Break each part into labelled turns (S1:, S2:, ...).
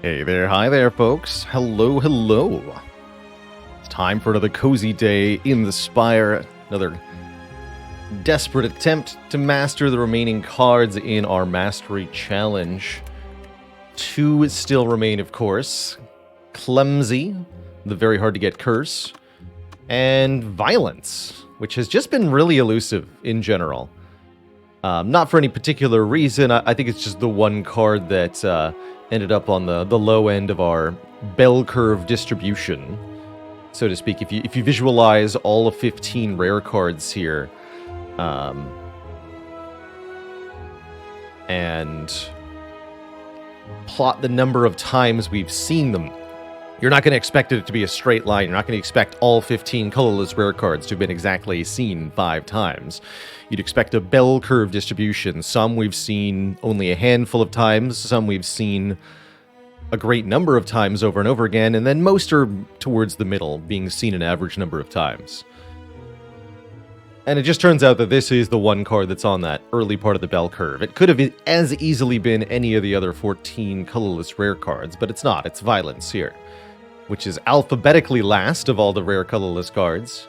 S1: Hey there, hi there, folks. Hello, hello. It's time for another cozy day in the Spire. Another desperate attempt to master the remaining cards in our Mastery Challenge. Two still remain, of course. Clumsy, the very hard-to-get curse, and Violence, which has just been really elusive in general. Not for any particular reason. I think it's just the one card that ended up on the low end of our bell curve distribution, so to speak. If you visualize all of 15 rare cards here, and plot the number of times we've seen them, you're not going to expect it to be a straight line. You're not going to expect all 15 colorless rare cards to have been exactly seen 5 times. You'd expect a bell curve distribution. Some we've seen only a handful of times, some we've seen a great number of times over and over again, and then most are towards the middle, being seen an average number of times. And it just turns out that this is the one card that's on that early part of the bell curve. It could have as easily been any of the other 14 colorless rare cards, but it's not. It's Violence here, which is alphabetically last of all the rare colorless cards.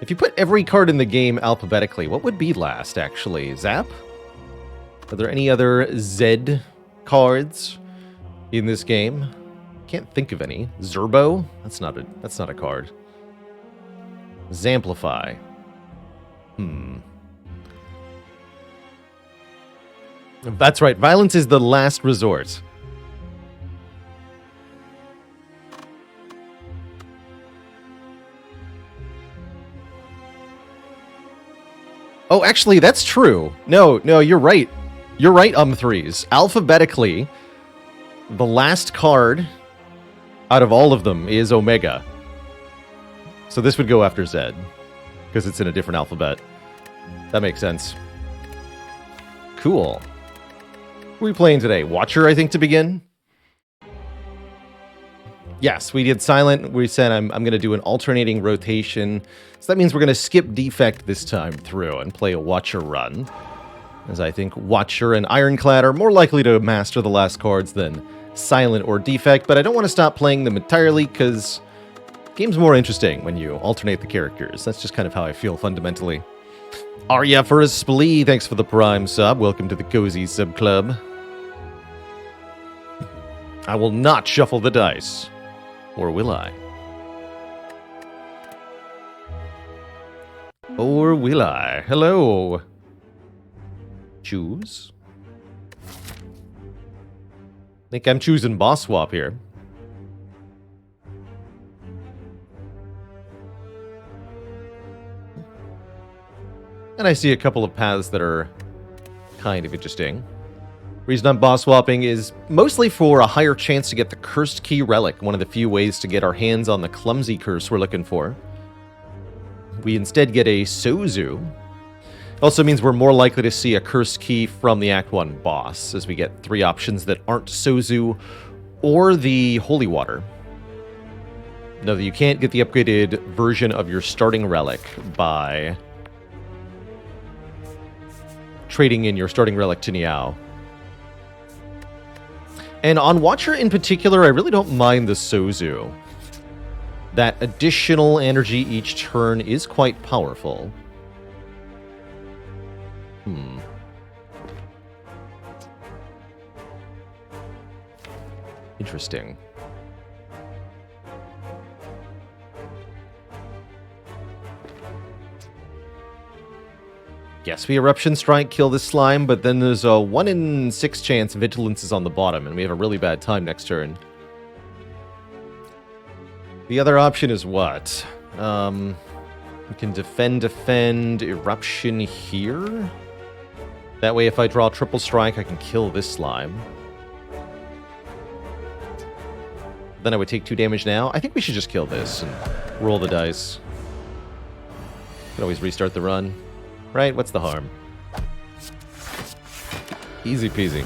S1: If you put every card in the game alphabetically, what would be last, actually? Zap? Are there any other Z cards in this game? Can't think of any. Zerbo? That's not a card. Zamplify. That's right. Violence is the last resort. Oh, actually, that's true. No, you're right. You're right, threes. Alphabetically, the last card out of all of them is Omega. So this would go after Z, because it's in a different alphabet. That makes sense. Cool. Who are we playing today? Watcher, I think, to begin? Yes, we did Silent. We said I'm going to do an alternating rotation. So that means we're going to skip Defect this time through and play a Watcher run, as I think Watcher and Ironclad are more likely to master the last cards than Silent or Defect, but I don't want to stop playing them entirely, because the game's more interesting when you alternate the characters. That's just kind of how I feel fundamentally. Arya for a Splee, thanks for the Prime sub. Welcome to the Cozy Sub Club. I will not shuffle the dice. Or will I? Or will I? Hello. Choose. I think I'm choosing boss swap here. And I see a couple of paths that are kind of interesting. Reason I'm boss swapping is mostly for a higher chance to get the Cursed Key Relic, one of the few ways to get our hands on the Clumsy Curse we're looking for. We instead get a Sozu. Also means we're more likely to see a Cursed Key from the Act 1 boss, as we get 3 options that aren't Sozu or the Holy Water. No, you can't get the upgraded version of your starting relic by trading in your starting relic to Niao. And on Watcher in particular, I really don't mind the Sozu. That additional energy each turn is quite powerful. Interesting. Yes, we Eruption Strike, kill this slime, but then there's a 1 in 6 chance Vigilance is on the bottom, and we have a really bad time next turn. The other option is what? We can defend, Eruption here. That way, if I draw Triple Strike, I can kill this slime. Then I would take 2 damage now. I think we should just kill this and roll the dice. Can always restart the run. Right? What's the harm? Easy peasy.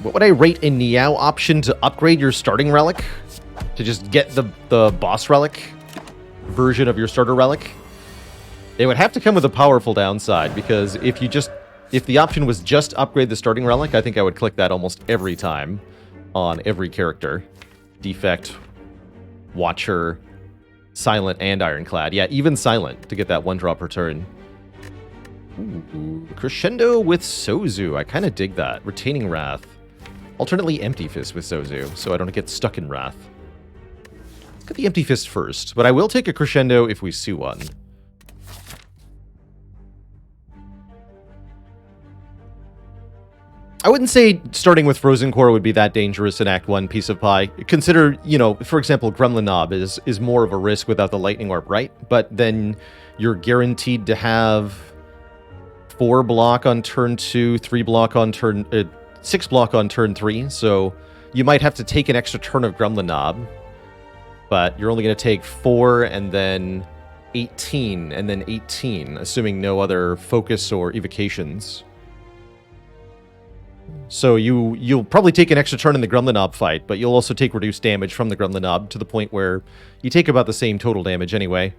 S1: What would I rate a Niao option to upgrade your starting relic? To just get the boss relic version of your starter relic? It would have to come with a powerful downside, because if you just If the option was just upgrade the starting relic, I think I would click that almost every time on every character. Defect, Watcher, Silent, and Ironclad. Yeah, even Silent to get that 1-drop return. Ooh, Crescendo with Sozu. I kind of dig that. Retaining Wrath. Alternately Empty Fist with Sozu, so I don't get stuck in Wrath. Let's get the Empty Fist first, but I will take a Crescendo if we see one. I wouldn't say starting with Frozen Core would be that dangerous in Act 1 piece of pie. Consider, you know, for example, Gremlin Knob is more of a risk without the Lightning Orb, right? But then you're guaranteed to have 4 block on turn 2, 3 block on turn... 6 block on turn 3, so you might have to take an extra turn of Gremlin Knob, but you're only going to take 4 and then 18, and then 18, assuming no other focus or evocations. So you'll probably take an extra turn in the Gremlin Knob fight, but you'll also take reduced damage from the Gremlin Knob to the point where you take about the same total damage anyway.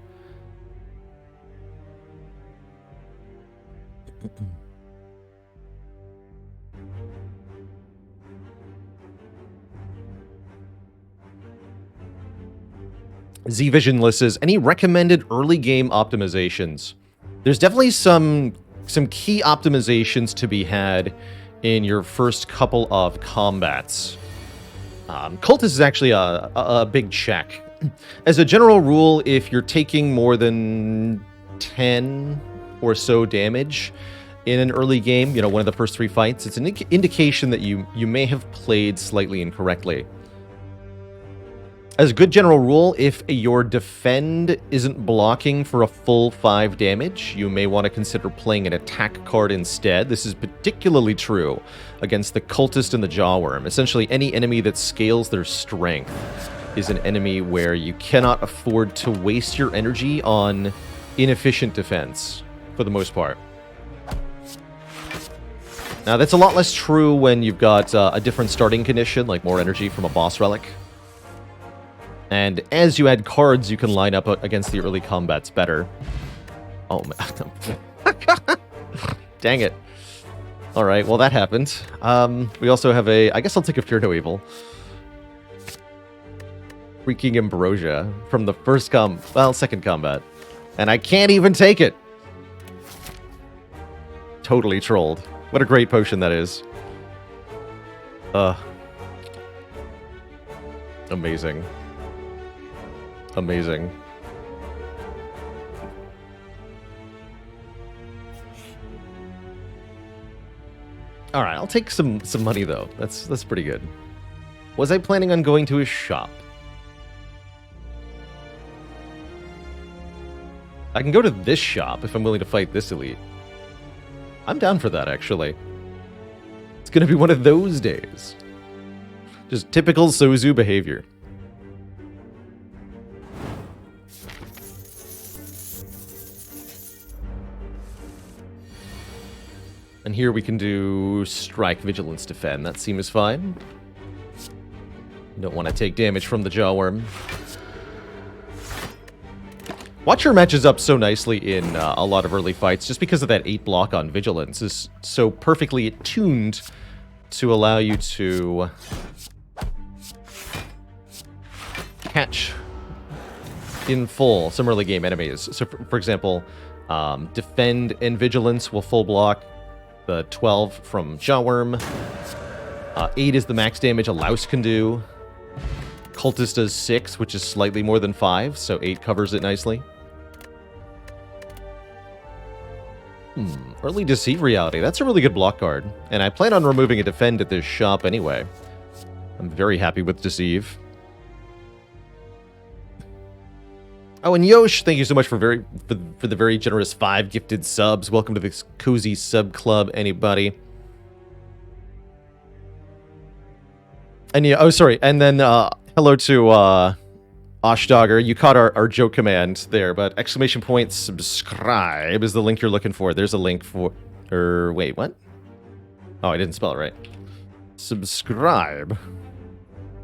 S1: Z-Vision lists any recommended early game optimizations. There's definitely some key optimizations to be had in your first couple of combats. Cultist is actually a big check. As a general rule, if you're taking more than 10 or so damage in an early game, you know, one of the first 3 fights, it's an indication that you may have played slightly incorrectly. As a good general rule, if your defend isn't blocking for a full 5 damage, you may want to consider playing an attack card instead. This is particularly true against the Cultist and the Jawworm. Essentially, any enemy that scales their strength is an enemy where you cannot afford to waste your energy on inefficient defense, for the most part. Now, that's a lot less true when you've got a different starting condition, like more energy from a boss relic. And as you add cards, you can line up against the early combats better. Oh, man. Dang it. Alright, well, that happened. We also have a... I guess I'll take a Fear No Evil. Freaking Ambrosia from the first second combat. And I can't even take it! Totally trolled. What a great potion that is. Amazing. Amazing. All right, I'll take some money though. That's pretty good. Was I planning on going to his shop? I can go to this shop if I'm willing to fight this elite. I'm down for that, actually. It's gonna be one of those days. Just typical Sozu behavior. And here we can do Strike, Vigilance, Defend. That seems fine. Don't want to take damage from the Jawworm. Watcher matches up so nicely in a lot of early fights just because of that 8 block on Vigilance is so perfectly attuned to allow you to catch in full some early game enemies. So for example, Defend and Vigilance will full block the 12 from Jawworm. 8 is the max damage a Louse can do. Cultist does 6, which is slightly more than 5, so 8 covers it nicely. Early Deceive Reality. That's a really good block card. And I plan on removing a Defend at this shop anyway. I'm very happy with Deceive. Oh, and Yosh, thank you so much for the very generous 5 gifted subs. Welcome to this cozy sub club, anybody. And yeah, oh, sorry. And then hello to Oshdogger. You caught our joke command there, but exclamation point subscribe is the link you're looking for. There's a link for... wait, what? Oh, I didn't spell it right. Subscribe.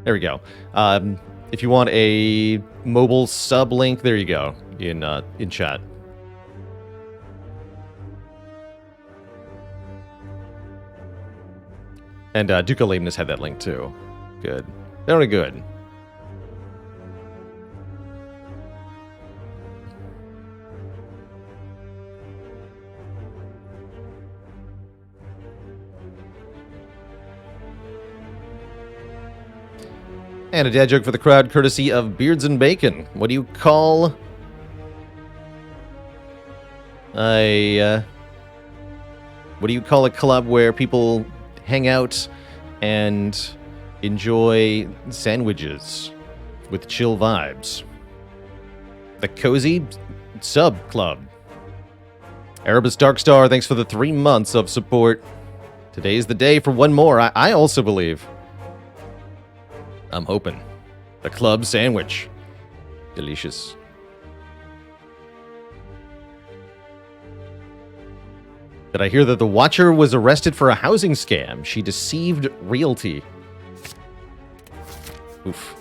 S1: There we go. If you want a mobile sub link, there you go, in chat. And Duca Lameness had that link too. Good. Very good. And a dad joke for the crowd, courtesy of Beards and Bacon. What do you call a club where people hang out and enjoy sandwiches with chill vibes? The Cozy Sub Club. Erebus Darkstar, thanks for the 3 months of support. Today's the day for one more. I also believe. I'm hoping. The club sandwich. Delicious. Did I hear that the Watcher was arrested for a housing scam? She deceived realty. Oof.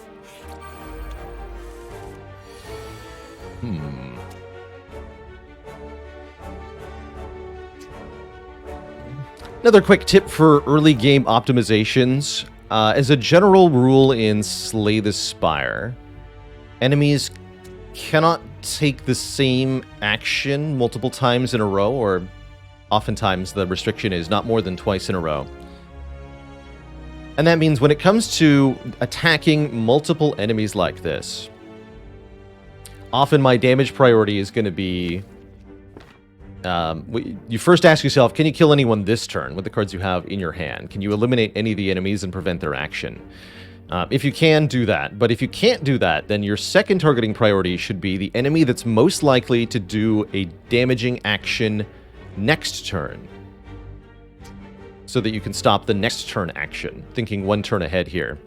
S1: Another quick tip for early game optimizations. As a general rule in Slay the Spire, enemies cannot take the same action multiple times in a row, or oftentimes the restriction is not more than twice in a row. And that means when it comes to attacking multiple enemies like this, often my damage priority is going to be... you first ask yourself, can you kill anyone this turn with the cards you have in your hand? Can you eliminate any of the enemies and prevent their action? If you can, do that. But if you can't do that, then your second targeting priority should be the enemy that's most likely to do a damaging action next turn, so that you can stop the next turn action, thinking one turn ahead here.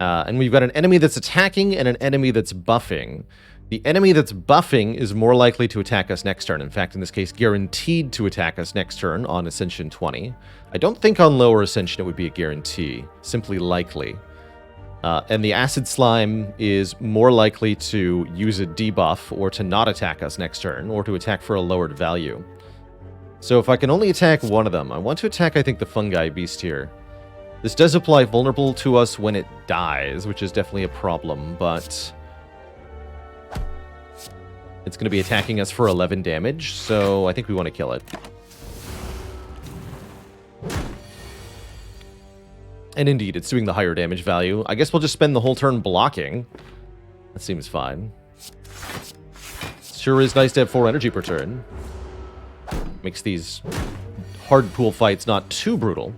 S1: And we've got an enemy that's attacking and an enemy that's buffing. The enemy that's buffing is more likely to attack us next turn. In fact, in this case, guaranteed to attack us next turn on Ascension 20. I don't think on lower Ascension it would be a guarantee, simply likely. And the Acid Slime is more likely to use a debuff or to not attack us next turn, or to attack for a lowered value. So if I can only attack one of them, I want to attack, I think, the Fungi Beast here. This does apply vulnerable to us when it dies, which is definitely a problem, but... it's going to be attacking us for 11 damage, so I think we want to kill it. And indeed, it's doing the higher damage value. I guess we'll just spend the whole turn blocking. That seems fine. Sure is nice to have 4 energy per turn. Makes these hard pool fights not too brutal.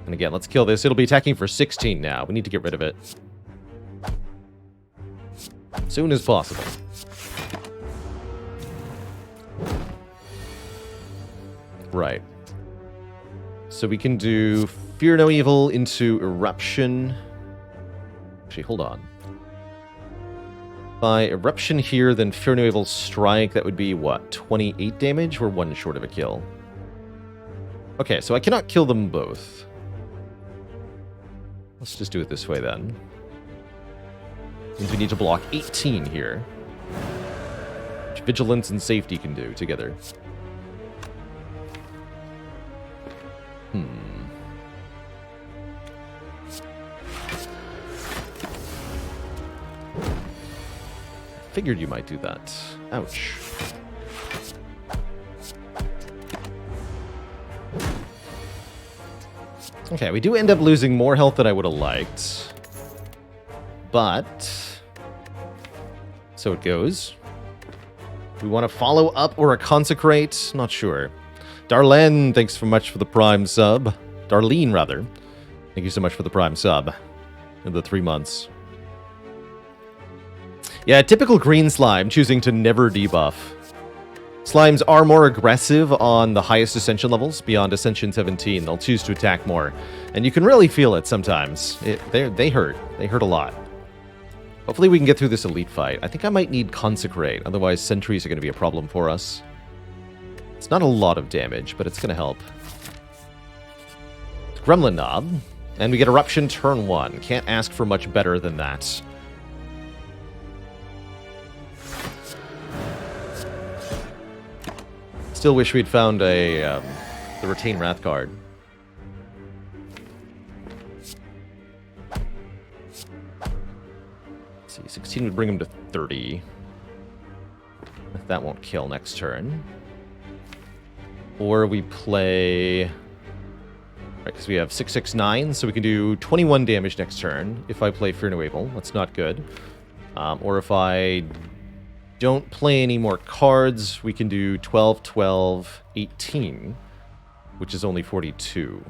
S1: And again, let's kill this. It'll be attacking for 16 now. We need to get rid of it. Soon as possible. Right. So we can do Fear No Evil into Eruption. Actually, hold on. By Eruption here, then Fear No Evil Strike, that would be, what, 28 damage? We're 1 short of a kill. Okay, so I cannot kill them both. Let's just do it this way, then. Means we need to block 18 here. Which Vigilance and Safety can do together. Figured you might do that. Ouch. Okay, we do end up losing more health than I would have liked. But... so it goes. We want to follow up or a consecrate? Not sure. Darlene, thanks so much for the Prime sub. Darlene, rather. Thank you so much for the Prime sub. In the 3 months. Yeah, typical green slime, choosing to never debuff. Slimes are more aggressive on the highest Ascension levels. Beyond Ascension 17, they'll choose to attack more. And you can really feel it sometimes. They hurt. They hurt a lot. Hopefully we can get through this elite fight. I think I might need Consecrate, otherwise sentries are going to be a problem for us. It's not a lot of damage, but it's going to help. Gremlin Knob. And we get Eruption turn 1. Can't ask for much better than that. Still wish we'd found a the Retain Wrath card. Let's see, 16 would bring him to 30. That won't kill next turn. Or we play... Right, because we have 6/6/9, so we can do 21 damage next turn if I play Fear No Evil. That's not good. Or if I don't play any more cards, we can do 12, 12, 18, which is only 42.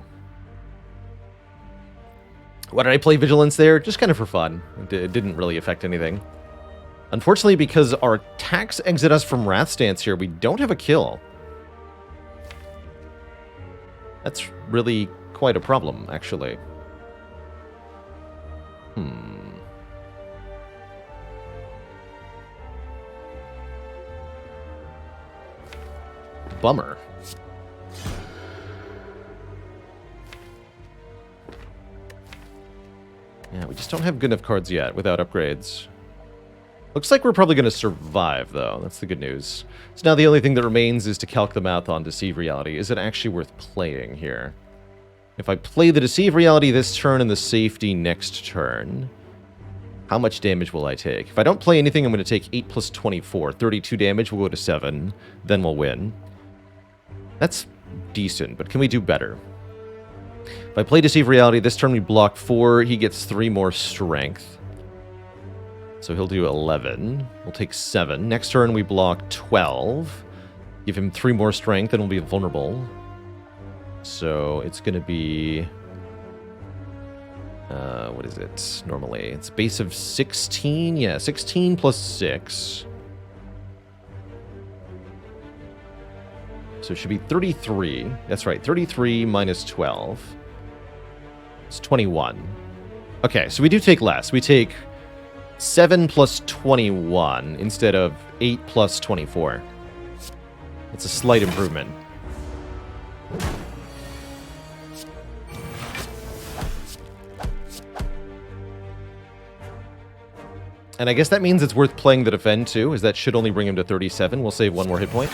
S1: Why did I play Vigilance there? Just kind of for fun. It didn't really affect anything. Unfortunately, because our attacks exit us from Wrath Stance here, we don't have a kill. That's really quite a problem, actually. Bummer. Yeah, we just don't have good enough cards yet without upgrades. Looks like we're probably going to survive, though. That's the good news. So now the only thing that remains is to calc the math on Deceive Reality. Is it actually worth playing here? If I play the Deceive Reality this turn and the Safety next turn, how much damage will I take? If I don't play anything, I'm going to take 8 plus 24. 32 damage, we'll go to 7. Then we'll win. That's decent, but can we do better? If I play Deceive Reality, this turn we block 4. He gets 3 more strength. So he'll do 11. We'll take 7. Next turn we block 12. Give him 3 more strength and we'll be vulnerable. So it's going to be... what is it normally? It's base of 16? Yeah, 16 plus 6. So it should be 33. That's right, 33 minus 12. It's 21. Okay, so we do take less. We take 7 plus 21 instead of 8 plus 24. It's a slight improvement. And I guess that means it's worth playing the Defend too, as that should only bring him to 37. We'll save 1 more hit point.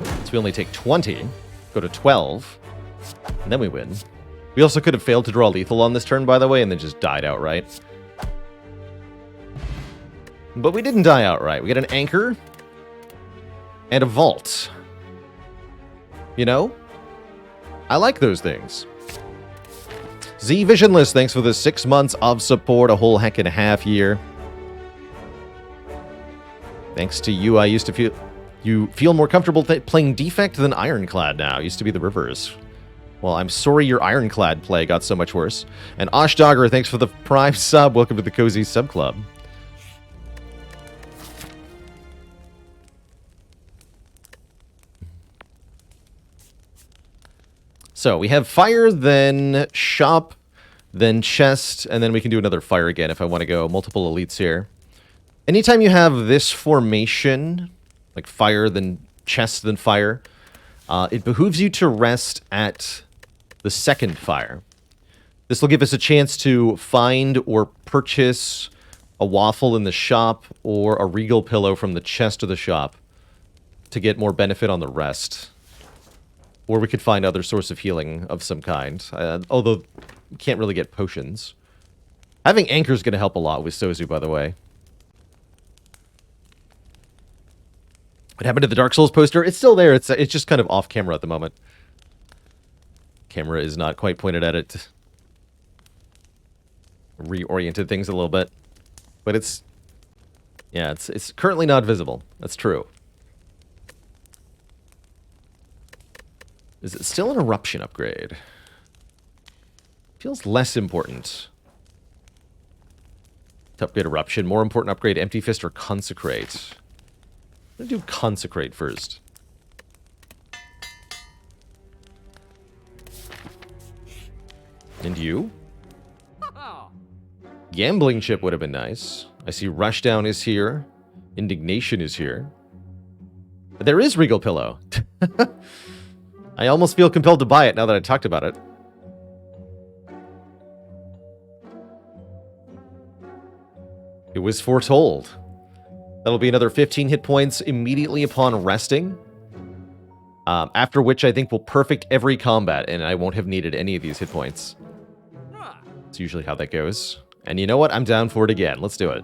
S1: So we only take 20, go to 12, and then we win. We also could have failed to draw lethal on this turn, by the way, and then just died outright. But we didn't die outright. We got an Anchor and a Vault. You know? I like those things. Z Visionless, thanks for the 6 months of support, a whole heck and a half year. Thanks to you, I used to feel more comfortable playing Defect than Ironclad now. Used to be the reverse. Well, I'm sorry your Ironclad play got so much worse. And Osh Dogger, thanks for the Prime sub. Welcome to the Cozy Sub Club. So we have Fire, then Shop, then Chest, and then we can do another Fire again if I want to go multiple elites here. Anytime you have this formation, like Fire, then Chest, then Fire, it behooves you to rest at the second Fire. This will give us a chance to find or purchase a waffle in the shop or a regal pillow from the chest of the shop to get more benefit on the rest. Or we could find other source of healing of some kind. Although, we can't really get potions. Having Anchor is going to help a lot with Sozu, by the way. What happened to the Dark Souls poster? It's still there. It's just kind of off camera at the moment. Camera is not quite pointed at it. Reoriented things a little bit. But it's... yeah, it's currently not visible. That's true. Is it still an Eruption upgrade? Feels less important. To upgrade Eruption. More important upgrade Empty Fist or Consecrate. I'm going to do Consecrate first. And you? Gambling Chip would have been nice. I see Rushdown is here. Indignation is here. There is Regal Pillow. I almost feel compelled to buy it now that I talked about it. It was foretold. That'll be another 15 hit points immediately upon resting. After which I think we'll perfect every combat, and I won't have needed any of these hit points. It's usually how that goes. And you know what? I'm down for it again. Let's do it.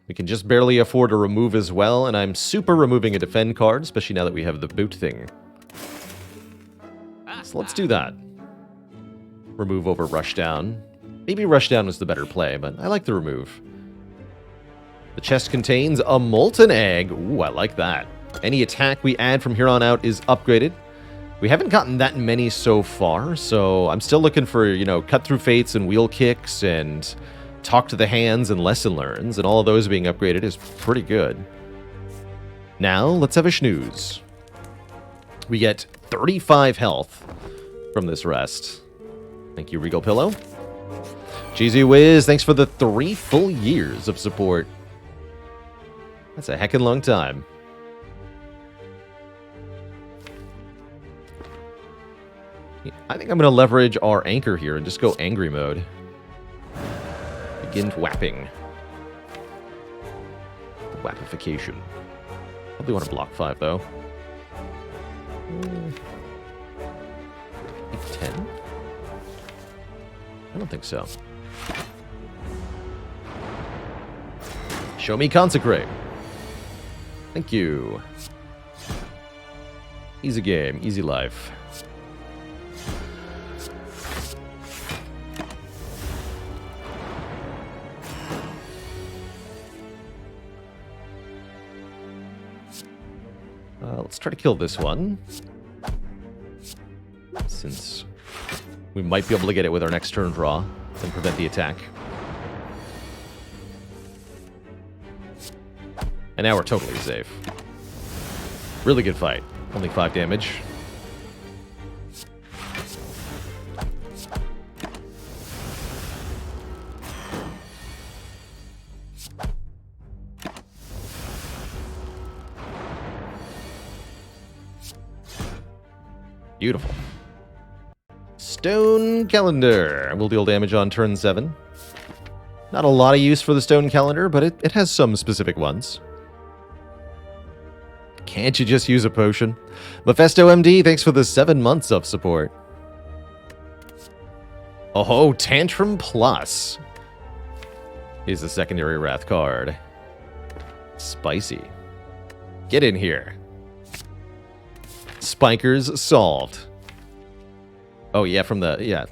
S1: We can just barely afford a remove as well, and I'm super removing a defend card, especially now that we have the boot thing. So let's do that. Remove over rushdown. Maybe rushdown was the better play, but I like the remove. The chest contains a molten egg. Ooh, I like that. Any attack we add from here on out is upgraded. We haven't gotten that many so far, so I'm still looking for, you know, cut through fates and wheel kicks and talk to the hands and lesson learns, and all of those being upgraded is pretty good. Now, let's have a snooze. We get 35 health from this rest. Thank you, Regal Pillow. GZ Wiz, thanks for the 3 full years of support. That's a heckin' long time. I think I'm going to leverage our anchor here and just go angry mode. Begin whapping. The whappification. Probably want to block 5, though. 10? I don't think so. Show me Consecrate. Thank you. Easy game, easy life. Let's try to kill this one, since we might be able to get it with our next turn draw and prevent the attack. And now we're totally safe. Really good fight. Only 5 damage. Beautiful. Stone Calendar. We'll deal damage on turn 7. Not a lot of use for the Stone Calendar, but it has some specific ones. Can't you just use a potion? Mephisto MD, thanks for the 7 months of support. Oh, Tantrum Plus is the secondary Wrath card. Spicy. Get in here. Spikers solved. Oh yeah, from the, yeah.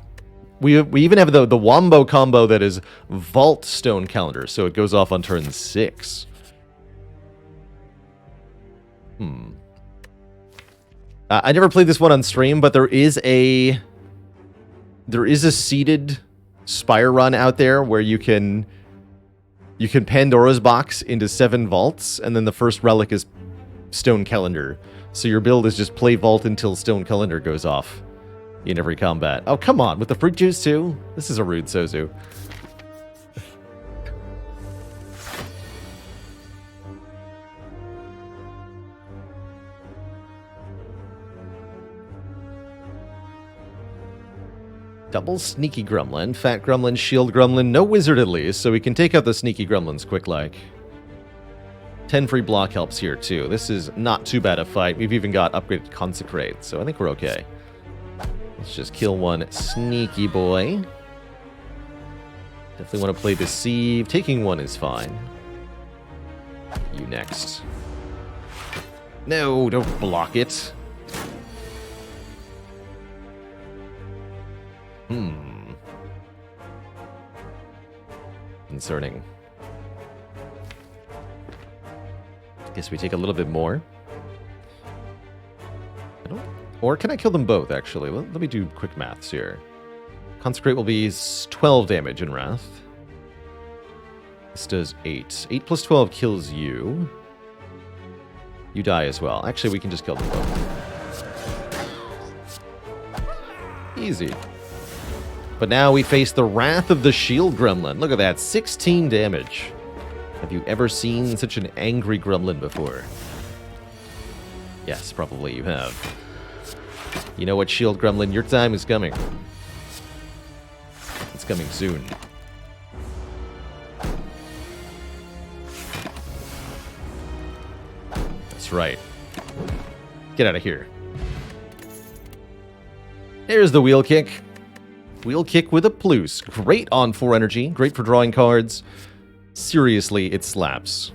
S1: We even have the Wombo combo that is Vault Stone Calendar, so it goes off on turn 6. I never played this one on stream, but there is a seeded Spire run out there where you can Pandora's box into 7 vaults, and then the first relic is Stone Calendar. So your build is just play vault until Stone Calendar goes off in every combat. Oh, come on, with the fruit juice too? This is a rude Sozu. Double Sneaky Gremlin, Fat Gremlin, Shield Gremlin, no Wizard at least, so we can take out the Sneaky Gremlins quick-like. 10 free block helps here too. This is not too bad a fight. We've even got upgraded Consecrate, so I think we're okay. Let's just kill one sneaky boy. Definitely want to play Deceive. Taking one is fine. You next. No, don't block it. Concerning. Guess we take a little bit more. Or can I kill them both, actually? Let me do quick maths here. Consecrate will be 12 damage in Wrath. This does 8. 8 plus 12 kills you. You die as well. Actually, we can just kill them both. Easy. But now we face the Wrath of the Shield Gremlin. Look at that, 16 damage. Have you ever seen such an angry gremlin before? Yes, probably you have. You know what, Shield Gremlin? Your time is coming. It's coming soon. That's right. Get out of here. There's the wheel kick. Wheel kick with a plus. Great on 4 energy. Great for drawing cards. Seriously, it slaps.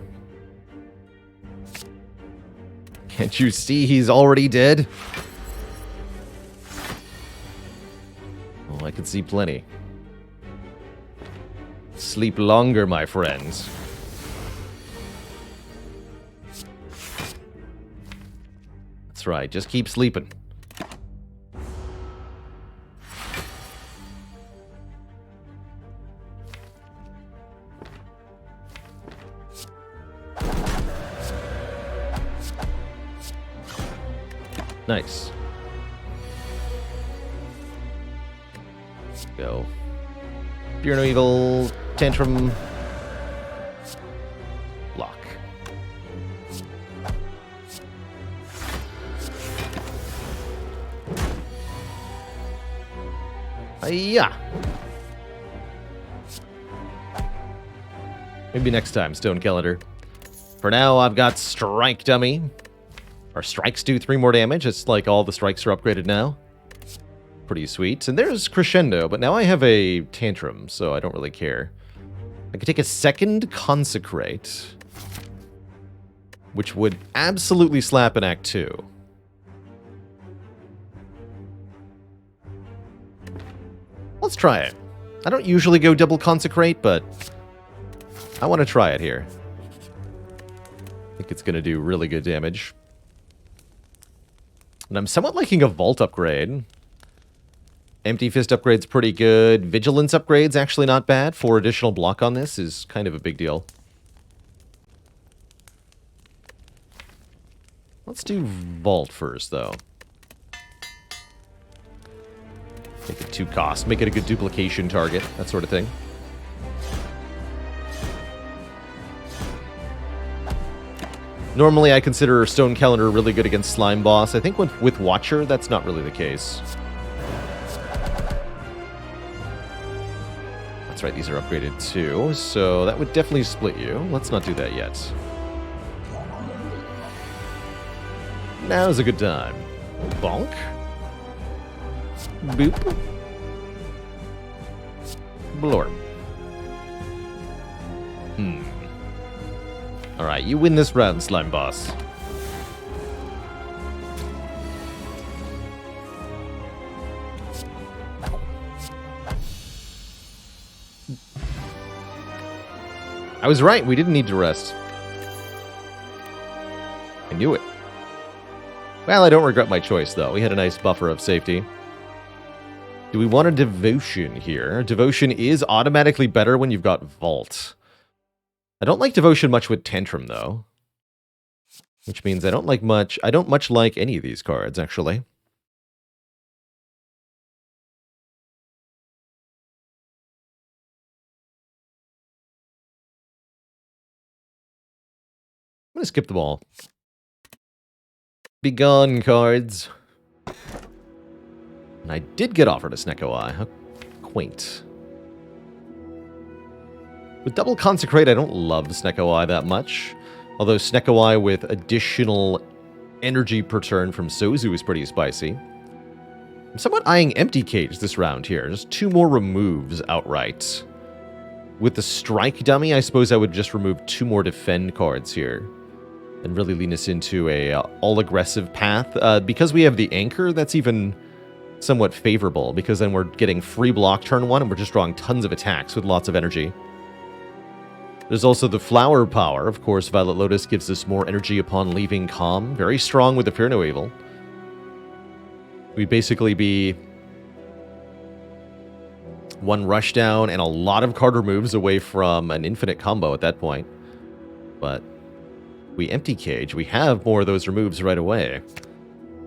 S1: Can't you see he's already dead? Oh, I can see plenty. Sleep longer, my friends. That's right, just keep sleeping. Nice. Let's go. Fear no evil. Tantrum. Lock. Yeah. Maybe next time, Stone Calendar. For now, I've got Strike Dummy. Our strikes do 3 more damage. It's like all the strikes are upgraded now. Pretty sweet. And there's Crescendo, but now I have a Tantrum, so I don't really care. I could take a second Consecrate, which would absolutely slap in Act 2. Let's try it. I don't usually go double Consecrate, but I want to try it here. I think it's going to do really good damage. And I'm somewhat liking a Vault upgrade. Empty Fist upgrade's pretty good. Vigilance upgrade's actually not bad. 4 additional block on this is kind of a big deal. Let's do Vault first, though. Make it 2 cost. Make it a good duplication target. That sort of thing. Normally, I consider Stone Calendar really good against Slime Boss. I think with Watcher, that's not really the case. That's right, these are upgraded too, so that would definitely split you. Let's not do that yet. Now's a good time. Bonk. Boop. Blorp. Alright, you win this round, Slime Boss. I was right, we didn't need to rest. I knew it. Well, I don't regret my choice, though. We had a nice buffer of safety. Do we want a Devotion here? Devotion is automatically better when you've got Vault. I don't like Devotion much with Tantrum, though. Which means I don't much like any of these cards, actually. I'm going to skip them all. Be gone, cards. And I did get offered a Snecko Eye. How quaint. With double Consecrate, I don't love Snecko Eye that much. Although Snecko Eye with additional energy per turn from Sozu is pretty spicy. I'm somewhat eyeing Empty Cage this round here. Just 2 more removes outright. With the Strike Dummy, I suppose I would just remove 2 more Defend cards here. And really lean us into a all-aggressive path. Because we have the Anchor, that's even somewhat favorable. Because then we're getting free block turn 1, and we're just drawing tons of attacks with lots of energy. There's also the Flower Power. Of course, Violet Lotus gives us more energy upon leaving Calm. Very strong with the Fear No Evil. We'd basically be 1 rushdown and a lot of card removes away from an infinite combo at that point. But we Empty Cage. We have more of those removes right away.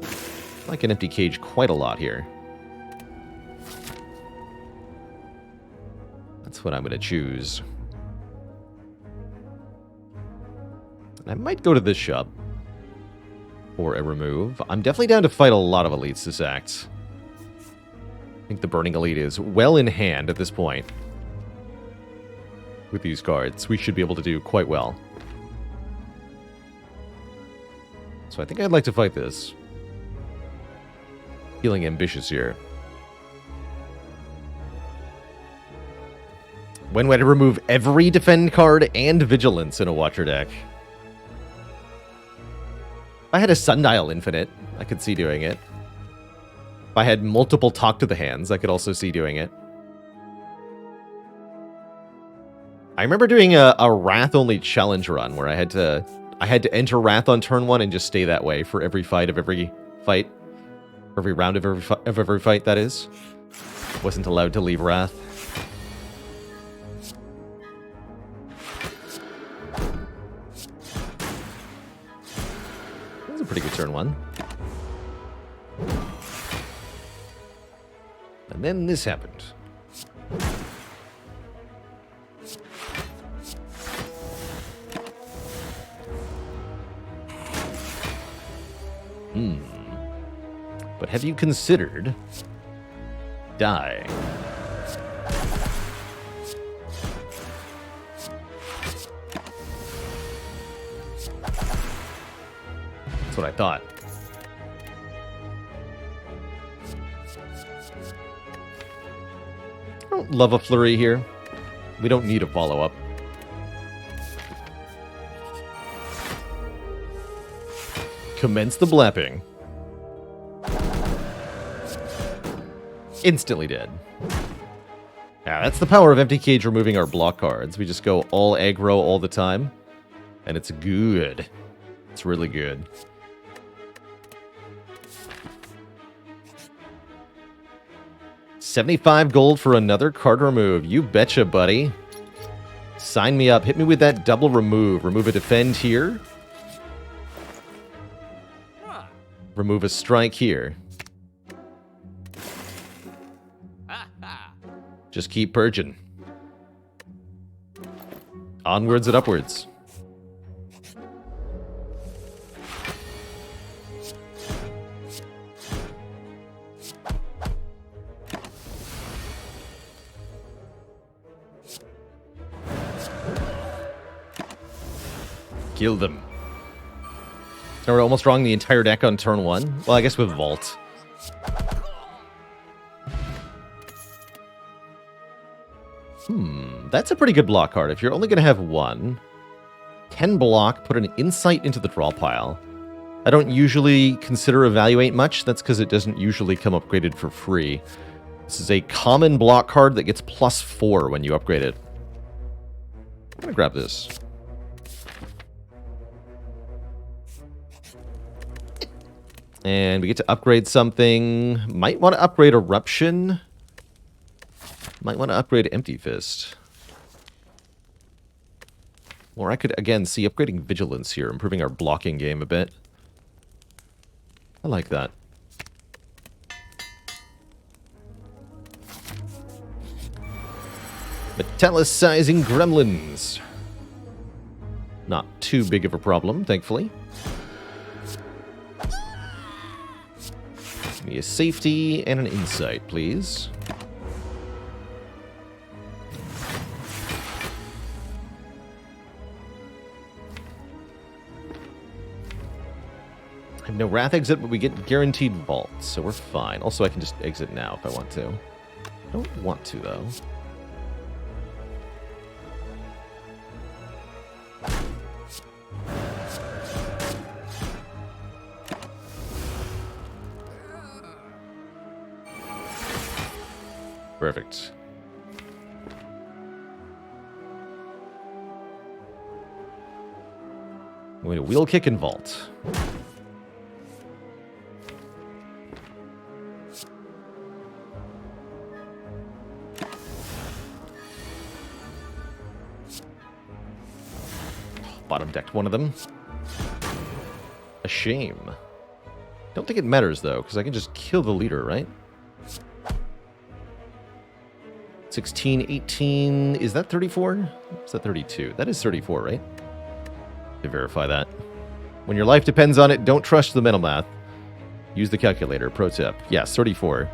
S1: I like an Empty Cage quite a lot here. That's what I'm going to choose. I might go to this shop for a remove. I'm definitely down to fight a lot of elites this act. I think the Burning Elite is well in hand at this point. With these cards, we should be able to do quite well. So I think I'd like to fight this. Feeling ambitious here. When would I remove every defend card and vigilance in a Watcher deck? If I had a Sundial Infinite, I could see doing it. If I had multiple Talk to the Hands, I could also see doing it. I remember doing a Wrath-only challenge run where I had to enter Wrath on turn 1 and just stay that way for every fight of every fight. Every round of every fight, that is. Wasn't allowed to leave Wrath. That was a pretty good turn 1. And then this happened. But have you considered dying? That's what I thought. I don't love a flurry here. We don't need a follow-up. Commence the blapping. Instantly dead. Yeah, that's the power of Empty Cage removing our block cards. We just go all aggro all the time. And it's good. It's really good. $75 gold for another card remove. You betcha, buddy. Sign me up. Hit me with that double remove. Remove a defend here. Remove a strike here. Just keep purging. Onwards and upwards. Kill them. Now we're almost drawing the entire deck on turn 1. Well, I guess with Vault. That's a pretty good block card. If you're only going to have one, 10 block, put an Insight into the draw pile. I don't usually consider Evaluate much. That's because it doesn't usually come upgraded for free. This is a common block card that gets +4 when you upgrade it. I'm going to grab this. And we get to upgrade something. Might want to upgrade Eruption. Might want to upgrade Empty Fist. Or I could, again, see upgrading Vigilance here, improving our blocking game a bit. I like that. Metallicizing Gremlins. Not too big of a problem, thankfully. Give me a safety and an insight, please. I have no Wrath exit, but we get guaranteed Vault, so we're fine. Also, I can just exit now if I want to. I don't want to, though. Perfect. I'm going to Wheel Kick and Vault. Bottom decked one of them. A shame. Don't think it matters, though, because I can just kill the leader, right? 16, 18... Is that 34? Is that 32? That is 34, right? To verify that. When your life depends on it, don't trust the mental math. Use the calculator. Pro tip. Yes, 34.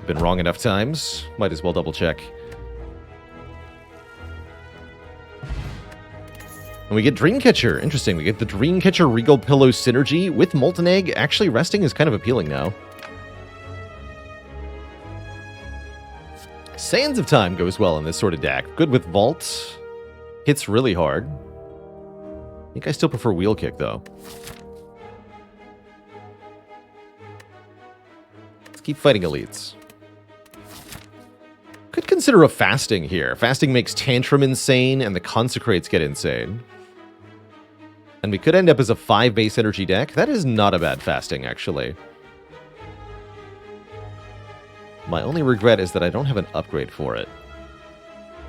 S1: Been wrong enough times. Might as well double check. And we get Dreamcatcher. Interesting. We get the Dreamcatcher Regal Pillow synergy with Molten Egg. Actually, resting is kind of appealing now. Sands of Time goes well in this sort of deck. Good with Vault. Hits really hard. I think I still prefer Wheel Kick, though. Let's keep fighting elites. Could consider a Fasting here. Fasting makes Tantrum insane, and the Consecrates get insane. And we could end up as a 5 base energy deck. That is not a bad Fasting, actually. My only regret is that I don't have an upgrade for it.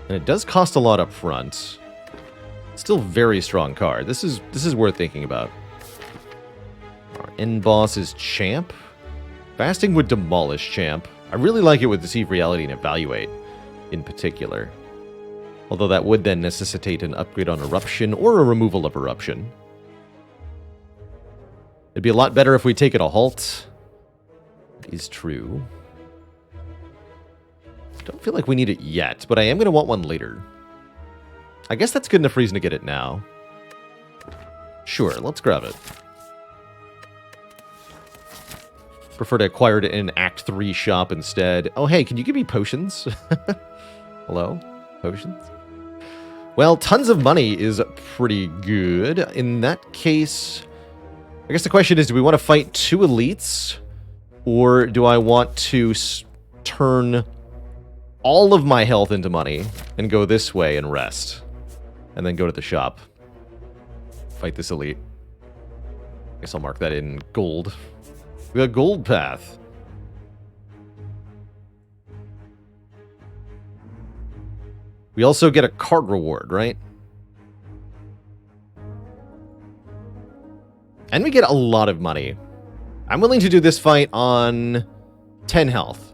S1: And it does cost a lot up front. Still very strong card. This is worth thinking about. Our end boss is Champ. Fasting would demolish Champ. I really like it with Deceive Reality and Evaluate in particular. Although that would then necessitate an upgrade on Eruption or a removal of Eruption. It'd be a lot better if we take it a halt. It is true. Don't feel like we need it yet, but I am going to want one later. I guess that's good enough reason to get it now. Sure, let's grab it. Prefer to acquire it in an Act 3 shop instead. Oh, hey, can you give me potions? Hello? Potions? Well, tons of money is pretty good. In that case, I guess the question is, do we want to fight 2 elites? Or do I want to turn all of my health into money and go this way and rest? And then go to the shop. Fight this elite. Guess I'll mark that in gold. We got gold path. We also get a card reward, right? And we get a lot of money. I'm willing to do this fight on 10 health.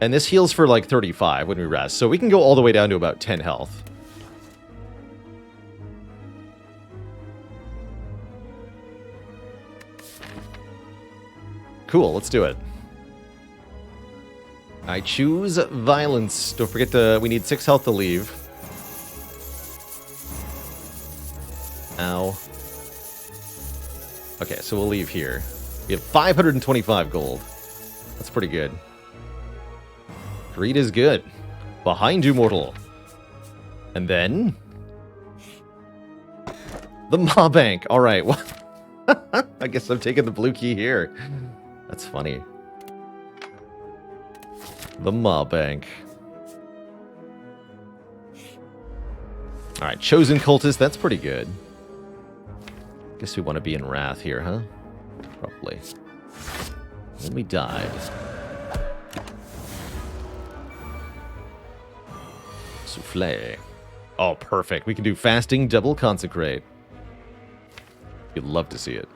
S1: And this heals for like 35 when we rest. So we can go all the way down to about 10 health. Cool, let's do it. I choose violence. Don't forget we need 6 health to leave. Ow. Okay, so we'll leave here. We have 525 gold. That's pretty good. Greed is good. Behind you, mortal. And then the Maw Bank. All right. Well, I guess I'm taking the blue key here. That's funny. The Maw Bank. All right, Chosen Cultist. That's pretty good. Guess we want to be in Wrath here, huh? Probably. Then we dive. Souffle. Oh, perfect. We can do Fasting, double Consecrate. You'd love to see it.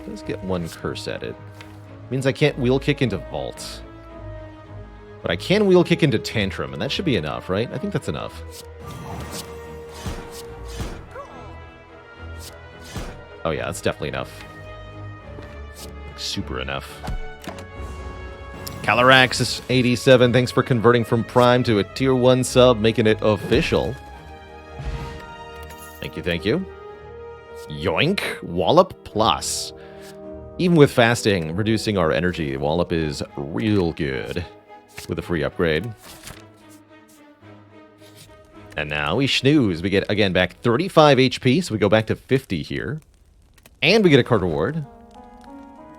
S1: Let's get 1 curse at it. Means I can't wheel kick into Vault. But I can wheel kick into Tantrum, and that should be enough, right? I think that's enough. Oh yeah, that's definitely enough. Super enough. Calarax 87, thanks for converting from Prime to a Tier 1 sub, making it official. Thank you, thank you. Yoink, Wallop Plus. Even with Fasting, reducing our energy, Wallop is real good with a free upgrade. And now we snooze. We get, again, back 35 HP, so we go back to 50 here. And we get a card reward,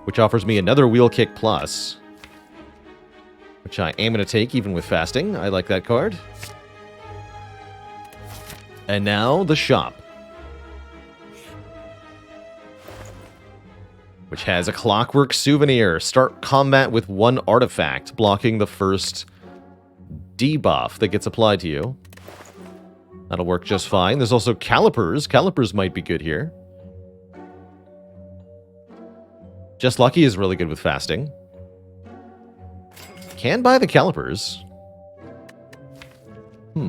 S1: which offers me another Wheel Kick Plus, which I am going to take even with Fasting. I like that card. And now the shop, which has a Clockwork Souvenir. Start combat with 1 artifact, blocking the first debuff that gets applied to you. That'll work just fine. There's also Calipers. Calipers might be good here. Just Lucky is really good with Fasting. Can buy the Calipers. I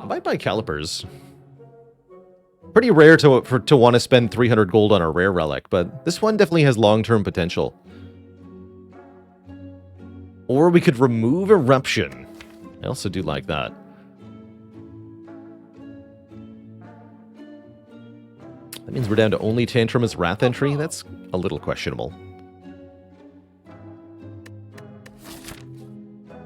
S1: might buy Calipers. Pretty rare to want to spend 300 gold on a rare relic, but this one definitely has long-term potential. Or we could remove Eruption. I also do like that. That means we're down to only Tantrum as Wrath entry? That's a little questionable.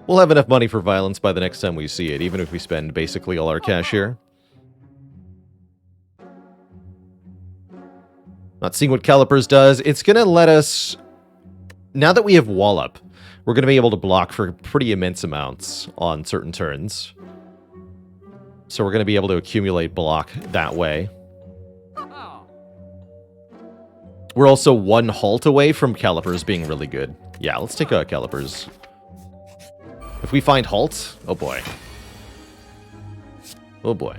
S1: We'll have enough money for Violence by the next time we see it, even if we spend basically all our cash here. Not seeing what Calipers does. It's going to let us... Now that we have Wallop, we're going to be able to block for pretty immense amounts on certain turns. So we're going to be able to accumulate block that way. We're also one halt away from Calipers being really good. Yeah, let's take a Calipers. If we find halt, oh boy. Oh boy.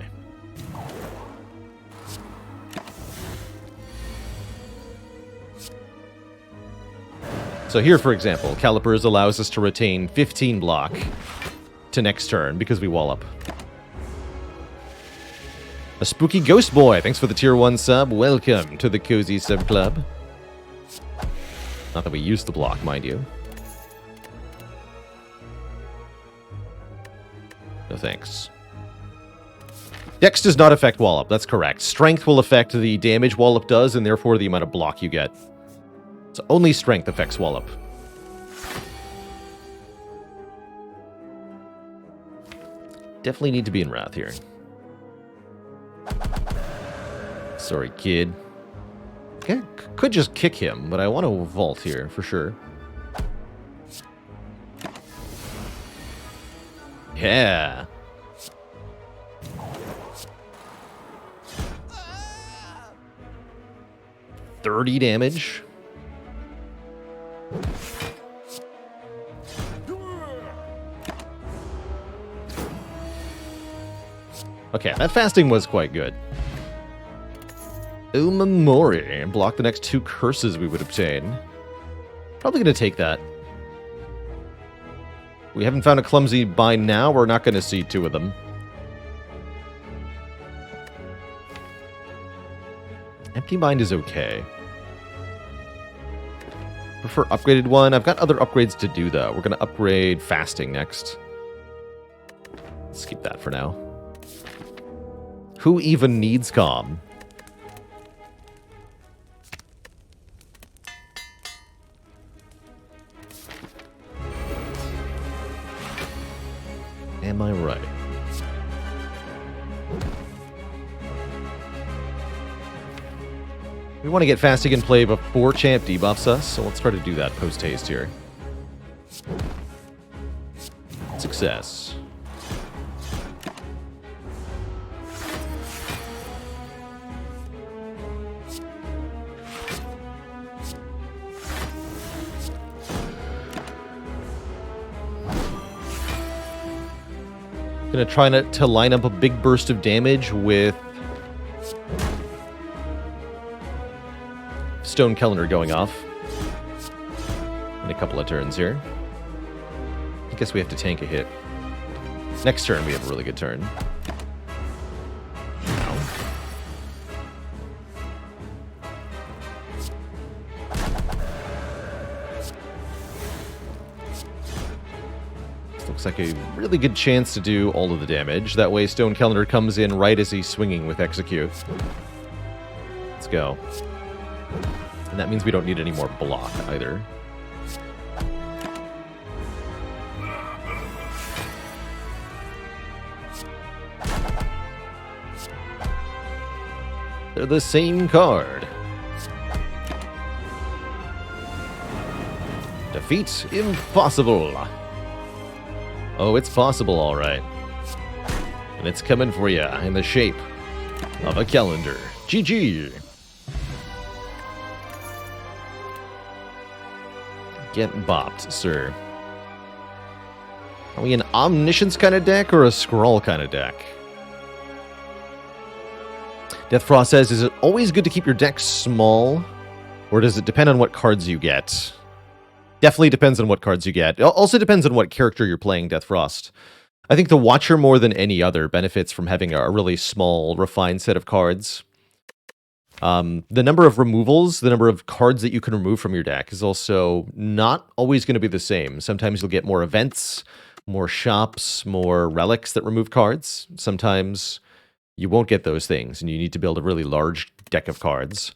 S1: So here, for example, Calipers allows us to retain 15 block to next turn because we wallop. A spooky ghost boy, thanks for the tier 1 sub. Welcome to the cozy sub club. Not that we use the block, mind you. No thanks. Dex does not affect Wallop, that's correct. Strength will affect the damage Wallop does, and therefore the amount of block you get. So only Strength affects Wallop. Definitely need to be in Wrath here. Sorry, kid. Okay, could just kick him, but I want to vault here, for sure. Yeah. $30 damage. Okay, that fasting was quite good. Umamori. Block the next 2 curses we would obtain. Probably going to take that. We haven't found a clumsy bind now. We're not going to see 2 of them. Empty bind is okay. Prefer upgraded one. I've got other upgrades to do, though. We're going to upgrade fasting next. Let's keep that for now. Who even needs calm? Am I right? We want to get fasting in play before Champ debuffs us, so let's try to do that post-haste here. Success. Gonna try to line up a big burst of damage with Stone Calendar going off in a couple of turns here. I guess we have to tank a hit. Next turn we have a really good turn. Now. Looks like a really good chance to do all of the damage. That way Stone Calendar comes in right as he's swinging with Execute. Let's go. And that means we don't need any more block either. They're the same card. Defeat impossible. Oh, it's possible, all right. And it's coming for you in the shape of a calendar. GG. Get bopped, sir. Are we an Omniscience kind of deck or a Scrawl kind of deck? Death Frost says, is it always good to keep your deck small? Or does it depend on what cards you get? Definitely depends on what cards you get. It also depends on what character you're playing, Death Frost. I think the Watcher, more than any other, benefits from having a really small, refined set of cards. The number of removals, the number of cards that you can remove from your deck is also not always going to be the same. Sometimes you'll get more events, more shops, more relics that remove cards. Sometimes you won't get those things, and you need to build a really large deck of cards.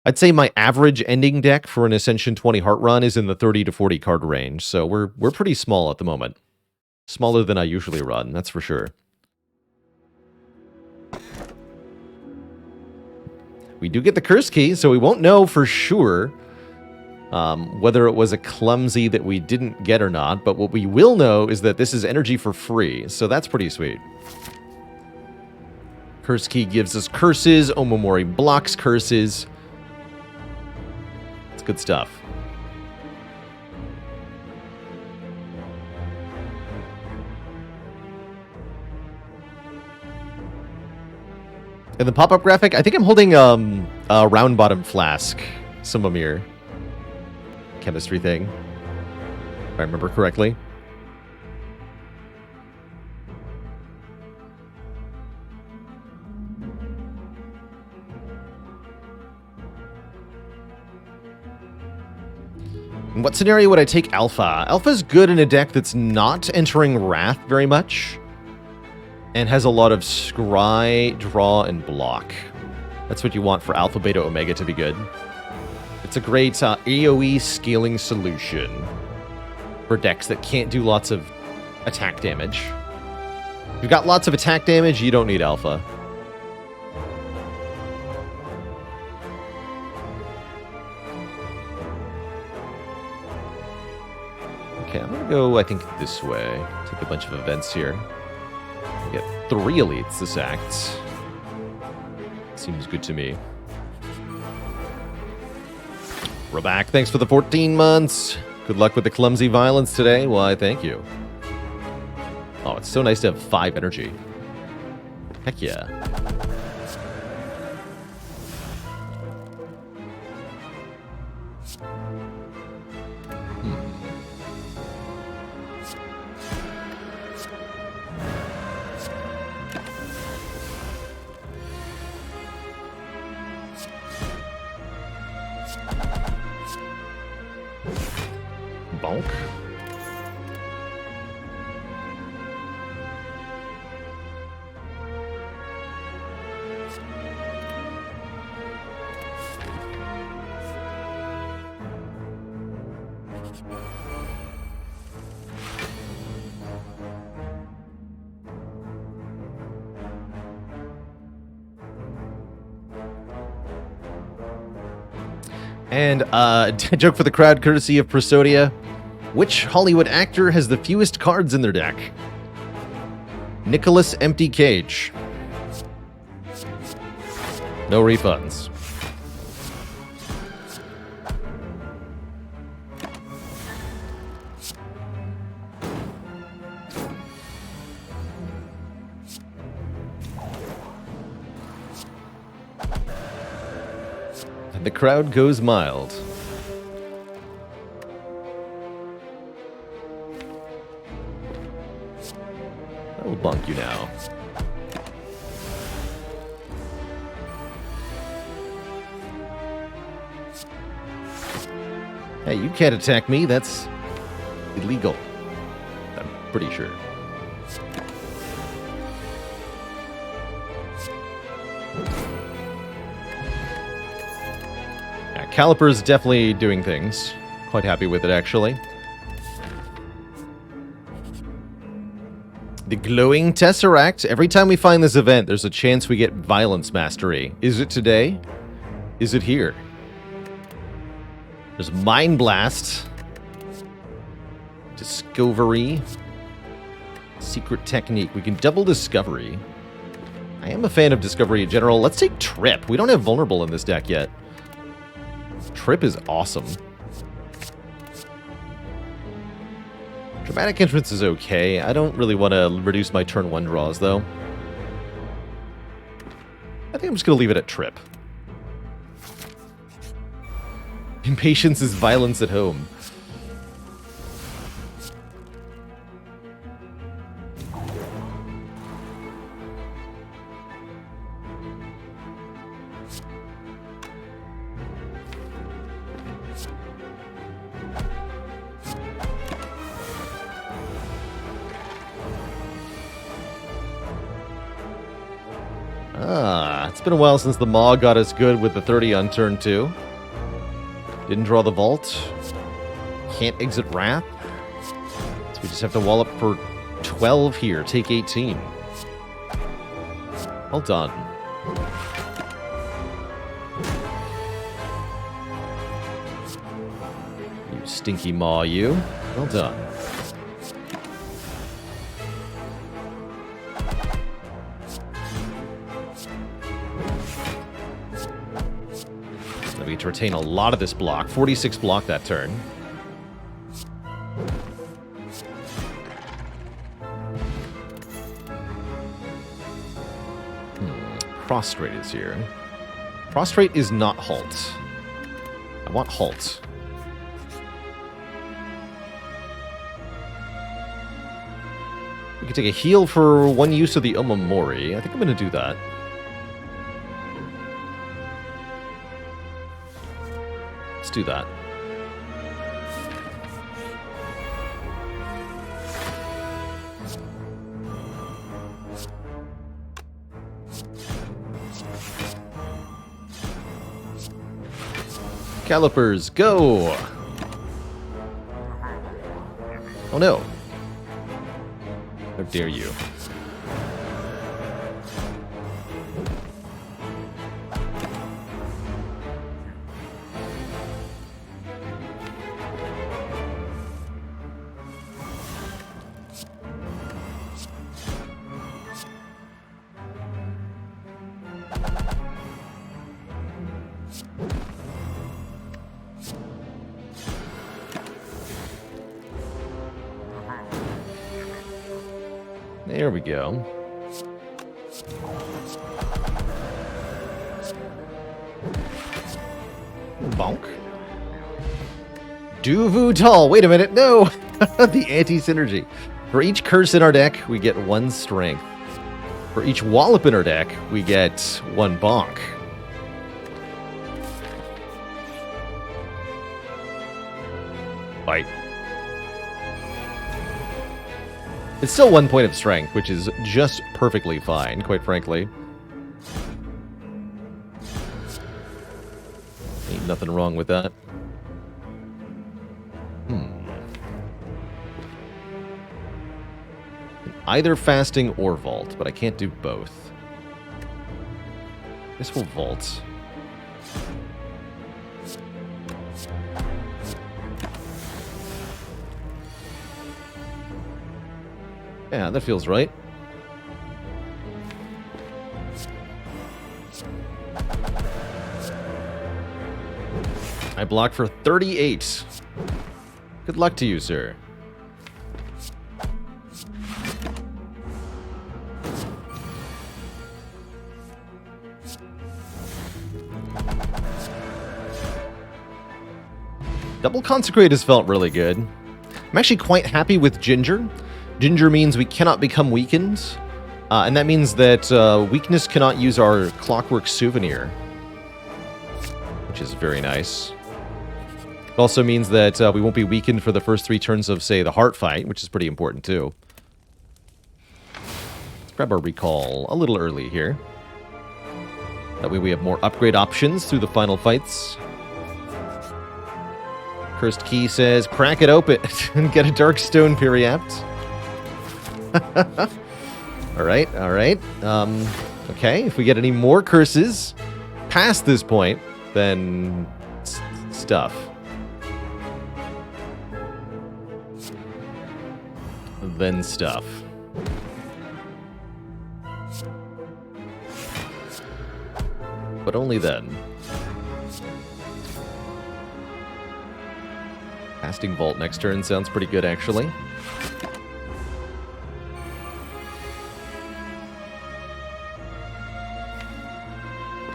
S1: I'd say my average ending deck for an Ascension 20 Heart run is in the 30 to 40 card range, so we're pretty small at the moment. Smaller than I usually run, that's for sure. We do get the curse key, so we won't know for sure whether it was a clumsy that we didn't get or not, but what we will know is that this is energy for free, so that's pretty sweet. Curse key gives us curses, Omamori blocks curses. It's good stuff. And the pop-up graphic, I think I'm holding a round bottom flask, Samamir. Chemistry thing, if I remember correctly. In what scenario would I take Alpha? Alpha's good in a deck that's not entering Wrath very much, and has a lot of scry, draw, and block. That's what you want for Alpha, Beta, Omega to be good. It's a great AoE scaling solution for decks that can't do lots of attack damage. If you've got lots of attack damage, you don't need Alpha. Okay, I'm gonna go, I think, this way. Take a bunch of events here. We get 3 elites this act. Seems good to me. Raback, thanks for the 14 months. Good luck with the clumsy violence today. Why, thank you. Oh, it's so nice to have 5 energy. Heck yeah. Bonk. And a joke for the crowd, courtesy of Prosodia. Which Hollywood actor has the fewest cards in their deck? Nicholas Empty Cage. No refunds. And the crowd goes mild. I will bonk you now. Hey, you can't attack me. That's illegal. I'm pretty sure. Yeah, Caliper's definitely doing things. Quite happy with it, actually. The Glowing Tesseract. Every time we find this event, there's a chance we get Violence Mastery. Is it today? Is it here? There's Mind Blast. Discovery. Secret Technique. We can double Discovery. I am a fan of Discovery in general. Let's take Trip. We don't have Vulnerable in this deck yet. Trip is awesome. Dramatic Entrance is okay. I don't really want to reduce my turn 1 draws, though. I think I'm just going to leave it at Trip. Impatience is violence at home. Ah, it's been a while since the Maw got us good with the 30 on turn 2. Didn't draw the vault. Can't exit Wrath. So we just have to wall up for 12 here. Take 18. Well done. You stinky Maw, you. Well done. We get to retain a lot of this block. 46 block that turn. Prostrate is here. Prostrate is not halt. I want halt. We can take a heal for one use of the Omamori. I think I'm going to do that. Let's do that. Calipers, go! Oh no. How dare you. There we go. Bonk. Duvutal. Wait a minute. No. The anti-synergy. For each curse in our deck, we get 1 strength. For each wallop in our deck, we get 1 bonk. Bite. It's still 1 point of strength, which is just perfectly fine, quite frankly. Ain't nothing wrong with that. Either fasting or vault, but I can't do both. Guess we'll vault. Yeah, that feels right. I block for 38. Good luck to you, sir. Double Consecrate has felt really good. I'm actually quite happy with Ginger. Ginger means we cannot become weakened, and that means that weakness cannot use our Clockwork Souvenir, which is very nice. It also means that we won't be weakened for the first 3 turns of, say, the Heart Fight, which is pretty important too. Let's grab our Recall a little early here. That way we have more upgrade options through the final fights. Cursed Key says, crack it open and get a Darkstone Periapt. Alright, alright. Okay, if we get any more curses past this point, then stuff. Then stuff. But only then. Casting Vault next turn sounds pretty good, actually.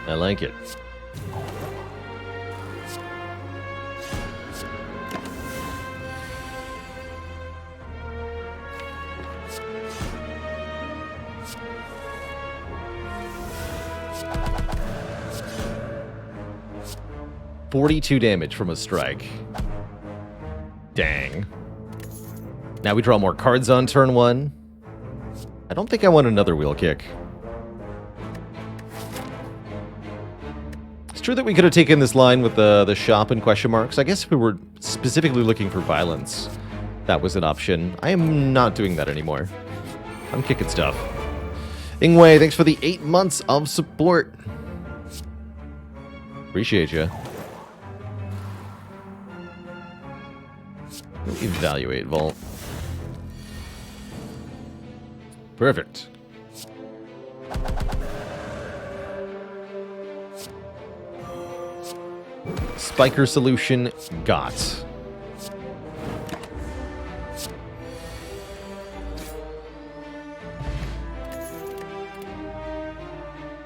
S1: I like it. $42 damage from a strike. Dang. Now we draw more cards on turn 1. I don't think I want another wheel kick. true that we could have taken this line with the shop and question marks. I guess if we were specifically looking for violence, that was an option. I am not doing that anymore. I'm kicking stuff. Ingwei, thanks for the 8 months of support. Appreciate you. Evaluate vault. Perfect. Spiker solution got.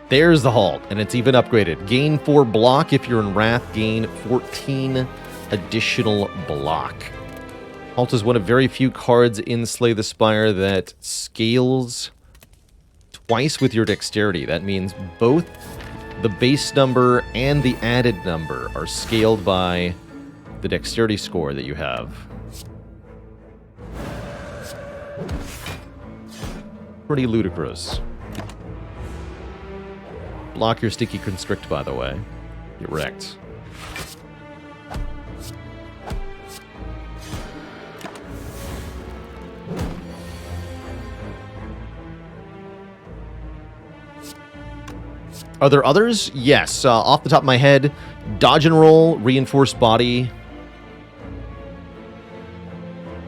S1: There's the halt, and it's even upgraded. Gain 4 block if you're in Wrath, gain 14 additional block. Halt is one of very few cards in Slay the Spire that scales twice with your dexterity. That means both the base number and the added number are scaled by the dexterity score that you have. Pretty ludicrous. Block your sticky constrict, by the way. Get wrecked. Are there others? Yes. Off the top of my head, dodge and roll, reinforced body,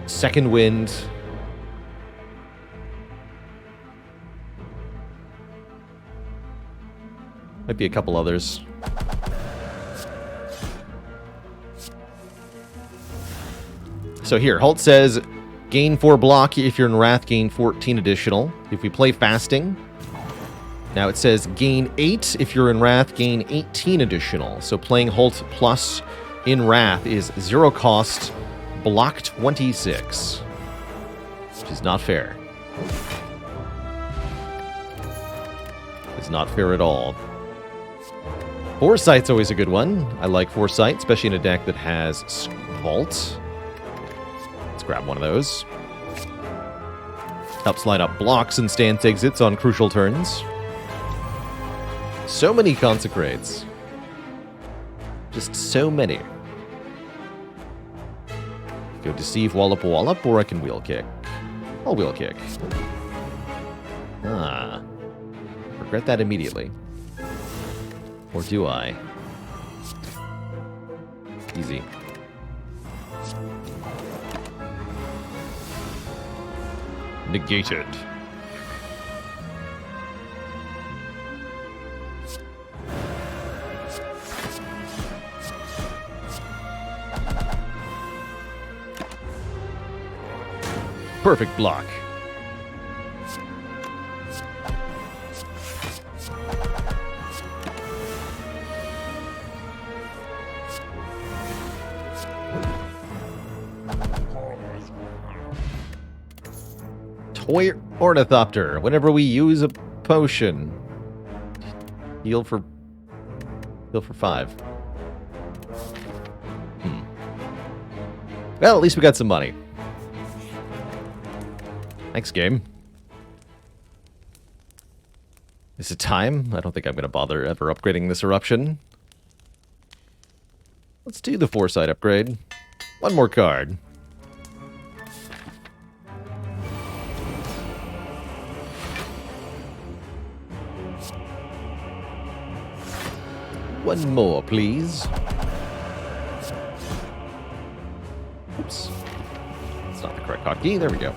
S1: second wind. Might be a couple others. So here, Halt says, gain 4 block if you're in Wrath, gain 14 additional. If we play Fasting, now it says gain 8 if you're in Wrath, gain 18 additional. So playing Halt plus in Wrath is 0 cost, block 26. Which is not fair. It's not fair at all. Foresight's always a good one. I like Foresight, especially in a deck that has Vault. Let's grab one of those. Helps line up blocks and stance exits on crucial turns. So many Consecrates. Just so many. Go Deceive, Wallop, Wallop, or I can Wheel Kick. I'll Wheel Kick. Ah. Regret that immediately. Or do I? Easy. Negated. Perfect block. Toy Ornithopter. Whenever we use a potion, heal for 5. Well, at least we got some money. Thanks, game. Is it time? I don't think I'm going to bother ever upgrading this eruption. Let's do the Foresight upgrade. One more card. One more, please. Oops. That's not the correct hotkey. There we go.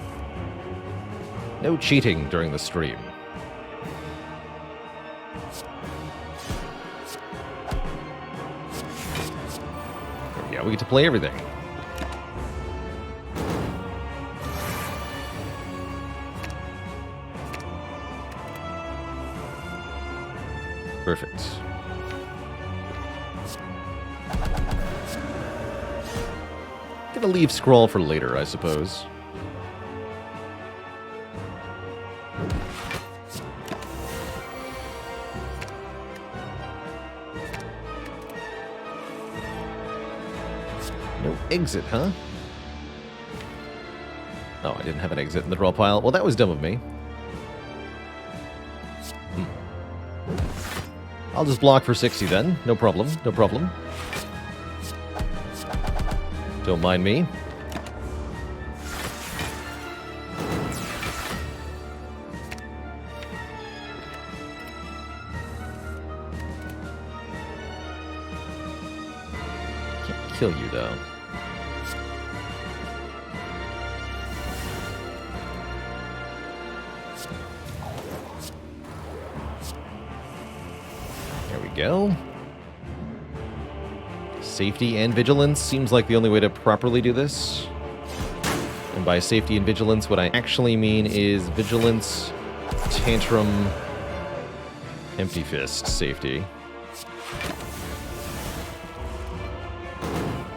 S1: No cheating during the stream. There we go. We get to play everything. Perfect. Gonna leave Scroll for later, I suppose. No exit, huh? Oh, I didn't have an exit in the draw pile. Well, that was dumb of me. I'll just block for 60 then. No problem, no problem. Don't mind me. Can't kill you though. Go. Safety and vigilance seems like the only way to properly do this. And by safety and vigilance, what I actually mean is vigilance, tantrum, empty fist safety.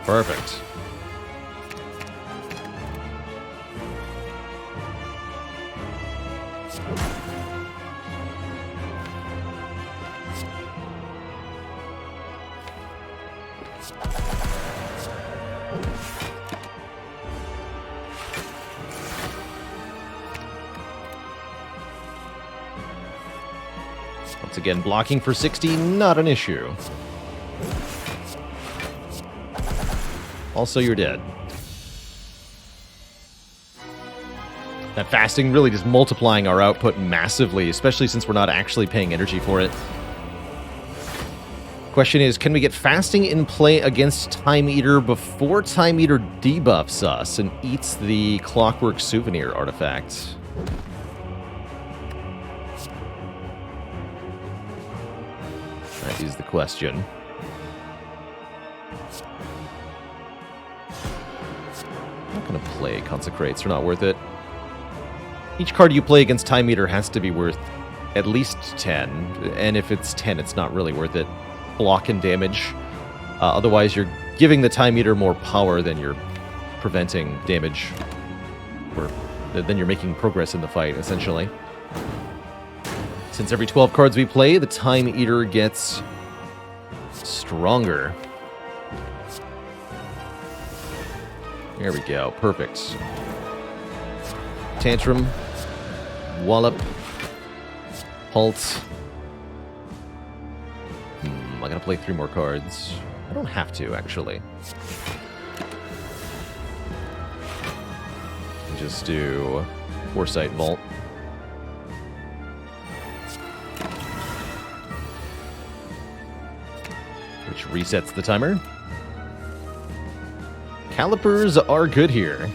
S1: Perfect. Once again, blocking for 60, not an issue. Also, you're dead. That fasting really just multiplying our output massively, especially since we're not actually paying energy for it. Question is, can we get fasting in play against Time Eater before Time Eater debuffs us and eats the Clockwork Souvenir artifact? That is the question. I'm not going to play Consecrates. They're not worth it. Each card you play against Time Eater has to be worth at least 10. And if it's 10, it's not really worth it. Block and damage. Otherwise, you're giving the Time Eater more power than you're preventing damage. Or then you're making progress in the fight, essentially. Since every 12 cards we play, the Time Eater gets stronger. There we go. Perfect. Tantrum. Wallop. Halt. I gotta play 3 more cards. I don't have to, actually. Just do Foresight Vault. Which resets the timer. Calipers are good here.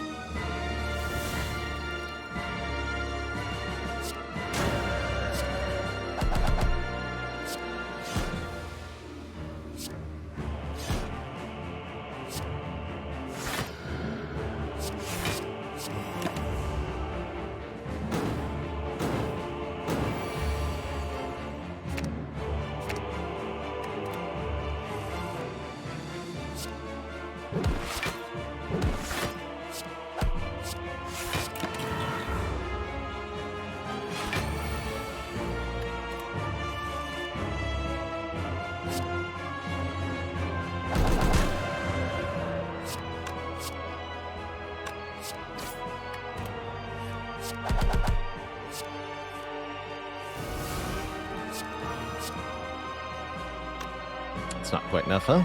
S1: It's not quite enough, huh?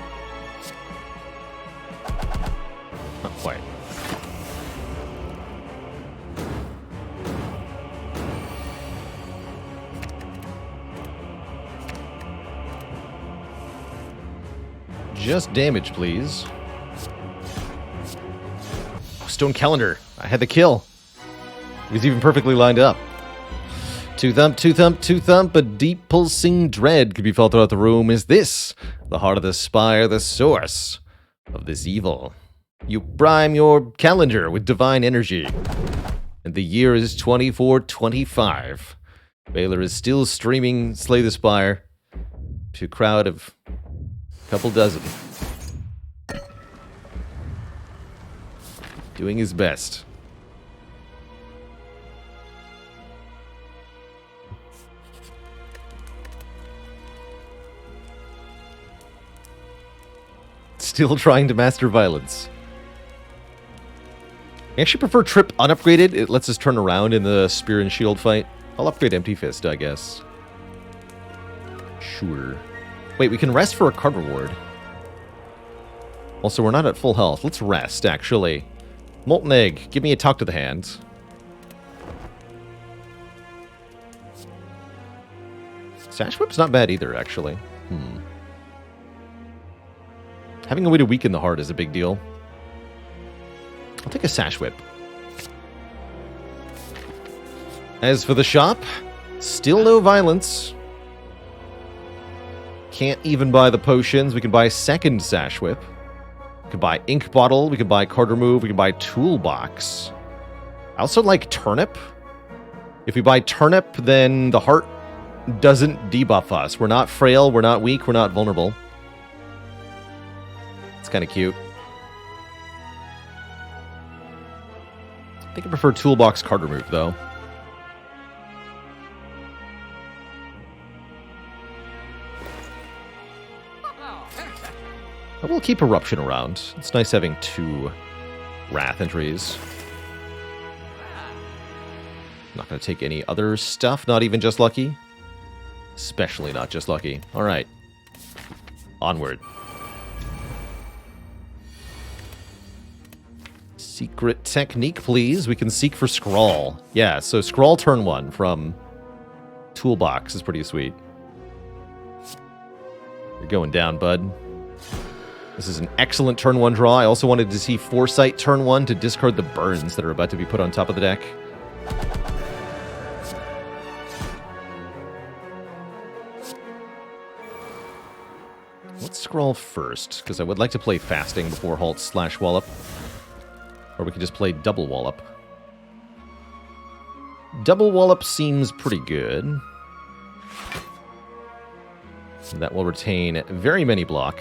S1: Not quite. Just damage, please. Oh, Stone Calendar. I had the kill. It was even perfectly lined up. Two thump, two thump, two thump. A deep pulsing dread could be felt throughout the room. Is this the heart of the Spire, the source of this evil? You prime your calendar with divine energy. And the year is 2425. Baylor is still streaming Slay the Spire to a crowd of a couple dozen. Doing his best. Still trying to master violence. I actually prefer Trip unupgraded. It lets us turn around in the Spear and Shield fight. I'll upgrade Empty Fist, I guess. Sure. Wait, we can rest for a card reward. Also, we're not at full health. Let's rest, actually. Molten Egg, give me a talk to the hand. Sash Whip's not bad either, actually. Having a way to weaken the heart is a big deal. I'll take a Sash Whip. As for the shop, still no violence. Can't even buy the potions. We can buy second Sash Whip. We can buy Ink Bottle. We can buy Card Remove. We can buy Toolbox. I also like Turnip. If we buy Turnip, then the heart doesn't debuff us. We're not frail. We're not weak. We're not vulnerable. It's kind of cute. I think I prefer Toolbox Card Remove, though. I will keep Eruption around. It's nice having 2 Wrath entries. Not going to take any other stuff, not even just Lucky. Especially not just Lucky. Alright. Onward. Secret technique, please. We can seek for Scrawl. Yeah, so Scrawl turn 1 from Toolbox is pretty sweet. You're going down, bud. This is an excellent turn 1 draw. I also wanted to see Foresight turn 1 to discard the burns that are about to be put on top of the deck. Let's scroll first, because I would like to play Fasting before Halt/Wallop. Or we could just play Double Wallop. Double Wallop seems pretty good. That will retain very many block.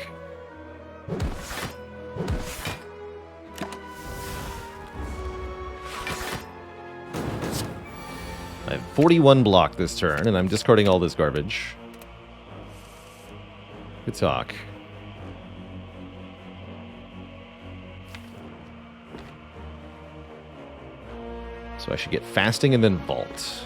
S1: I have 41 block this turn, and I'm discarding all this garbage. Good talk. So I should get Fasting and then Vault.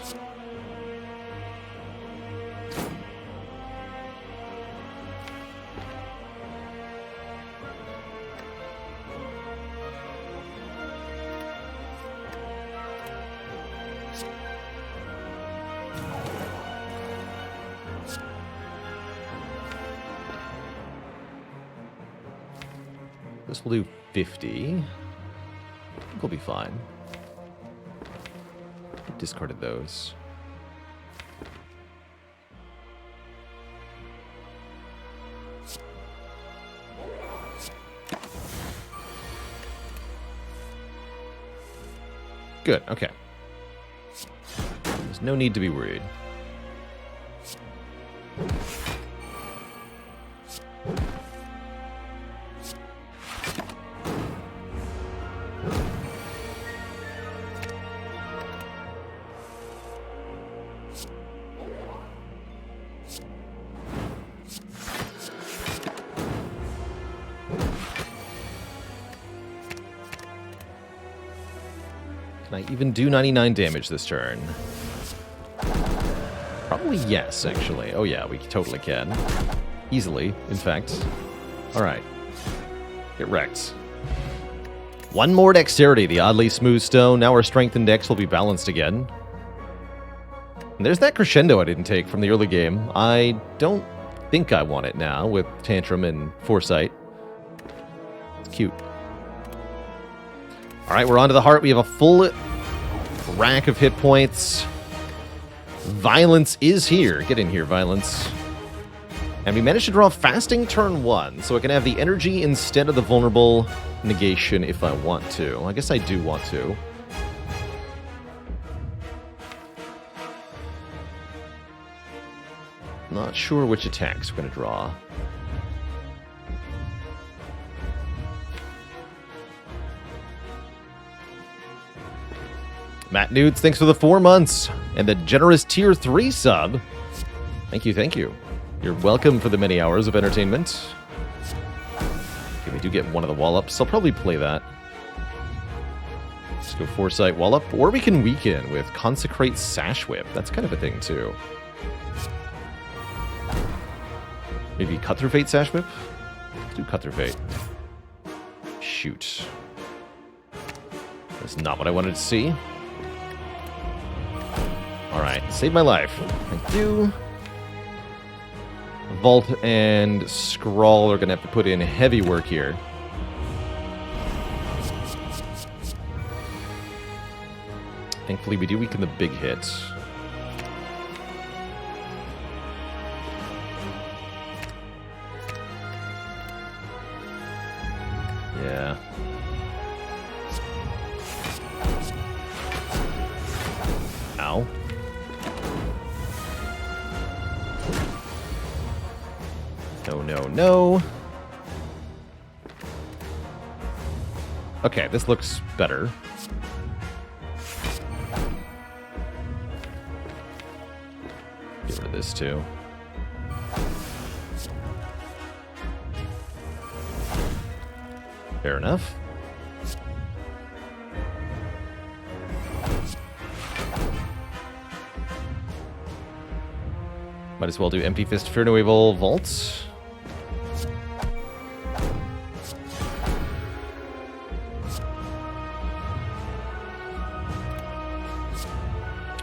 S1: This will do 50. I think we'll be fine. Discarded those. Good, okay. There's no need to be worried. Can I even do 99 damage this turn? Probably yes, actually. Oh yeah, we totally can. Easily, in fact. Alright. Get wrecked. One more dexterity, the oddly smooth stone. Now our strength and dex will be balanced again. And there's that crescendo I didn't take from the early game. I don't think I want it now with Tantrum and Foresight. It's cute. Alright, we're on to the heart. We have a full rack of hit points. Violence is here. Get in here, Violence. And we managed to draw Fasting turn 1, so I can have the energy instead of the vulnerable negation if I want to. I guess I do want to. Not sure which attacks we're going to draw. Matt Nudes, thanks for the 4 months. And the generous tier 3 sub. Thank you, thank you. You're welcome for the many hours of entertainment. Okay, we do get one of the Wallops. I'll probably play that. Let's go Foresight Wallop. Or we can weaken with Consecrate Sash Whip. That's kind of a thing, too. Maybe Cut Through Fate, Sash Whip? Let's do Cut Through Fate. Shoot. That's not what I wanted to see. Alright, save my life. Thank you. Vault and Scrawl are going to have to put in heavy work here. Thankfully, we do weaken the big hit. Yeah. Ow. No, no, no. Okay, this looks better. Get rid of this too. Fair enough. Might as well do Empty Fist, Fear No Evil, Vault.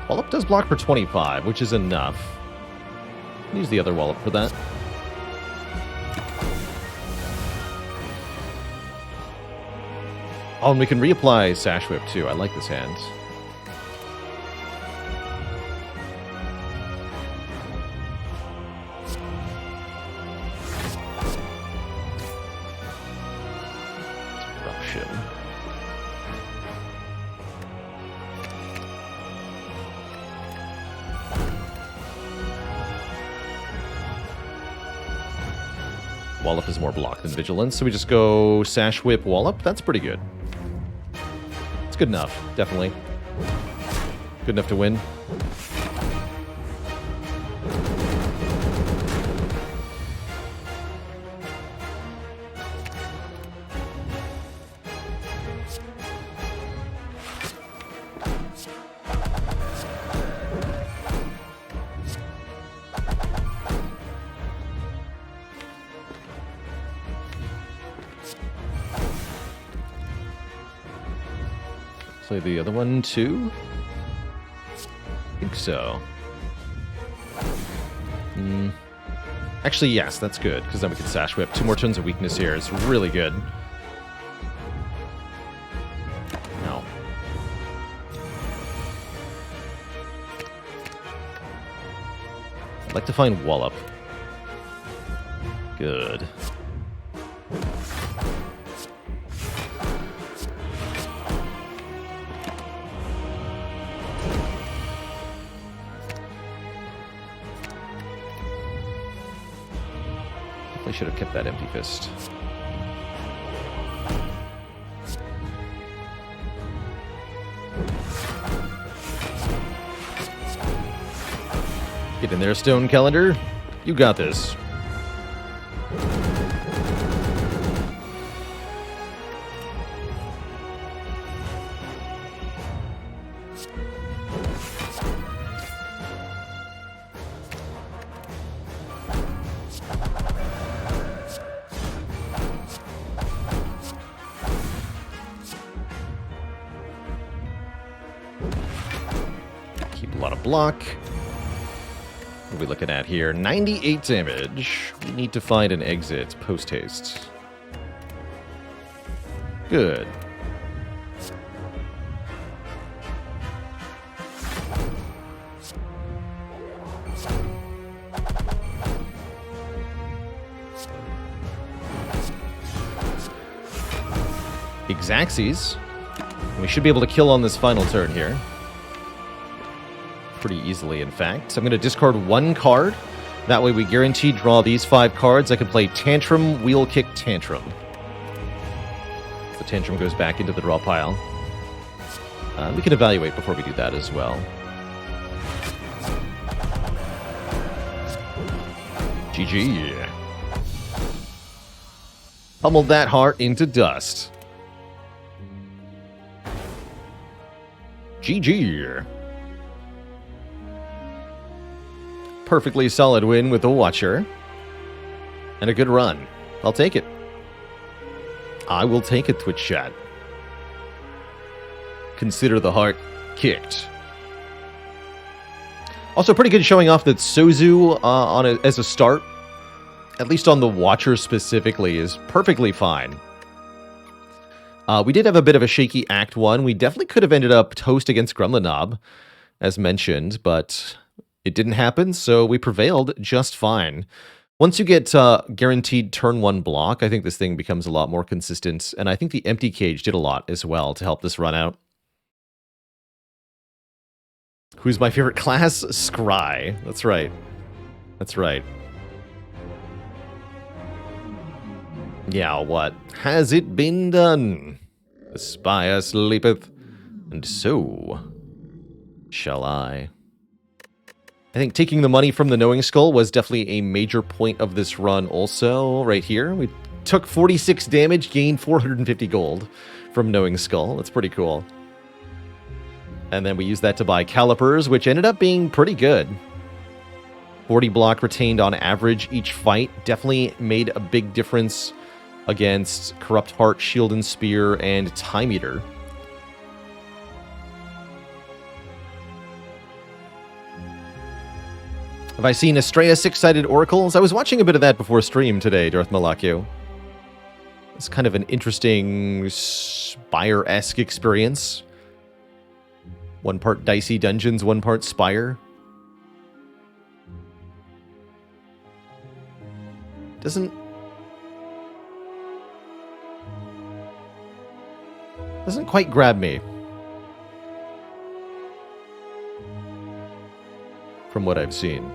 S1: Wallop does block for 25, which is enough. Use the other Wallop for that. Oh, and we can reapply Sash Whip too. I like this hand. Disruption. Wallop is more block than Vigilance, so we just go Sash Whip, Wallop. That's pretty good. It's good enough, definitely. Good enough to win. Play the other one too? I think so. Actually, yes, that's good, because then we can Sash Whip. 2 more turns of weakness here. It's really good. No. I'd like to find Wallop. Good. Should have kept that Empty Fist. Get in there, Stone Calendar. You got this. Keep a lot of block. What are we looking at here? 98 damage. We need to find an exit post-haste. Good. Xaxes. We should be able to kill on this final turn here. Pretty easily, in fact. So I'm going to discard 1 card. That way we guarantee draw these 5 cards. I can play Tantrum, Wheel Kick, Tantrum. The Tantrum goes back into the draw pile. We can evaluate before we do that as well. GG. Pummeled that heart into dust. GG. Perfectly solid win with the Watcher. And a good run. I'll take it. I will take it, Twitch chat. Consider the heart kicked. Also, pretty good showing off that Sozu as a start, at least on the Watcher specifically, is perfectly fine. We did have a bit of a shaky Act 1. We definitely could have ended up toast against Gremlinob, as mentioned, but it didn't happen, so we prevailed just fine. Once you get guaranteed turn 1 block, I think this thing becomes a lot more consistent, and I think the Empty Cage did a lot as well to help this run out. Who's my favorite class? Scry. That's right. That's right. Yeah, what? Has it been done? The Spire sleepeth, and so shall I. I think taking the money from the Knowing Skull was definitely a major point of this run also, right here. We took 46 damage, gained 450 gold from Knowing Skull. That's pretty cool. And then we used that to buy Calipers, which ended up being pretty good. 40 block retained on average each fight. Definitely made a big difference against Corrupt Heart, Shield and Spear, and Time Eater. Have I seen Estrella 6-sided oracles? I was watching a bit of that before stream today, Darth Malakiu. It's kind of an interesting Spire-esque experience. One part Dicey Dungeons, one part Spire. Doesn't quite grab me. From what I've seen.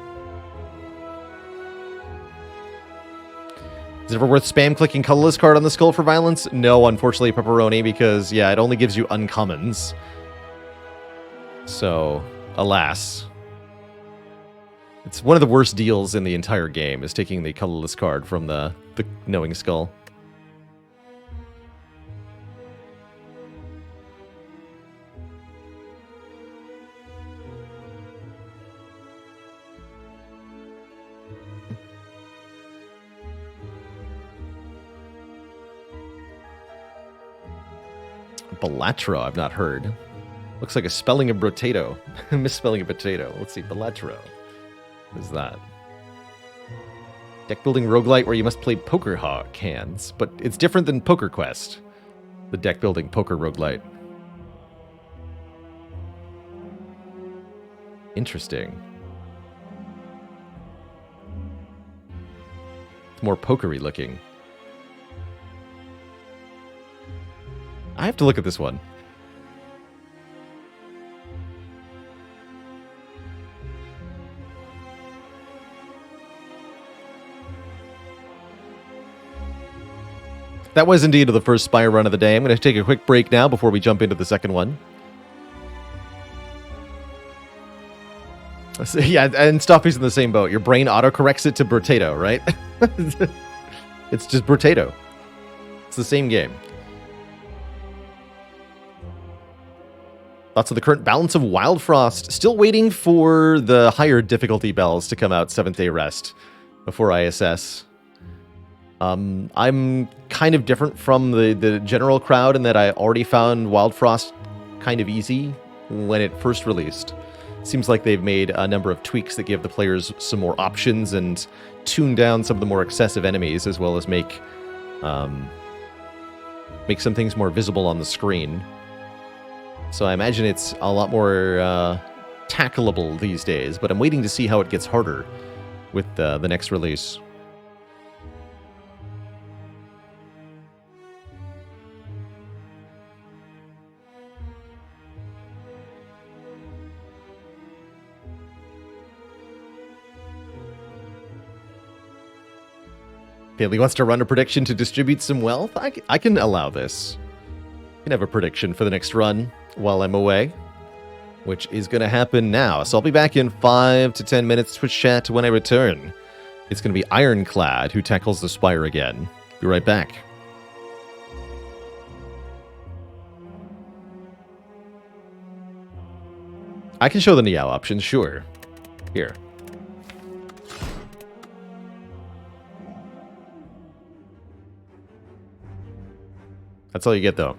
S1: Is it ever worth spam clicking colorless card on the skull for violence? No, unfortunately, Pepperoni, because, yeah, it only gives you uncommons. So, alas. It's one of the worst deals in the entire game, is taking the colorless card from the Knowing Skull. Balatro, I've not heard. Looks like a spelling of potato. Misspelling of potato. Let's see, Balatro. What is that? Deck building roguelite where you must play poker hands, but it's different than Poker Quest. The deck building poker roguelite. Interesting. It's more pokery looking. I have to look at this one. That was indeed the first Spire run of the day. I'm going to take a quick break now before we jump into the second one. So, yeah, and Stoffy's in the same boat. Your brain autocorrects it to Potato, right? It's just Potato. It's the same game. Thoughts of the current balance of Wild Frost. Still waiting for the higher difficulty bells to come out 7th Day Rest before ISS. I'm kind of different from the general crowd in that I already found Wild Frost kind of easy when it first released. Seems like they've made a number of tweaks that give the players some more options and tune down some of the more excessive enemies, as well as make some things more visible on the screen. So I imagine it's a lot more tackleable these days, but I'm waiting to see how it gets harder with the next release. Bailey wants to run a prediction to distribute some wealth. I can allow this. I can have a prediction for the next run while I'm away, which is going to happen now. So I'll be back in 5 to 10 minutes Twitch chat when I return. It's going to be Ironclad who tackles the Spire again. Be right back. I can show the Niao options, sure. Here. That's all you get, though.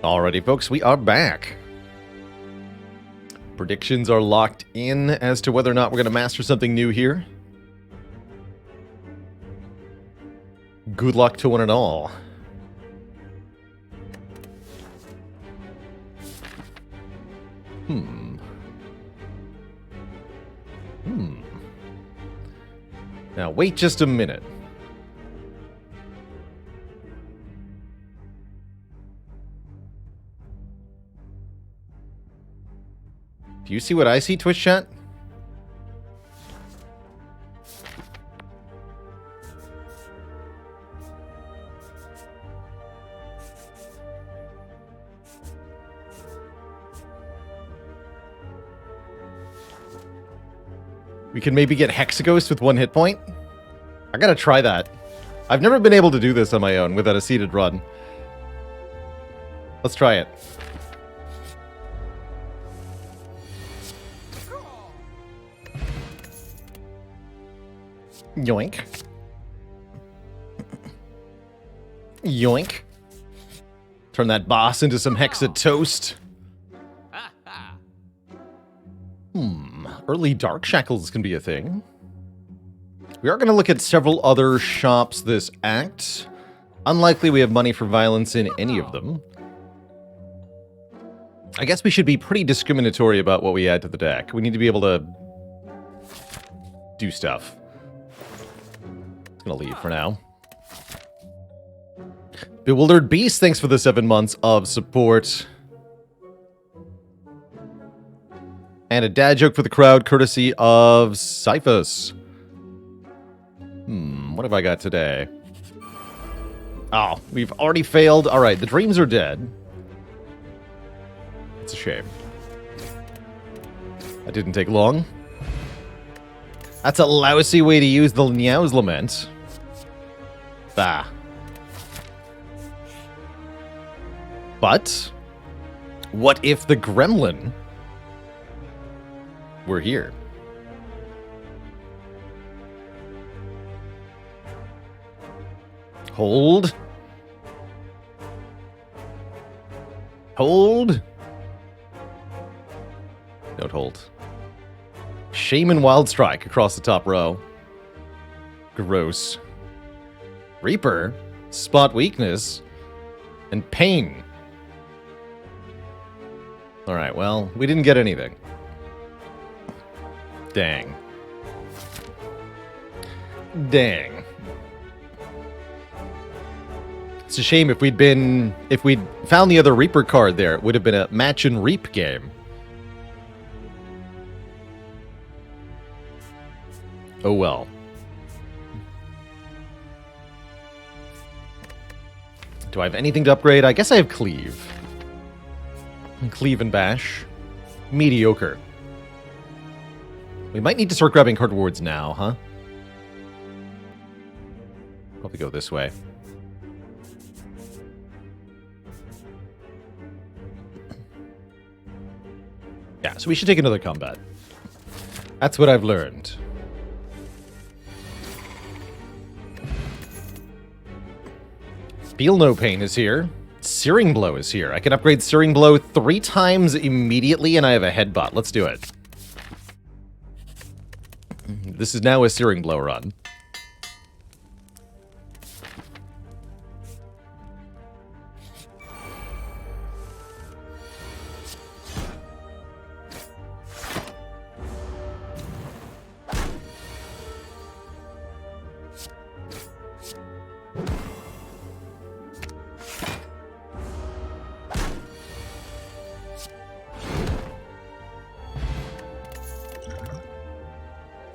S1: Alrighty, folks, we are back. Predictions are locked in as to whether or not we're going to master something new here. Good luck to one and all. Now, wait just a minute. Do you see what I see, Twitch chat? We can maybe get Hexaghost with 1 hit point? I gotta try that. I've never been able to do this on my own without a seated run. Let's try it. Yoink. Yoink. Turn that boss into some Hexa toast. Early Dark Shackles can be a thing. We are going to look at several other shops this act. Unlikely we have money for violence in any of them. I guess we should be pretty discriminatory about what we add to the deck. We need to be able to do stuff. It's going to leave for now. Bewildered Beast, thanks for the 7 months of support. And a dad joke for the crowd, courtesy of Cyphus. What have I got today? Oh, we've already failed. Alright, the dreams are dead. It's a shame. That didn't take long. That's a lousy way to use the Niao's Lament. Bah. But, what if the Gremlin were here? Hold. Hold. Don't hold. Shaman Wild Strike across the top row. Gross. Reaper. Spot Weakness. And Pain. Alright, well, we didn't get anything. Dang. Dang. It's a shame if we'd found the other Reaper card there, it would have been a match and reap game. Oh well. Do I have anything to upgrade? I guess I have Cleave. Cleave and Bash. Mediocre. We might need to start grabbing card rewards now, huh? Probably go this way. Yeah, so we should take another combat. That's what I've learned. Feel No Pain is here. Searing Blow is here. I can upgrade Searing Blow 3 times immediately, and I have a headbutt. Let's do it. This is now a Searing Blow run.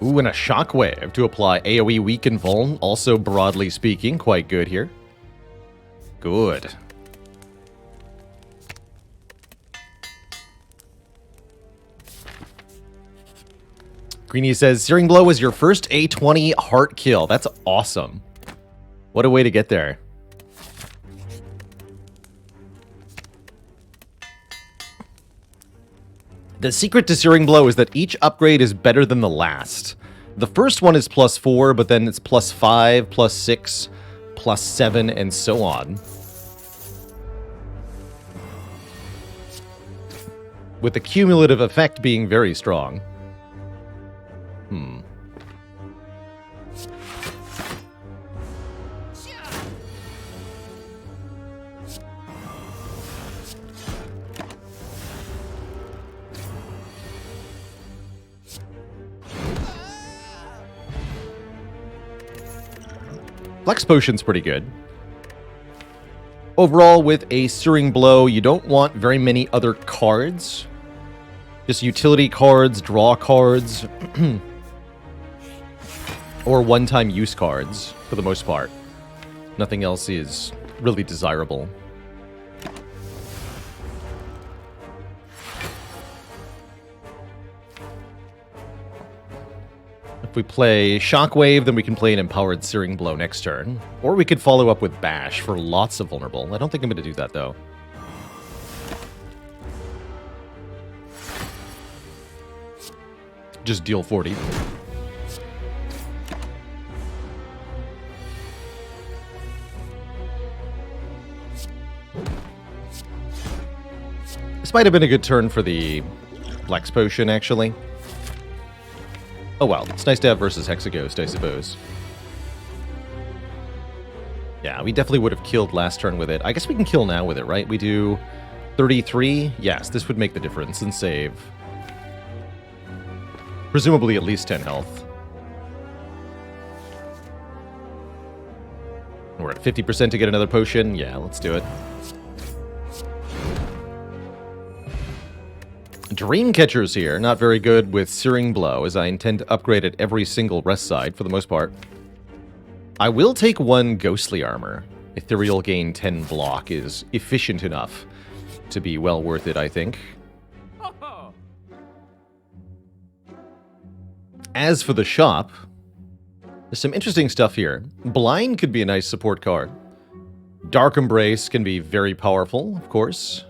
S1: Ooh, and a Shockwave to apply AoE weaken vuln. Also, broadly speaking, quite good here. Good. Greenie says, Searing Blow was your first A20 heart kill. That's awesome. What a way to get there. The secret to Searing Blow is that each upgrade is better than the last. The first one is +4, but then it's +5, +6, +7, and so on. With the cumulative effect being very strong. Flex Potion's pretty good. Overall, with a Searing Blow, you don't want very many other cards. Just utility cards, draw cards, or one-time use cards, for the most part. Nothing else is really desirable. If we play Shockwave, then we can play an Empowered Searing Blow next turn. Or we could follow up with Bash for lots of Vulnerable. I don't think I'm going to do that, though. Just deal 40. This might have been a good turn for the Flex Potion, actually. Oh well, it's nice to have versus Hexaghost, I suppose. Yeah, we definitely would have killed last turn with it. I guess we can kill now with it, right? We do 33. Yes, this would make the difference and save. Presumably at least 10 health. We're at 50% to get another potion. Yeah, let's do it. Dreamcatcher's here. Not very good with Searing Blow, as I intend to upgrade at every single rest side for the most part. I will take one Ghostly Armor. Ethereal Gain 10 block is efficient enough to be well worth it, I think. As for the shop, there's some interesting stuff here. Blind could be a nice support card. Dark Embrace can be very powerful, of course.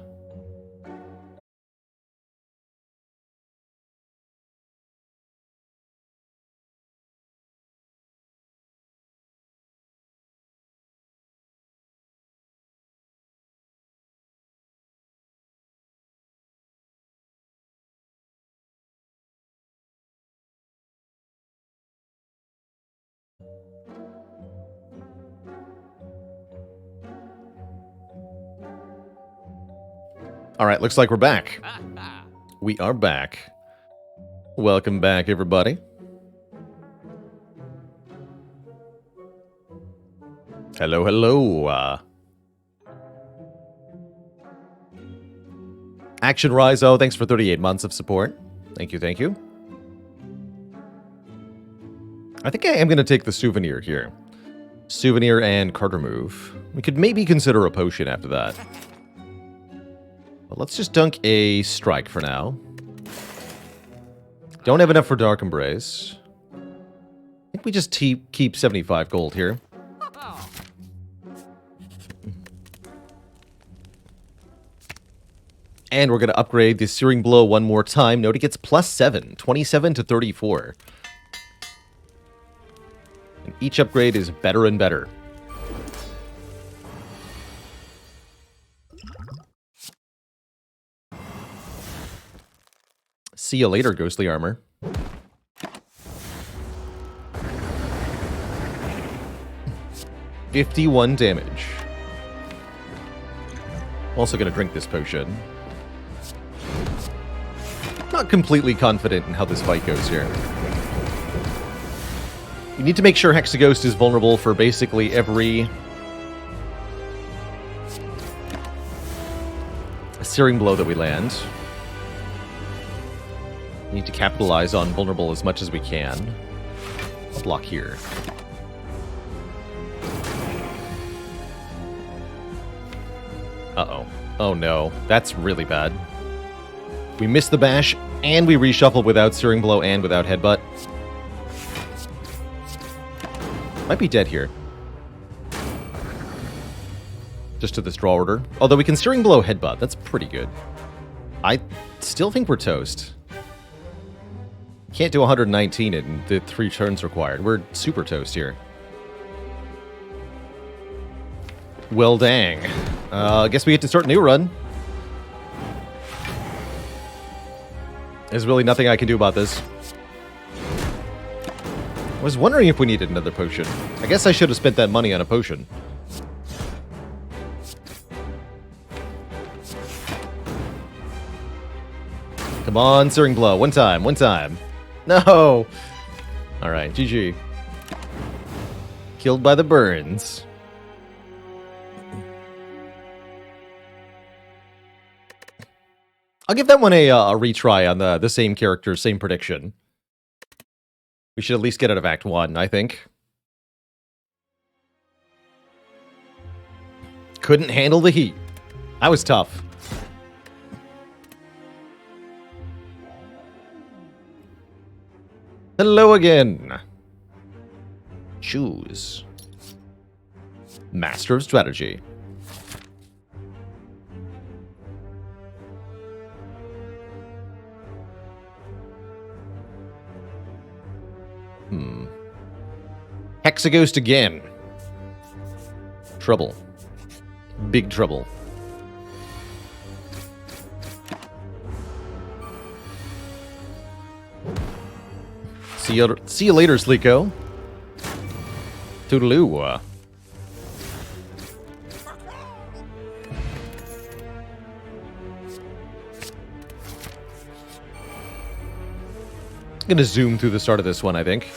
S1: Alright, looks like we're back. We are back. Welcome back, everybody. Hello, hello. Action Rizo, thanks for 38 months of support. Thank you, thank you. I think I am going to take the Souvenir here. Souvenir and card remove. We could maybe consider a potion after that. But let's just dunk a Strike for now. Don't have enough for Dark Embrace. I think we just keep 75 gold here. And we're going to upgrade the Searing Blow one more time. Note it gets +7, 27 to 34. And each upgrade is better and better. See you later, Ghostly Armor. $51 damage. Also gonna drink this potion. Not completely confident in how this fight goes here. You need to make sure Hexaghost is vulnerable for basically every Searing Blow that we land. We need to capitalize on vulnerable as much as we can. Let's block here. Uh-oh. Oh no, that's really bad. We missed the bash, and we reshuffled without Searing Blow and without Headbutt. Might be dead here. Just to this draw order. Although we can Searing Blow Headbutt, that's pretty good. I still think we're toast. Can't do 119 in the 3 turns required. We're super toast here. Well, dang. I guess we get to start a new run. There's really nothing I can do about this. I was wondering if we needed another potion. I guess I should have spent that money on a potion. Come on, Searing Blow. One time, one time. No! Alright, GG. Killed by the burns. I'll give that one a retry on the same character, same prediction. We should at least get out of Act 1, I think. Couldn't handle the heat. That was tough. Hello again. Choose. Master of Strategy. Hexaghost again. Trouble. Big trouble. See you later, Sleeko. Toodaloo. Gonna zoom through the start of this one, I think.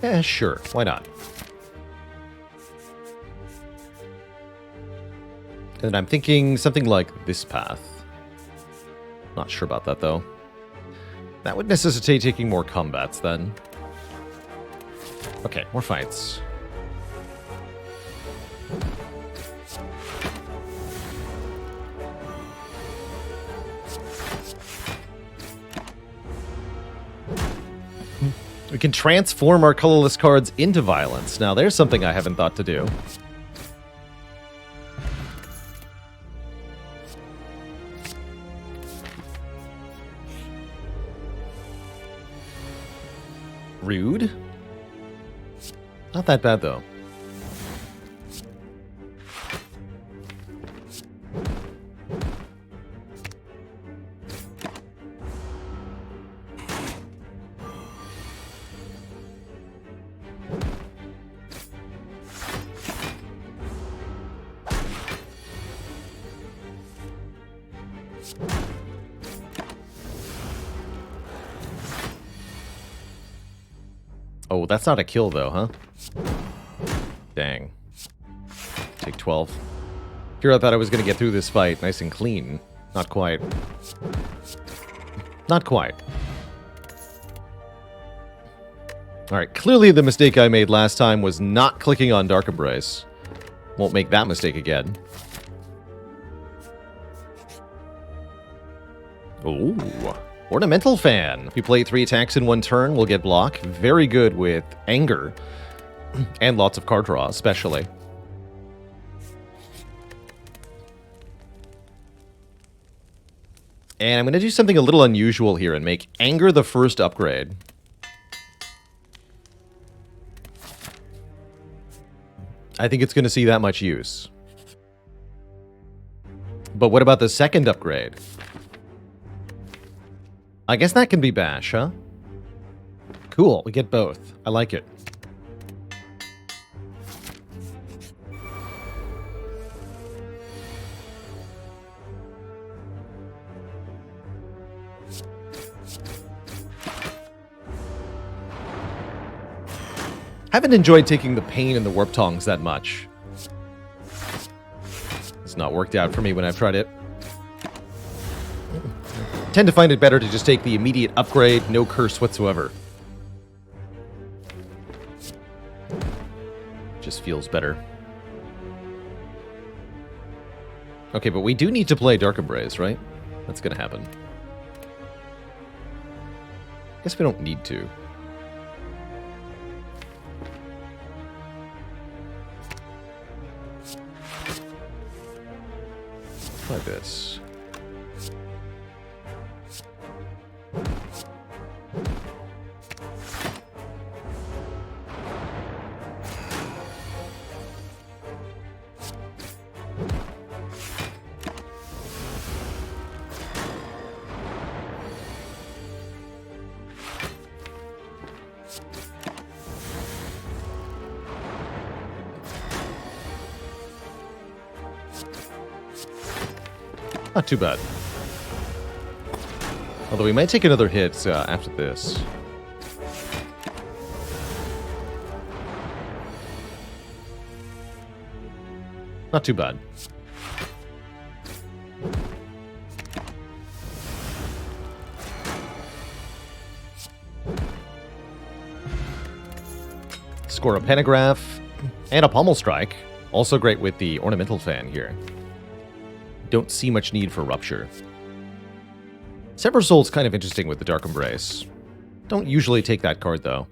S1: Yeah, sure. Why not? And I'm thinking something like this path. Not sure about that, though. That would necessitate taking more combats, then. Okay, more fights. We can transform our colorless cards into violence. Now, there's something I haven't thought to do. Rude? Not that bad, though. Oh, that's not a kill, though, huh? Dang. Take 12. Here I thought I was going to get through this fight nice and clean. Not quite. Not quite. Alright, clearly the mistake I made last time was not clicking on Dark Embrace. Won't make that mistake again. Ooh. Ornamental Fan. If we play 3 attacks in one turn, we'll get block. Very good with Anger. And lots of card draw, especially. And I'm going to do something a little unusual here and make Anger the first upgrade. I think it's going to see that much use. But what about the second upgrade? I guess that can be Bash, huh? Cool, we get both. I like it. Haven't enjoyed taking the pain in the Warp Tongs that much. It's not worked out for me when I've tried it. Tend to find it better to just take the immediate upgrade, no curse whatsoever. Just feels better. Okay, but we do need to play Dark Embrace, right? That's gonna happen. Guess we don't need to. try this. Not too bad. Although we might take another hit after this. Not too bad. Score a pentagraph and a pommel strike. Also great with the ornamental fan here. Don't see much need for Rupture. Sever Soul's kind of interesting with the Dark Embrace. Don't usually take that card, though.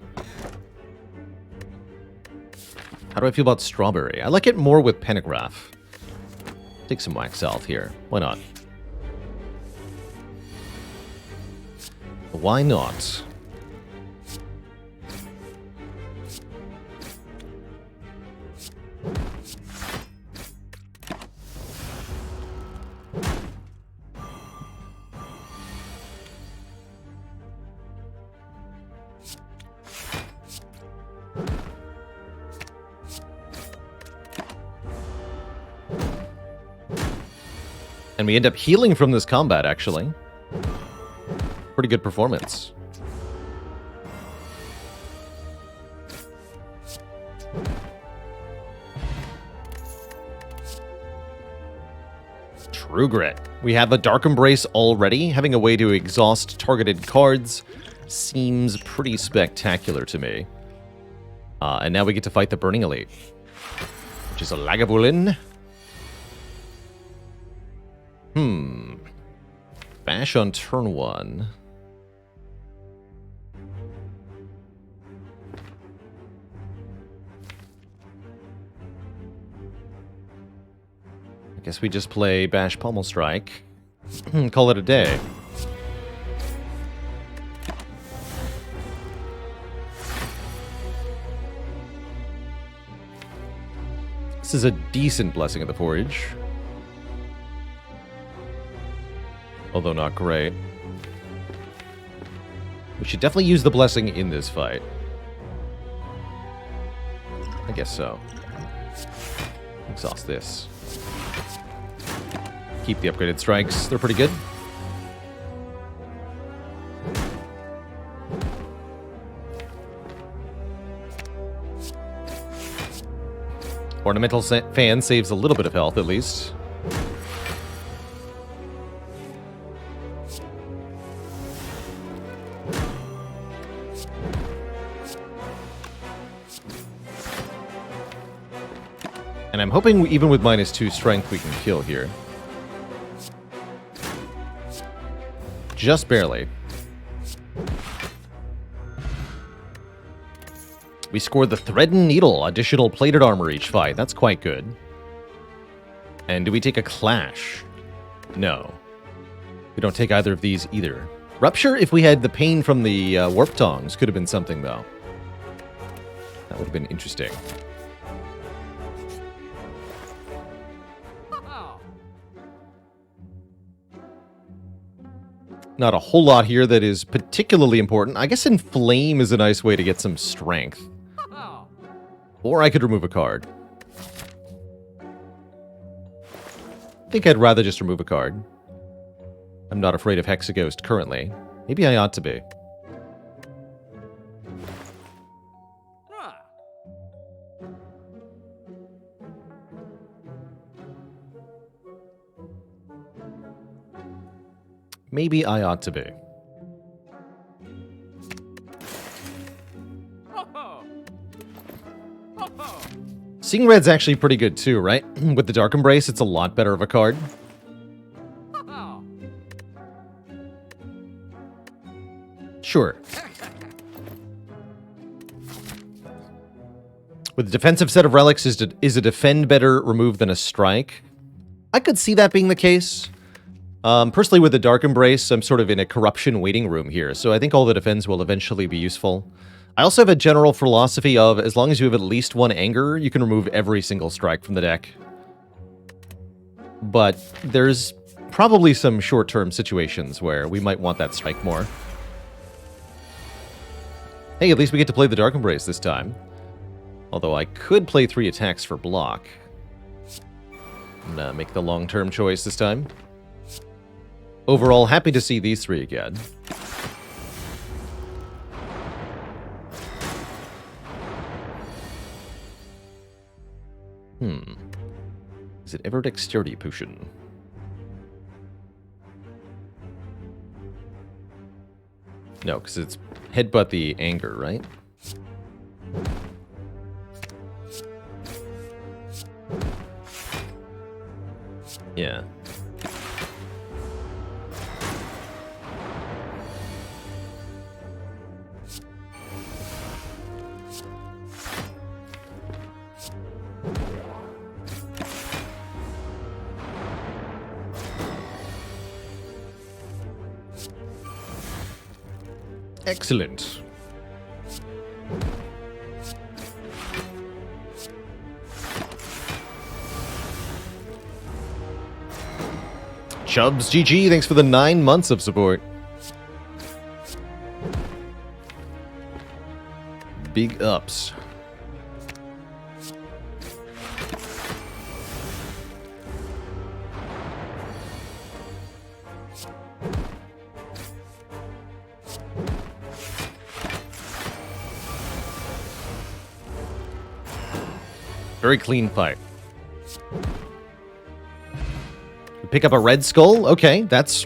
S1: How do I feel about Strawberry? I like it more with Pentagraph. Take some Wax Health here. Why not? Why not? And we end up healing from this combat, actually. Pretty good performance. True Grit. We have a Dark Embrace already. Having a way to exhaust targeted cards seems pretty spectacular to me. And now we get to fight the Burning Elite, which is a Lagavulin. Bash on turn 1. I guess we just play Bash Pommel Strike. Call it a day. This is a decent Blessing of the Forge. Although not great. We should definitely use the Blessing in this fight. I guess so. Exhaust this. Keep the upgraded strikes. They're pretty good. Ornamental fan saves a little bit of health, at least. And I'm hoping even with -2 strength we can kill here. Just barely. We scored the Thread and Needle, additional plated armor each fight. That's quite good. And do we take a Clash? No. We don't take either of these either. Rupture, if we had the pain from the Warp Tongs, could have been something, though. That would have been interesting. Not a whole lot here that is particularly important. I guess Inflame is a nice way to get some strength. Or I could remove a card. I think I'd rather just remove a card. I'm not afraid of Hexaghost currently. Maybe I ought to be. Maybe I ought to be. Seeing Red's actually pretty good too, right? With the Dark Embrace, it's a lot better of a card. Sure. With the defensive set of relics, is a defend better remove than a strike? I could see that being the case. Personally, with the Dark Embrace, I'm sort of in a corruption waiting room here, so I think all the defense will eventually be useful. I also have a general philosophy of, as long as you have at least one anger, you can remove every single strike from the deck. But there's probably some short-term situations where we might want that strike more. Hey, at least we get to play the Dark Embrace this time. Although I could play 3 attacks for block. And make the long-term choice this time. Overall, happy to see these 3 again. Is it ever Dexterity Potion? No, because it's Headbutt the Anger, right? Yeah. Excellent. Chubbs GG, thanks for the 9 months of support. Big ups. Very clean fight. We pick up a Red Skull. Okay, that's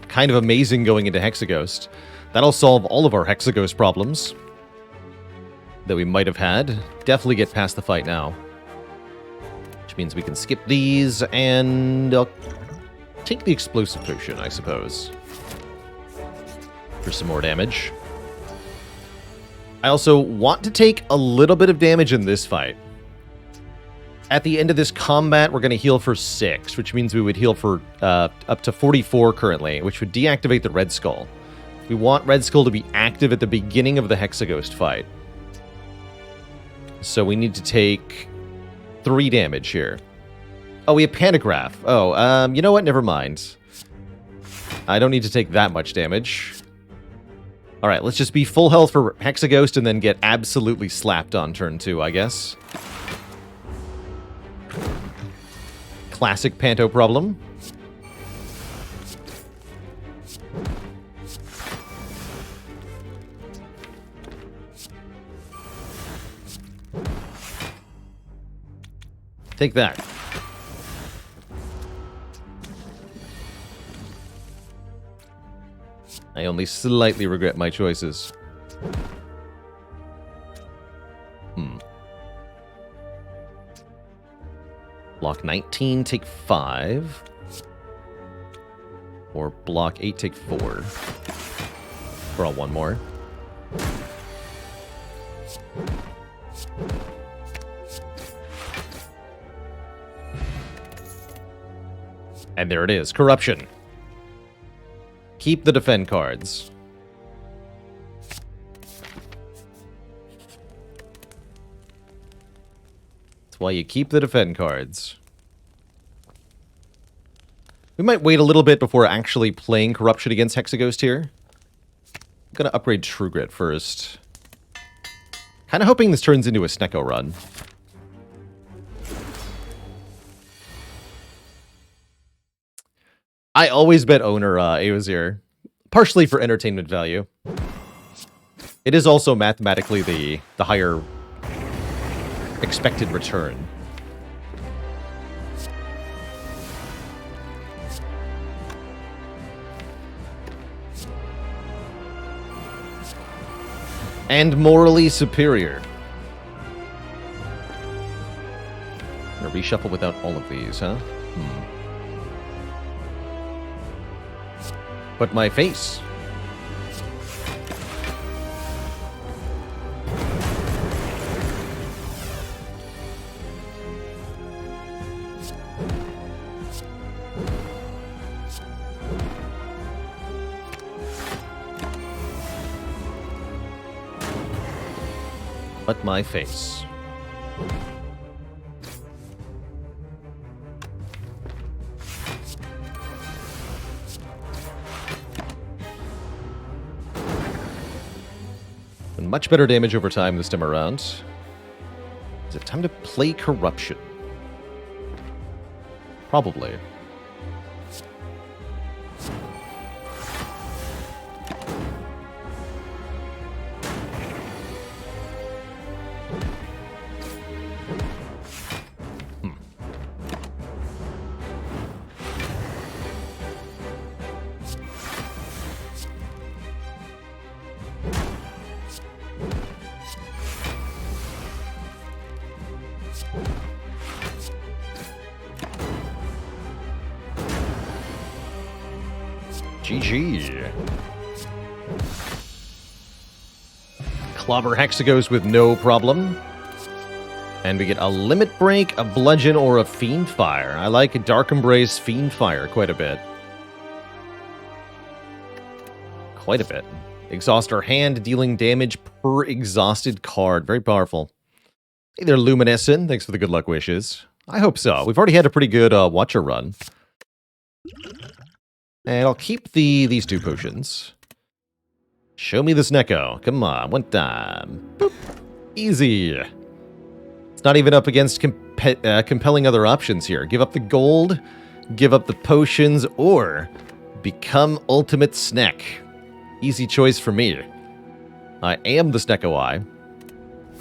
S1: kind of amazing going into Hexaghost. That'll solve all of our Hexaghost problems that we might have had. Definitely get past the fight now. Which means we can skip these and take the Explosive Potion, I suppose, for some more damage. I also want to take a little bit of damage in this fight. At the end of this combat, we're going to heal for 6, which means we would heal for up to 44 currently, which would deactivate the Red Skull. We want Red Skull to be active at the beginning of the Hexaghost fight. So we need to take 3 damage here. Oh, we have Pantograph. Oh, you know what? Never mind. I don't need to take that much damage. Alright, let's just be full health for Hexaghost and then get absolutely slapped on turn 2, I guess. Classic Panto problem. Take that. I only slightly regret my choices. Block 19, take 5. Or block 8, take 4. Draw 1 more. And there it is, Corruption. Keep the defend cards. That's why you keep the defend cards. We might wait a little bit before actually playing Corruption against Hexaghost here. I'm gonna upgrade True Grit first. Kinda hoping this turns into a Snecko run. I always bet Owner Aozir, partially for entertainment value. It is also mathematically the higher expected return. And morally superior. I'm gonna reshuffle without all of these, huh? But my face. But my face. And much better damage over time this time around. Is it time to play Corruption? Probably. GG. Clobber Hexagos with no problem. And we get a Limit Break, a Bludgeon, or a Fiend Fire. I like a Dark Embrace Fiend Fire quite a bit. Quite a bit. Exhaust our hand, dealing damage per exhausted card. Very powerful. Hey there, Luminescent. Thanks for the good luck wishes. I hope so. We've already had a pretty good Watcher run. And I'll keep these 2 potions. Show me this Neko. Come on, one time. Boop. Easy. It's not even up against compelling other options here. Give up the gold, give up the potions, or become Ultimate Snack. Easy choice for me. I am the Sneko-Eye.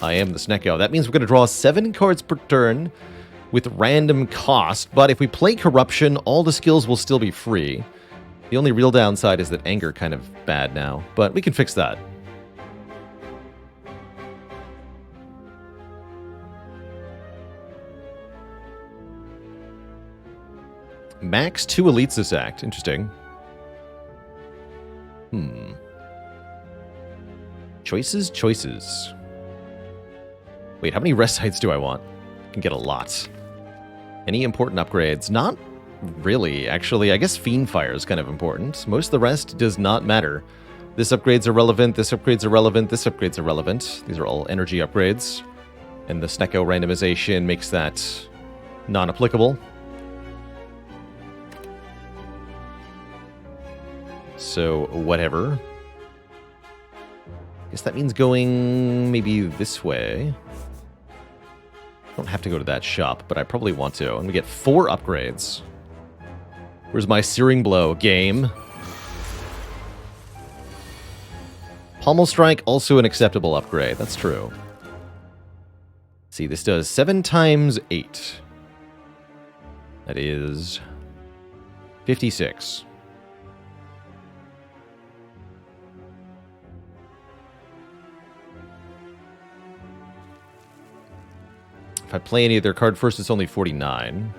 S1: I am the Sneko. That means we're going to draw 7 cards per turn with random cost, but if we play Corruption, all the skills will still be free. The only real downside is that Anger kind of bad now, but we can fix that. Max 2 Elites this act. Interesting. Choices. Wait, how many rest sites do I want? I can get a lot. Any important upgrades? Not really, actually. I guess Fiend Fire is kind of important. Most of the rest does not matter. This upgrade's irrelevant, this upgrade's irrelevant, this upgrade's irrelevant. These are all energy upgrades. And the Sneko randomization makes that non-applicable. So, whatever. Guess that means going maybe this way. Don't have to go to that shop, but I probably want to. And we get 4 upgrades. Where's my Searing Blow game? Pommel Strike, also an acceptable upgrade. That's true. See, this does 7 times 8. That is 56. If I play any other card first, it's only 49.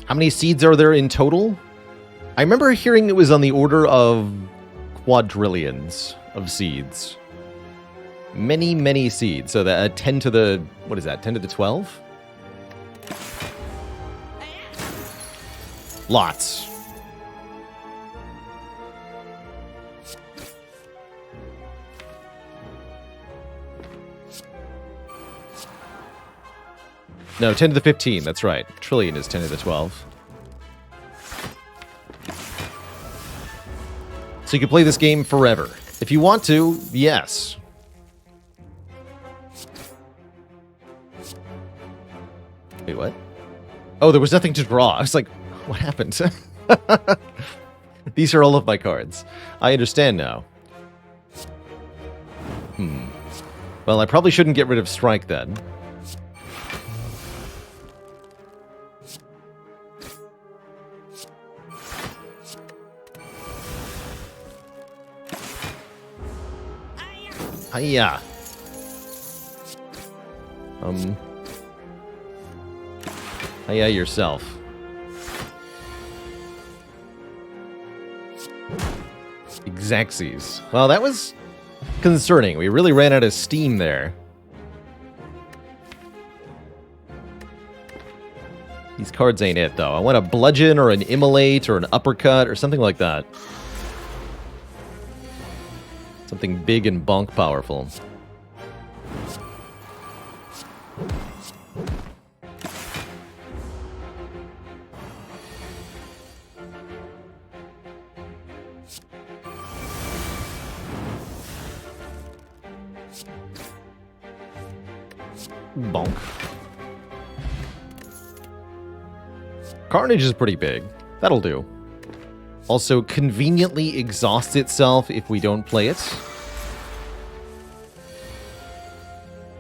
S1: How many seeds are there in total? I remember hearing it was on the order of quadrillions of seeds. Many, many seeds. So that 10 to the... What is that? 10 to the 12? Lots. No, 10 to the 15, that's right. Trillion is 10 to the 12. So you can play this game forever. If you want to, yes. Wait, what? Oh, there was nothing to draw. I was like, what happened? These are all of my cards. I understand now. Well, I probably shouldn't get rid of Strike then. Hiya. Hiya yourself. Exacxies. Well, that was concerning. We really ran out of steam there. These cards ain't it, though. I want a bludgeon or an immolate or an uppercut or something like that. Something big and bonk powerful. Bonk. Carnage is pretty big. That'll do. Also, conveniently exhausts itself if we don't play it.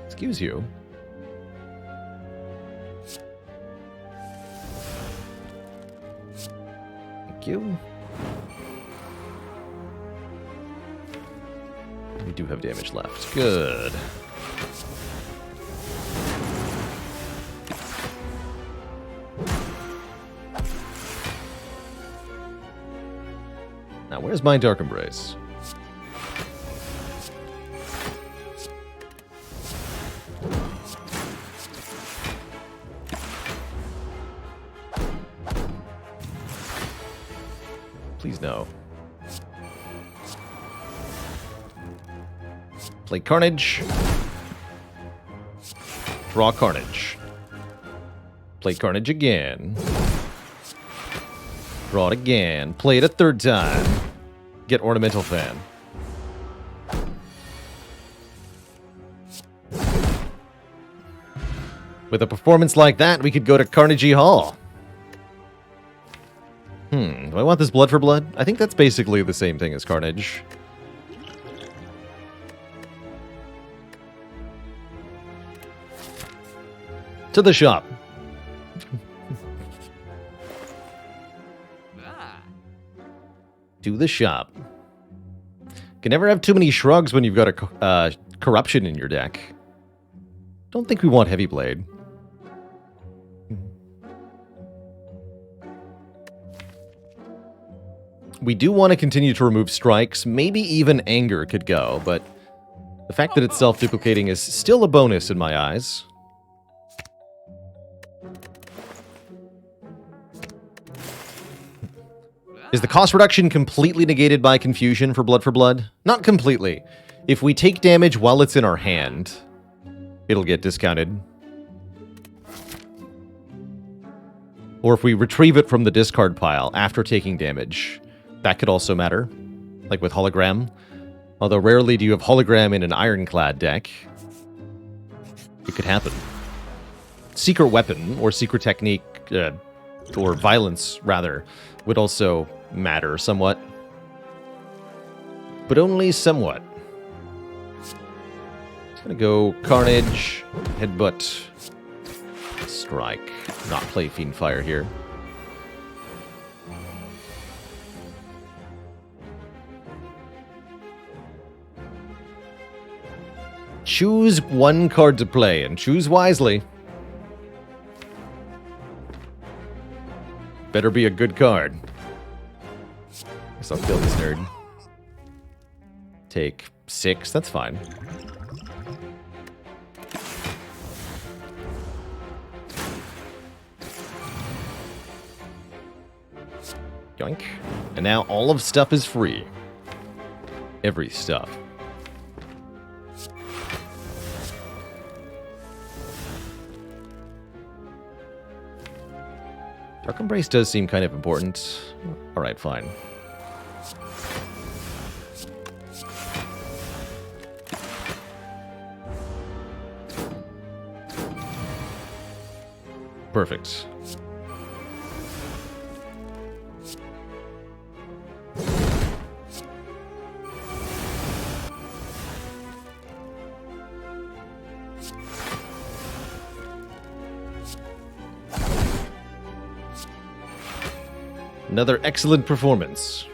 S1: Excuse you. Thank you. We do have damage left. Good. Now, where's my Dark Embrace? Please no. Play Carnage. Draw Carnage. Play Carnage again. Draw it again. Play it a third time. Get Ornamental Fan. With a performance like that, we could go to Carnegie Hall. Do I want this Blood for Blood? I think that's basically the same thing as Carnage. To the shop. To the shop. Can never have too many shrugs when you've got a corruption in your deck. Don't think we want Heavy Blade. We do want to continue to remove strikes. Maybe even Anger could go, but the fact that it's self-duplicating is still a bonus in my eyes. Is the cost reduction completely negated by Confusion for Blood? Not completely. If we take damage while it's in our hand, it'll get discounted. Or if we retrieve it from the discard pile after taking damage, that could also matter. Like with Hologram. Although rarely do you have Hologram in an Ironclad deck. It could happen. Secret Weapon, or Secret Technique, or Violence, rather, would also matter somewhat. But only somewhat. Gonna go Carnage, Headbutt, Strike. Not play Fiend Fire here. Choose one card to play, and choose wisely. Better be a good card. Guess I'll kill this nerd. Take 6, that's fine. Yoink. And now all of stuff is free. Every stuff. Dark Embrace does seem kind of important. Alright, fine. Perfect. Another excellent performance.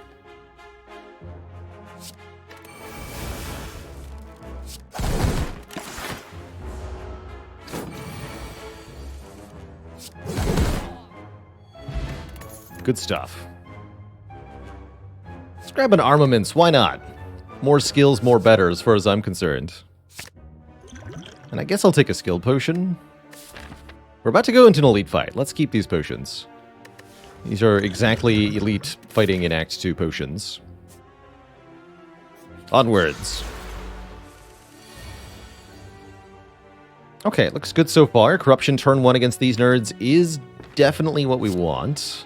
S1: Good stuff. Let's grab an armaments, why not? More skills, more better, as far as I'm concerned. And I guess I'll take a skill potion. We're about to go into an elite fight. Let's keep these potions. These are exactly elite fighting in Act 2 potions. Onwards. Okay, looks good so far. Corruption turn 1 against these nerds is definitely what we want.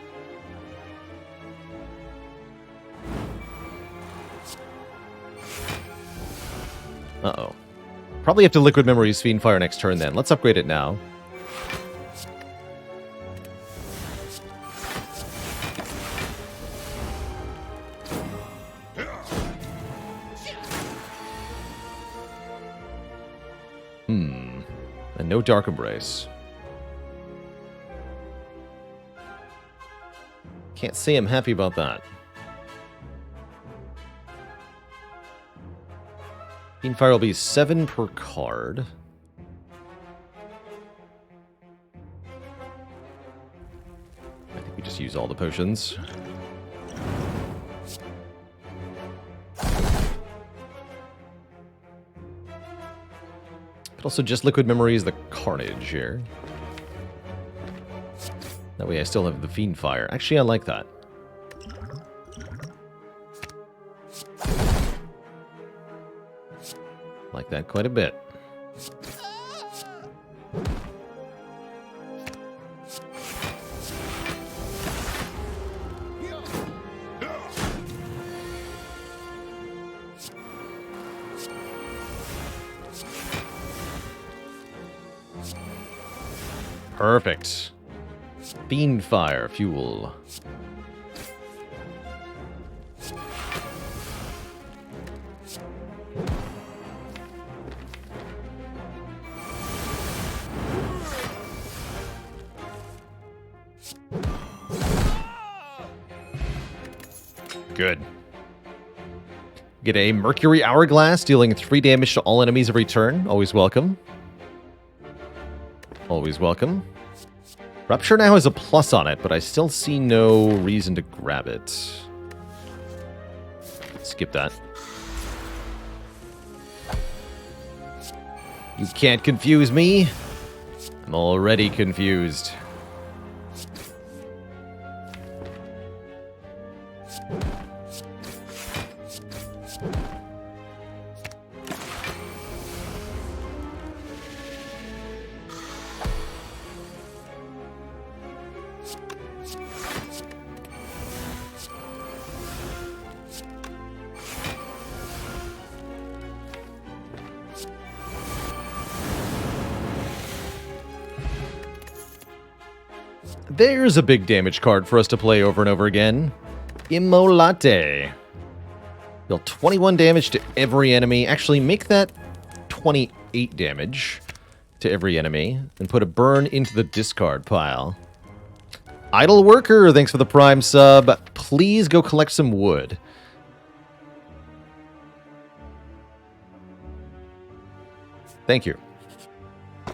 S1: Uh-oh. Probably have to Liquid Memories Fiend Fire next turn then. Let's upgrade it now. And no Dark Embrace. Can't say I'm happy about that. Fiend Fire will be 7 per card. I think we just use all the potions. Also, just Liquid Memories the Carnage here. That way I still have the Fiend Fire. Actually, I like that. Like that quite a bit. Perfect. Fiend Fire fuel. Good. Get a Mercury Hourglass, dealing 3 damage to all enemies every turn. Always welcome. Always welcome. Rupture now has a plus on it, but I still see no reason to grab it. Skip that. You can't confuse me. I'm already confused. There's a big damage card for us to play over and over again. Immolate. Deal 21 damage to every enemy. Actually, make that 28 damage to every enemy. And put a burn into the discard pile. Idle Worker, thanks for the Prime sub. Please go collect some wood. Thank you. Do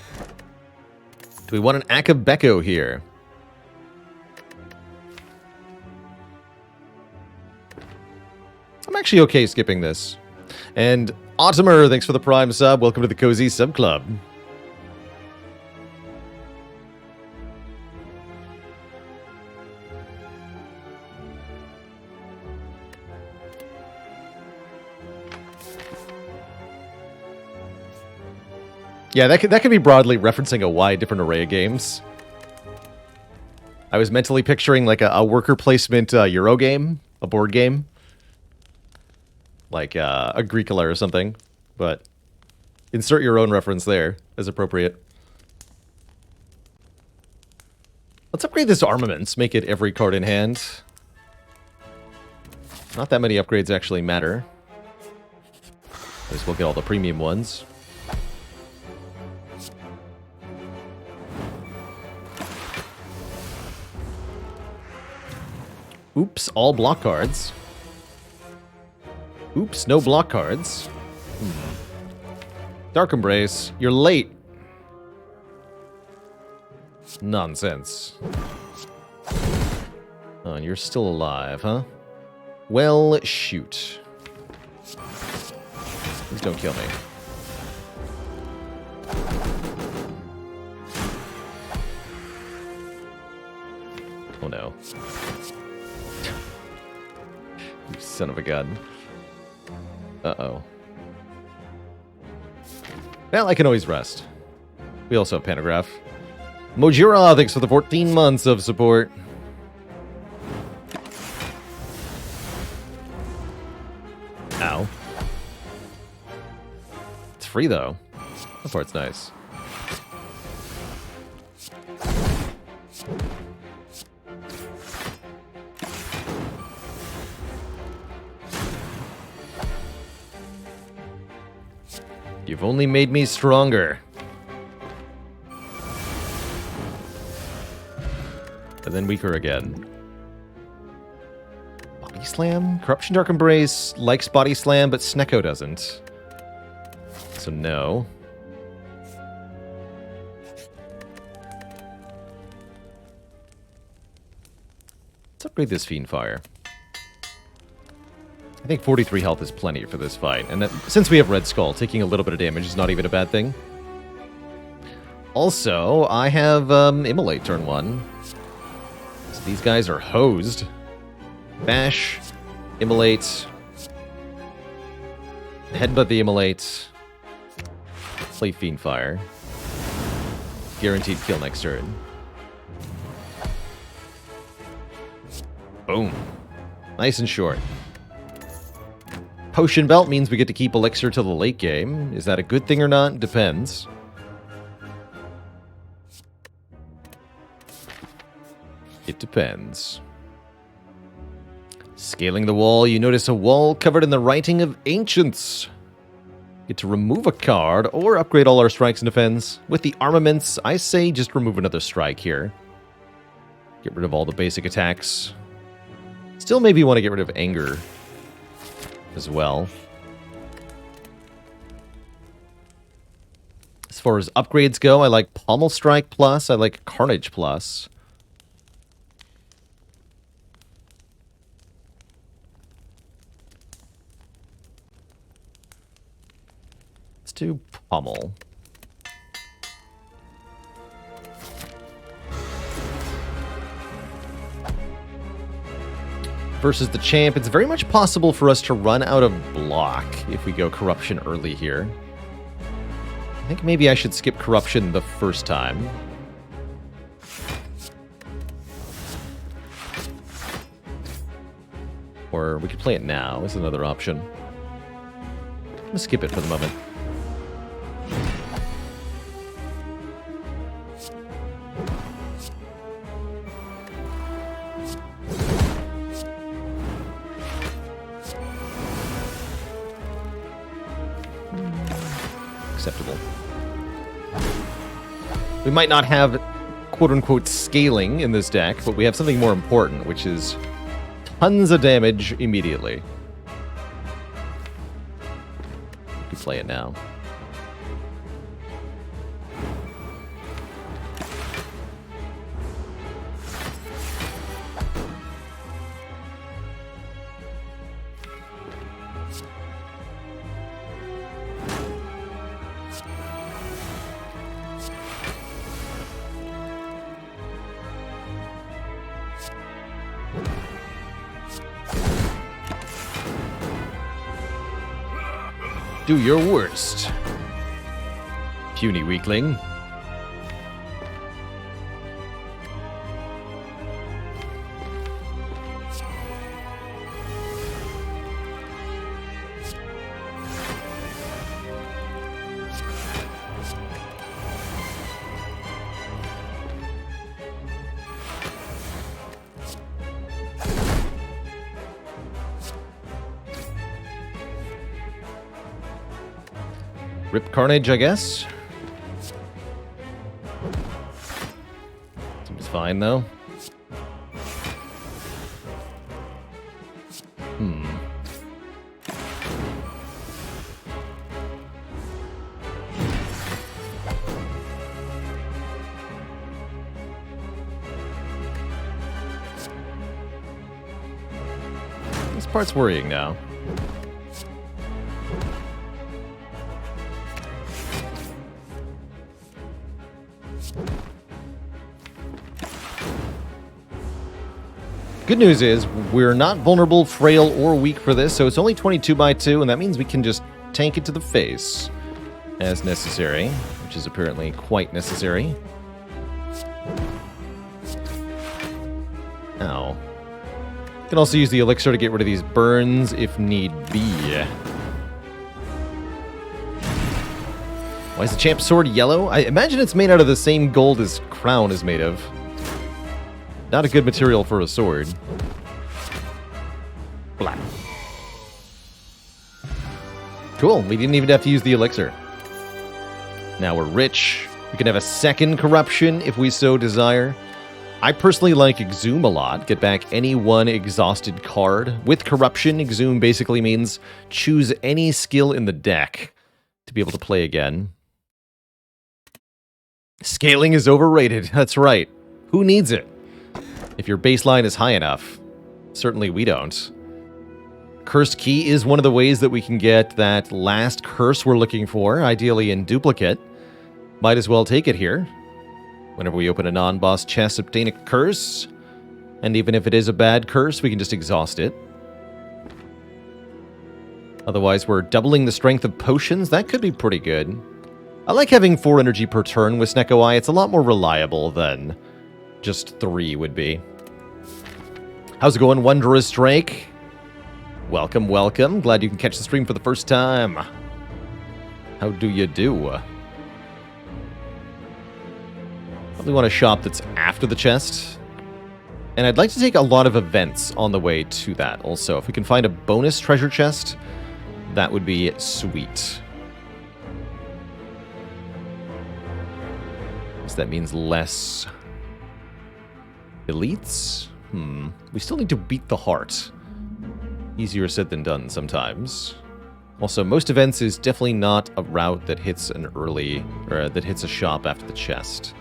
S1: we want an Akabeko here? I'm actually okay skipping this. And Ottomer, thanks for the Prime sub. Welcome to the Cozy Sub Club. Yeah, that could be broadly referencing a wide different array of games. I was mentally picturing like a worker placement Euro game, a board game. Like Agricola or something, but insert your own reference there as appropriate. Let's upgrade this to armaments, make it every card in hand. Not that many upgrades actually matter. At least we'll get all the premium ones. Oops, all block cards. Oops, no block cards. Dark Embrace, you're late. Nonsense. Oh, and you're still alive, huh? Well, shoot. Please don't kill me. Oh no. You son of a gun. Uh-oh. Well, I can always rest. We also have Pantograph. Mojira, thanks for the 14 months of support. Ow. It's free, though. That part's nice. You've only made me stronger. And then weaker again. Body Slam? Corruption Dark Embrace likes Body Slam, but Snecko doesn't. So no. Let's upgrade this Fiendfire. I think 43 health is plenty for this fight. And that, since we have Red Skull, taking a little bit of damage is not even a bad thing. Also, I have Immolate turn 1. So these guys are hosed. Bash, Immolate, Headbutt the Immolate, play Fiendfire. Guaranteed kill next turn. Boom. Nice and short. Potion Belt means we get to keep Elixir till the late game. Is that a good thing or not? Depends. It depends. Scaling the wall, you notice a wall covered in the writing of ancients. Get to remove a card or upgrade all our strikes and defense. With the armaments, I say just remove another strike here. Get rid of all the basic attacks. Still maybe want to get rid of Anger as well. As far as upgrades go, I like Pommel Strike Plus, I like Carnage Plus. Let's do Pommel. Versus the champ, it's very much possible for us to run out of block if we go Corruption early here. I think maybe I should skip Corruption the first time. Or we could play it now. Is another option. I'm gonna skip it for the moment. Acceptable. We might not have quote-unquote scaling in this deck, but we have something more important, which is tons of damage immediately. We can play it now. Do your worst, puny weakling. Rip Carnage, I guess. Seems fine, though. This part's worrying now. Good news is we're not vulnerable, frail, or weak for this, so it's only 22 by 2, and that means we can just tank it to the face as necessary, which is apparently quite necessary. Ow. Can also use the elixir to get rid of these burns if need be. Why is the champ's sword yellow? I imagine it's made out of the same gold his crown is made of. Not a good material for a sword. Blah. Cool, we didn't even have to use the elixir. Now we're rich. We can have a second corruption if we so desire. I personally like Exhume a lot. Get back any one exhausted card. With corruption, Exhume basically means choose any skill in the deck to be able to play again. Scaling is overrated. That's right. Who needs it? If your baseline is high enough. Certainly we don't. Cursed Key is one of the ways that we can get that last curse we're looking for, ideally in duplicate. Might as well take it here. Whenever we open a non-boss chest, obtain a curse. And even if it is a bad curse, we can just exhaust it. Otherwise, we're doubling the strength of potions. That could be pretty good. I like having 4 energy per turn with Snecko Eye. It's a lot more reliable than just 3 would be. How's it going, Wondrous Drake? Welcome, welcome. Glad you can catch the stream for the first time. How do you do? Probably want a shop that's after the chest. And I'd like to take a lot of events on the way to that also. If we can find a bonus treasure chest, that would be sweet. So that means less elites? We still need to beat the heart. Easier said than done sometimes. Also, most events is definitely not a route that hits an early, or that hits a shop after the chest.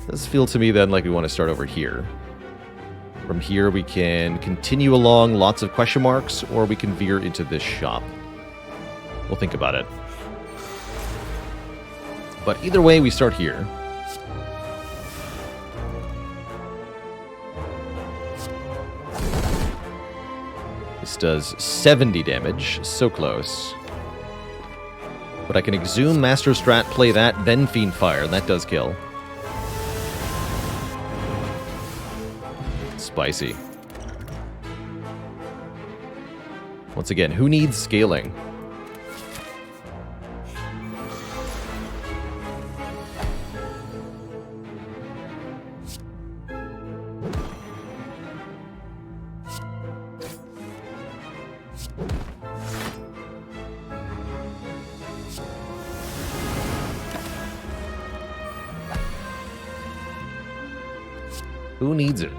S1: Does feel to me then like we want to start over here. From here we can continue along lots of question marks, or we can veer into this shop. We'll think about it. But either way, we start here. This does 70 damage, so close. But I can Exhume, Master Strat, play that, then Fiend Fire, and that does kill. Spicy. Once again, who needs scaling? Who needs it?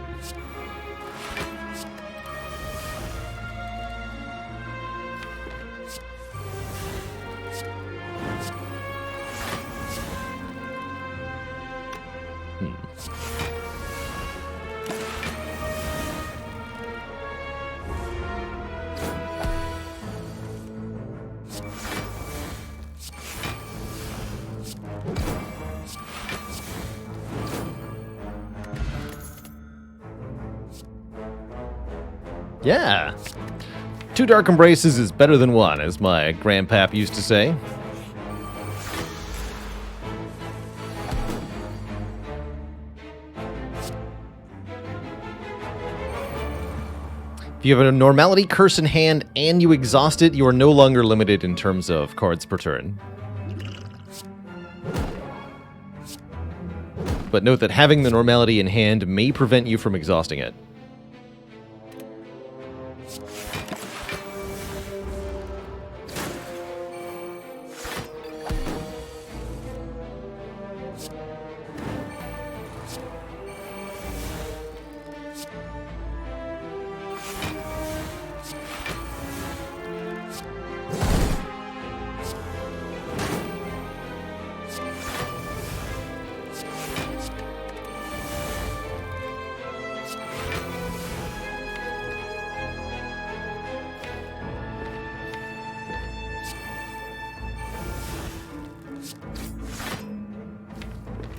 S1: Yeah. 2 Dark Embraces is better than 1, as my grandpap used to say. If you have a Normality Curse in hand and you exhaust it, you are no longer limited in terms of cards per turn. But note that having the Normality in hand may prevent you from exhausting it.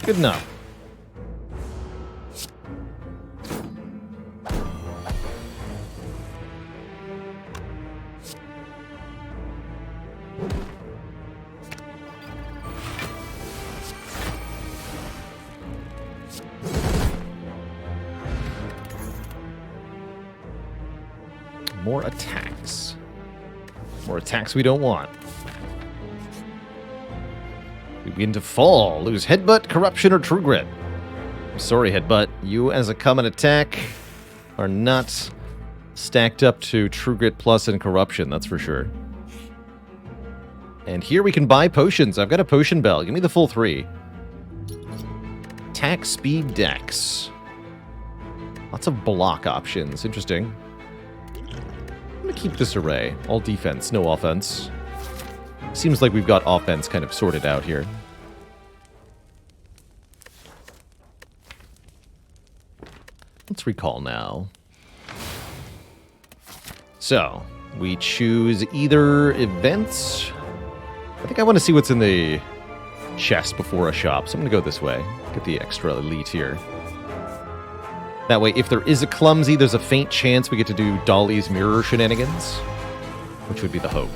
S1: Good enough. More attacks. More attacks we don't want. We begin to fall. Lose Headbutt, Corruption, or True Grit. I'm sorry, Headbutt. You, as a common attack, are not stacked up to True Grit Plus and Corruption, that's for sure. And here we can buy potions. I've got a potion bell. Give me the full 3. Attack, Speed, Dex. Lots of block options. Interesting. I'm going to keep this array. All defense, no offense. Seems like we've got offense kind of sorted out here. Let's recall now. So, we choose either events. I think I want to see what's in the chest before a shop, so I'm going to go this way. Get the extra elite here. That way, if there is a clumsy, there's a faint chance we get to do Dolly's mirror shenanigans, which would be the hope.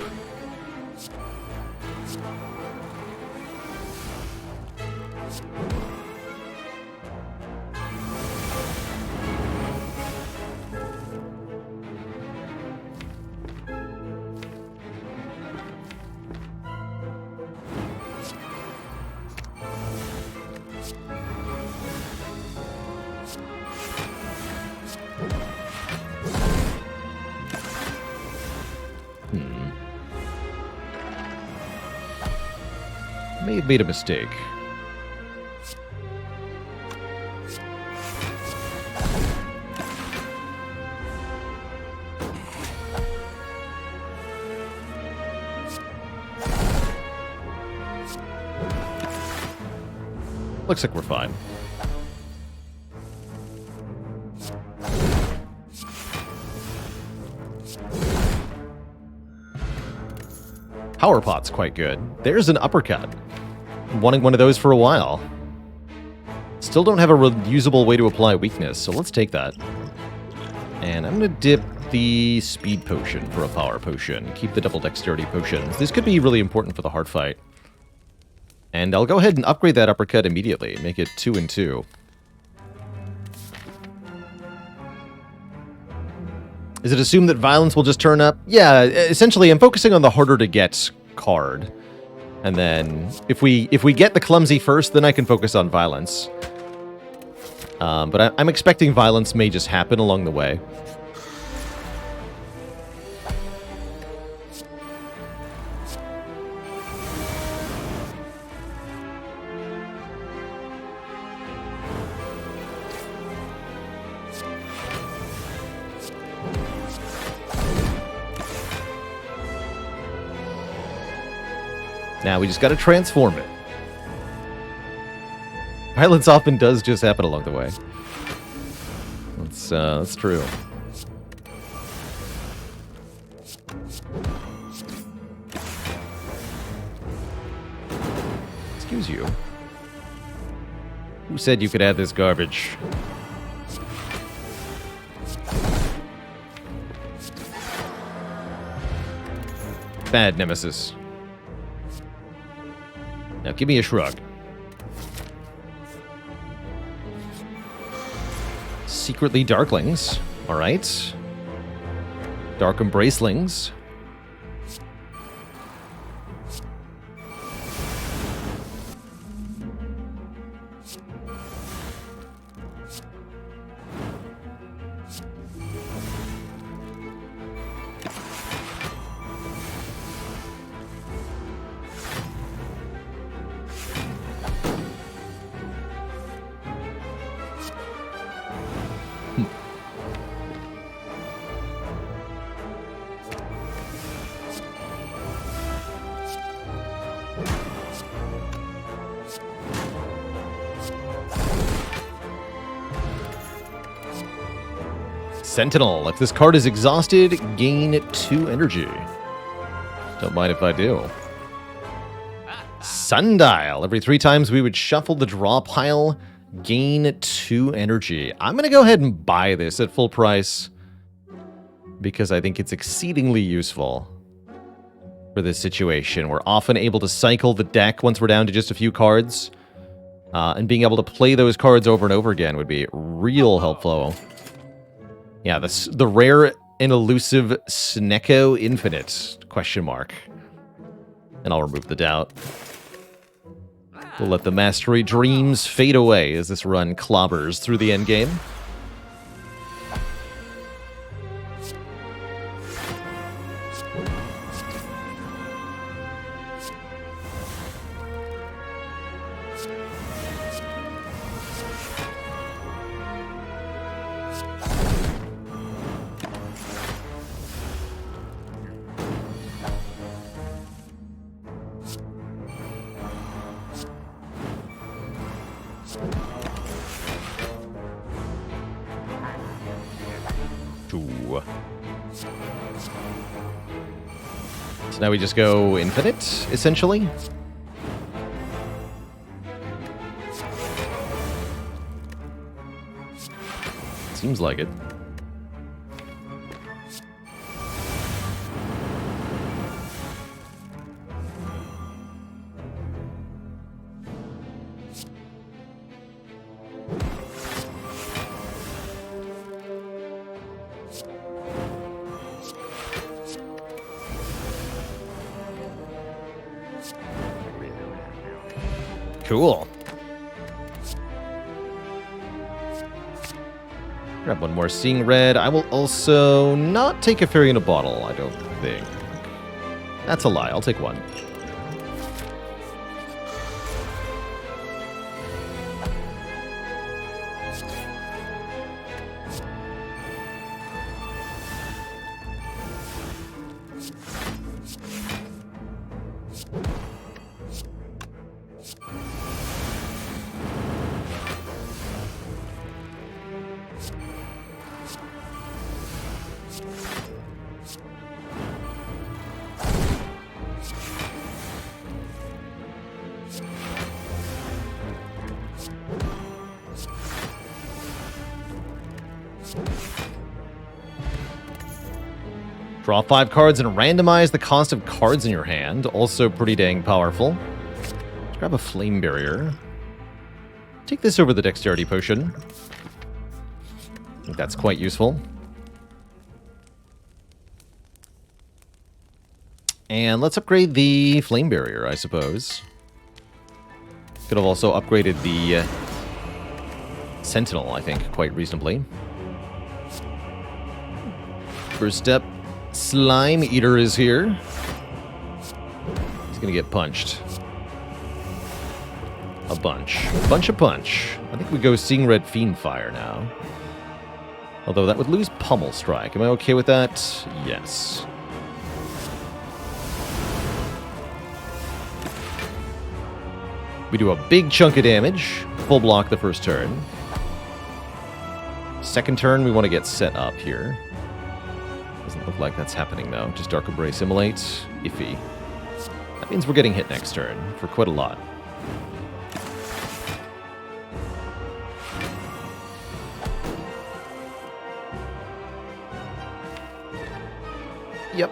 S1: May have made a mistake. Looks like we're fine. Power Pot's quite good. There's an uppercut. Been wanting one of those for a while. Still don't have a reusable way to apply weakness, so let's take that. And I'm going to dip the speed potion for a power potion. Keep the double dexterity potions. This could be really important for the hard fight. And I'll go ahead and upgrade that uppercut immediately. Make it 2 and 2. Is it assumed that violence will just turn up? Yeah, essentially I'm focusing on the harder to get card. And then if we get the clumsy first, then I can focus on violence. But I'm expecting violence may just happen along the way. Now we just gotta transform it. Violence often does just happen along the way. That's true. Excuse you. Who said you could have this garbage? Bad nemesis. Now give me a shrug. Secretly Darklings. Alright. Dark Embracelings. Sentinel. If this card is exhausted, gain 2 energy. Don't mind if I do. Sundial. Every 3 times we would shuffle the draw pile, gain 2 energy. I'm going to go ahead and buy this at full price because I think it's exceedingly useful for this situation. We're often able to cycle the deck once we're down to just a few cards, and being able to play those cards over and over again would be real helpful. Yeah, the rare An elusive Snecko Infinite? Question mark. And I'll remove the doubt. We'll let the Mastery dreams fade away as this run clobbers through the endgame. So now we just go infinite, essentially. Seems like it. Cool. Grab one more Seeing Red. I will also not take a Fairy in a Bottle, I don't think. That's a lie. I'll take one. Draw 5 cards and randomize the cost of cards in your hand. Also pretty dang powerful. Let's grab a Flame Barrier. Take this over the Dexterity Potion. I think that's quite useful. And let's upgrade the Flame Barrier, I suppose. Could have also upgraded the Sentinel, I think, quite reasonably. First step. Slime Eater is here. He's gonna get punched. A bunch. A bunch of punch. I think we go Seeing Red Fiendfire now. Although that would lose Pummel Strike. Am I okay with that? Yes. We do a big chunk of damage. Full block the first turn. Second turn, we want to get set up here. Doesn't look like that's happening, though. Just Dark Embrace Immolate. Iffy. That means we're getting hit next turn for quite a lot. Yep.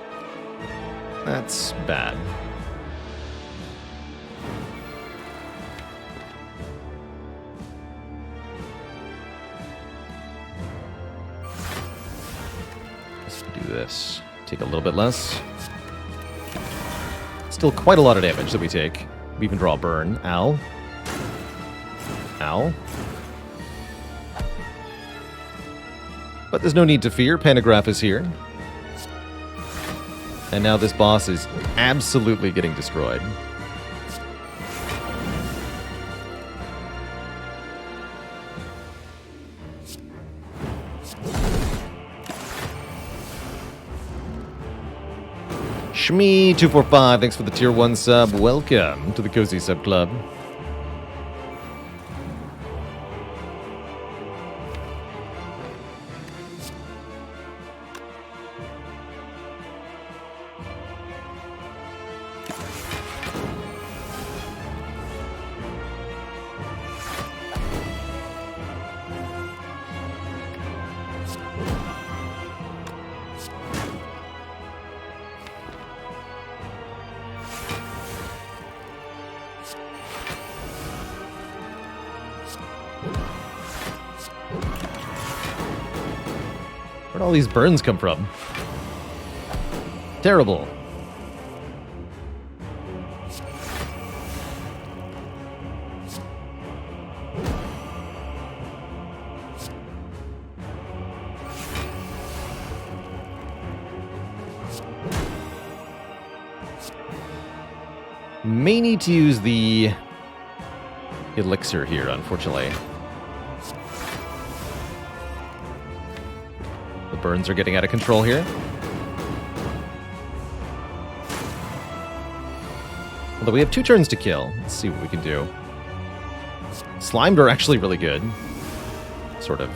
S1: That's bad. This. Take a little bit less. Still quite a lot of damage that we take. We even draw a burn. Ow. Ow. But there's no need to fear. Pantograph is here. And now this boss is absolutely getting destroyed. Shmee245, thanks for the tier 1 sub. Welcome to the Cozy Sub Club. Where'd all these burns come from? Terrible. May need to use the elixir here, unfortunately. The burns are getting out of control here. Although we have 2 turns to kill. Let's see what we can do. Slimed are actually really good. Sort of.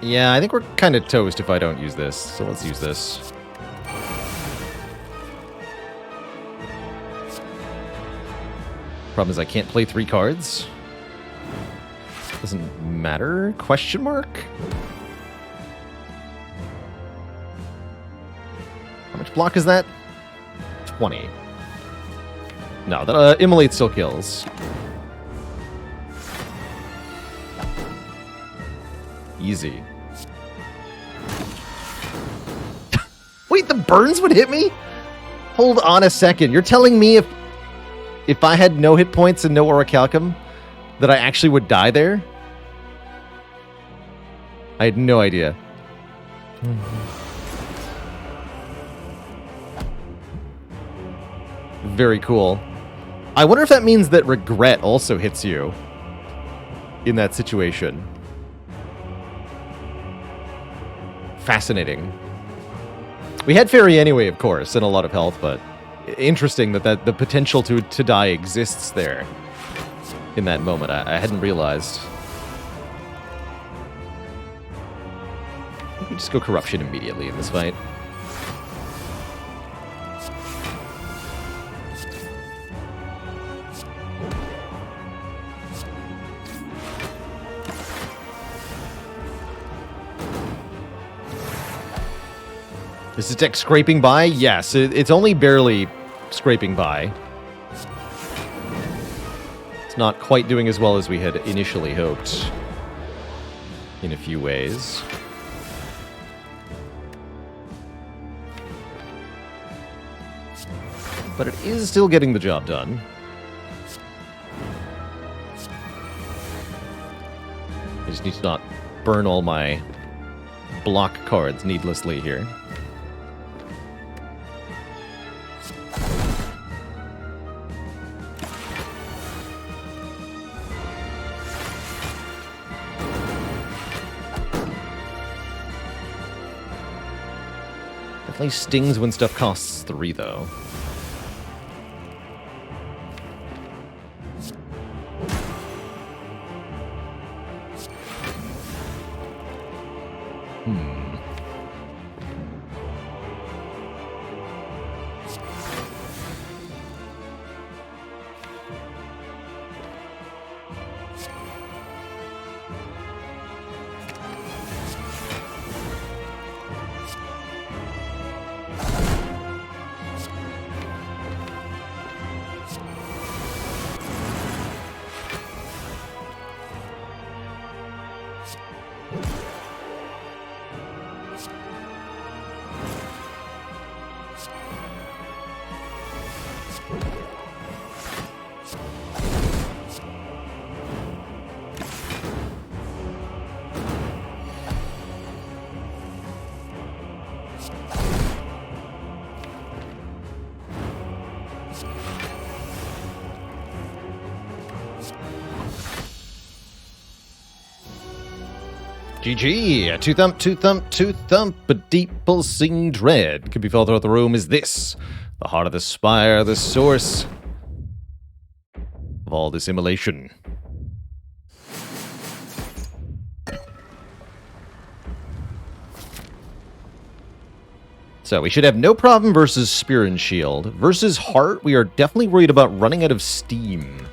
S1: Yeah, I think we're kind of toast if I don't use this, so let's use this. Problem is I can't play 3 cards. Doesn't matter? Question mark? How much block is that? 20. No, that Immolate still kills. Easy. Wait, the burns would hit me? Hold on a second. You're telling me if I had no hit points and no Orichalcum, that I actually would die there? I had no idea. Very cool. I wonder if that means that regret also hits you in that situation. Fascinating. We had Fairy anyway, of course, and a lot of health, but interesting that the potential to die exists there in that moment. I hadn't realized. We just go Corruption immediately in this fight. Is the deck scraping by? Yes, it's only barely scraping by. It's not quite doing as well as we had initially hoped in a few ways. But it is still getting the job done. I just need to not burn all my block cards needlessly here. Definitely stings when stuff costs 3, though. GG! Two thump, two thump, two thump, a deep pulsing dread can be felt throughout the room. Is this the heart of the spire, the source of all this immolation? So we should have no problem versus Spear and Shield. Versus Heart, we are definitely worried about running out of steam,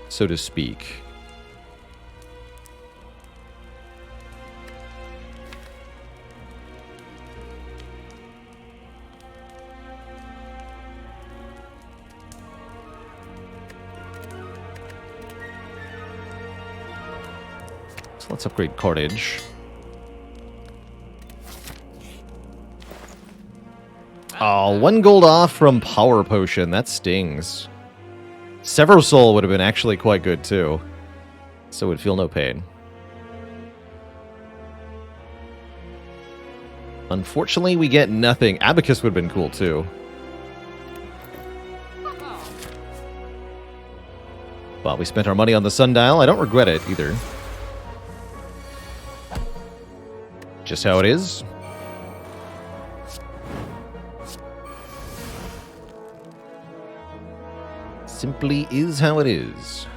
S1: so to speak. So let's upgrade Cordage. Oh, 1 gold off from Power Potion. That stings. Sever Soul would have been actually quite good, too. So would feel no pain. Unfortunately, we get nothing. Abacus would have been cool, too. Well, we spent our money on the Sundial. I don't regret it, either. Just how it is. Simply is how it is.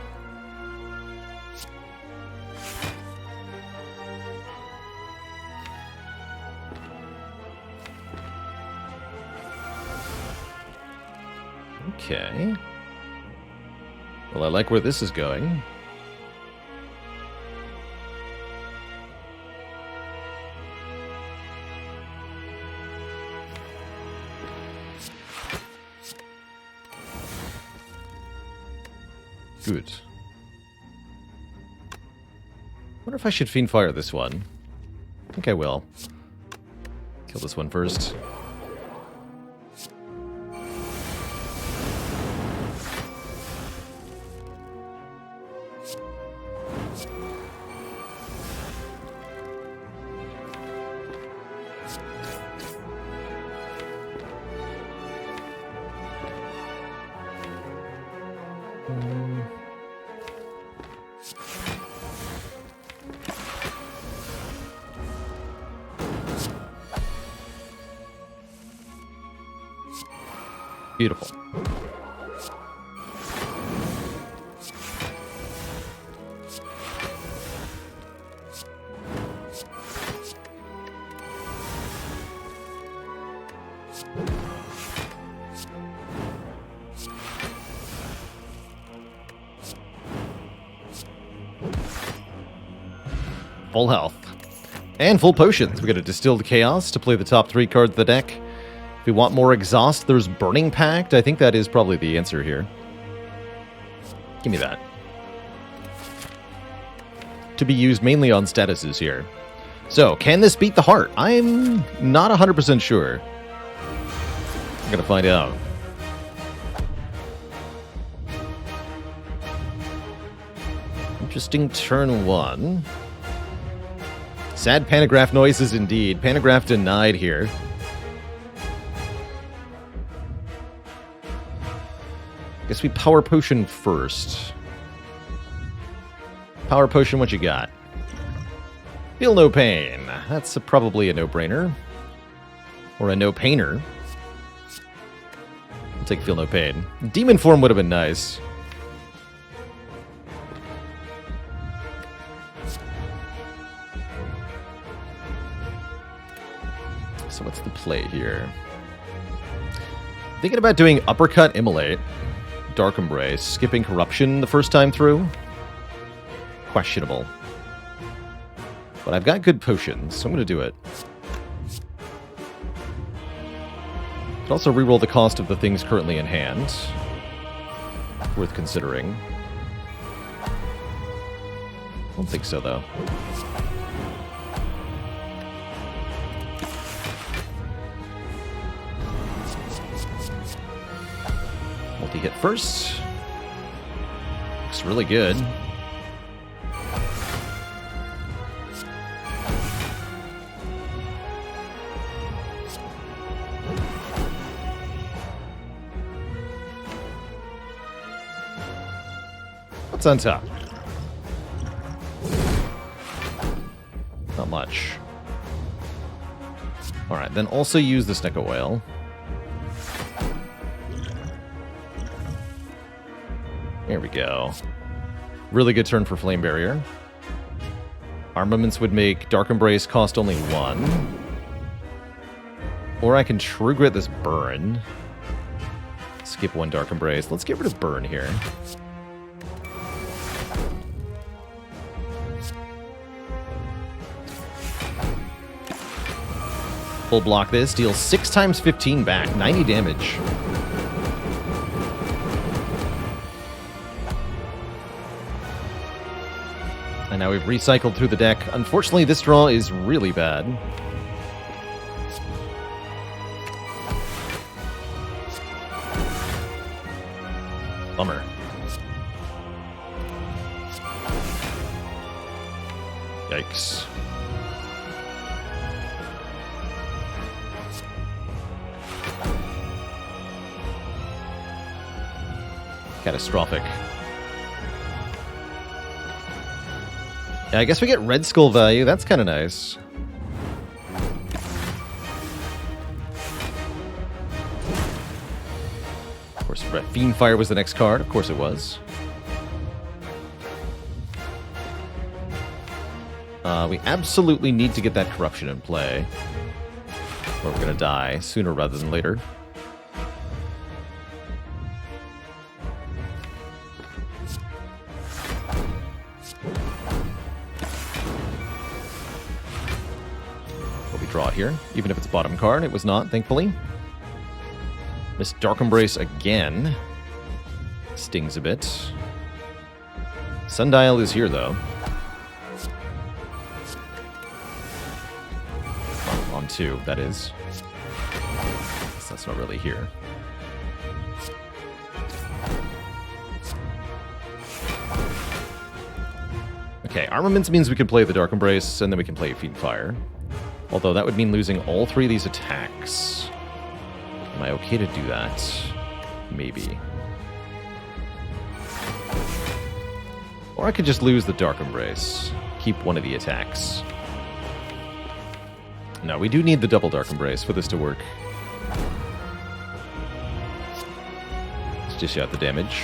S1: Okay. Well, I like where this is going. Good. Wonder if I should Fiend Fire this one. I think I will. Kill this one first. Beautiful. Full health. And full potions. We got a Distilled Chaos to play the top 3 cards of the deck. If we want more exhaust, there's Burning Pact. I think that is probably the answer here. Give me that. To be used mainly on statuses here. So, can this beat the heart? I'm not 100% sure. I'm gonna find out. Interesting turn 1. Sad Panagraph noises indeed. Panagraph denied here. Guess we Power Potion first. Power Potion, what you got? Feel no pain. That's probably a no-brainer. Or a no-painer. I'll take Feel no pain. Demon Form would have been nice. So what's the play here? Thinking about doing Uppercut Immolate. Dark Embrace. Skipping Corruption the first time through? Questionable. But I've got good potions, so I'm going to do it. Could also reroll the cost of the things currently in hand. Worth considering. Don't think so, though. Multi-hit first. Looks really good. What's on top? Not much. Alright, then also use the Sneck Oil. Here we go. Really good turn for Flame Barrier. Armaments would make Dark Embrace cost only 1. Or I can True Grit this Burn. Skip 1 Dark Embrace. Let's get rid of Burn here. Full block this. Deals 6 times 15 back. 90 damage. And now we've recycled through the deck. Unfortunately, this draw is really bad. Bummer. Yikes. Catastrophic. Yeah, I guess we get Red Skull value. That's kind of nice. Of course, Fiendfire was the next card. Of course it was. We absolutely need to get that Corruption in play, or we're going to die sooner rather than later. Draw here, even if it's bottom card. It was not, thankfully. Miss Dark Embrace again. Stings a bit. Sundial is here, though. On 2, that is. So that's not really here. Okay, Armaments means we can play the Dark Embrace, and then we can play Fiendfire. Although that would mean losing all 3 of these attacks. Am I okay to do that? Maybe. Or I could just lose the Dark Embrace. Keep one of the attacks. No, we do need the double Dark Embrace for this to work. Let's dish out the damage.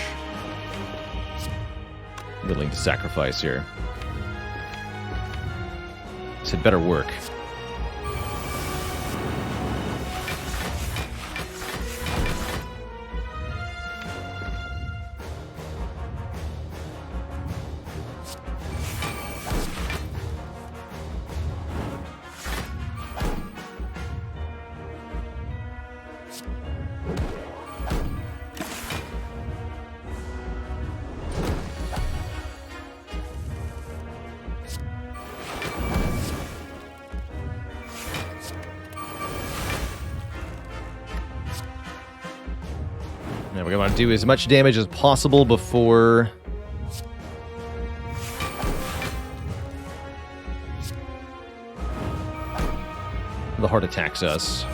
S1: Willing to sacrifice here. This had better work. Now we're going to do as much damage as possible before the heart attacks us.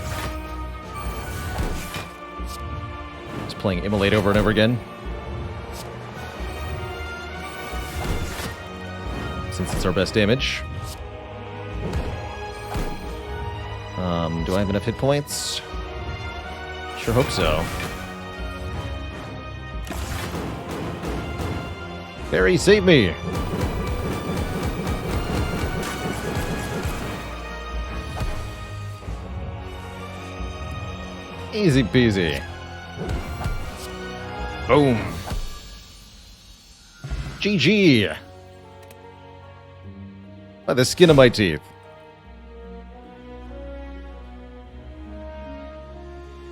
S1: Just playing Immolate over and over again. Since it's our best damage. Do I have enough hit points? Sure hope so. Barry, save me! Easy peasy. Boom. GG. By the skin of my teeth.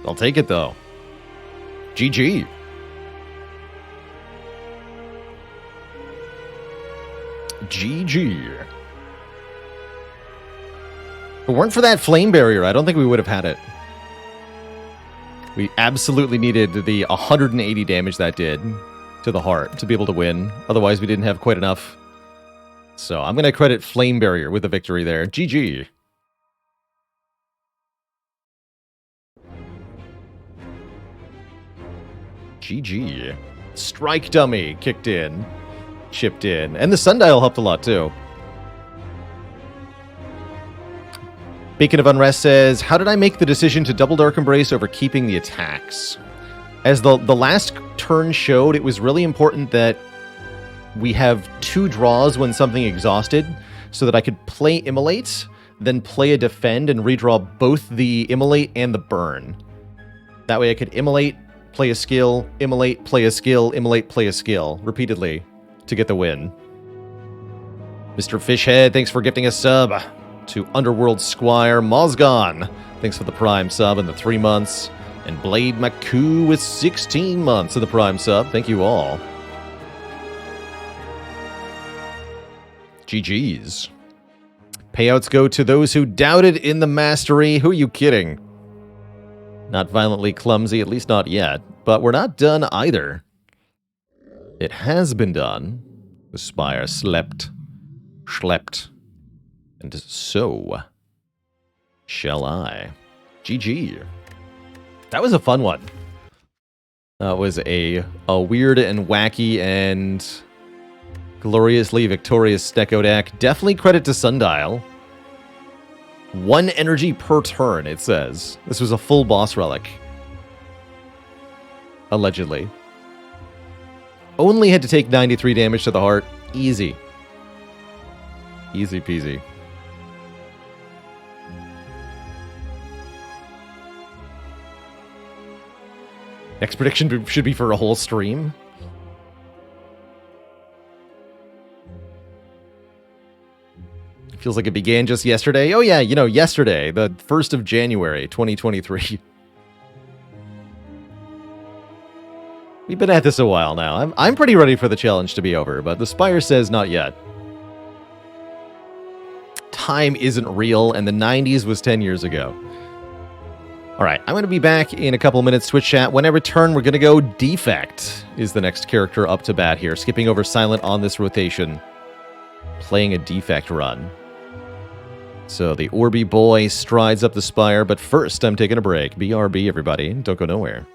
S1: I'll take it though. GG. GG. If it weren't for that flame barrier, I don't think we would have had it. We absolutely needed the 180 damage that did to the heart to be able to win. Otherwise, we didn't have quite enough. So I'm going to credit Flame Barrier with the victory there. GG. GG. Strike Dummy kicked in. Chipped in. And the Sundial helped a lot, too. Beacon of Unrest says, how did I make the decision to double Dark Embrace over keeping the attacks? As the last turn showed, it was really important that we have 2 draws when something exhausted, so that I could play Immolate, then play a Defend, and redraw both the Immolate and the Burn. That way I could Immolate, play a skill, Immolate, play a skill, Immolate, play a skill, repeatedly, to get the win. Mr. Fishhead, thanks for gifting a sub. To Underworld Squire Mozgon, thanks for the Prime sub and the 3 months. And Blade Maku with 16 months of the Prime sub. Thank you all. GG's. Payouts go to those who doubted in the mastery. Who are you kidding? Not violently clumsy, at least not yet. But we're not done either. It has been done. The Spire slept. And so shall I. GG. That was a fun one. That was a weird and wacky and gloriously victorious Stecco deck. Definitely credit to Sundial. 1 energy per turn, it says. This was a full boss relic. Allegedly. Only had to take 93 damage to the heart. Easy. Easy peasy. Next prediction should be for a whole stream. Feels like it began just yesterday. Oh yeah, you know, yesterday, the 1st of January, 2023. We've been at this a while now. I'm pretty ready for the challenge to be over, but the Spire says not yet. Time isn't real, and the 90s was 10 years ago. Alright, I'm going to be back in a couple minutes, Twitch chat. When I return, we're going to go Defect is the next character up to bat here. Skipping over Silent on this rotation. Playing a Defect run. So the Orby boy strides up the Spire, but first I'm taking a break. BRB, everybody. Don't go nowhere.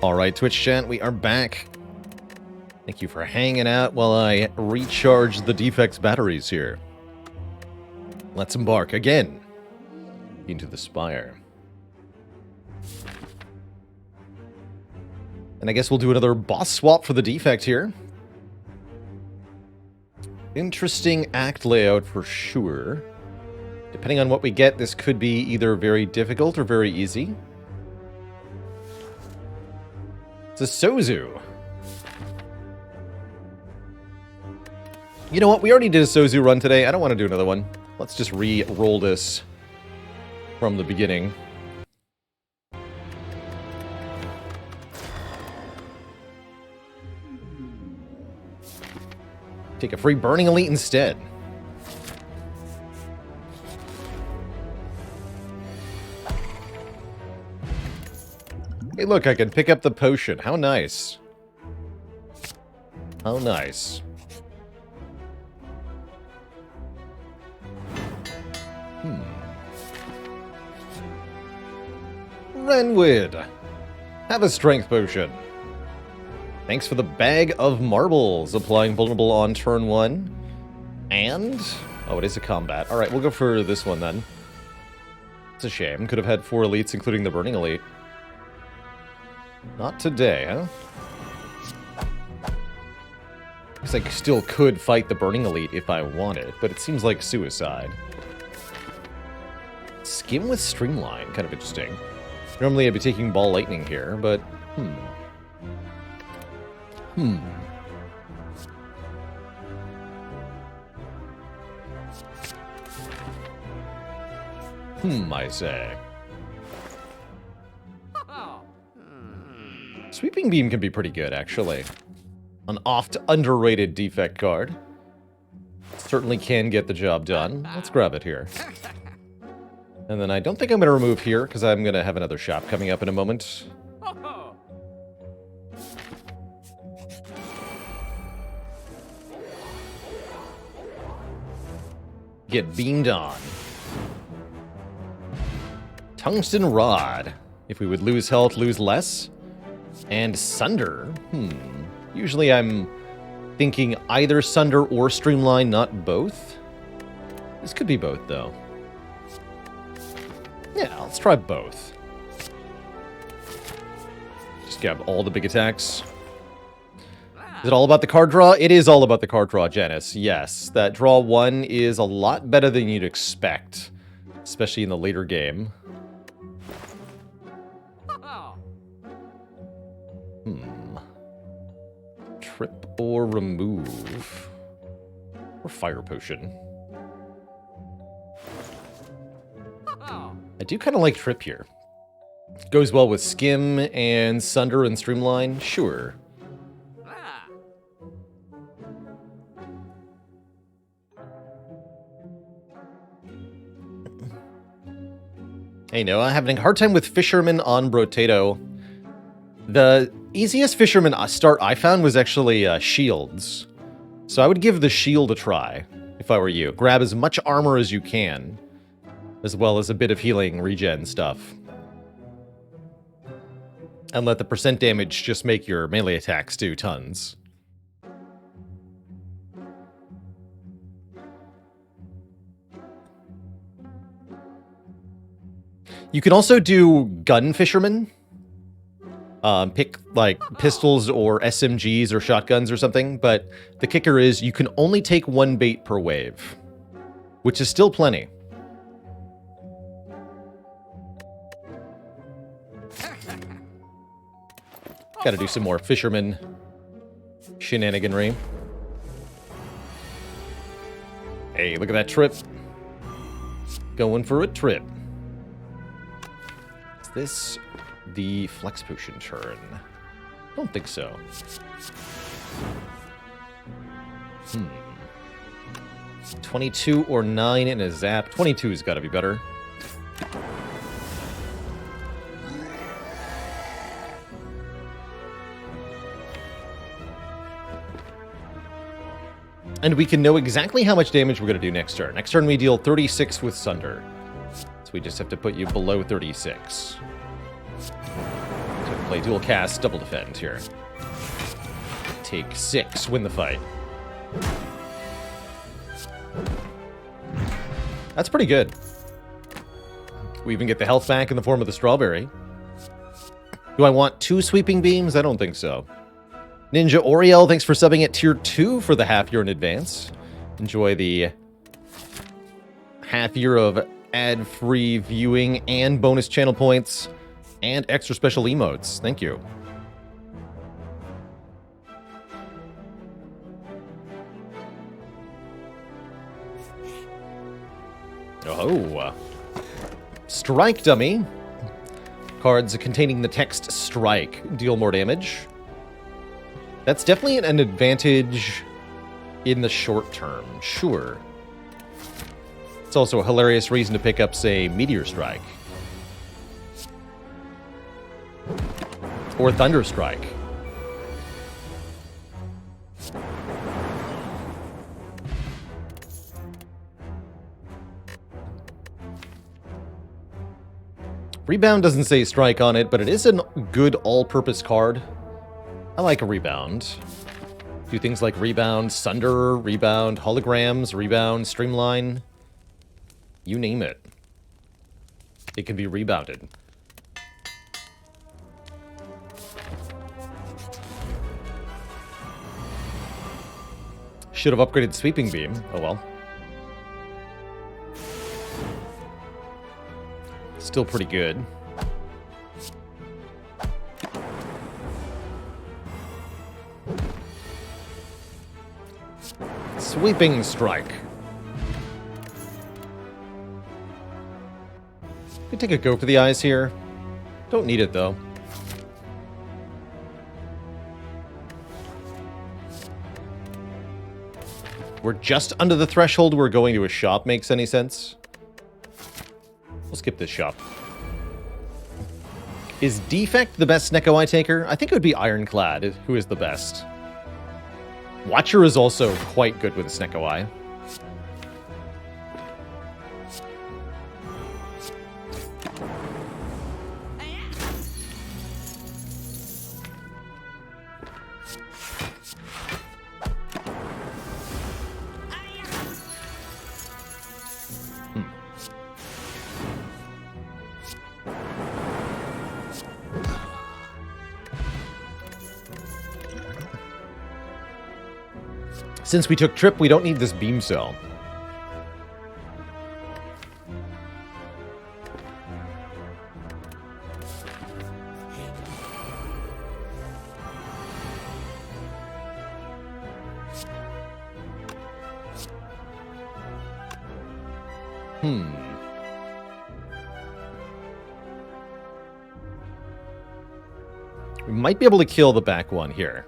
S1: Alright, Twitch chat, we are back. Thank you for hanging out while I recharge the Defect's batteries here. Let's embark again into the Spire. And I guess we'll do another boss swap for the Defect here. Interesting act layout for sure. Depending on what we get, this could be either very difficult or very easy. It's a Sozu. You know what? We already did a Sozu run today. I don't want to do another one. Let's just re-roll this from the beginning. Take a free Burning Elite instead. Hey, look, I can pick up the potion. How nice. How nice. Renwid. Have a strength potion. Thanks for the bag of marbles. Applying vulnerable on turn 1. And... oh, it is a combat. Alright, we'll go for this one then. It's a shame. Could have had 4 elites, including the Burning Elite. Not today, huh? Guess I still could fight the Burning Elite if I wanted, but it seems like suicide. Skim with Streamline. Kind of interesting. Normally I'd be taking Ball Lightning here, but... I say. Sweeping Beam can be pretty good, actually. An oft-underrated Defect card. Certainly can get the job done. Let's grab it here. And then I don't think I'm going to remove here, because I'm going to have another shop coming up in a moment. Get beamed on. Tungsten Rod. If we would lose health, lose less. And Sunder. Usually I'm thinking either Sunder or Streamline, not both. This could be both, though. Yeah, let's try both. Just grab all the big attacks. Is it all about the card draw? It is all about the card draw, Janice. Yes, that draw 1 is a lot better than you'd expect. Especially in the later game. Trip or remove. Or Fire Potion. I do kind of like Trip here. Goes well with Skim and Sunder and Streamline. Sure. Hey, Noah, having a hard time with Fisherman on Brotato. The easiest Fisherman start I found was actually Shields. So I would give the Shield a try, if I were you. Grab as much armor as you can, as well as a bit of healing regen stuff. And let the percent damage just make your melee attacks do tons. You can also do Gun Fisherman. Pick, like, pistols or SMGs or shotguns or something, but the kicker is you can only take 1 bait per wave, which is still plenty. Gotta do some more Fisherman shenaniganry. Hey, look at that trip. Going for a trip. Is this the Flex Potion turn? Don't think so. 22 or 9 in a zap. 22's gotta be better. And we can know exactly how much damage we're going to do next turn. Next turn we deal 36 with Sunder. So we just have to put you below 36. So Play dual cast, double defend here. Take 6, win the fight. That's pretty good. We even get the health back in the form of the strawberry. Do I want 2 sweeping beams? I don't think so. Ninja Oriel, thanks for subbing at tier 2 for the half year in advance. Enjoy the half year of ad-free viewing and bonus channel points and extra special emotes. Thank you. Oh. Strike dummy. Cards containing the text strike deal more damage. That's definitely an advantage in the short term, sure. It's also a hilarious reason to pick up, say, Meteor Strike. Or Thunder Strike. Rebound doesn't say strike on it, but it is a good all-purpose card. I like a rebound. Do things like rebound, sunder, rebound, holograms, rebound, streamline. You name it. It can be rebounded. Should have upgraded Sweeping Beam. Oh well. Still pretty good. Sweeping Strike. Could take a go for the eyes here. Don't need it though. We're just under the threshold where going to a shop makes any sense. We'll skip this shop. Is Defect the best Snecko Eye taker? I think it would be Ironclad, who is the best. Watcher is also quite good with Snecko Eye. Since we took Trip, we don't need this beam cell. We might be able to kill the back one here.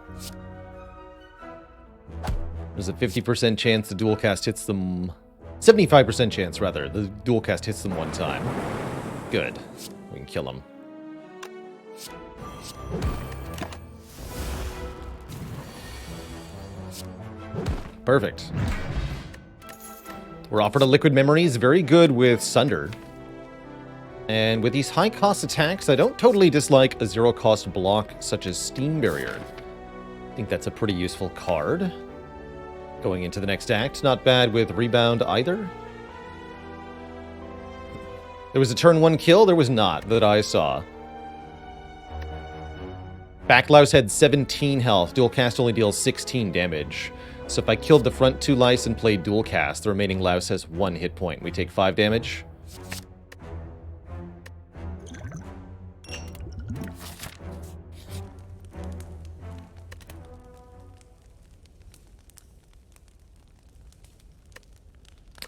S1: There's a 50% chance the dual cast hits them... 75% chance, rather, the dual cast hits them one time. Good. We can kill them. Perfect. We're offered a Liquid Memories, very good with Sunder. And with these high-cost attacks, I don't totally dislike a zero-cost block such as Steam Barrier. I think that's a pretty useful card. Going into the next act, not bad with Rebound either. There was a turn 1 kill, there was not, that I saw. Backlouse had 17 health, dual cast only deals 16 damage. So if I killed the front 2 lice and played dual cast, the remaining louse has 1 hit point. We take 5 damage.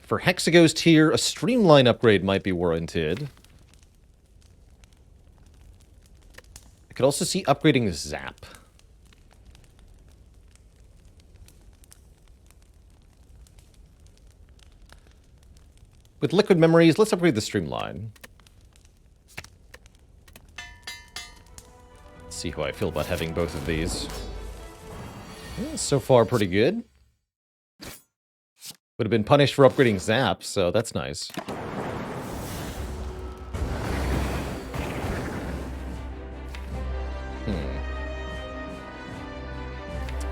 S1: For Hexago's tier, a Streamline upgrade might be warranted. I could also see upgrading Zap. With Liquid Memories, let's upgrade the Streamline. Let's see how I feel about having both of these. Yeah, so far, pretty good. Would have been punished for upgrading Zap, so that's nice.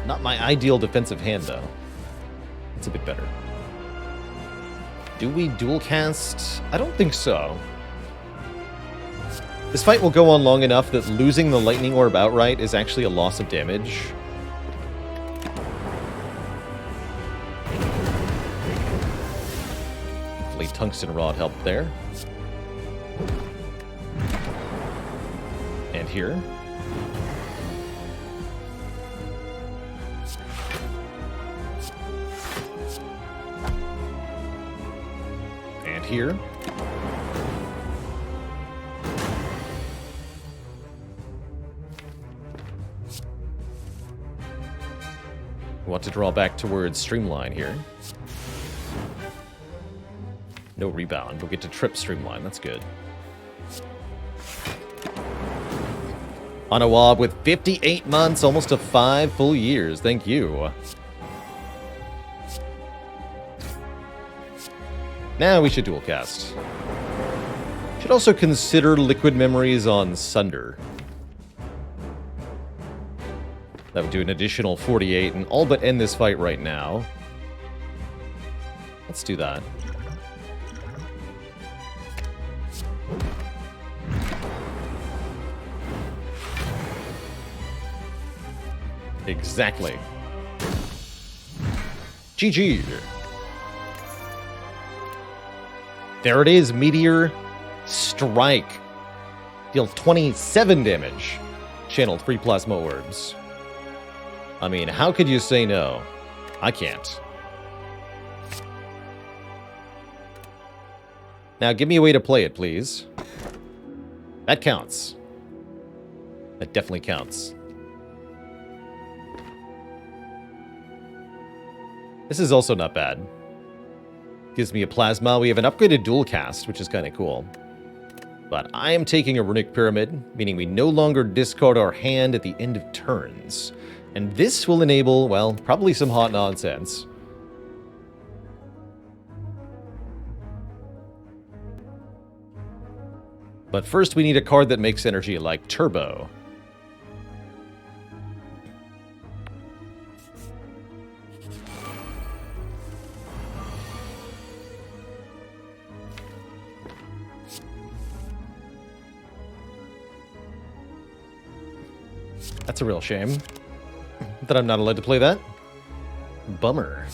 S1: Not my ideal defensive hand, though. It's a bit better. Do we dual cast? I don't think so. This fight will go on long enough that losing the lightning orb outright is actually a loss of damage. Hopefully tungsten rod helped there. And here. And here. We want to draw back towards Streamline here. No rebound. We'll get to trip Streamline. That's good. On a wob with 58 months, almost to 5 full years. Thank you. Now we should dual cast. Should also consider Liquid Memories on Sunder. That would do an additional 48 and all but end this fight right now. Let's do that. Exactly. GG. There it is, Meteor Strike. Deals 27 damage. Channeled 3 plasma orbs. I mean, how could you say no? I can't. Now, give me a way to play it, please. That counts. That definitely counts. This is also not bad. Gives me a plasma. We have an upgraded dual cast, which is kind of cool. But I am taking a Runic Pyramid, meaning we no longer discard our hand at the end of turns. And this will enable, well, probably some hot nonsense. But first we need a card that makes energy like Turbo. That's a real shame that I'm not allowed to play that. Bummer.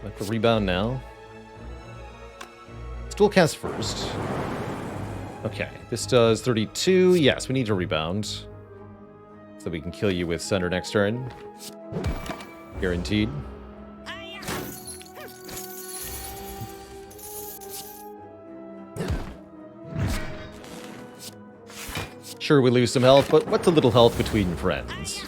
S1: Like the rebound now. Let's dual cast first. Okay, this does 32. Yes, we need to rebound. So we can kill you with Sunder next turn. Guaranteed. Sure, we lose some health, but what's a little health between friends?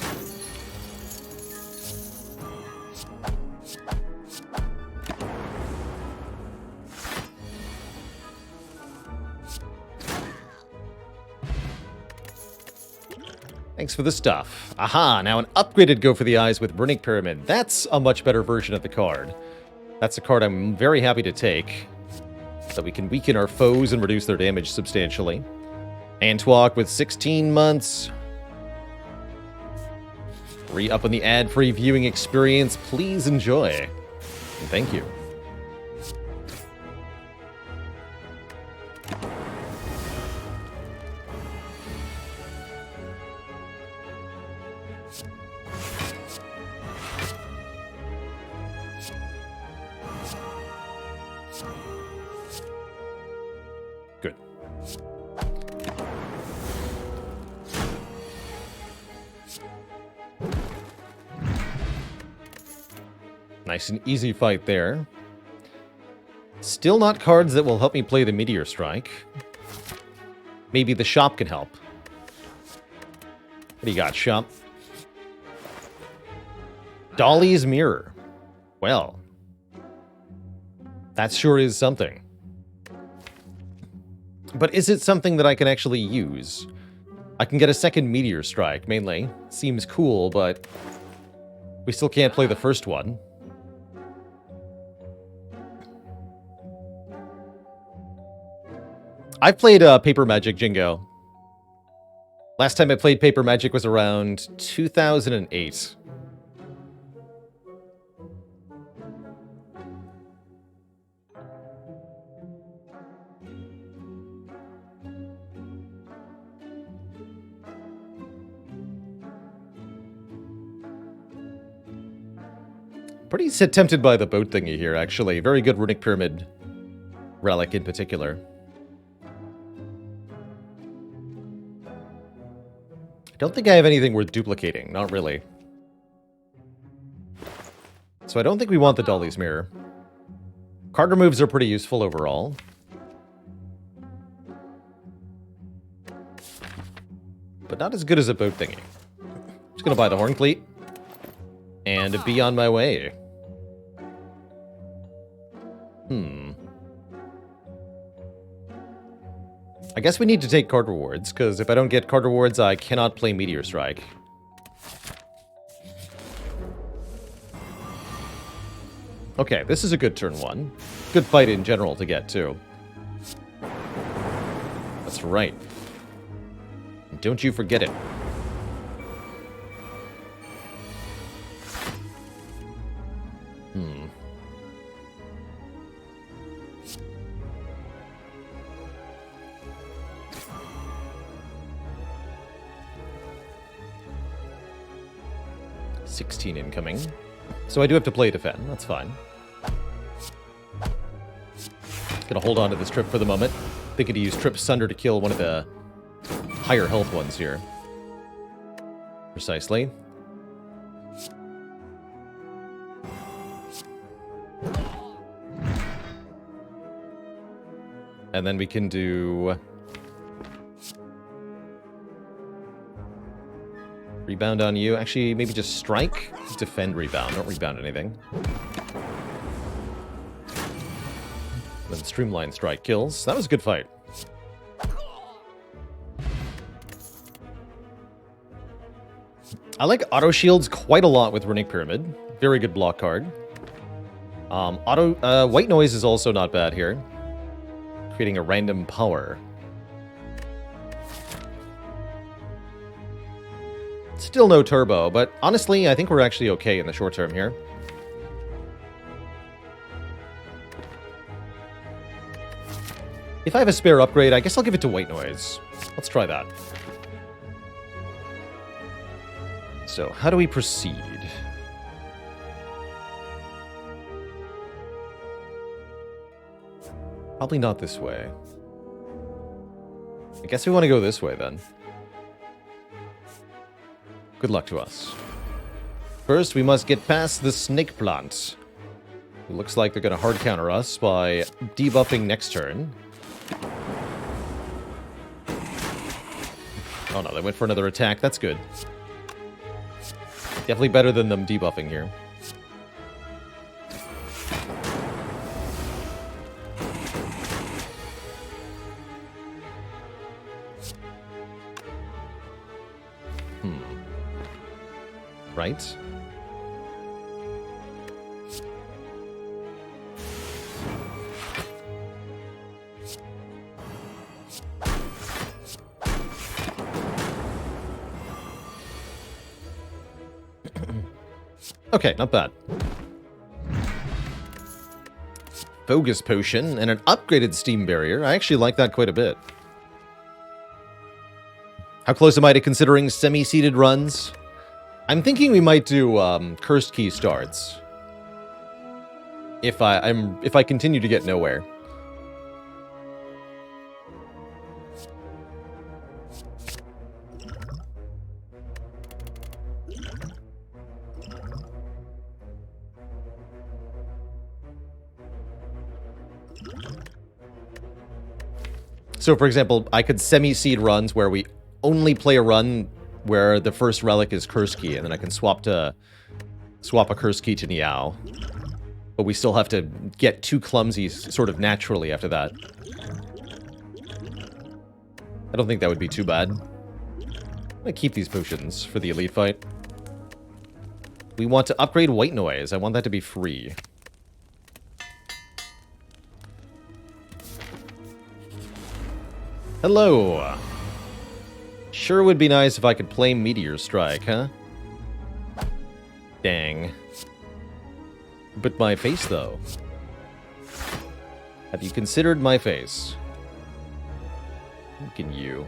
S1: Thanks for the stuff. Aha, now an upgraded Go for the Eyes with Runic Pyramid. That's a much better version of the card. That's a card I'm very happy to take, so we can weaken our foes and reduce their damage substantially. Antwalk with 16 months. Re-up on the ad-free viewing experience. Please enjoy. And thank you. Good. Nice and easy fight there. Still not cards that will help me play the Meteor Strike. Maybe the shop can help. What do you got, shop? Dolly's Mirror. Well, that sure is something. But is it something that I can actually use? I can get a second Meteor Strike, mainly. Seems cool, but we still can't play the first one. I've played Paper Magic Jingo. Last time I played Paper Magic was around 2008. Pretty tempted by the boat thingy here, actually. Very good Runic Pyramid relic in particular. I don't think I have anything worth duplicating. Not really. So I don't think we want the Dolly's Mirror. Card removes are pretty useful overall. But not as good as a boat thingy. Just gonna buy the Horn Cleat. And be on my way. I guess we need to take card rewards, because if I don't get card rewards, I cannot play Meteor Strike. Okay, this is a good turn one. Good fight in general to get, too. That's right. Don't you forget it. Incoming. So I do have to play defend. That's fine. Gonna hold on to this trip for the moment. Thinking to use Trip Sunder to kill one of the higher health ones here. Precisely. And then we can do rebound on you. Actually, maybe just strike. Defend, rebound. Don't rebound anything. Then streamline strike kills. That was a good fight. I like auto shields quite a lot with Runic Pyramid. Very good block card. White Noise is also not bad here. Creating a random power. Still no turbo, but honestly, I think we're actually okay in the short term here. If I have a spare upgrade, I guess I'll give it to White Noise. Let's try that. So, how do we proceed? Probably not this way. I guess we want to go this way, then. Good luck to us. First, we must get past the Snake Plant. It looks like they're going to hard counter us by debuffing next turn. Oh no, they went for another attack. That's good. Definitely better than them debuffing here. Right. Okay, not bad. Bogus Potion and an upgraded Steam Barrier. I actually like that quite a bit. How close am I to considering semi-seated runs? I'm thinking we might do Cursed Key starts. If I continue to get nowhere. So, for example, I could semi-seed runs where we only play a run where the first relic is Curse Key, and then I can swap a Curse Key to Niao. But we still have to get too clumsy sort of naturally after that. I don't think that would be too bad. I'm gonna keep these potions for the elite fight. We want to upgrade White Noise. I want that to be free. Hello. Sure would be nice if I could play Meteor Strike, huh? Dang. But my face, though. Have you considered my face? Look at you.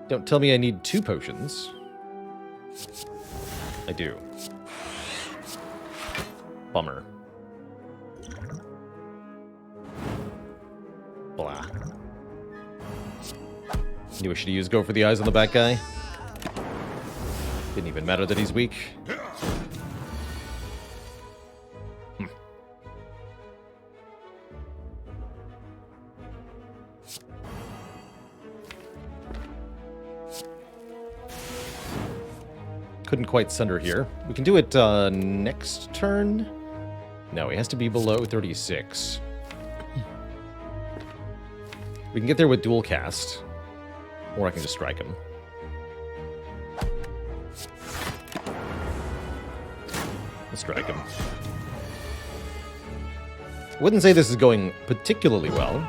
S1: Don't tell me I need 2 potions. I do. Bummer. Blah. Knew I should use go for the eyes on the back guy. Didn't even matter that he's weak. Couldn't quite sunder here. We can do it next turn. No, he has to be below 36. We can get there with dual cast. Or I can just strike him. Let's strike him. Wouldn't say this is going particularly well.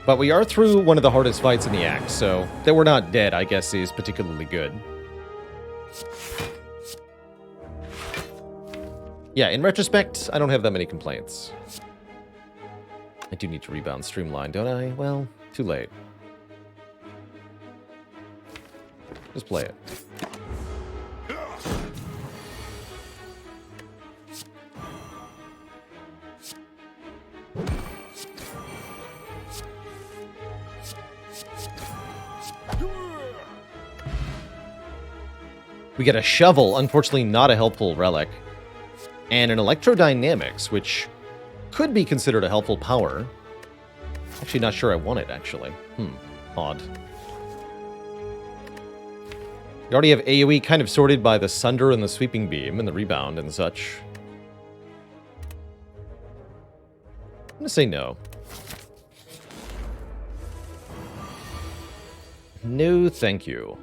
S1: But we are through one of the hardest fights in the act, so that we're not dead, I guess, is particularly good. Yeah, in retrospect, I don't have that many complaints. I do need to rebound Streamline, don't I? Well, too late. Just play it. We get a shovel, unfortunately not a helpful relic. And an electrodynamics, which could be considered a helpful power. Actually, not sure I want it, actually. Odd. You already have AoE kind of sorted by the Sunder and the Sweeping Beam and the Rebound and such. I'm gonna say no. No, thank you.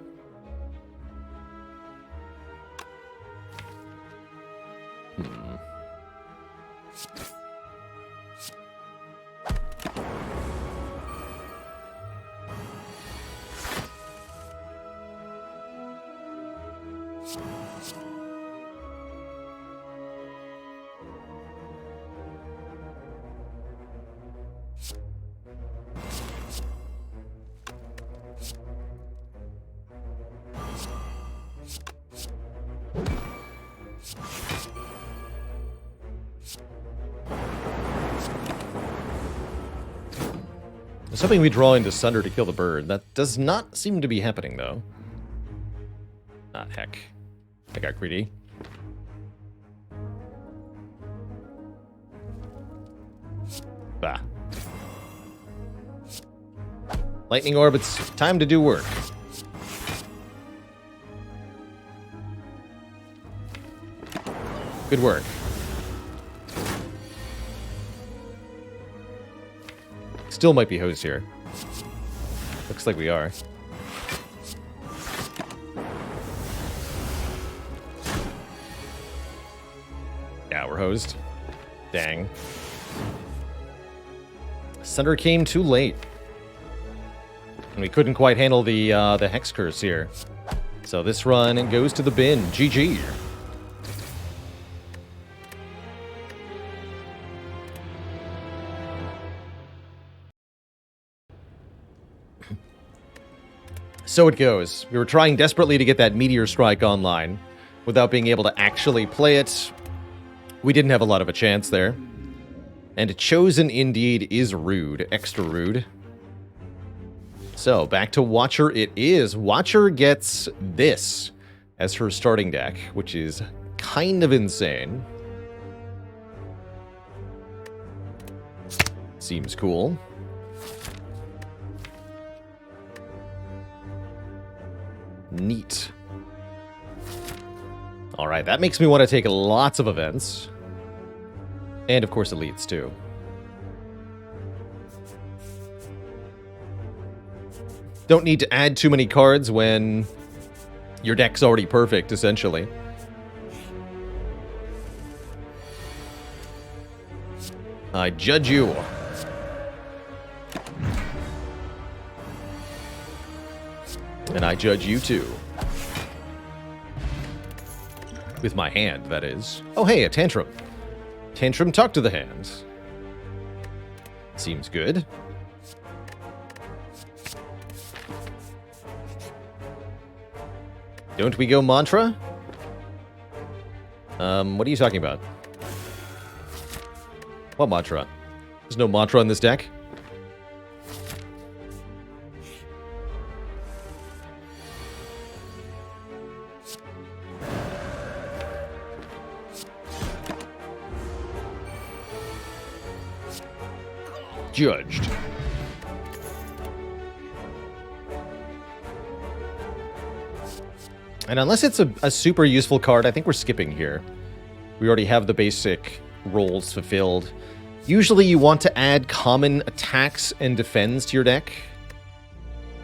S1: I was hoping we draw into Sunder to kill the bird. That does not seem to be happening, though. Ah, heck. I got greedy. Bah. Lightning orbits, time to do work. Good work. Still might be hosed here. Looks like we are. Yeah, we're hosed. Dang. Sunder came too late. And we couldn't quite handle the Hex Curse here. So this run goes to the bin. GG. So it goes. We were trying desperately to get that Meteor Strike online without being able to actually play it. We didn't have a lot of a chance there. And chosen indeed is rude. Extra rude. So, back to Watcher it is. Watcher gets this as her starting deck, which is kind of insane. Seems cool. Neat. Alright, that makes me want to take lots of events. And, of course, elites, too. Don't need to add too many cards when your deck's already perfect, essentially. I judge you. And I judge you too. With my hand, that is. Oh, hey, a Tantrum. Tantrum, talk to the hand. Seems good. Don't we go Mantra? What are you talking about? What Mantra? There's no Mantra on this deck. Judged. And unless it's a super useful card, I think we're skipping here. We already have the basic roles fulfilled. Usually you want to add common attacks and defends to your deck,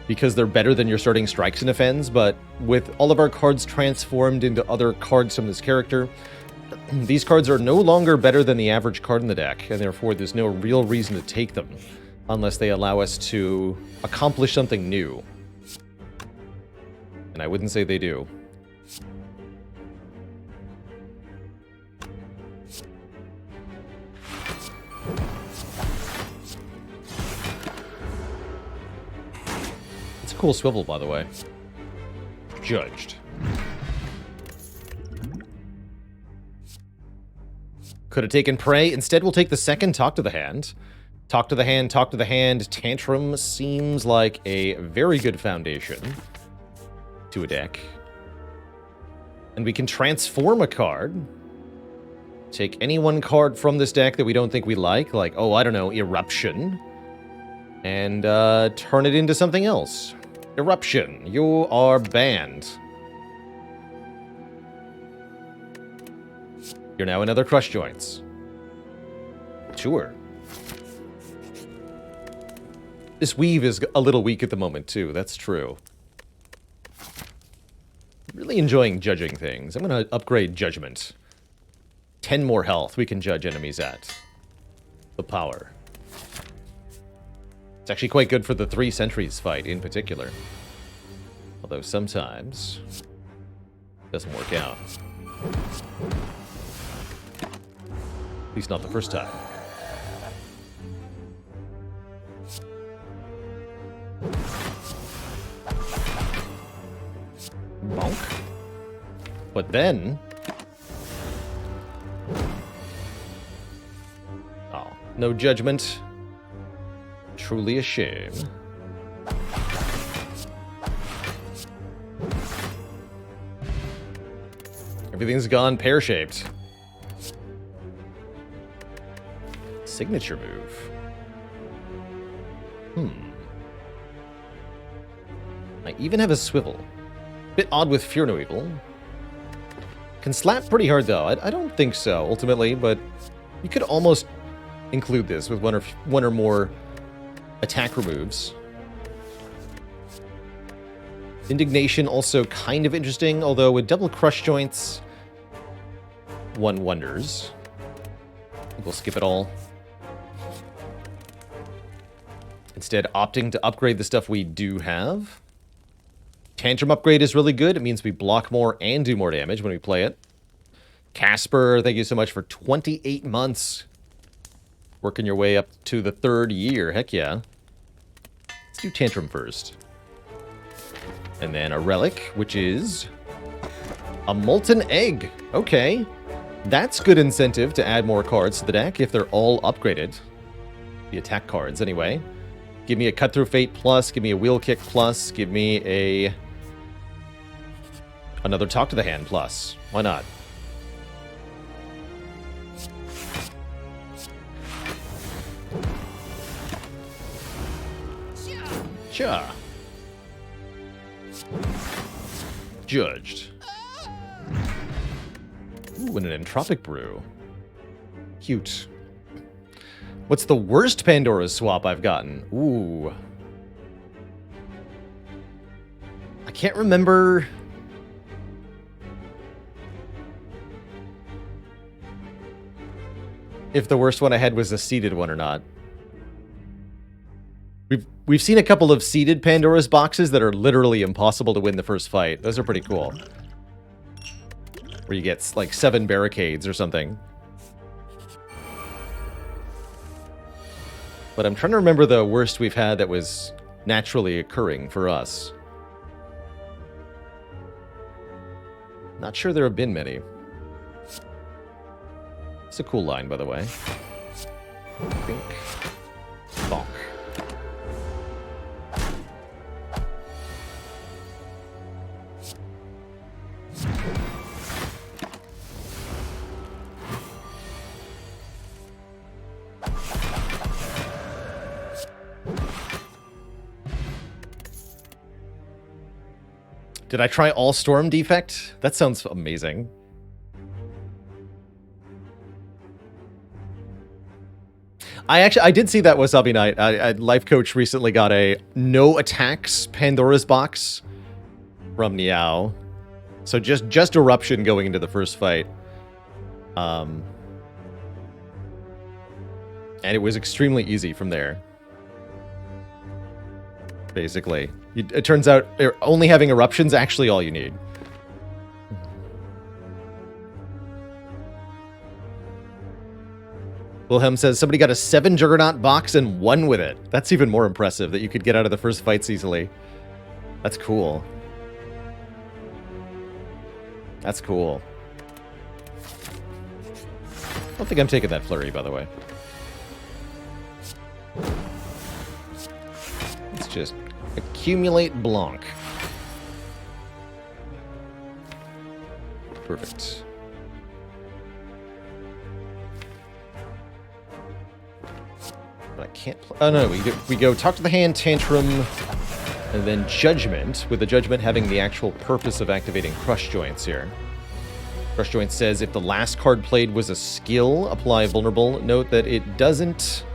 S1: because they're better than your starting strikes and defends, but with all of our cards transformed into other cards from this character, these cards are no longer better than the average card in the deck, and therefore there's no real reason to take them, unless they allow us to accomplish something new. And I wouldn't say they do. It's a cool swivel, by the way. Judged. Could have taken Prey. Instead, we'll take the second Talk to the Hand. Talk to the Hand, Talk to the Hand. Tantrum seems like a very good foundation to a deck. And we can transform a card. Take any one card from this deck that we don't think we like, oh, I don't know, Eruption, and turn it into something else. Eruption, you are banned. You're now another Crush Joints. Sure. This weave is a little weak at the moment, too. That's true. Really enjoying judging things. I'm going to upgrade Judgment. 10 more health we can judge enemies at. The power. It's actually quite good for the 3 Sentries fight in particular. Although sometimes it doesn't work out. At least not the first time. Bonk. But then... oh, no judgment. Truly a shame. Everything's gone pear-shaped. Signature move. I even have a swivel. Bit odd with Fear No Evil. Can slap pretty hard though. I don't think so, ultimately, but you could almost include this with one or more attack removes. Indignation also kind of interesting, although with double Crush Joints, one wonders. We'll skip it all. Instead, opting to upgrade the stuff we do have. Tantrum upgrade is really good. It means we block more and do more damage when we play it. Casper, thank you so much for 28 months. Working your way up to the 3rd year. Heck yeah. Let's do Tantrum first. And then a Relic, which is a Molten Egg. Okay. That's good incentive to add more cards to the deck if they're all upgraded. The attack cards, anyway. Give me a Cut Through Fate plus, give me a Wheel Kick plus, give me another Talk to the Hand plus. Why not? Sure. Judged. Ooh, and an Entropic Brew. Cute. What's the worst Pandora's Swap I've gotten? Ooh. can't remember... if the worst one I had was a seeded one or not. We've seen a couple of seeded Pandora's boxes that are literally impossible to win the first fight. Those are pretty cool. Where you get, like, 7 barricades or something. But I'm trying to remember the worst we've had that was naturally occurring for us. Not sure there have been many. It's a cool line, by the way. Bink. Bonk. Did I try all Storm Defect? That sounds amazing. I did see that Wasabi Knight. Life Coach recently got a no attacks Pandora's box from Niao. So just Eruption going into the first fight. And it was extremely easy from there. Basically. It turns out only having Eruption's actually all you need. Wilhelm says, somebody got a 7 Juggernaut box and won with it. That's even more impressive, that you could get out of the first fights easily. That's cool. That's cool. I don't think I'm taking that flurry, by the way. Let's just accumulate Blanc. Perfect. I can't play. Oh no, we go talk to the hand, Tantrum, and then Judgment, with the Judgment having the actual purpose of activating Crush Joints here. Crush Joints says if the last card played was a skill, apply Vulnerable. Note that it doesn't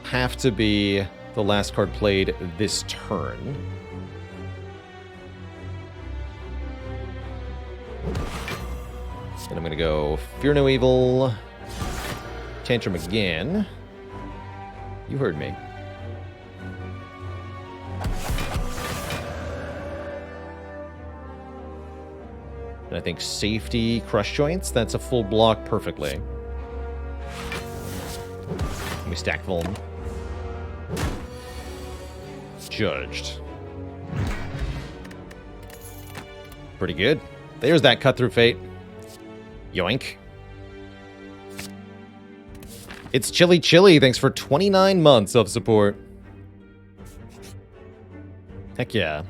S1: have to be the last card played this turn. And I'm going to go Fear No Evil, Tantrum again. You heard me. And I think Safety, Crush Joints, that's a full block perfectly. We stack Vuln. Judged. Pretty good. There's that cut through Fate. Yoink. It's Chili Chili. Thanks for 29 months of support. Heck yeah.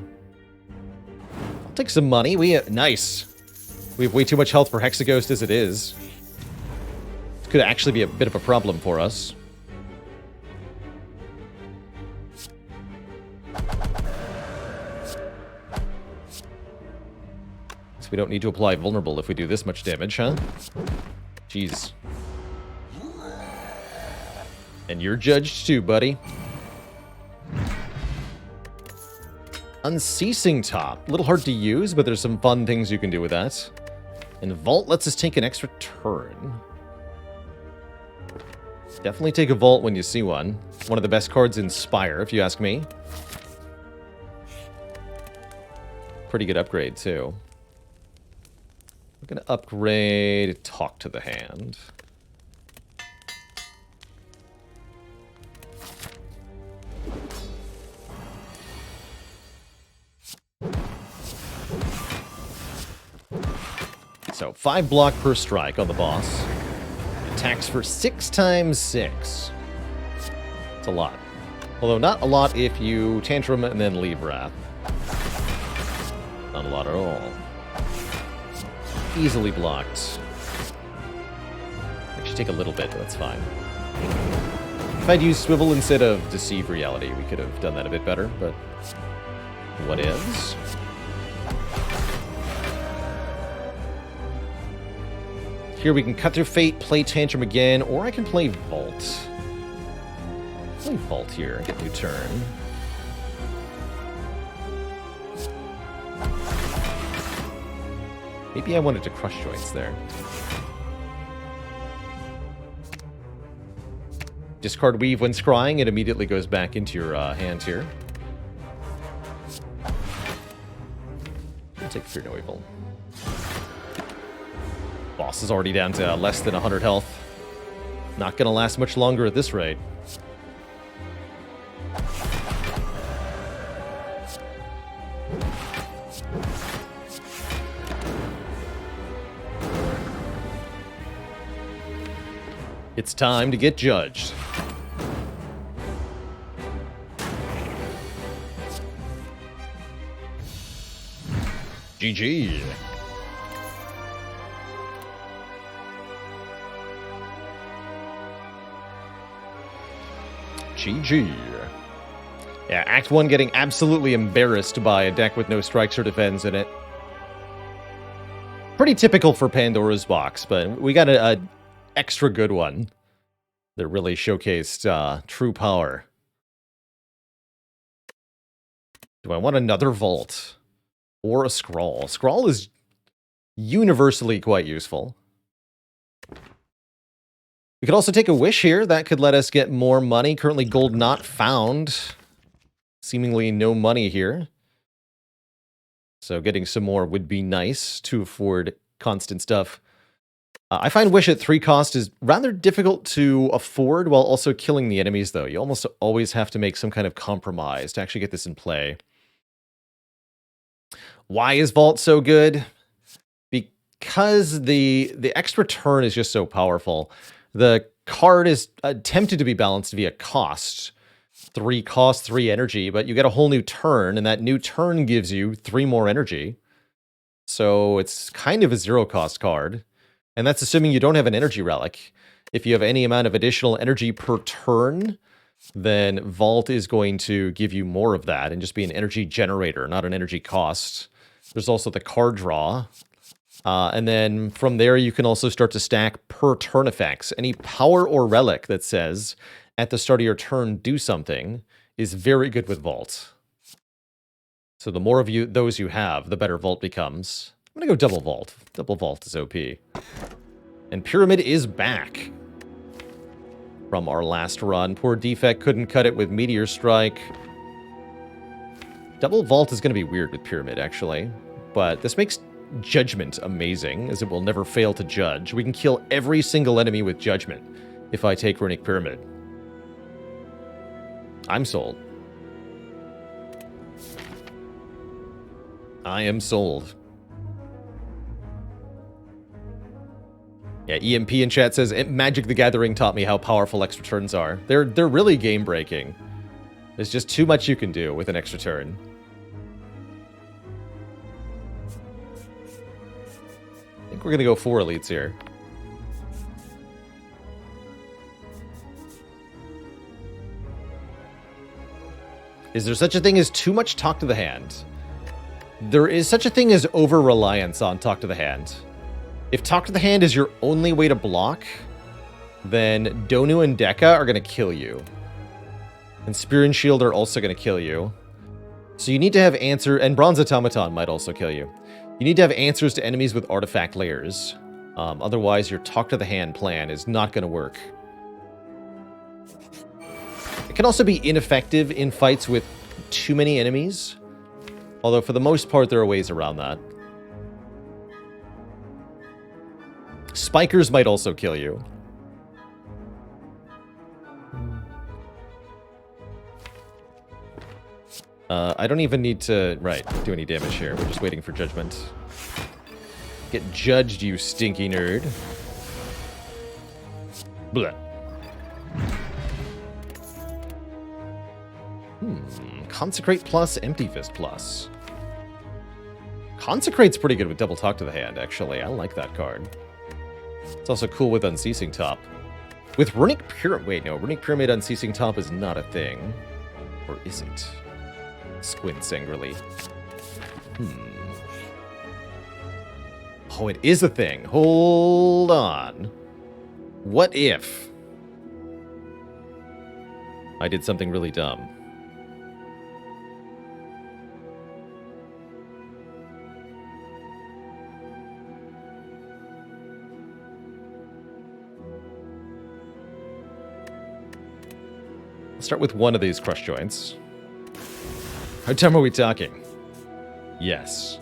S1: I'll take some money. Nice. We have way too much health for Hexaghost as it is. This could actually be a bit of a problem for us. So we don't need to apply Vulnerable if we do this much damage, huh? Jeez. And you're judged too, buddy. Unceasing Top. A little hard to use, but there's some fun things you can do with that. And Vault lets us take an extra turn. Definitely take a Vault when you see one. One of the best cards in Spire, if you ask me. Pretty good upgrade, too. We're going to upgrade Talk to the Hand. So 5 block per strike on the boss. Attacks for 6 times 6. It's a lot. Although not a lot if you Tantrum and then leave Wrath. Not a lot at all. Easily blocked. Actually take a little bit, but that's fine. If I'd used Swivel instead of Deceive Reality, we could have done that a bit better, but what is? Here we can cut through Fate, play Tantrum again, or I can play Vault. Play Vault here and get new turn. Maybe I wanted to crush joints there. Discard Weave when scrying. It immediately goes back into your hand here. I'll take Fear No Evil. Boss is already down to less than 100 health. Not gonna last much longer at this rate. It's time to get judged. GG. GG. Yeah, Act 1 getting absolutely embarrassed by a deck with no strikes or defense in it. Pretty typical for Pandora's Box, but we got a extra good one that really showcased true power. Do I want another Vault? Or a Scrawl? Scrawl is universally quite useful. We could also take a Wish here. That could let us get more money. Currently gold not found. Seemingly no money here. So getting some more would be nice to afford constant stuff. I find Wish at 3 cost is rather difficult to afford while also killing the enemies, though. You almost always have to make some kind of compromise to actually get this in play. Why is Vault so good? Because the extra turn is just so powerful. The card is attempted to be balanced via cost. 3 cost, 3 energy, but you get a whole new turn, and that new turn gives you 3 more energy. So it's kind of a 0 cost card. And that's assuming you don't have an energy relic. If you have any amount of additional energy per turn, then Vault is going to give you more of that and just be an energy generator, not an energy cost. There's also the card draw. And then from there, you can also start to stack per turn effects. Any power or relic that says, at the start of your turn, do something, is very good with Vault. So the more of those you have, the better Vault becomes. I'm going to go Double Vault. Double Vault is OP. And Pyramid is back from our last run. Poor Defect couldn't cut it with Meteor Strike. Double Vault is going to be weird with Pyramid, actually. But this makes Judgment amazing, as it will never fail to judge. We can kill every single enemy with Judgment if I take Runic Pyramid. I'm sold. I am sold. Yeah, EMP in chat says, Magic the Gathering taught me how powerful extra turns are. They're really game-breaking. There's just too much you can do with an extra turn. I think we're going to go 4 elites here. Is there such a thing as too much Talk to the Hand? There is such a thing as over-reliance on Talk to the Hand. If Talk to the Hand is your only way to block, then Donu and Deka are going to kill you. And Spear and Shield are also going to kill you. So you need to have answer, and Bronze Automaton might also kill you. You need to have answers to enemies with artifact layers. Otherwise, your Talk to the Hand plan is not going to work. It can also be ineffective in fights with too many enemies. Although, for the most part, there are ways around that. Spikers might also kill you. I don't even need to, do any damage here. We're just waiting for Judgment. Get judged, you stinky nerd. Blah. Consecrate plus, Empty Fist plus. Consecrate's pretty good with Double Talk to the Hand, actually. I like that card. It's also cool with Unceasing Top. With Runic Pyramid... Wait, no. Runic Pyramid Unceasing Top is not a thing. Or is it? Squints angrily. Oh, it is a thing. Hold on. What if I did something really dumb? Let's start with one of these crush joints. How time are we talking? Yes.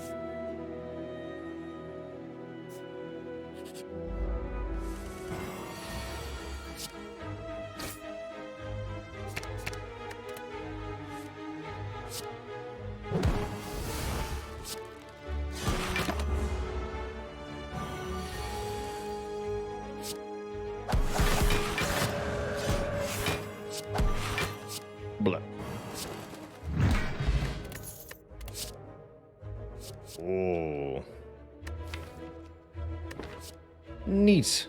S1: Blah. Oh. Neat.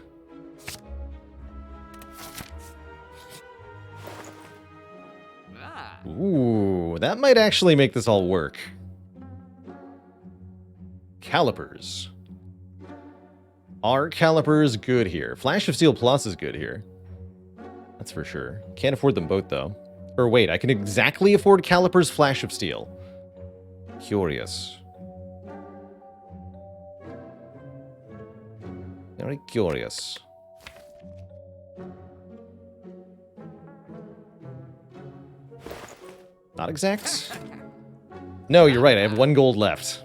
S1: Ooh, that might actually make this all work. Calipers. Are calipers good here? Flash of Steel Plus is good here. That's for sure. Can't afford them both, though. Or wait, I can exactly afford calipers, Flash of Steel. Curious. Very curious. Not exact? No, you're right. I have 1 gold left.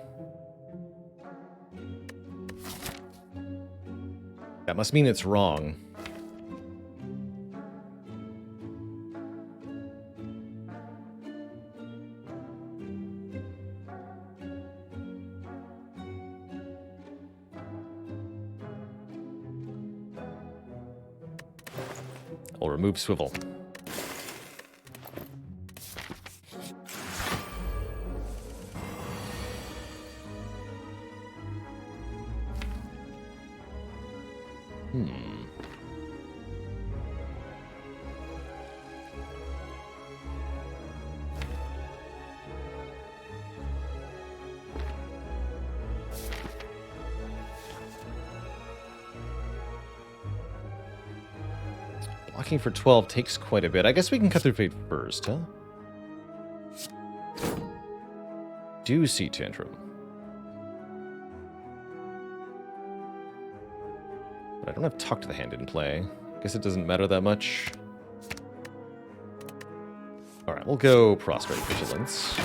S1: That must mean it's wrong. I'll remove swivel. Blocking for 12 takes quite a bit. I guess we can cut through fate first, huh? Do see Tantrum. But I don't have Talk to the Hand in play. Guess it doesn't matter that much. Alright, we'll go Prostrate Vigilance.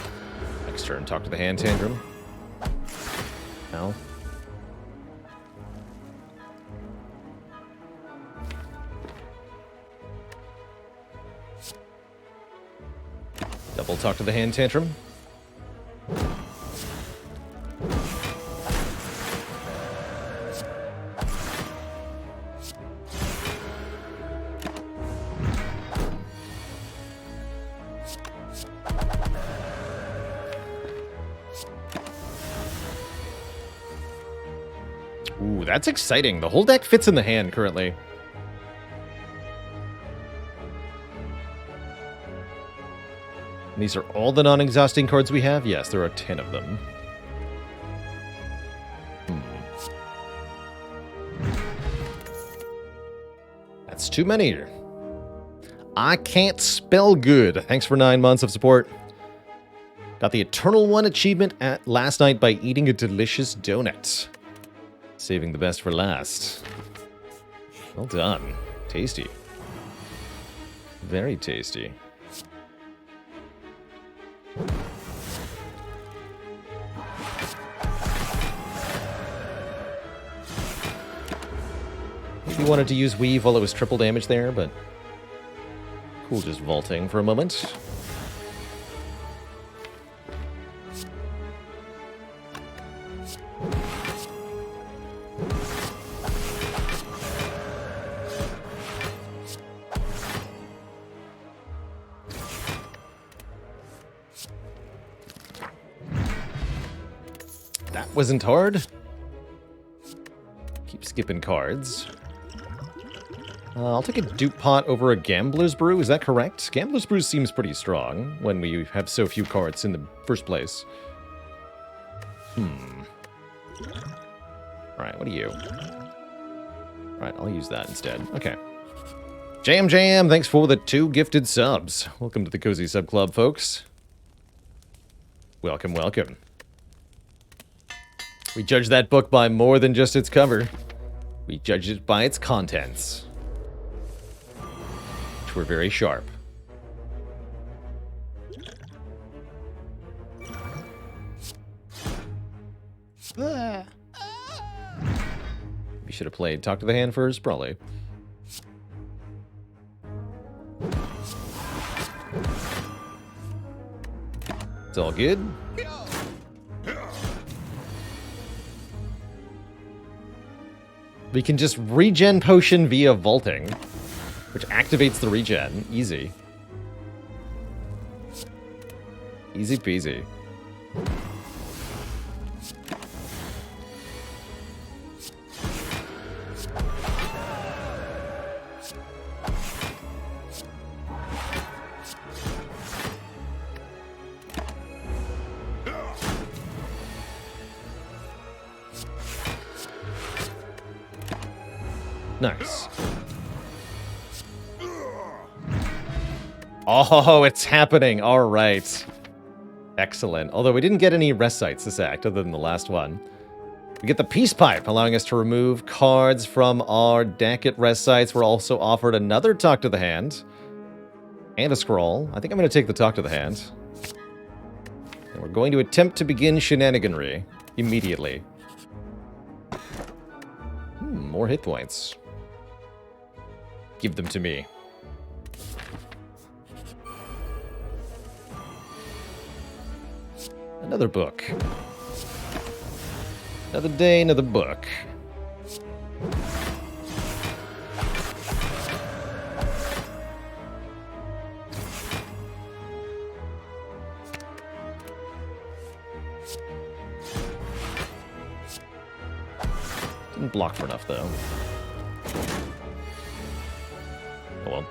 S1: Next turn, Talk to the Hand, Tantrum. Now. Double Talk to the Hand, Tantrum. Ooh, that's exciting. The whole deck fits in the hand currently. And these are all the non-exhausting cards we have? Yes, there are 10 of them. That's too many. I can't spell good. Thanks for 9 months of support. Got the Eternal One achievement last night by eating a delicious donut. Saving the best for last. Well done. Tasty. Very tasty. Maybe wanted to use Weave while it was triple damage there, but cool just vaulting for a moment. That wasn't hard. Keep skipping cards. I'll take a Dupe Pot over a Gambler's Brew. Is that correct? Gambler's Brew seems pretty strong when we have so few cards in the first place. Alright, what are you? Alright, I'll use that instead. Okay. Jam, thanks for the 2 gifted subs. Welcome to the Cozy Sub Club, folks. Welcome, welcome. We judge that book by more than just its cover. We judge it by its contents. Which were very sharp.
S2: Ugh.
S1: We should have played Talk to the Hand first, probably. It's all good. We can just regen potion via vaulting, which activates the regen. Easy. Easy peasy. Nice. Oh, it's happening. All right. Excellent. Although we didn't get any rest sites this act, other than the last one. We get the Peace Pipe, allowing us to remove cards from our deck at rest sites. We're also offered another Talk to the Hand. And a scroll. I think I'm going to take the Talk to the Hand. And we're going to attempt to begin shenaniganry immediately. More hit points. Give them to me. Another book. Another day, another book. Didn't block for enough, though. Oh well.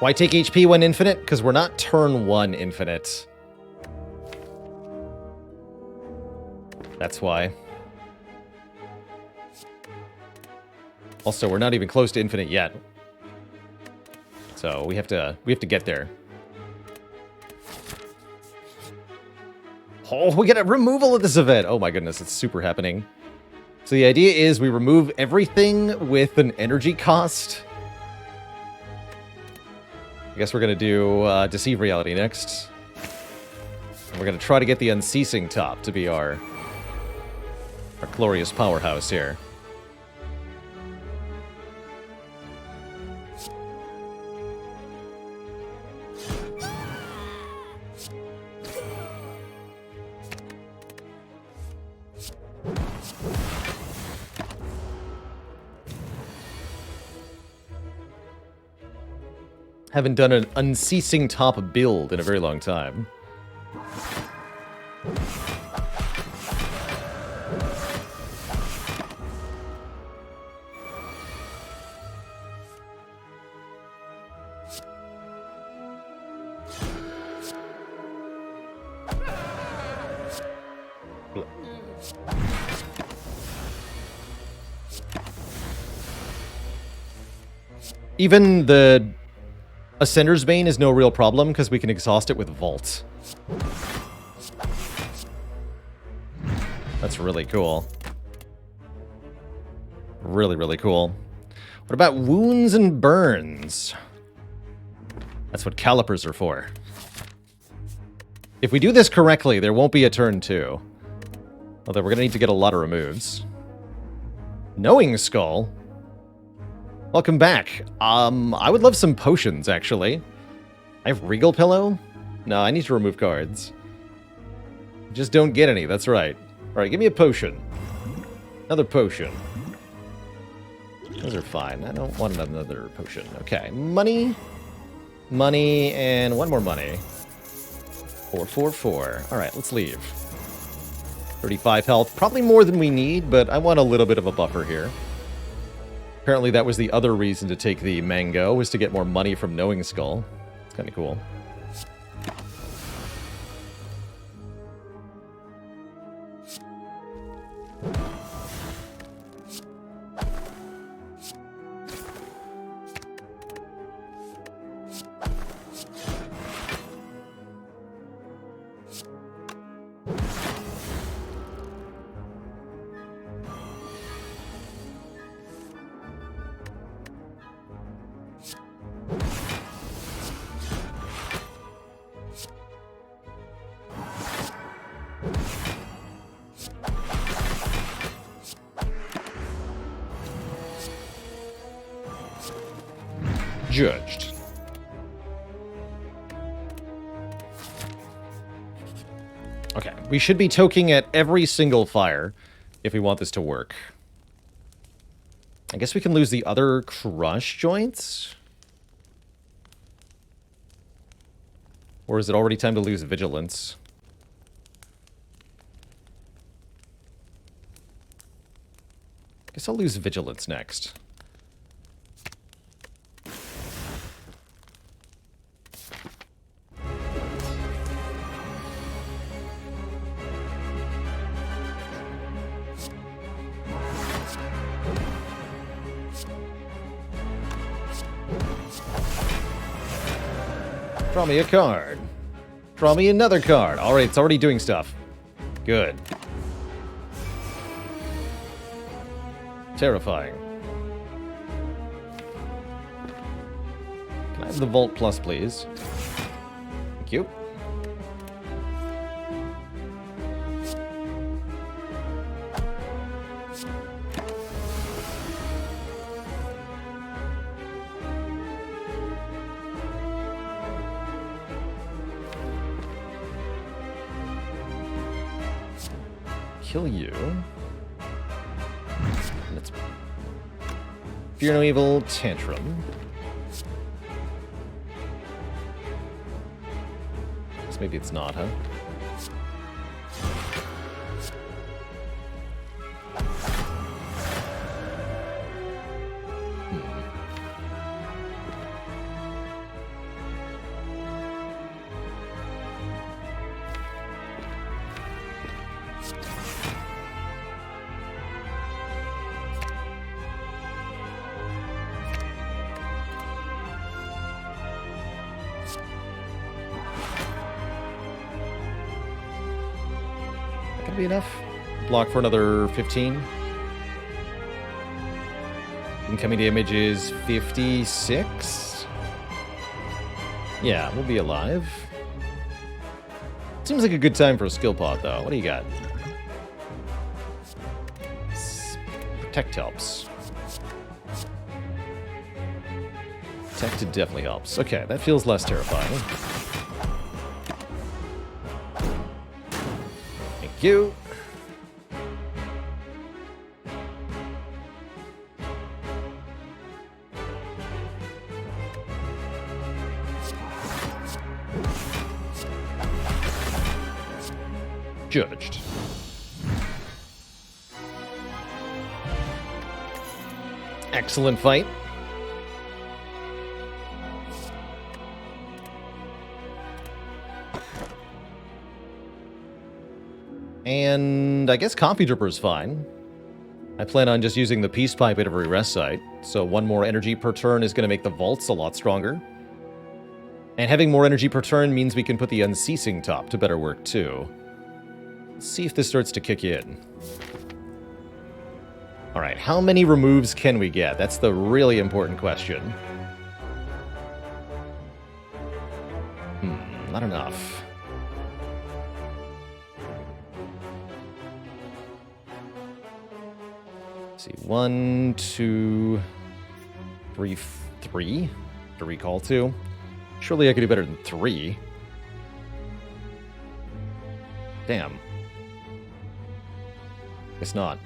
S1: Why take HP when infinite? Because we're not turn 1 infinite. That's why. Also, we're not even close to infinite yet. So we have to get there. Oh, we get a removal of this event. Oh my goodness, it's super happening. So the idea is we remove everything with an energy cost. I guess we're going to do Deceive Reality next. And we're going to try to get the Unceasing top to be our glorious powerhouse here. Haven't done an Unceasing top build in a very long time. Even the Ascender's Bane is no real problem, because we can exhaust it with Vault. That's really cool. Really, really cool. What about Wounds and Burns? That's what Calipers are for. If we do this correctly, there won't be a turn 2. Although we're going to need to get a lot of removes. Knowing Skull? Welcome back. I would love some potions, actually. I have Regal Pillow? No, I need to remove cards. Just don't get any, that's right. Alright, give me a potion. Another potion. Those are fine. I don't want another potion. Okay, money. Money, and one more money. 444. Alright, let's leave. 35 health. Probably more than we need, but I want a little bit of a buffer here. Apparently that was the other reason to take the mango, was to get more money from Knowing Skull. It's kind of cool. Judged. Okay, we should be toking at every single fire if we want this to work. I guess we can lose the other crush joints? Or is it already time to lose vigilance? Guess I'll lose vigilance next. Draw me a card. Draw me another card. All right, it's already doing stuff. Good. Terrifying. Can I have the Vault Plus, please? Thank you. Kill you. Let's Fear No Evil, Tantrum. Guess maybe it's not, huh? Be enough. Block for another 15. Incoming damage is 56. Yeah, we'll be alive. Seems like a good time for a skill pod, though. What do you got? Protect helps. Protect definitely helps. Okay, that feels less terrifying. You. Judged. Excellent fight. And I guess Coffee Dripper is fine. I plan on just using the Peace Pipe at every rest site, so one more energy per turn is going to make the vaults a lot stronger. And having more energy per turn means we can put the Unceasing Top to better work too. Let's see if this starts to kick in. Alright, how many removes can we get? That's the really important question. Not enough. See, 1, 2, 3, 3 to recall to. Surely I could do better than 3. Damn. Guess not.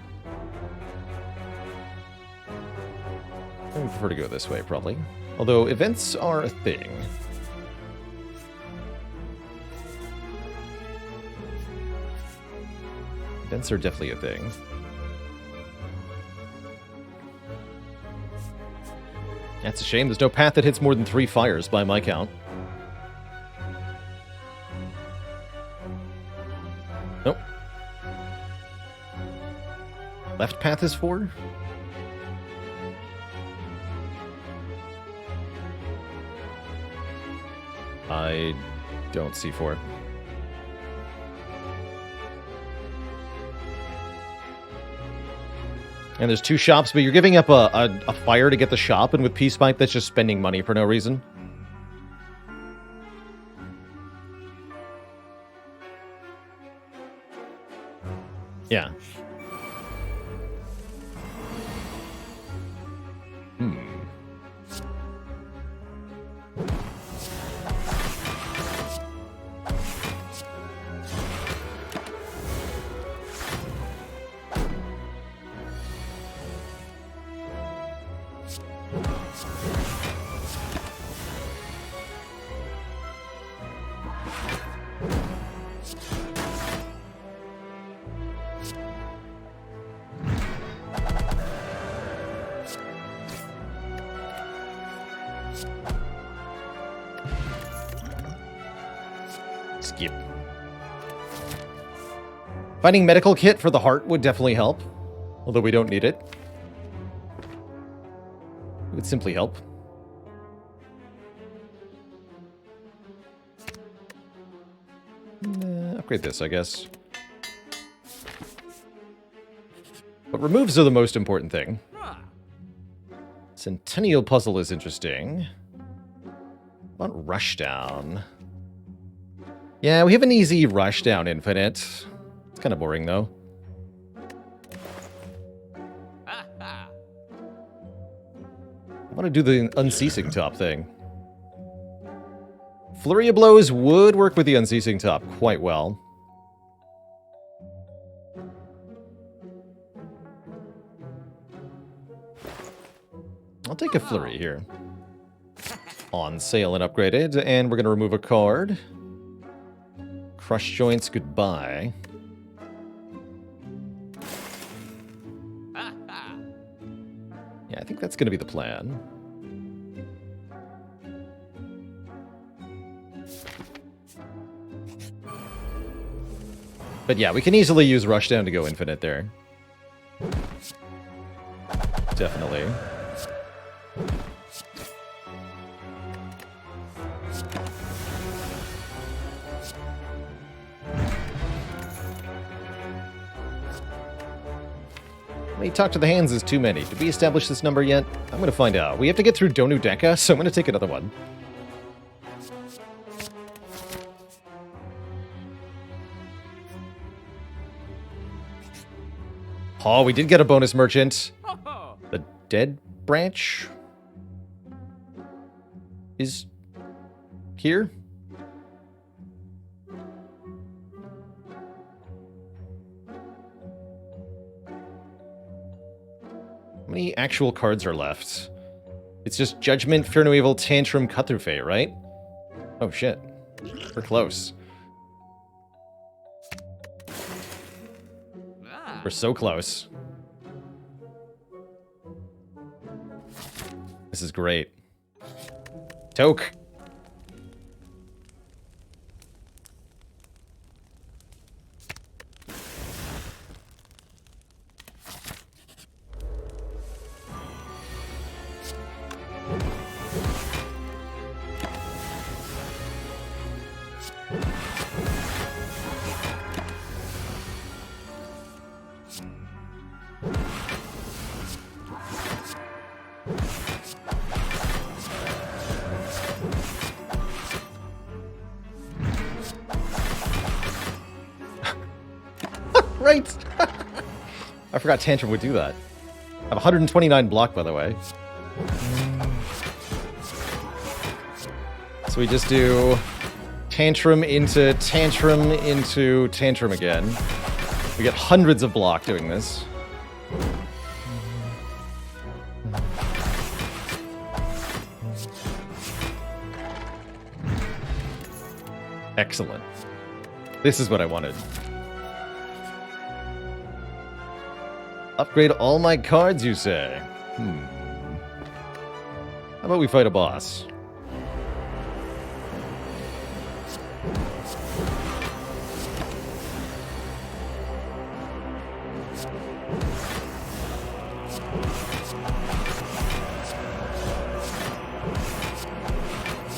S1: I would prefer to go this way, probably. Although, events are a thing. Events are definitely a thing. That's a shame. There's no path that hits more than 3 fires by my count. Nope. Left path is 4? I don't see 4. And there's 2 shops, but you're giving up a fire to get the shop, and with Peace Pipe, that's just spending money for no reason. Yeah. Skip. Finding medical kit for the heart would definitely help. Although we don't need it. It would simply help. Upgrade this, I guess. But removes are the most important thing. Centennial puzzle is interesting. What about rushdown? Yeah, we have an easy rushdown infinite. It's kind of boring, though. I want to do the unceasing top thing. Flurry of blows would work with the unceasing top quite well. I'll take a flurry here. On sale and upgraded, and we're going to remove a card. Crush joints, goodbye. Yeah, I think that's going to be the plan. But yeah, we can easily use Rushdown to go infinite there. Definitely. How many talk to the hands is too many? Did we establish this number yet? I'm going to find out. We have to get through Donu Deka, so I'm going to take another one. Oh, we did get a bonus merchant. The dead branch is here. How many actual cards are left? It's just Judgment, Fear No Evil, Tantrum, Cut Through Fate, right? Oh shit. We're close. We're so close. This is great. Toke. Right! I forgot Tantrum would do that. I have 129 block, by the way. So we just do Tantrum into Tantrum into Tantrum again. We get hundreds of block doing this. Excellent. This is what I wanted. Upgrade all my cards, you say? How about we fight a boss?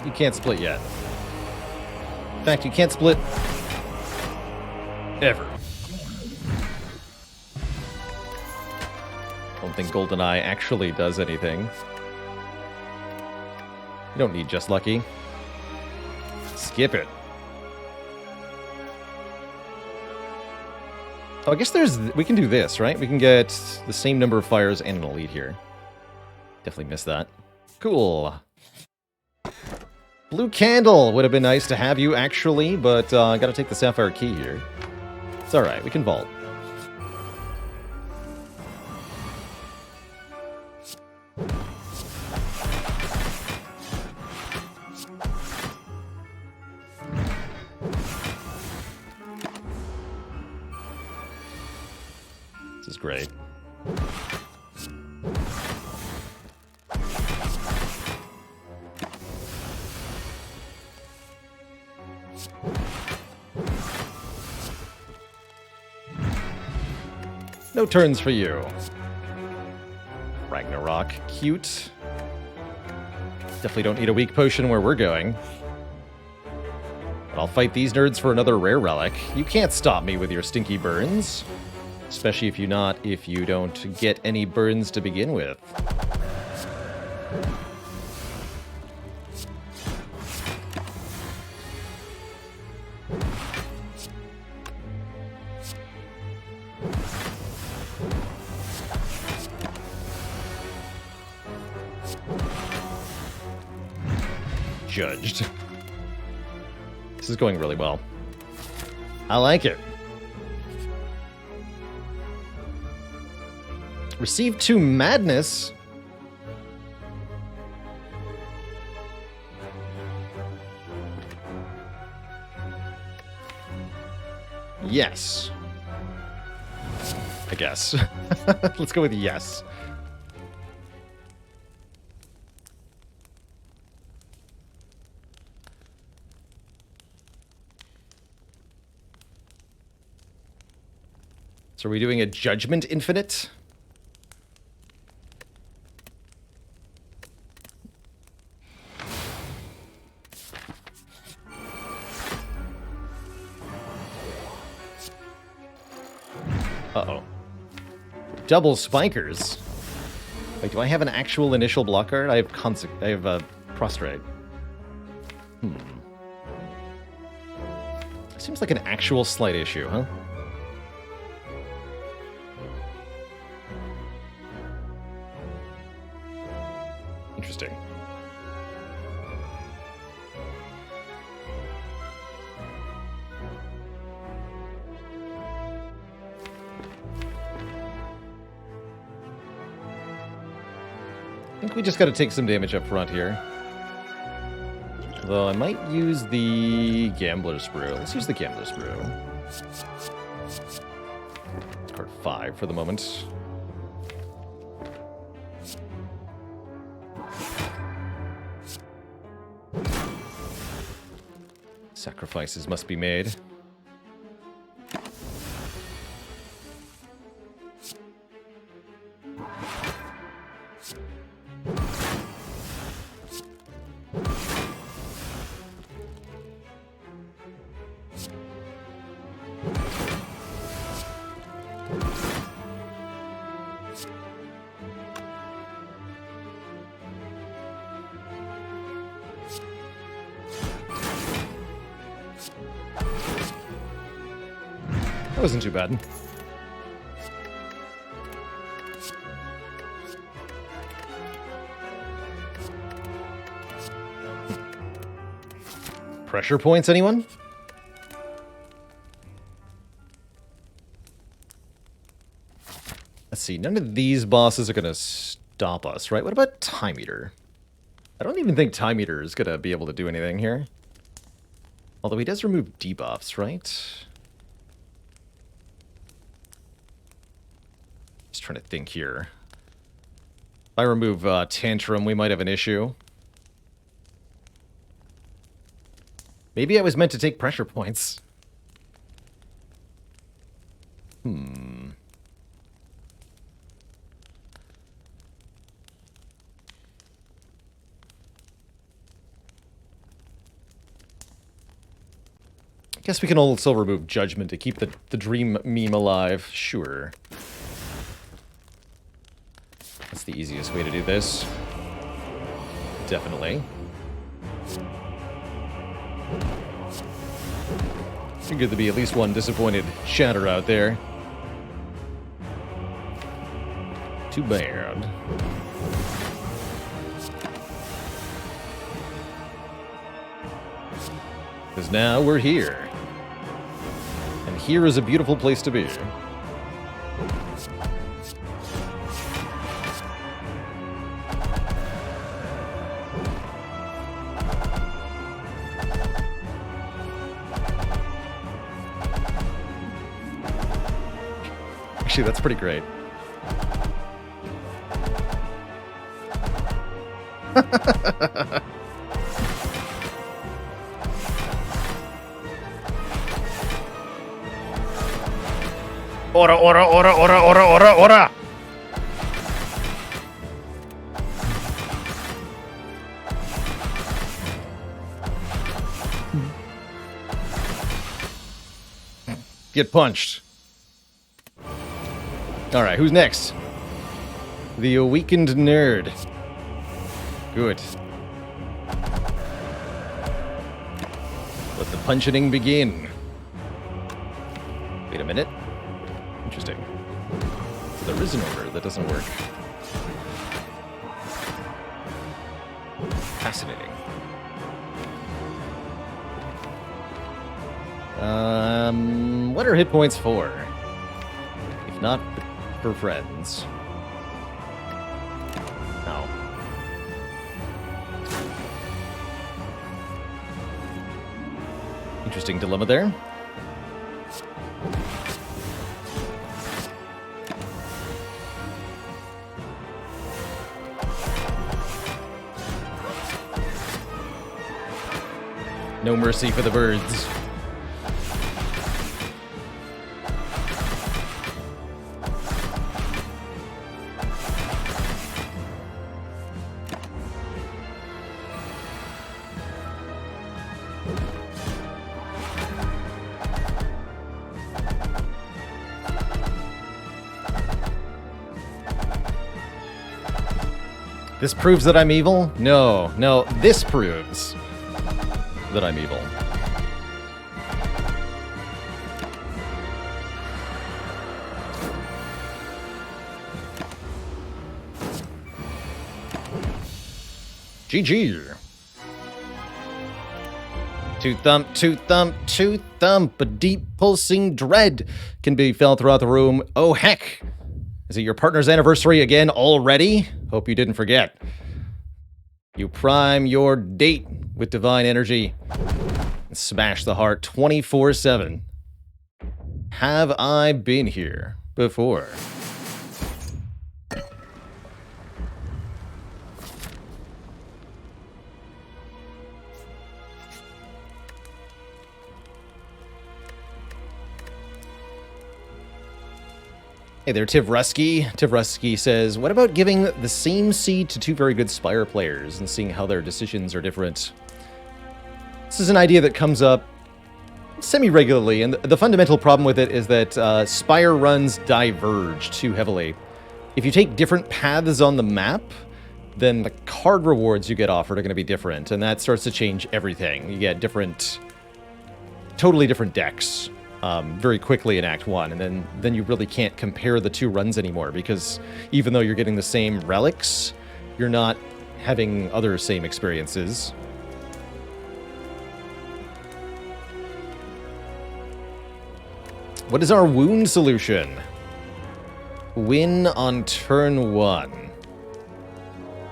S1: You can't split yet. In fact, you can't split ever. I don't think GoldenEye actually does anything. You don't need Just Lucky. Skip it. Oh, I guess we can do this, right? We can get the same number of fires and an elite here. Definitely missed that. Cool. Blue Candle would have been nice to have you, actually, but I gotta take the Sapphire Key here. It's alright, we can vault. This is great. No turns for you. Ragnarok, cute. Definitely don't need a weak potion where we're going. But I'll fight these nerds for another rare relic. You can't stop me with your stinky burns. Especially if you don't get any burns to begin with. Judged. This is going really well. I like it. Receive 2 madness. Yes. I guess. Let's go with yes. So are we doing a Judgment Infinite? Uh-oh. Double spikers? Wait, do I have an actual initial block card? I have Prostrate. Seems like an actual slight issue, huh? Interesting. I think we just got to take some damage up front here. Though I might use the Gambler's Brew. Let's use the Gambler's Brew. Card 5 for the moment. Sacrifices must be made. That wasn't too bad. Pressure points, anyone? Let's see, none of these bosses are going to stop us, right? What about Time Eater? I don't even think Time Eater is going to be able to do anything here. Although he does remove debuffs, right? Just trying to think here. If I remove Tantrum, we might have an issue. Maybe I was meant to take pressure points. I guess we can also remove Judgment to keep the dream meme alive. Sure. That's the easiest way to do this. Definitely. Figured there'd be at least one disappointed shatter out there. Too bad. Because now we're here. And here is a beautiful place to be. Actually, that's pretty great. Ora, ora, ora, ora, ora, ora, ora! Get punched. Alright, who's next? The Awakened Nerd. Good. Let the punching begin. Wait a minute. Interesting. So there is an order that doesn't work. Fascinating. What are hit points for? If not for friends. No. Interesting dilemma there. No mercy for the birds. This proves that I'm evil? No, no, this proves that I'm evil. GG. Two thump, two thump, two thump. A deep pulsing dread can be felt throughout the room. Oh, heck. Is it your partner's anniversary again already? Hope you didn't forget. You prime your date with divine energy and smash the heart 24/7. Have I been here before? Hey there, Tivruski. Tivruski says, what about giving the same seed to two very good Spire players and seeing how their decisions are different? This is an idea that comes up semi-regularly, and the fundamental problem with it is that Spire runs diverge too heavily. If you take different paths on the map, then the card rewards you get offered are going to be different, and that starts to change everything. You get totally different decks. Very quickly in Act 1, and then you really can't compare the two runs anymore, because even though you're getting the same relics, you're not having other same experiences. What is our wound solution? Win on turn 1.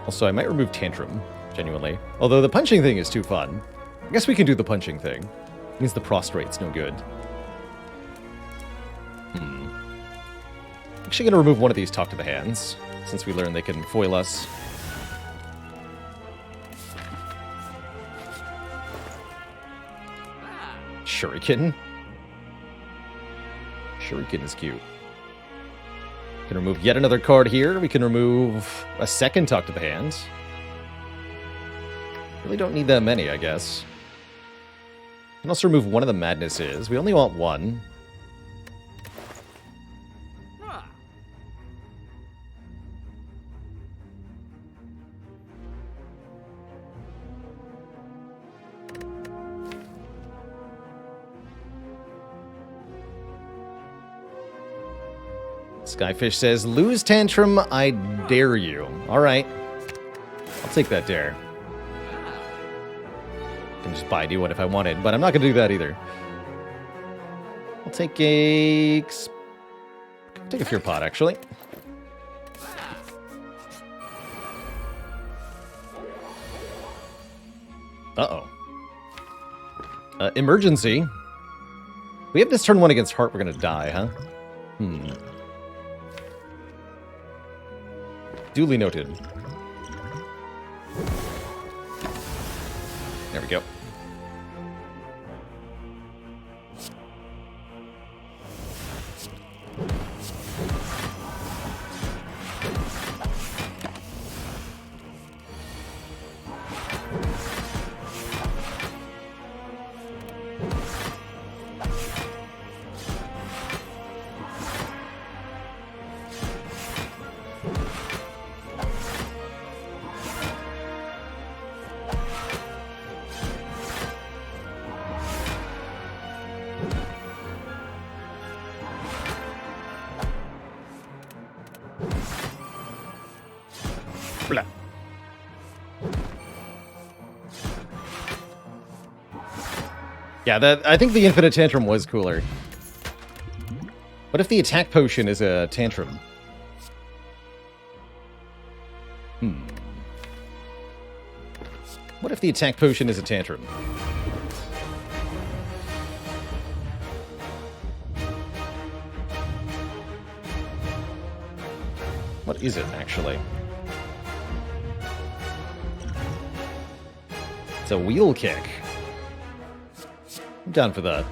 S1: Also, I might remove Tantrum, genuinely. Although the punching thing is too fun. I guess we can do the punching thing. It means the prostrate's no good. Actually going to remove one of these Talk to the Hands, since we learned they can foil us. Shuriken. Shuriken is cute. We can remove yet another card here. We can remove a second Talk to the Hands. Really don't need that many, I guess. We can also remove one of the Madnesses. We only want one. Skyfish says, lose Tantrum, I dare you. Alright. I'll take that dare. I can just buy a new one if I wanted, but I'm not going to do that either. I'll take a Fear Pot, actually. Uh-oh. Emergency. We have this turn 1 against Heart, we're going to die, huh? Duly noted. There we go. Blah. Yeah, I think the Infinite Tantrum was cooler. What if the attack potion is a tantrum? What if the attack potion is a tantrum? What is it, actually? It's a wheel kick. I'm down for that.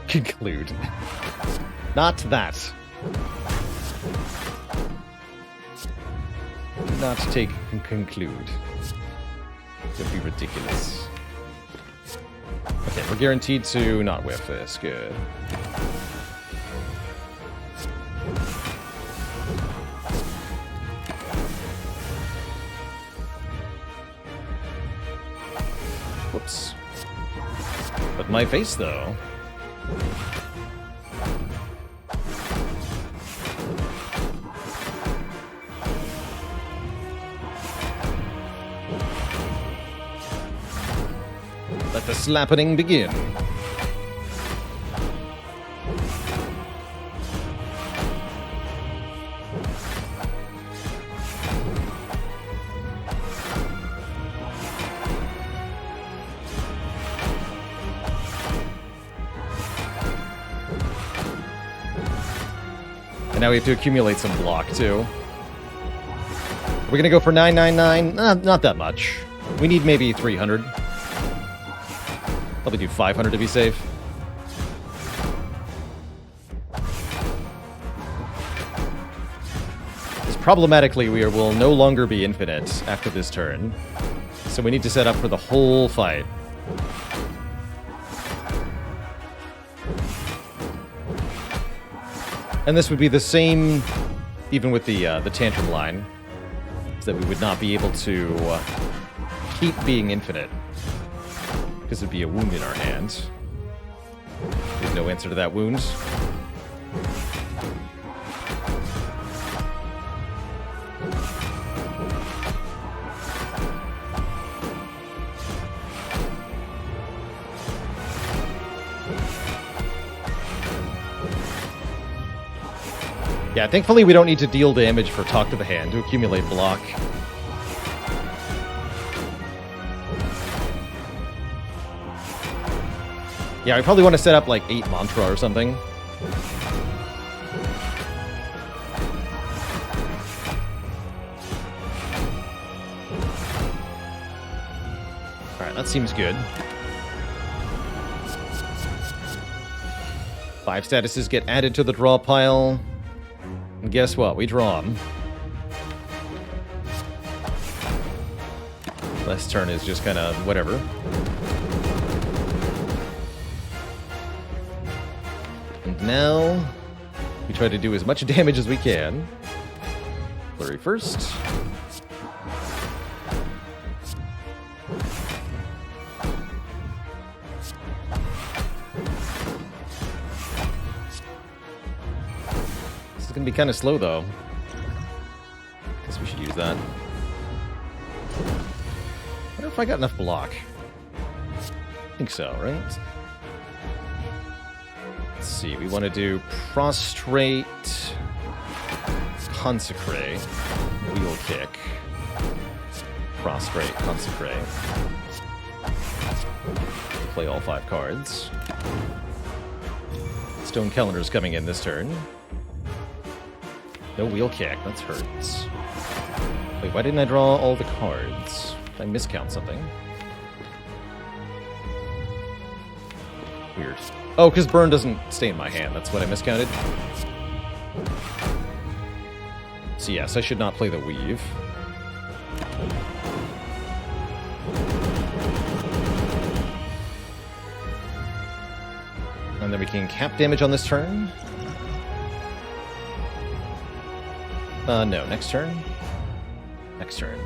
S1: Conclude. Not that. Do not take conclude. It would be ridiculous. Okay, we're guaranteed to not whiff this. Good. Whoops. But my face, though. Let the slappening begin. And now we have to accumulate some block, too. We're going to go for 999? Not that much. We need maybe 300. Probably do 500 to be safe. Because problematically, we will no longer be infinite after this turn. So we need to set up for the whole fight. And this would be the same, even with the tantrum line, is that we would not be able to keep being infinite, because it'd be a wound in our hand. There's no answer to that wound. Yeah, thankfully we don't need to deal damage for Talk to the Hand to accumulate block. Yeah, I probably want to set up like 8 Mantra or something. Alright, that seems good. 5 statuses get added to the draw pile. And guess what? We draw them. Last turn is just kind of whatever. And now, we try to do as much damage as we can. Flurry first. Gonna be kind of slow though. Guess we should use that. I wonder if I got enough block. I think so, right? Let's see, we want to do Prostrate, Consecrate, Wheel Kick, Prostrate, Consecrate. Play all 5 cards. Stone Calendar's coming in this turn. No wheel kick, that hurts. Wait, why didn't I draw all the cards? Did I miscount something? Weird. Oh, because burn doesn't stay in my hand. That's what I miscounted. So yes, I should not play the weave. And then we can cap damage on this turn. No, next turn? Next turn.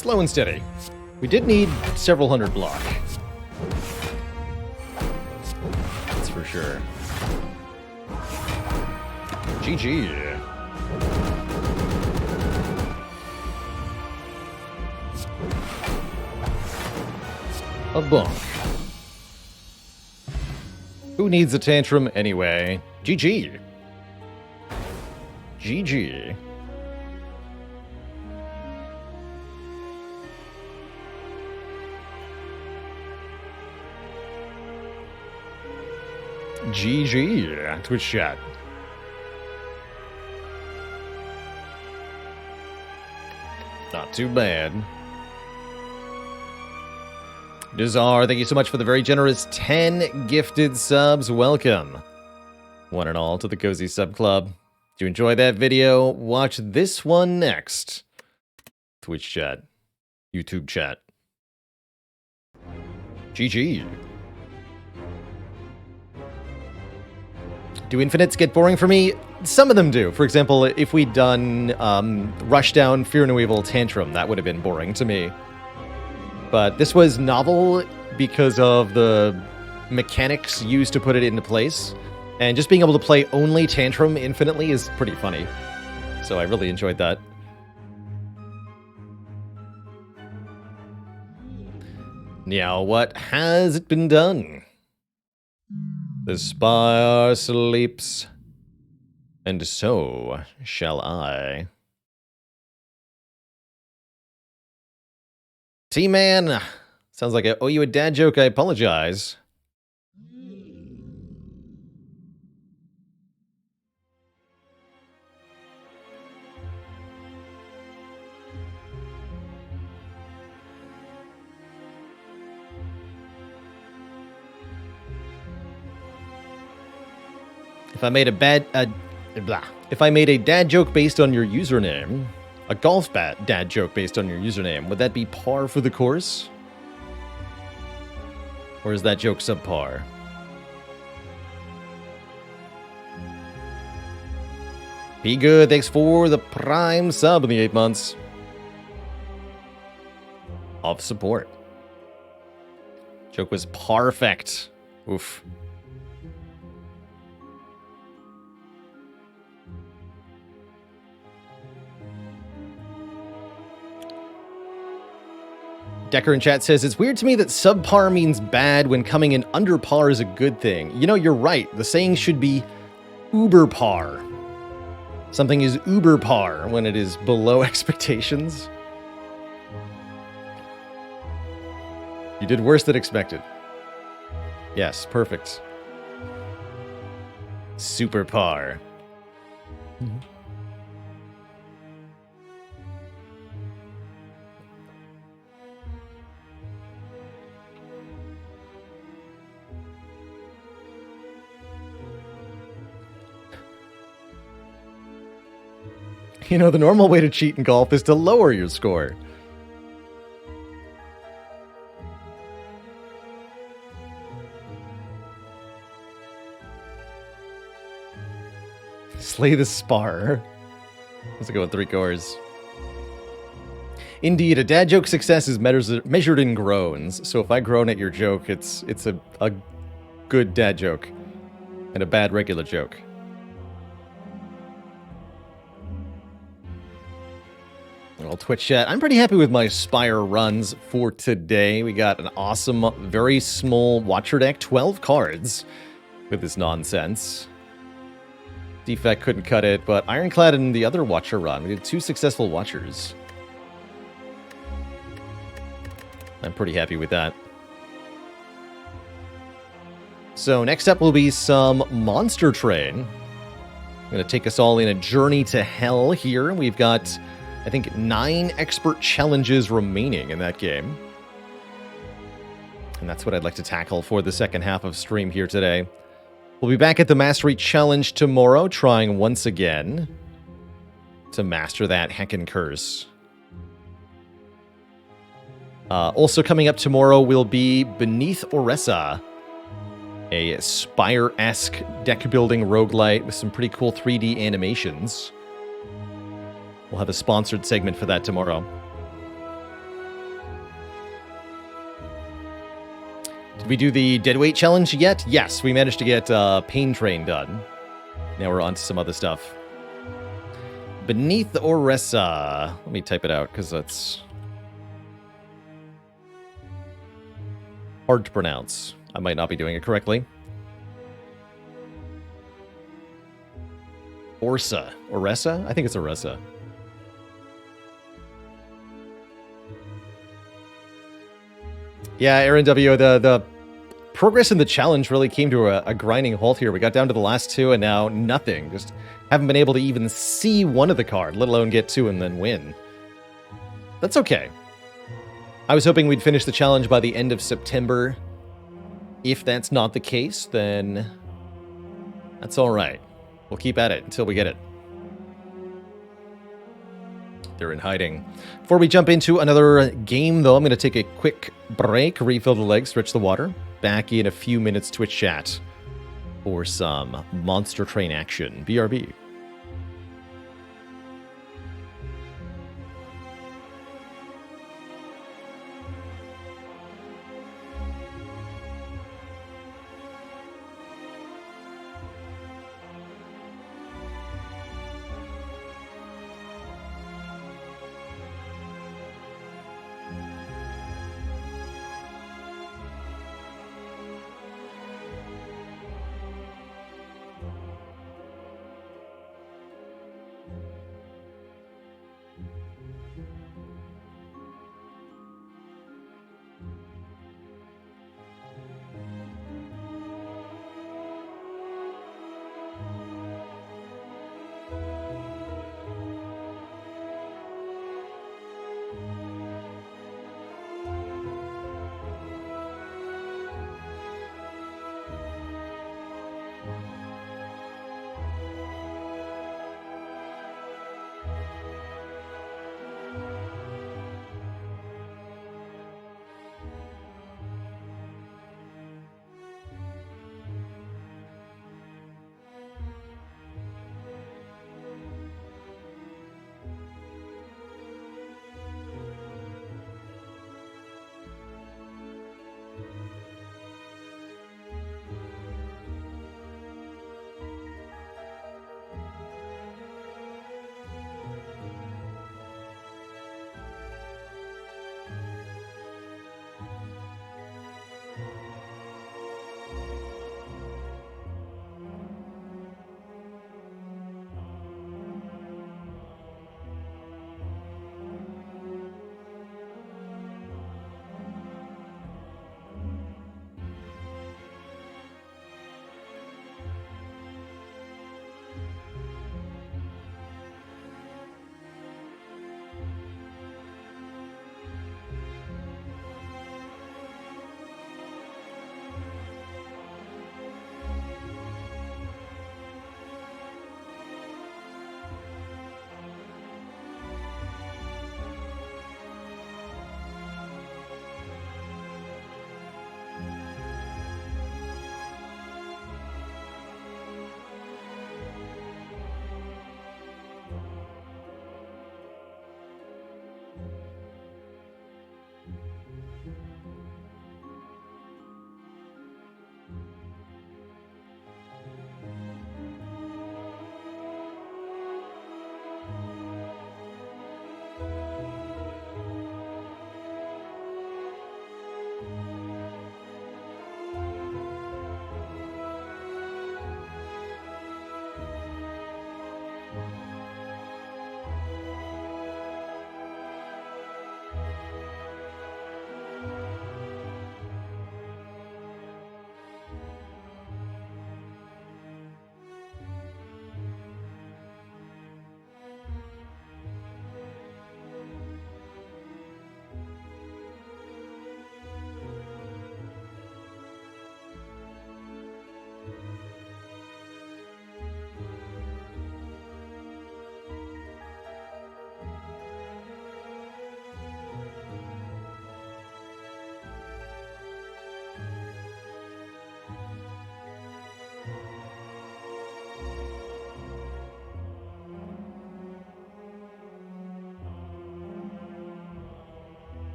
S1: Slow and steady. We did need several hundred block. That's for sure. GG. A bunk. Who needs a tantrum anyway? GG. GG. GG. Twitch chat. Not too bad. Dizar, thank you so much for the very generous 10 gifted subs. Welcome, one and all, to the Cozy Sub Club. If you enjoyed that video, watch this one next. Twitch chat. YouTube chat. GG. Do infinites get boring for me? Some of them do. For example, if we'd done Rushdown, Fear No Evil, Tantrum, that would have been boring to me. But this was novel because of the mechanics used to put it into place. And just being able to play only Tantrum infinitely is pretty funny. So I really enjoyed that. Now, what has it been done? The Spire sleeps, and so shall I. T-Man, sounds like I owe you a dad joke. I apologize. If I made a if I made a dad joke based on your username, a golf dad joke based on your username, would that be par for the course? Or is that joke subpar? Be good, thanks for the prime sub in the 8 months of support. Joke was perfect. Oof. Decker in chat says, it's weird to me that subpar means bad when coming in under par is a good thing. You know, you're right. The saying should be uber par. Something is uber par when it is below expectations. You did worse than expected. Yes, perfect. Super par. You know, the normal way to cheat in golf is to lower your score. Slay the Spire. Let's go with 3 cores. Indeed, a dad joke success is measured in groans. So if I groan at your joke, it's a good dad joke and a bad regular joke. Well, Twitch chat, I'm pretty happy with my Spire runs for today. We got an awesome, very small Watcher deck, 12 cards with this nonsense. Defect couldn't cut it, but Ironclad in the other Watcher run, we did 2 successful Watchers. I'm pretty happy with that. So next up will be some Monster Train. I'm going to take us all in a journey to hell here. We've got, I think, 9 expert challenges remaining in that game. And that's what I'd like to tackle for the second half of stream here today. We'll be back at the Mastery Challenge tomorrow, trying once again to master that Heckin' Curse. Also coming up tomorrow will be Beneath Oresa, a Spire-esque deck-building roguelite with some pretty cool 3D animations. We'll have a sponsored segment for that tomorrow. Did we do the deadweight challenge yet? Yes, we managed to get Pain Train done. Now we're on to some other stuff. Beneath Oresa. Let me type it out, because that's hard to pronounce. I might not be doing it correctly. Oresa? I think it's Oresa. Yeah, Aaron W., the progress in the challenge really came to a grinding halt here. We got down to the last two, and now nothing. Just haven't been able to even see one of the card, let alone get two and then win. That's okay. I was hoping we'd finish the challenge by the end of September. If that's not the case, then that's all right. We'll keep at it until we get it. They're in hiding. Before we jump into another game, though, I'm going to take a quick break, refill the legs, stretch the water. Back in a few minutes Twitch chat for some Monster Train action. BRB.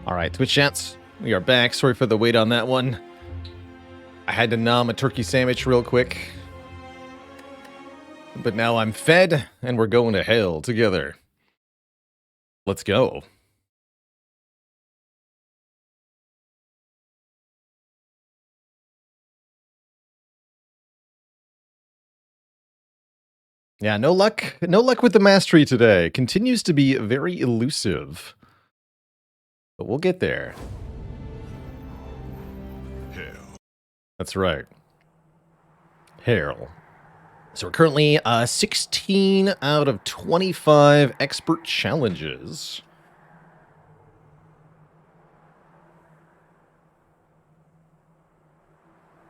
S1: All right, Twitch chats, we are back. Sorry for the wait on that one. I had to nom a turkey sandwich real quick. But now I'm fed, and we're going to hell together. Let's go. Yeah, no luck. No luck with the mastery today. Continues to be very elusive. But we'll get there. Hell. That's right. Hell. So we're currently 16 out of 25 expert challenges.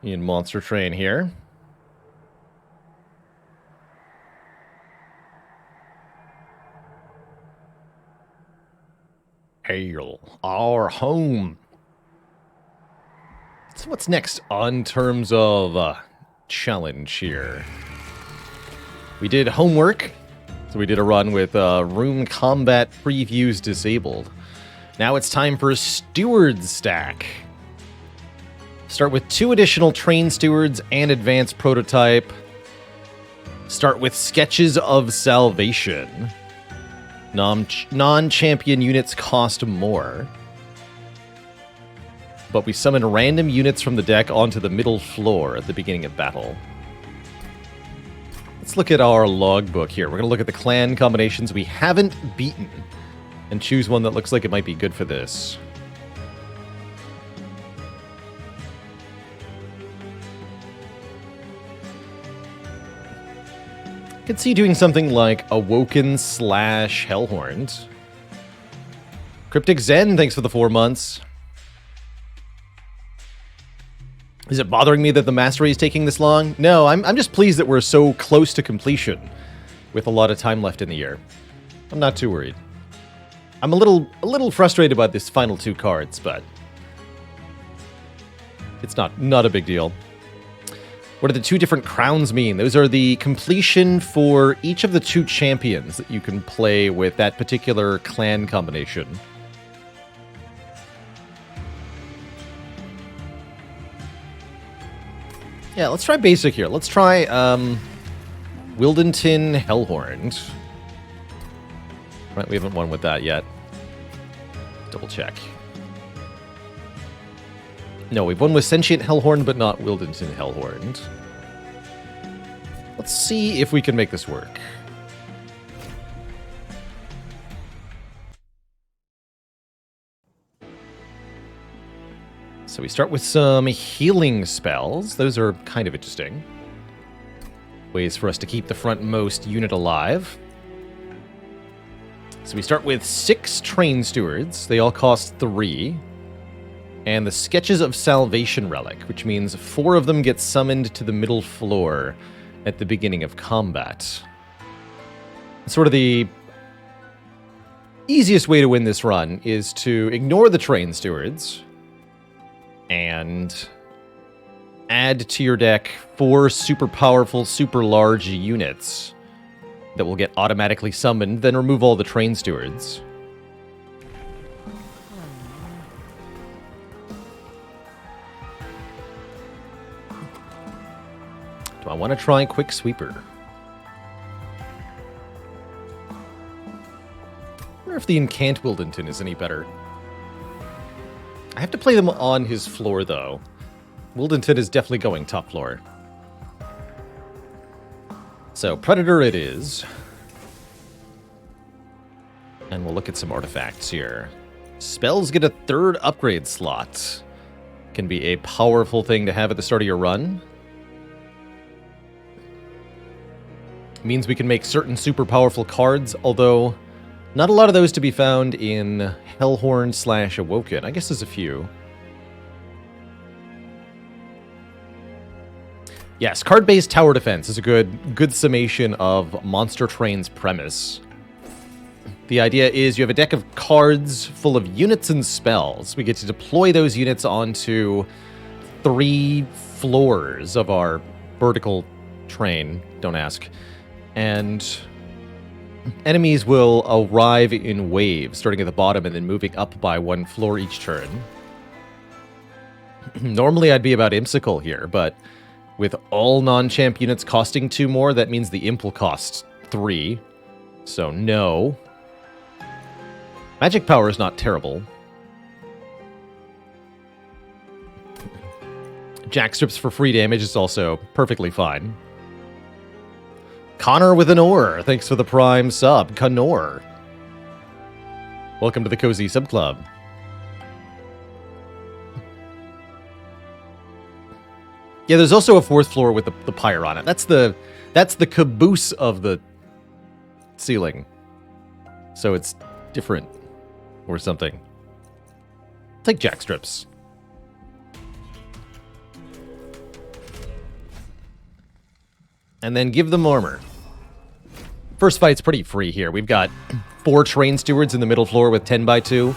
S1: In Monster Train here. Hail, our home. So what's next on terms of challenge here? We did homework. So we did a run with room combat previews disabled. Now it's time for a steward stack. Start with 2 additional train stewards and advanced prototype. Start with sketches of salvation. Non-champion units cost more. But we summon random units from the deck onto the middle floor at the beginning of battle. Let's look at our logbook here. We're going to look at the clan combinations we haven't beaten and choose one that looks like it might be good for this. Could see doing something like Awoken / Hellhorned. Cryptic Zen, thanks for the 4 months. Is it bothering me that the mastery is taking this long? No, I'm just pleased that we're so close to completion with a lot of time left in the year. I'm not too worried. I'm a little frustrated about this final 2 cards, but it's not a big deal. What do the 2 different crowns mean? Those are the completion for each of the 2 champions that you can play with that particular clan combination. Yeah, let's try basic here. Let's try Wildenton Hellhorned. Right, we haven't won with that yet. Double check. No, we've won with Sentient Hellhorn, but not Wildenton Hellhorned. Let's see if we can make this work. So we start with some healing spells. Those are kind of interesting. Ways for us to keep the frontmost unit alive. So we start with 6 train stewards. They all cost 3. And the Sketches of Salvation Relic, which means 4 of them get summoned to the middle floor at the beginning of combat. Sort of the easiest way to win this run is to ignore the train stewards and add to your deck 4 super powerful, super large units that will get automatically summoned, then remove all the train stewards. Do I want to try Quick Sweeper? I wonder if the Incant Wildenton is any better. I have to play them on his floor, though. Wildenton is definitely going top floor. So, Predator it is. And we'll look at some artifacts here. Spells get a 3rd upgrade slot. Can be a powerful thing to have at the start of your run. Means we can make certain super powerful cards, although not a lot of those to be found in Hellhorn / Awoken. I guess there's a few. Yes, card-based tower defense is a good summation of Monster Train's premise. The idea is you have a deck of cards full of units and spells. We get to deploy those units onto 3 floors of our vertical train. Don't ask. And Enemies will arrive in waves, starting at the bottom and then moving up by 1 floor each turn. Normally I'd be about Imsicle here, but with all non-champ units costing 2 more, that means the Imp will cost 3. So no. Magic power is not terrible. Jackstrips for free damage is also perfectly fine. Connor with an ore. Thanks for the prime sub. Connor. Welcome to the Cozy Sub Club. Yeah, there's also a 4th floor with the pyre on it. That's the caboose of the ceiling. So it's different or something. Take jackstrips. And then give them armor. First fight's pretty free here. We've got 4 train stewards in the middle floor with 10x2.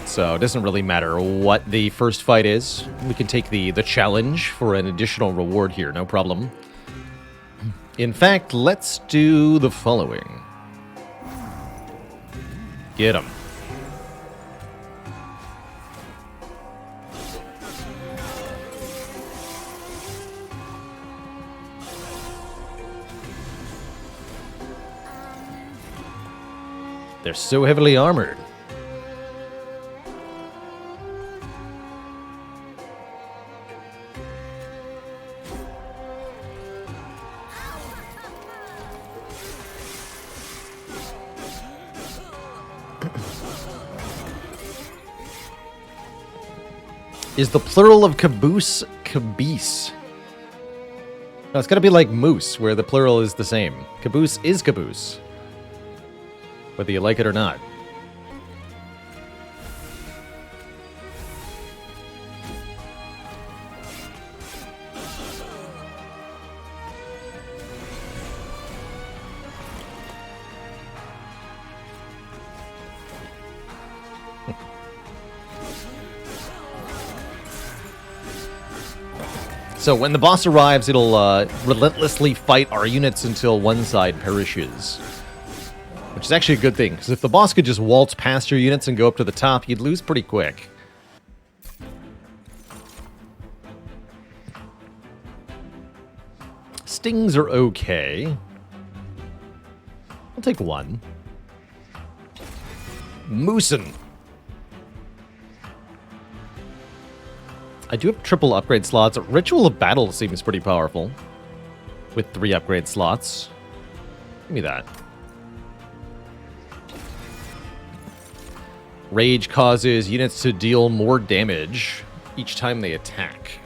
S1: So it doesn't really matter what the first fight is. We can take the challenge for an additional reward here, no problem. In fact, let's do the following. Get him. They're so heavily armored. Is the plural of caboose caboose? No, it's gotta be like moose, where the plural is the same. Caboose is caboose. Whether you like it or not. So when the boss arrives, it'll relentlessly fight our units until one side perishes. Which is actually a good thing, because if the boss could just waltz past your units and go up to the top, you'd lose pretty quick. Stings are okay. I'll take 1. Moosin. I do have triple upgrade slots. Ritual of Battle seems pretty powerful. With 3 upgrade slots. Give me that. Rage causes units to deal more damage each time they attack.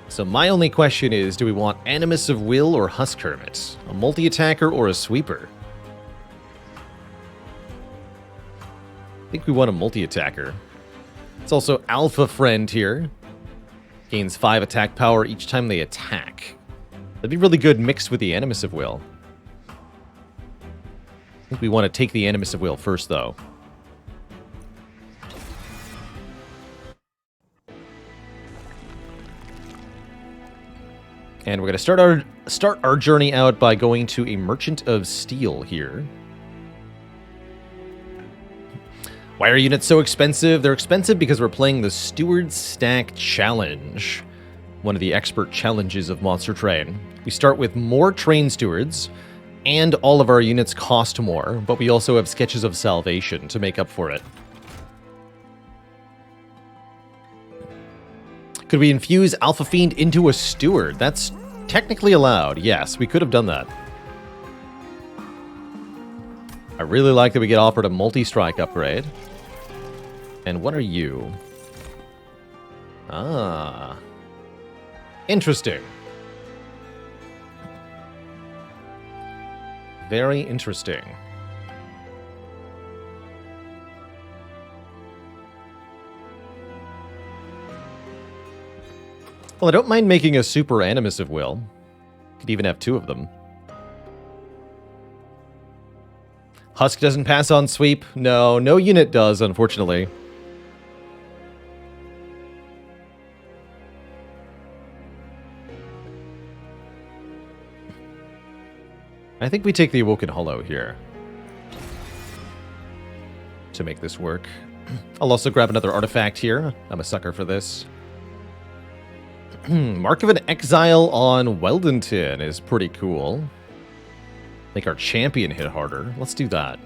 S1: So my only question is, do we want Animus of Will or Husk Hermit? A multi-attacker or a sweeper? I think we want a multi-attacker. It's also Alpha Friend here. Gains 5 attack power each time they attack. That'd be really good mixed with the Animus of Will. I think we want to take the Animus of Will first, though. And we're going to start our journey out by going to a Merchant of Steel here. Why are units so expensive? They're expensive because we're playing the Steward Stack Challenge, one of the expert challenges of Monster Train. We start with more train stewards, and all of our units cost more, but we also have Sketches of Salvation to make up for it. Could we infuse Alpha Fiend into a Steward? That's technically allowed. Yes, we could have done that. I really like that we get offered a multi-strike upgrade. And what are you? Ah. Interesting. Very interesting. Well, I don't mind making a super Animus of Will. Could even have 2 of them. Husk doesn't pass on sweep. No, no unit does, unfortunately. I think we take the Awoken Hollow here to make this work. I'll also grab another artifact here. I'm a sucker for this. Mark of an Exile on Weldonton is pretty cool. Make our champion hit harder. Let's do that.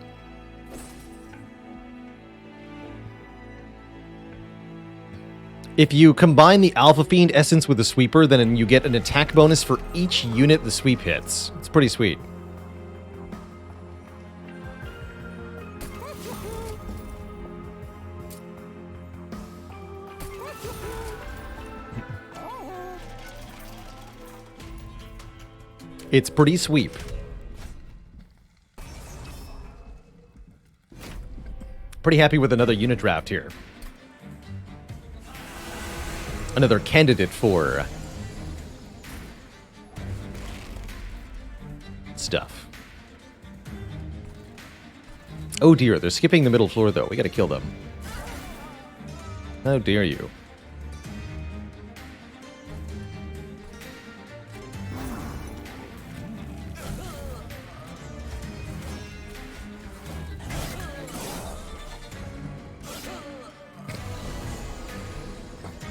S1: If you combine the Alpha Fiend Essence with the Sweeper, then you get an attack bonus for each unit the sweep hits. It's pretty sweet. It's pretty sweep. Pretty happy with another unit draft here. Another candidate for stuff. Oh dear, they're skipping the middle floor though. We gotta kill them. How dare you?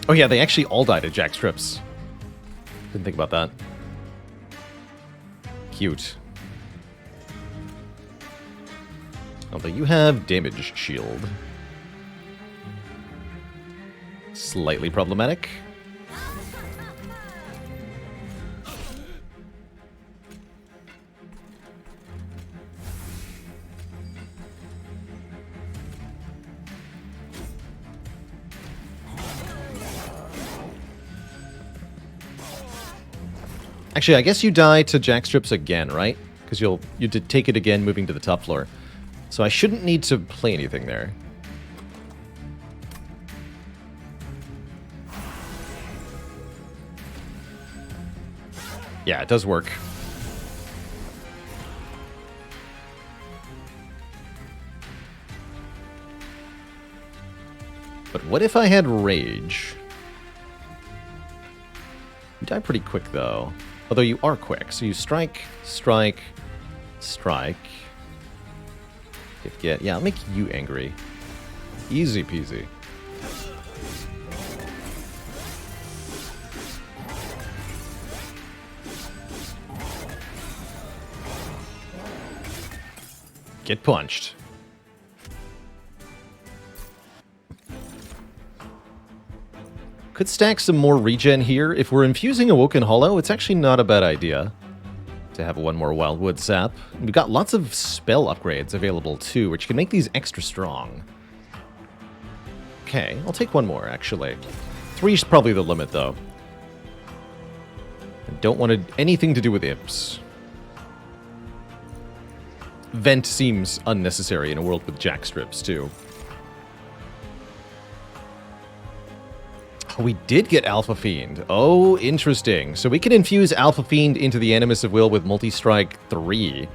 S1: Oh yeah, they actually all died at Jack Strips. Didn't think about that. Cute. Although you have damage shield. Slightly problematic. Actually, I guess you die to Jack Strips again, right? Because you did take it again, moving to the top floor. So I shouldn't need to play anything there. Yeah, it does work. But what if I had Rage? You die pretty quick, though. Although you are quick, so you strike, strike, strike. Get. Yeah, I'll make you angry. Easy peasy. Get punched. Could stack some more regen here. If we're infusing Awoken Hollow, it's actually not a bad idea to have one more Wildwood Sap. We've got lots of spell upgrades available too, which can make these extra strong. Okay, I'll take one more, actually. 3 is probably the limit, though. I don't want anything to do with imps. Vent seems unnecessary in a world with Jack Strips, too. We did get Alpha Fiend. Oh, interesting. So we can infuse Alpha Fiend into the Animus of Will with Multi-Strike 3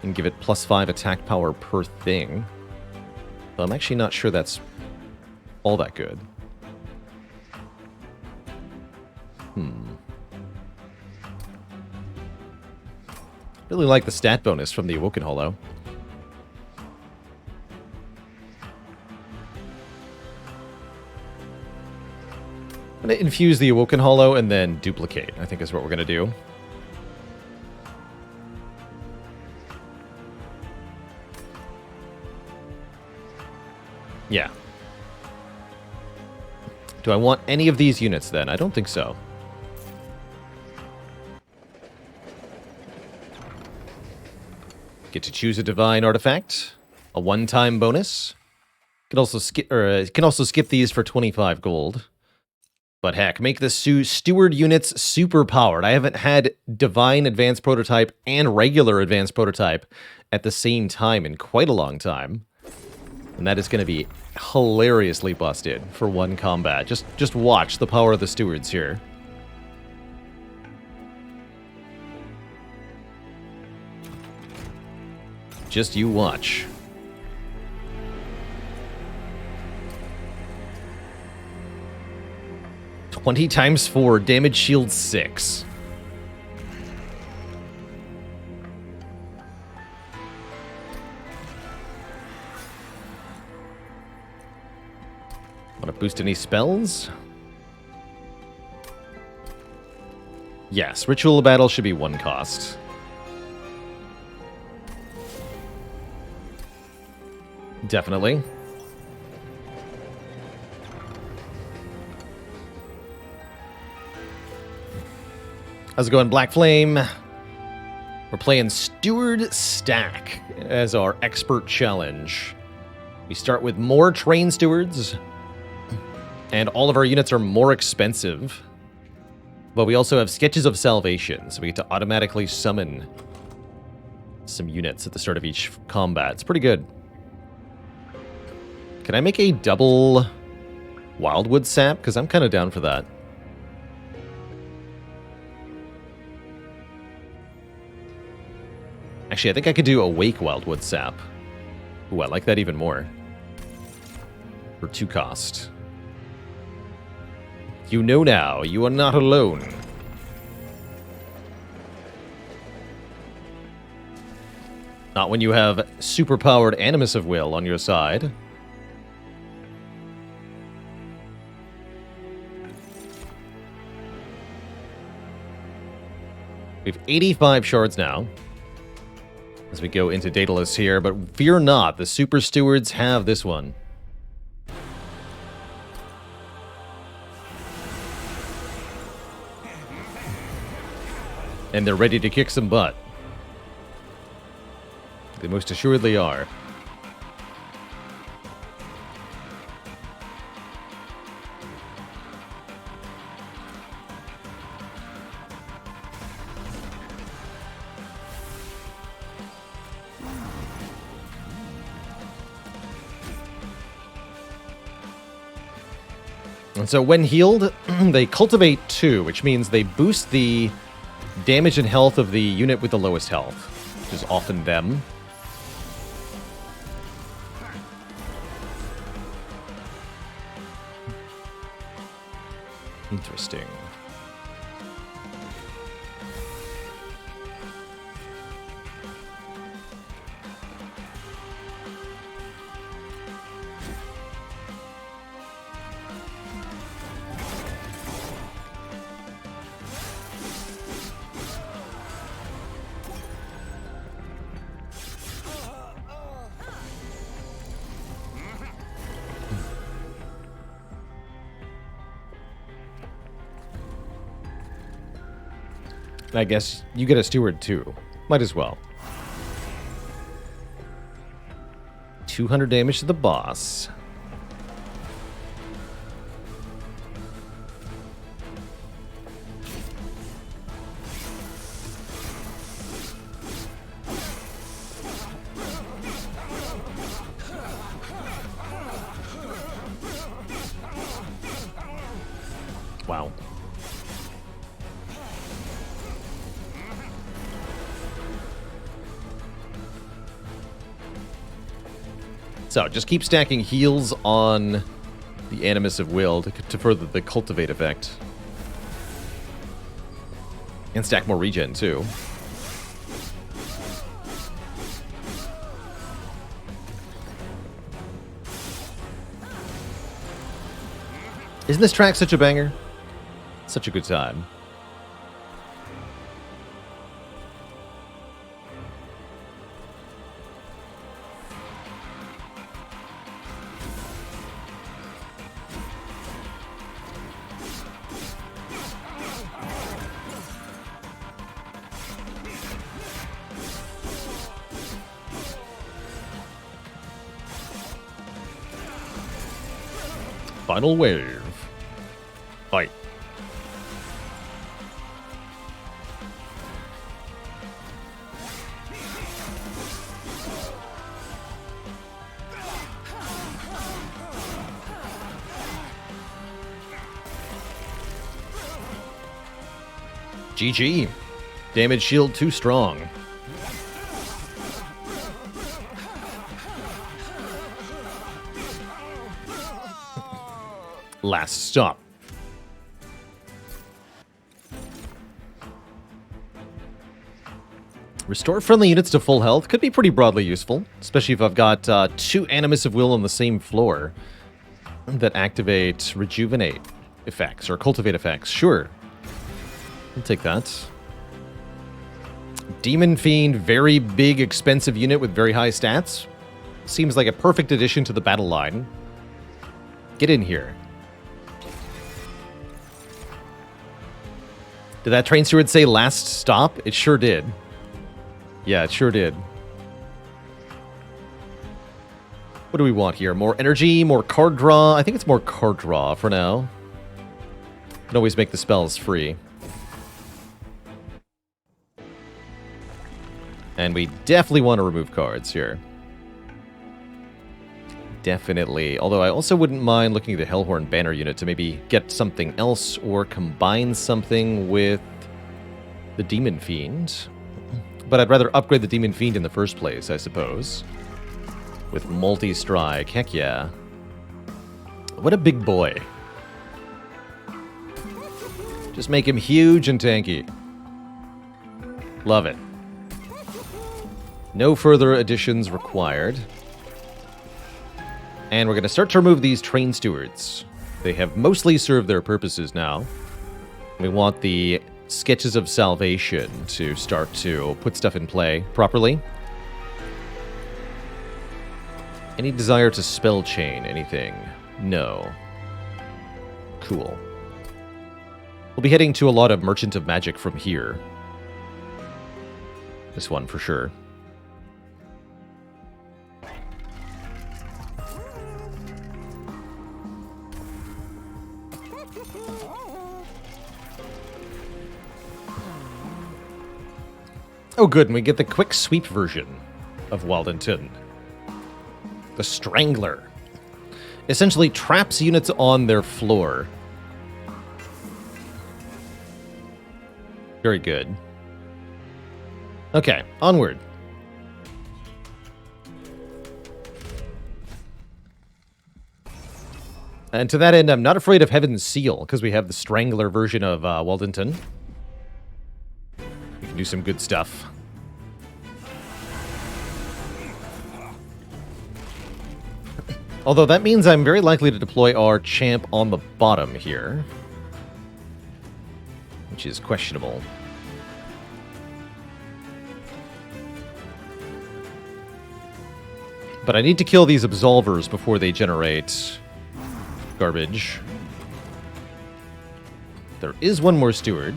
S1: and give it +5 attack power per thing. But I'm actually not sure that's all that good. Really like the stat bonus from the Awoken Hollow. I'm going to infuse the Awoken Hollow and then duplicate, I think is what we're going to do. Yeah. Do I want any of these units then? I don't think so. Get to choose a divine artifact, a one-time bonus. Can also skip these for 25 gold. But heck, make the steward units super powered. I haven't had divine advanced prototype and regular advanced prototype at the same time in quite a long time. And that is going to be hilariously busted for one combat. Just watch the power of the stewards here. Just you watch. $20 times 4, damage shield 6. Want to boost any spells? Yes, Ritual Battle should be 1 cost. Definitely. How's it going, Black Flame? We're playing Steward Stack as our expert challenge. We start with more train stewards, and all of our units are more expensive. But we also have Sketches of Salvation, so we get to automatically summon some units at the start of each combat. It's pretty good. Can I make a double Wildwood Sap? Because I'm kind of down for that. Actually, I think I could do Awake Wildwood Sap. Ooh, I like that even more. For 2 cost. You know now, you are not alone. Not when you have superpowered Animus of Will on your side. We have 85 shards now as we go into Daedalus here, but fear not, the Super Stewards have this one. And they're ready to kick some butt. They most assuredly are. And so when healed, they cultivate 2, which means they boost the damage and health of the unit with the lowest health, which is often them. Interesting. I guess you get a steward too. Might as well. 200 damage to the boss. Wow. So, just keep stacking heals on the Animus of Will to further the Cultivate effect. And stack more regen, too. Isn't this track such a banger? Such a good time. Final wave. Fight. GG. Damage shield too strong. Last stop. Restore friendly units to full health could be pretty broadly useful, especially if I've got 2 Animus of Will on the same floor. that activate rejuvenate effects or cultivate effects. Sure. I'll take that. Demon Fiend, very big, expensive unit with very high stats. Seems like a perfect addition to the battle line. Get in here. Did that train steward say last stop? It sure did. Yeah, it sure did. What do we want here? More energy, more card draw? I think it's more card draw for now. Can always make the spells free. And we definitely want to remove cards here. Definitely. Although I also wouldn't mind looking at the Hellhorn banner unit to maybe get something else or combine something with the Demon Fiend. But I'd rather upgrade the Demon Fiend in the first place, I suppose. With multi-strike. Heck yeah. What a big boy. Just make him huge and tanky. Love it. No further additions required. And we're going to start to remove these train stewards. They have mostly served their purposes now. We want the sketches of salvation to start to put stuff in play properly. Any desire to spell chain anything? No. Cool. We'll be heading to a lot of Merchant of Magic from here. This one for sure. Oh good, and we get the quick sweep version of Waldington. The Strangler. Essentially traps units on their floor. Very good. Okay, onward. And to that end, I'm not afraid of Heaven's Seal, because we have the Strangler version of Waldington. We can do some good stuff. Although that means I'm very likely to deploy our champ on the bottom here. Which is questionable. But I need to kill these Absolvers before they generate garbage. There is one more steward.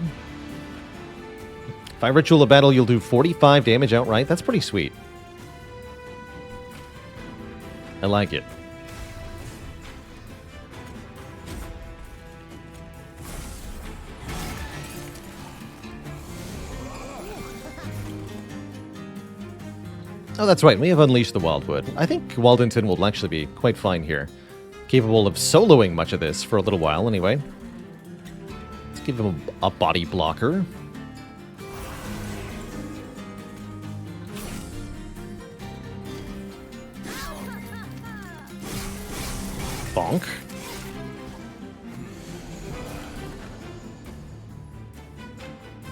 S1: If I ritual a battle, you'll do 45 damage outright. That's pretty sweet. I like it. Oh, that's right. We have Unleashed the Wildwood. I think Waldington will actually be quite fine here. Capable of soloing much of this for a little while, anyway. Let's give him a body blocker. Bonk.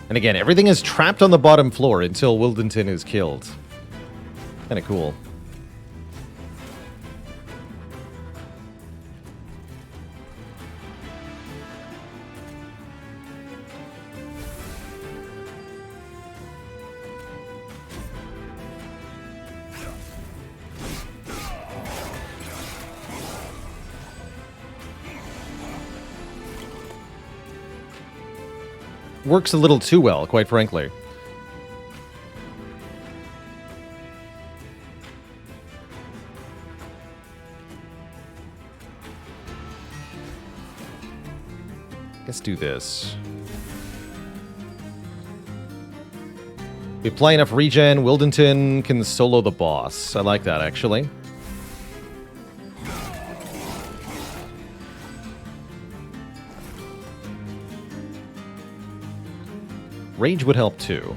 S1: And again, everything is trapped on the bottom floor until Wildington is killed. Kind of cool. Works a little too well, quite frankly. Let's do this. We apply enough regen, Wildington can solo the boss. I like that, actually. Rage would help too.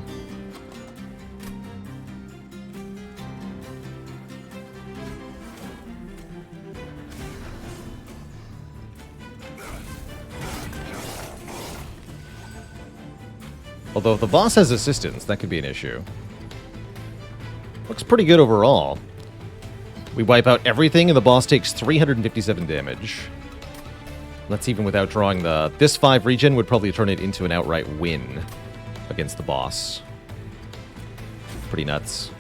S1: Although if the boss has assistance, that could be an issue. Looks pretty good overall. We wipe out everything, and the boss takes 357 damage. That's even without drawing the... This 5 regen would probably turn it into an outright win against the boss. Pretty nuts.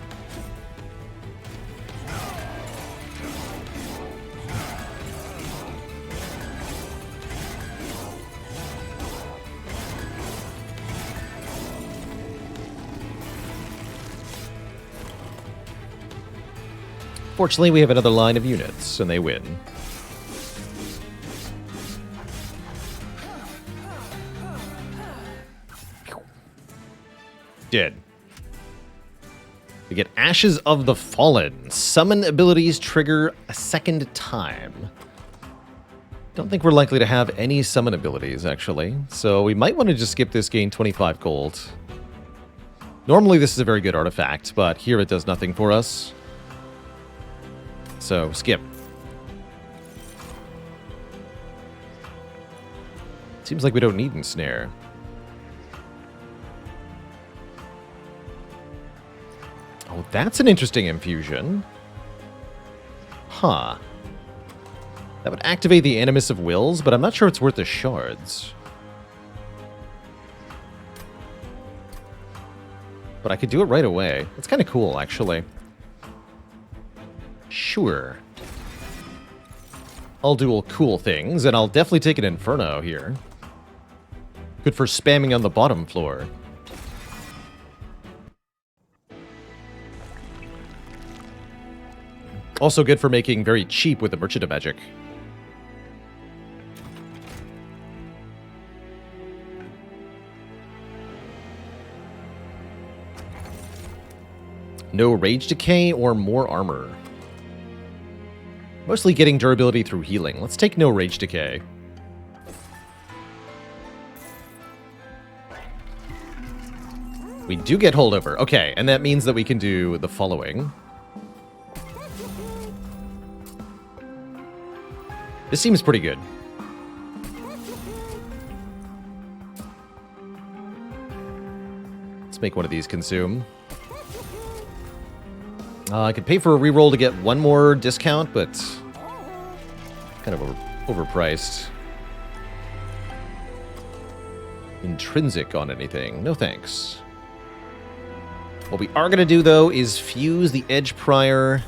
S1: Fortunately, we have another line of units, and they win. Dead. We get Ashes of the Fallen. Summon abilities trigger a second time. Don't think we're likely to have any summon abilities, actually. So we might want to just skip this, gain 25 gold. Normally this is a very good artifact, but here it does nothing for us. So, skip. Seems like we don't need Ensnare. Oh, that's an interesting infusion. Huh. That would activate the Animus of Wills, but I'm not sure it's worth the shards. But I could do it right away. It's kind of cool, actually. Sure. I'll do all cool things, and I'll definitely take an Inferno here. Good for spamming on the bottom floor. Also good for making very cheap with the Merchant of Magic. No Rage Decay or more armor. Mostly getting durability through healing. Let's take no Rage Decay. We do get Holdover. Okay, and that means that we can do the following. This seems pretty good. Let's make one of these consume. I could pay for a reroll to get one more discount, but kind of overpriced. Intrinsic on anything. No thanks. What we are going to do, though, is fuse the Edge Prior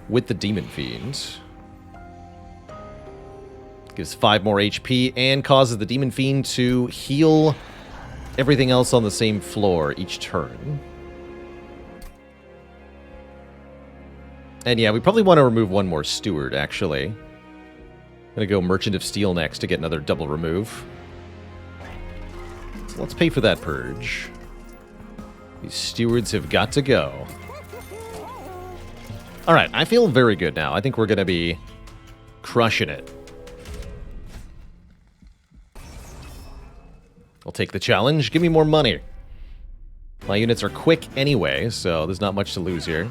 S1: with the Demon Fiend. Gives 5 more HP and causes the Demon Fiend to heal everything else on the same floor each turn. And yeah, we probably want to remove one more Steward, actually. I'm going to go Merchant of Steel next to get another double remove. So let's pay for that purge. These Stewards have got to go. Alright, I feel very good now. I think we're going to be crushing it. I'll take the challenge. Give me more money. My units are quick anyway, so there's not much to lose here.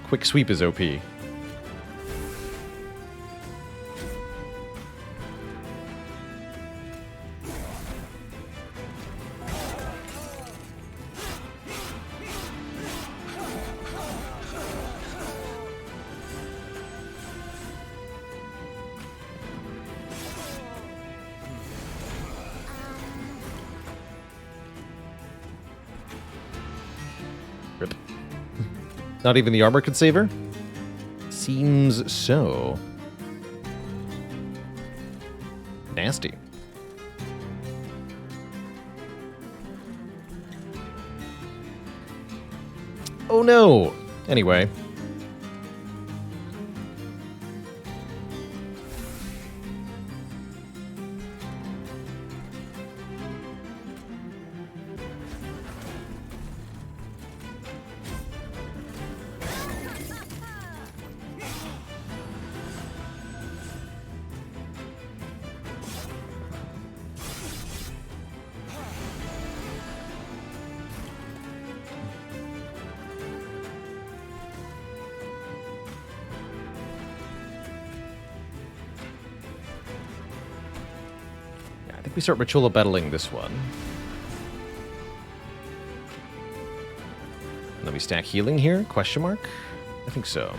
S1: Quick Sweep is OP. Rip. Not even the armor could save her? Seems so. Nasty. Oh no! Anyway. think we start Ritual battling this one. And then we stack healing here? Question mark? I think so.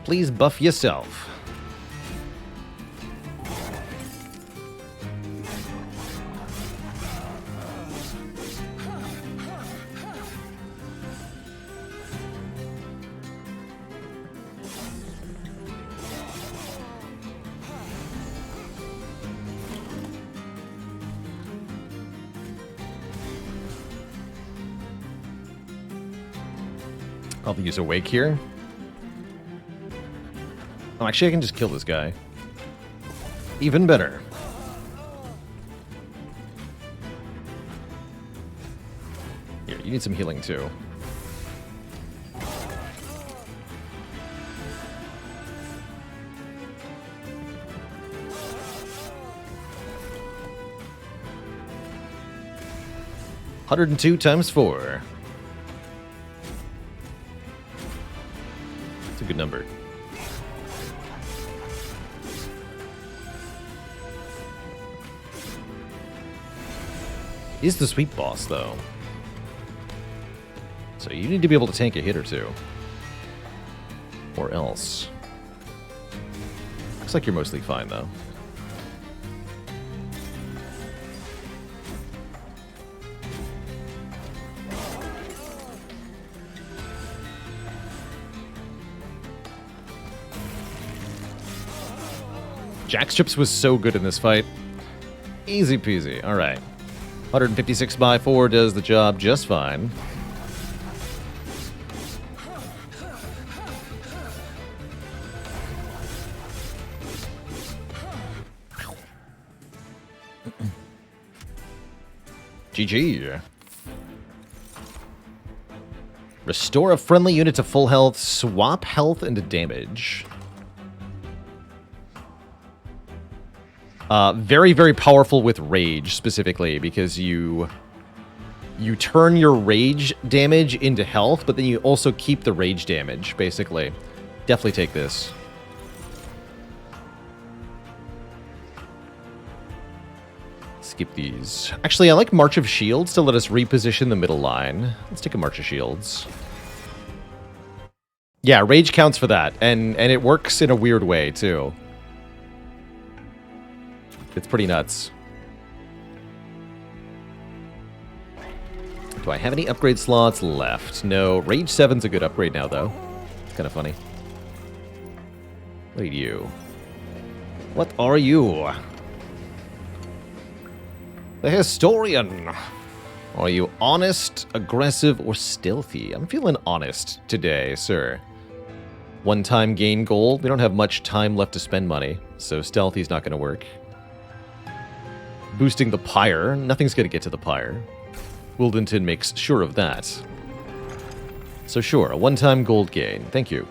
S1: Please buff yourself. I'll use Awake here. Oh, actually, I can just kill this guy. Even better. Here, you need some healing too. $102 times 4. It's a good number. Is the sweep boss, though. So you need to be able to tank a hit or two. Or else. Looks like you're mostly fine, though. Jackstrips was so good in this fight. Easy peasy. Alright. 156 by 4 does the job just fine. GG. Restore a friendly unit to full health, swap health into damage. Very, very powerful with rage, specifically, because you turn your rage damage into health, but then you also keep the rage damage, basically. Definitely take this. Skip these. Actually, I like March of Shields to let us reposition the middle line. Let's take a March of Shields. Yeah, rage counts for that, and it works in a weird way, too. It's pretty nuts. Do I have any upgrade slots left? No. Rage 7's a good upgrade now, though. It's kind of funny. What are you? What are you? The Historian. Are you honest, aggressive, or stealthy? I'm feeling honest today, sir. One-time gain gold. We don't have much time left to spend money, so stealthy's not going to work. Boosting the pyre. Nothing's going to get to the pyre. Wildenton makes sure of that. So sure, a one-time gold gain. Thank you.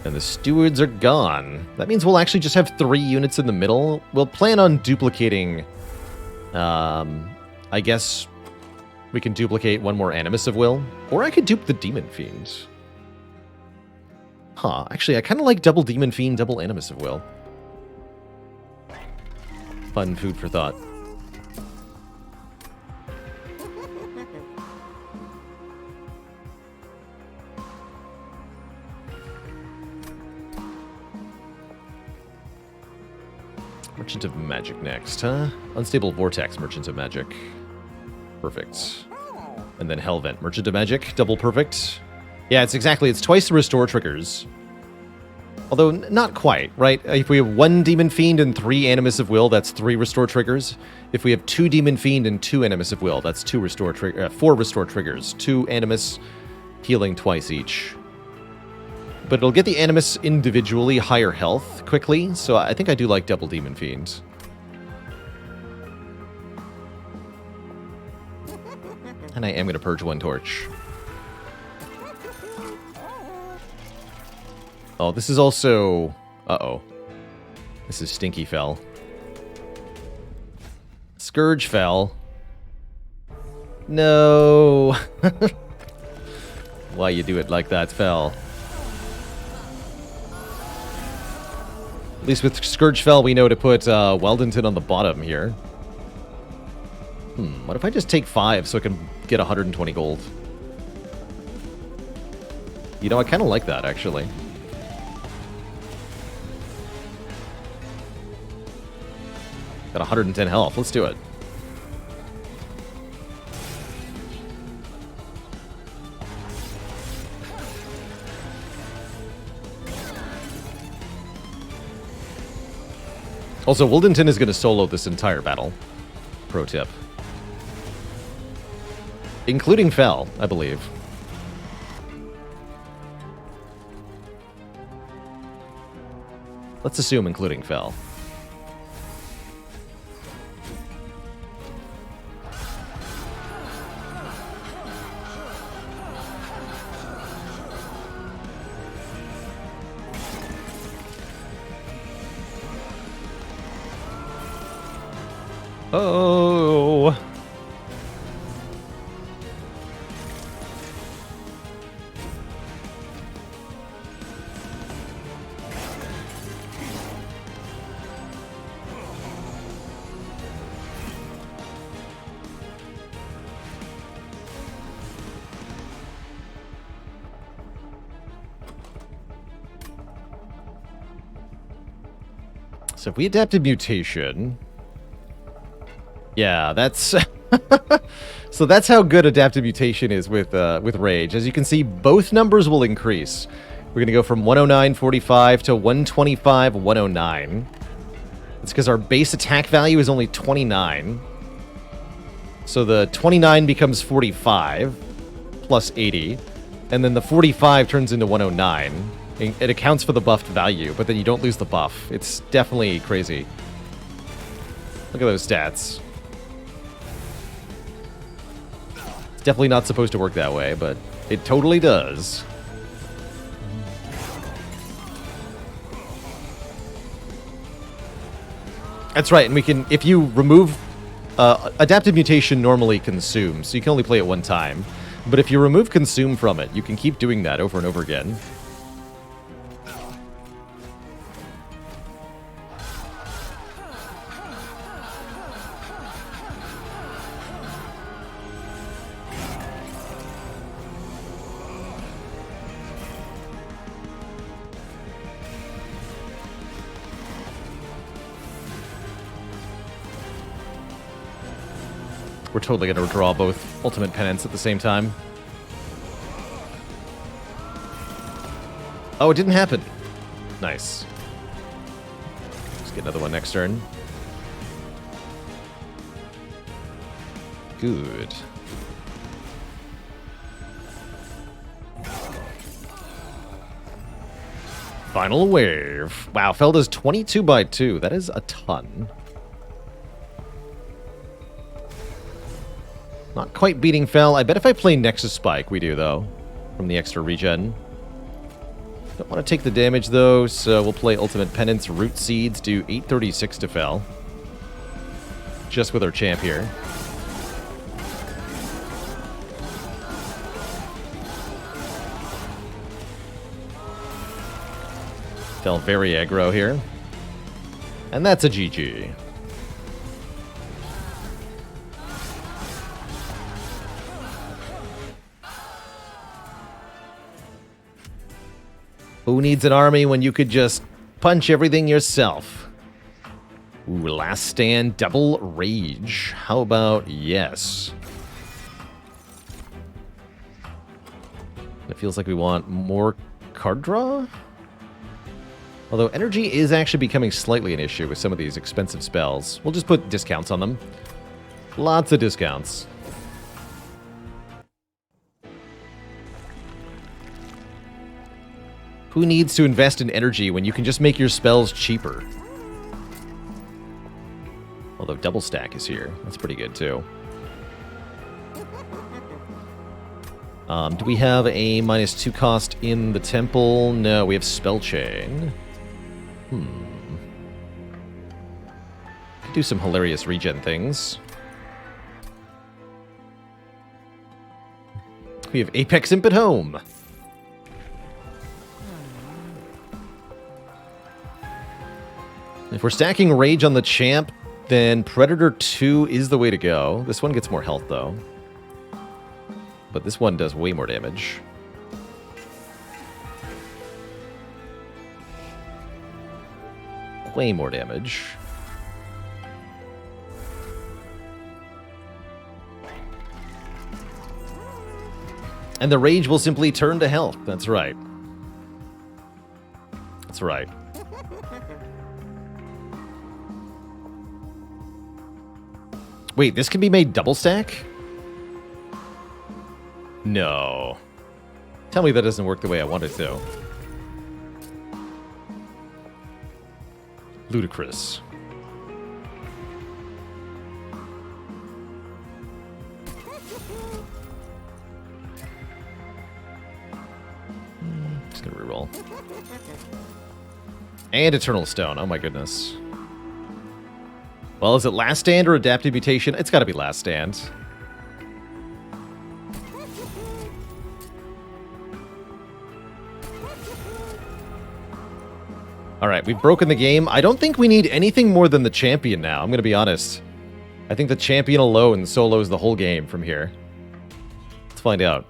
S1: And the stewards are gone. That means we'll actually just have 3 units in the middle. We'll plan on duplicating... I guess we can duplicate one more Animus of Will. Or I could dupe the Demon Fiend. Huh, actually, I kind of like double Demon Fiend, double Animus of Will. Fun food for thought. Merchant of Magic next, huh? Unstable Vortex, Merchant of Magic. Perfect. And then Hellvent, Merchant of Magic, double perfect. Yeah, it's twice the restore triggers. Although, not quite, right? If we have 1 Demon Fiend and 3 Animus of Will, that's 3 restore triggers. If we have 2 Demon Fiend and 2 Animus of Will, that's 4 restore triggers. 2 Animus, healing twice each. But it'll get the Animus individually higher health quickly, so I think I do like double Demon Fiend. And I am going to purge 1 torch. Oh, this is also... Uh-oh. This is Stinky Fell. Scourge Fell. No. why you do it like that, Fel. At least with Scourge Fell, we know to put Weldington on the bottom here. What if I just take 5 so I can get 120 gold? You know, I kind of like that, actually. Got 110 health. Let's do it. Also, Wildington is going to solo this entire battle. Pro tip. Including Fel, I believe. Let's assume including Fel. Oh. So if we adapted mutation, yeah, that's so that's how good adaptive mutation is with Rage. As you can see, both numbers will increase. We're gonna go from 109.45 to 125.109. It's because our base attack value is only 29. So the 29 becomes 45 plus 80, and then the 45 turns into 109. It accounts for the buffed value, but then you don't lose the buff. It's definitely crazy. Look at those stats. It's definitely not supposed to work that way, but it totally does. That's right, and we can, if you remove, adaptive mutation normally consumes, so you can only play it one time. But if you remove consume from it, you can keep doing that over and over again. We're totally going to draw both Ultimate Penance at the same time. Oh, it didn't happen. Nice. Let's get another one next turn. Good. Final wave. Wow, Fel does 22 by 2. That is a ton. Not quite beating Fel. I bet if I play Nexus Spike, we do, though. From the extra regen. Don't want to take the damage, though, so we'll play Ultimate Penance. Root Seeds do 836 to Fel. Just with our champ here. Fel very aggro here. And that's a GG. Who needs an army when you could just punch everything yourself? Ooh, Last Stand, Double Rage. How about yes? It feels like we want more card draw? Although energy is actually becoming slightly an issue with some of these expensive spells. We'll just put discounts on them. Lots of discounts. Who needs to invest in energy when you can just make your spells cheaper? Although double stack is here. That's pretty good, too. Do we have a -2 cost in the temple? No, we have Spell Chain. Could do some hilarious regen things. We have Apex Imp at home. If we're stacking Rage on the champ, then Predator 2 is the way to go. This one gets more health, though. But this one does way more damage. Way more damage. And the Rage will simply turn to health. That's right. That's right. Wait, this can be made double stack? No. Tell me that doesn't work the way I want it to. Ludicrous. Just gonna reroll. And Eternal Stone. Oh my goodness. Well, is it Last Stand or Adaptive Mutation? It's gotta be Last Stand. Alright, we've broken the game. I don't think we need anything more than the champion now, I'm gonna be honest. I think the champion alone solos the whole game from here. Let's find out.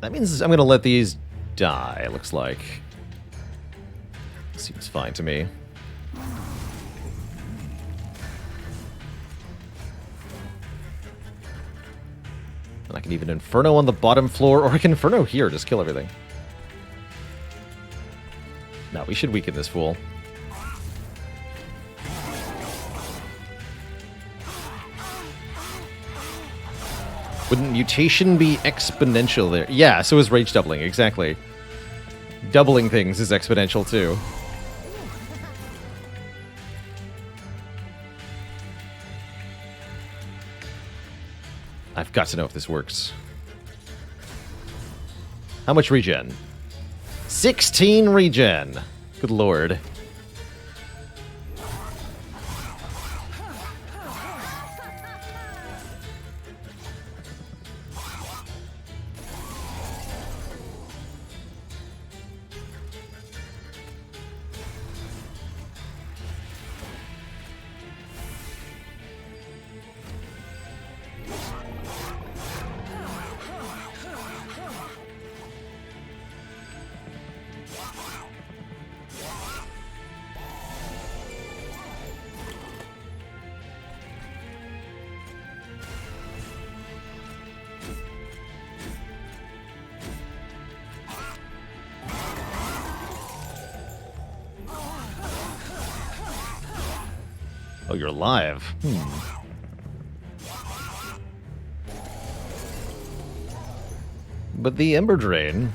S1: That means I'm gonna let these die, it looks like. Seems fine to me. And I can even Inferno on the bottom floor, or I can Inferno here, just kill everything. No, we should weaken this fool. Wouldn't mutation be exponential there? Yeah, so is rage doubling, exactly. Doubling things is exponential too. I've got to know if this works. How much regen? 16 regen! Good lord. Oh, you're alive. But the Ember Drain...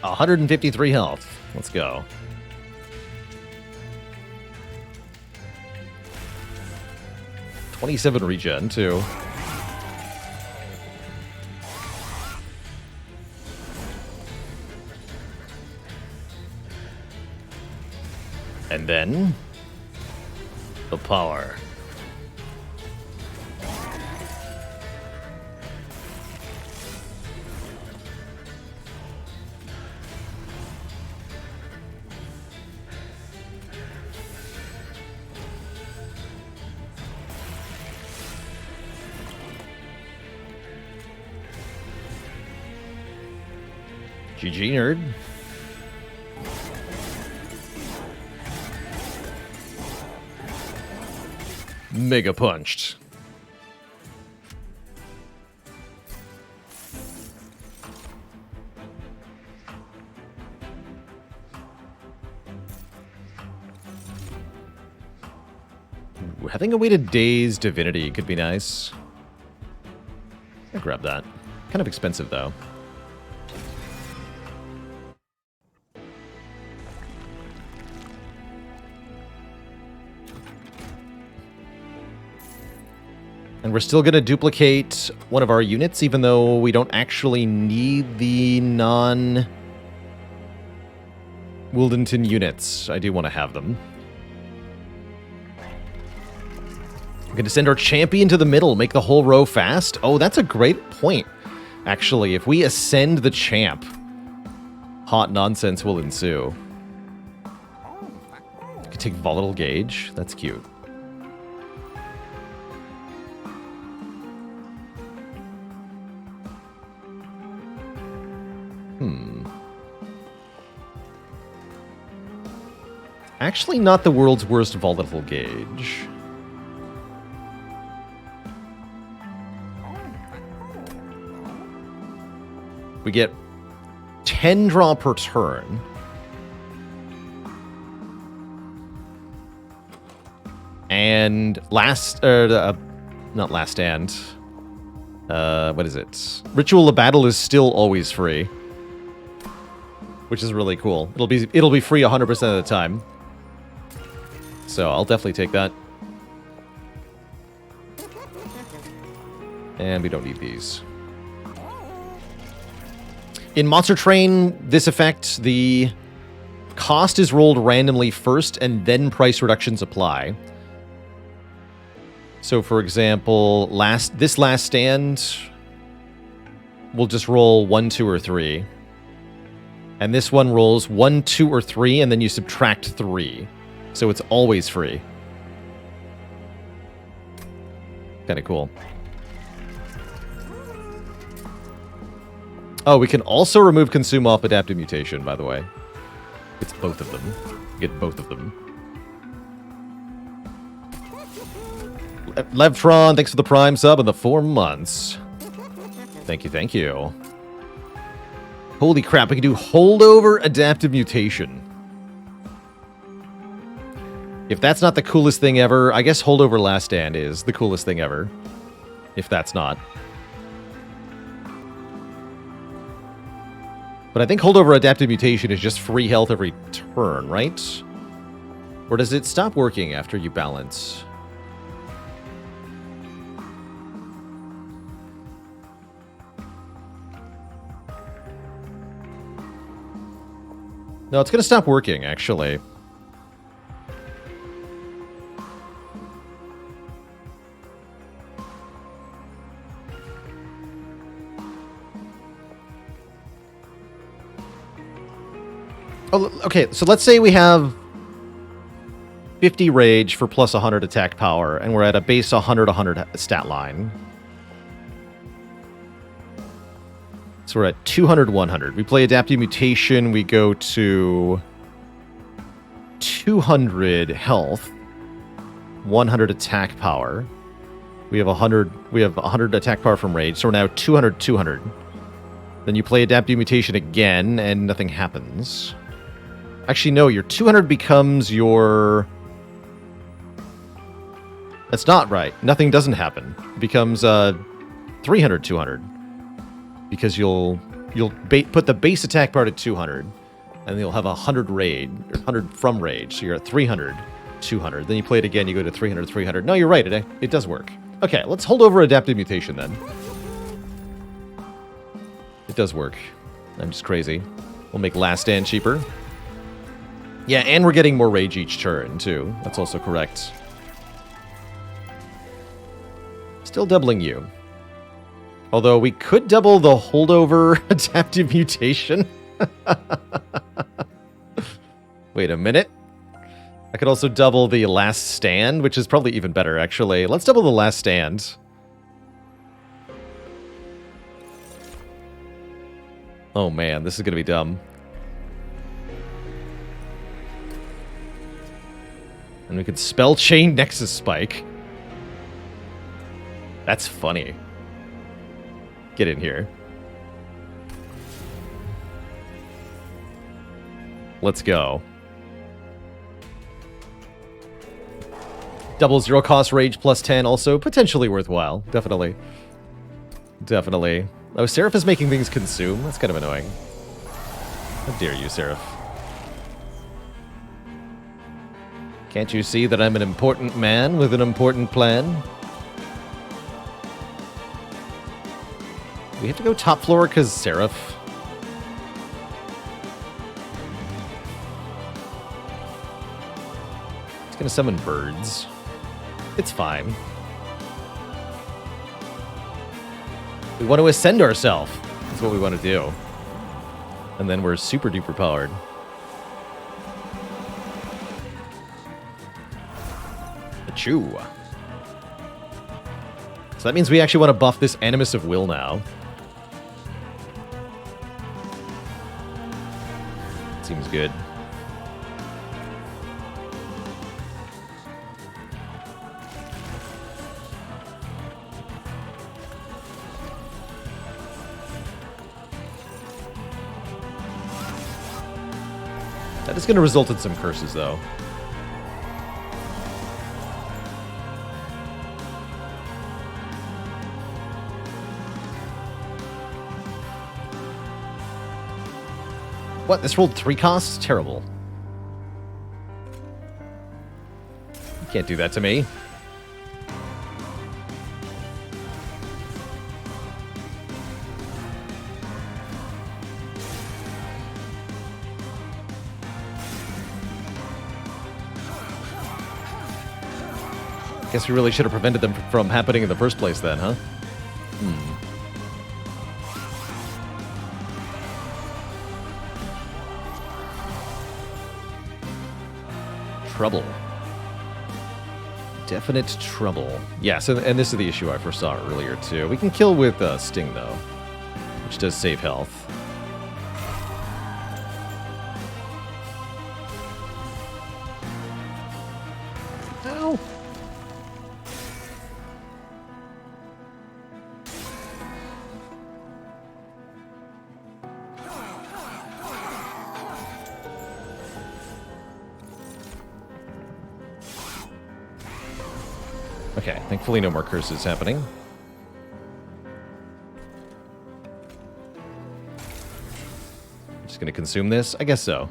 S1: $153 health. Let's go. $27 regen, too. And then... the power. GG, nerd. Mega punched. having a way to Daze Divinity could be nice. I'll grab that. Kind of expensive, though. And we're still going to duplicate one of our units, even though we don't actually need the non-Wildenton units. I do want to have them. We're going to send our champion to the middle, make the whole row fast. Oh, that's a great point, actually. If we ascend the champ, hot nonsense will ensue. You could take Volatile Gauge. That's cute. Actually, not the world's worst Volatile Gauge. We get 10 draw per turn. And not last stand. What is it? Ritual of Battle is still always free, which is really cool. It'll be free 100% of the time. So I'll definitely take that. And we don't need these. In Monster Train, this effect, the cost is rolled randomly first, and then price reductions apply. So, for example, this last stand, we'll just roll 1, 2, or 3. And this one rolls 1, 2, or 3, and then you subtract 3. So it's always free. Kind of cool. Oh, we can also remove Consume off Adaptive Mutation, by the way. It's both of them. Get both of them. Levtron, thanks for the Prime sub and the 4 months. Thank you, thank you. Holy crap, we can do Holdover Adaptive Mutation. If that's not the coolest thing ever, I guess Holdover Last Stand is the coolest thing ever. If that's not. But I think Holdover Adaptive Mutation is just free health every turn, right? Or does it stop working after you balance? No, it's going to stop working, actually. Oh, okay, so let's say we have 50 rage for plus 100 attack power, and we're at a base 100 stat line. So we're at 200, 100. We play Adaptive Mutation, we go to 200 health, 100 attack power. We have 100 attack power from rage, so we're now 200, 200. Then you play Adaptive Mutation again, and nothing happens. Actually, no, your 200 becomes your... That's not right. Nothing doesn't happen. It becomes 300, 200. Because you'll put the base attack power to 200, and you'll have 100 rage, or 100 from rage, so you're at 300, 200. Then you play it again, you go to 300, 300. No, you're right, it does work. Okay, let's hold over Adaptive Mutation then. It does work. I'm just crazy. We'll make Last Stand cheaper. Yeah, and we're getting more rage each turn, too. That's also correct. Still doubling you. Although we could double the holdover Adaptive Mutation. Wait a minute. I could also double the Last Stand, which is probably even better, actually. Let's double the Last Stand. Oh man, this is going to be dumb. And we could Spell Chain Nexus Spike. That's funny. Get in here. Let's go. Double zero cost rage plus 10, also potentially worthwhile. Definitely. Definitely. Oh, Seraph is making things consume? That's kind of annoying. How dare you, Seraph. Can't you see that I'm an important man with an important plan? We have to go top floor because Seraph. It's gonna summon birds. It's fine. We want to ascend ourselves. That's what we want to do. And then we're super duper powered. Achoo. So that means we actually want to buff this Animus of Will now. Seems good. That is going to result in some curses, though. What? This rolled 3 costs? Terrible. You can't do that to me. Guess we really should have prevented them from happening in the first place then, huh? Trouble. Definite trouble. Yes, and this is the issue I foresaw earlier, too. We can kill with Sting, though, which does save health. Ow! Okay, thankfully no more curses happening. Just gonna consume this? I guess so.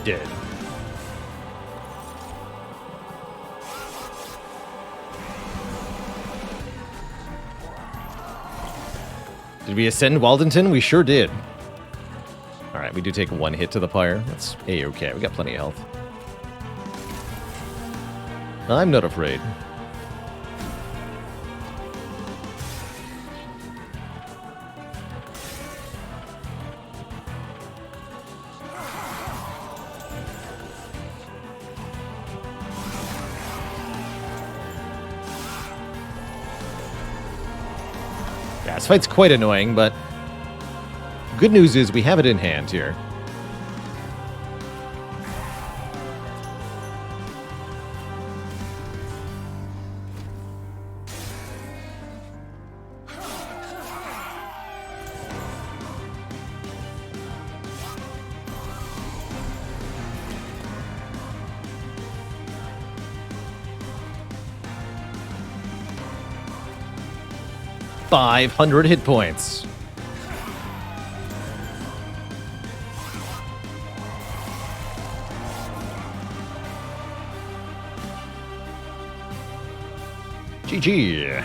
S1: Dead. Did we ascend Waldenton? We sure did. Alright, we do take 1 hit to the pyre. That's A-okay. We got plenty of health. I'm not afraid. Yeah, this fight's quite annoying, but good news is we have it in hand here. $500 hit points. GG.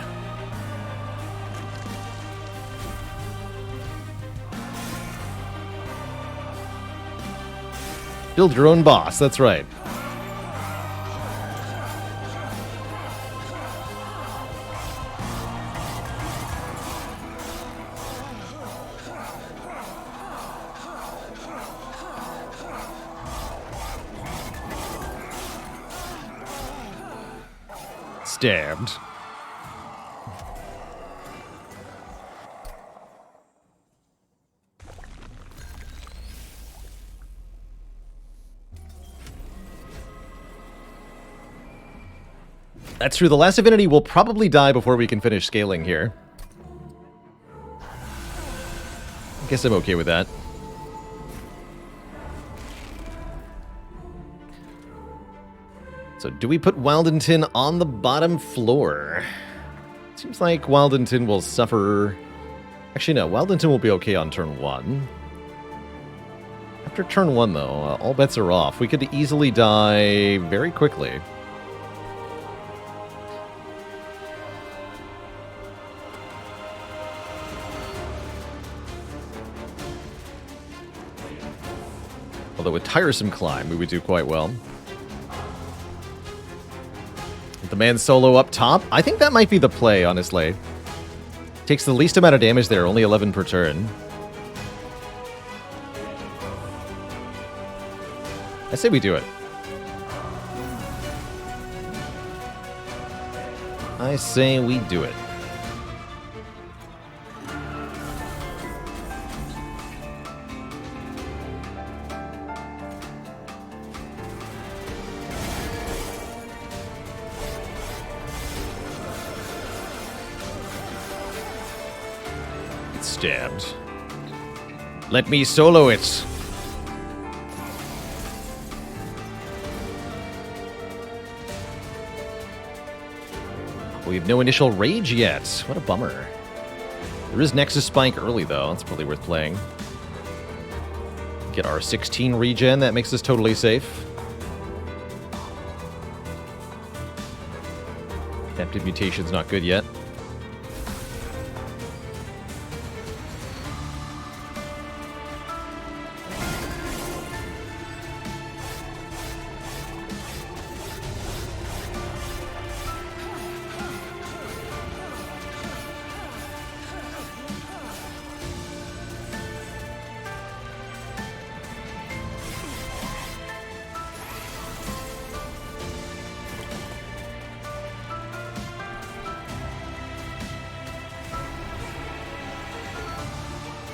S1: Build your own boss, that's right. Stabbed. That's true. The last divinity will probably die before we can finish scaling here. I guess I'm okay with that. So do we put Wildington on the bottom floor? Seems like Wildington will suffer... Actually, no. Wildington will be okay on turn 1. After turn 1, though, all bets are off. We could easily die very quickly. Although with Tiresome Climb, we would do quite well. The man solo up top? I think that might be the play, honestly. Takes the least amount of damage there, only 11 per turn. I say we do it. I say we do it. Stabbed. Let me solo it. We have no initial rage yet. What a bummer. There is Nexus Spike early, though. That's probably worth playing. Get our 16 regen. That makes us totally safe. Adaptive Mutation's not good yet.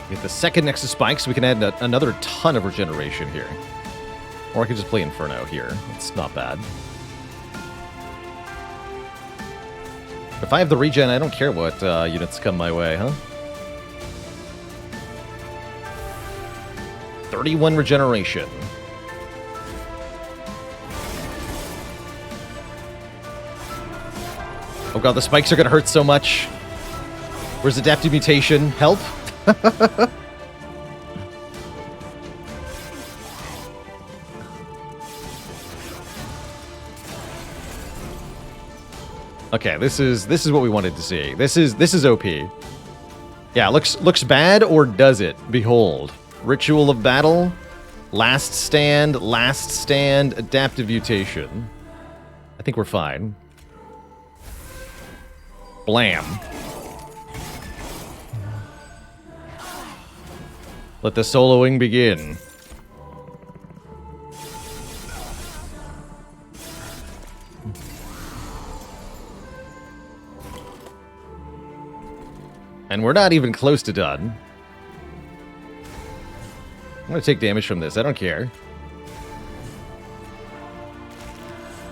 S1: Get the second Nexus Spike, so we can add another ton of regeneration here. Or I could just play Inferno here. It's not bad. If I have the regen, I don't care what units come my way, huh? 31 regeneration. Oh god, the spikes are gonna hurt so much. Where's Adaptive Mutation? Help? Okay, this is what we wanted to see. This is OP. Yeah, looks bad, or does it? Behold. Ritual of Battle, Last Stand, Adaptive Mutation. I think we're fine. Blam. Let the soloing begin. And we're not even close to done. I'm gonna take damage from this. I don't care.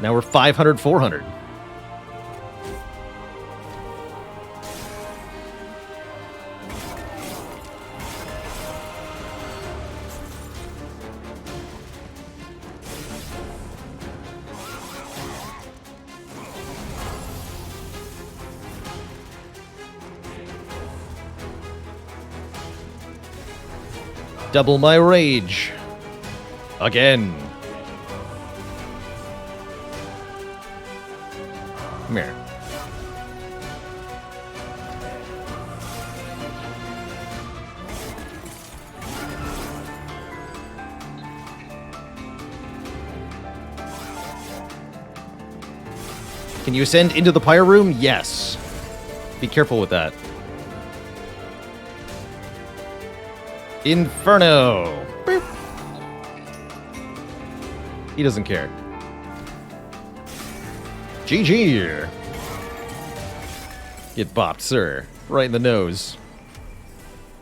S1: Now we're 500, 400. Double my rage. Again. Come here. Can you ascend into the pyre room? Yes. Be careful with that. Inferno! Boop. He doesn't care. GG! Get bopped, sir. Right in the nose.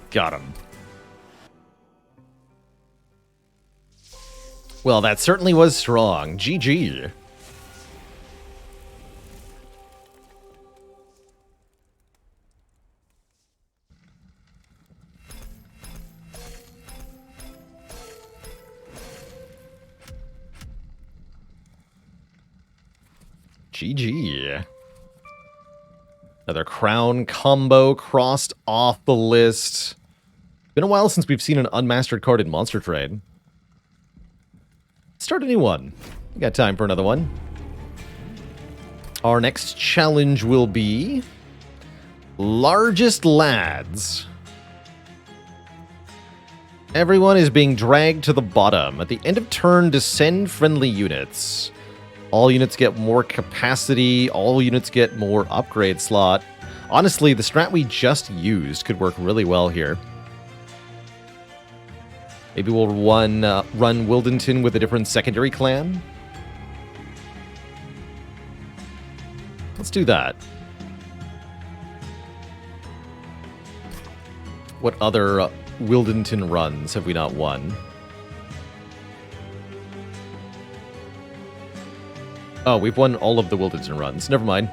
S1: Got him. Well, that certainly was strong. GG. GG. Another crown combo crossed off the list. Been a while since we've seen an unmastered card in Monster Trade. Start a new one. We got time for another one. Our next challenge will be Largest Lads. Everyone is being dragged to the bottom. At the end of turn, descend friendly units. All units get more capacity. All units get more upgrade slot. Honestly, the strat we just used could work really well here. Maybe we'll run Wildenton with a different secondary clan. Let's do that. What other Wildenton runs have we not won? Oh, we've won all of the Wildenton runs. Never mind.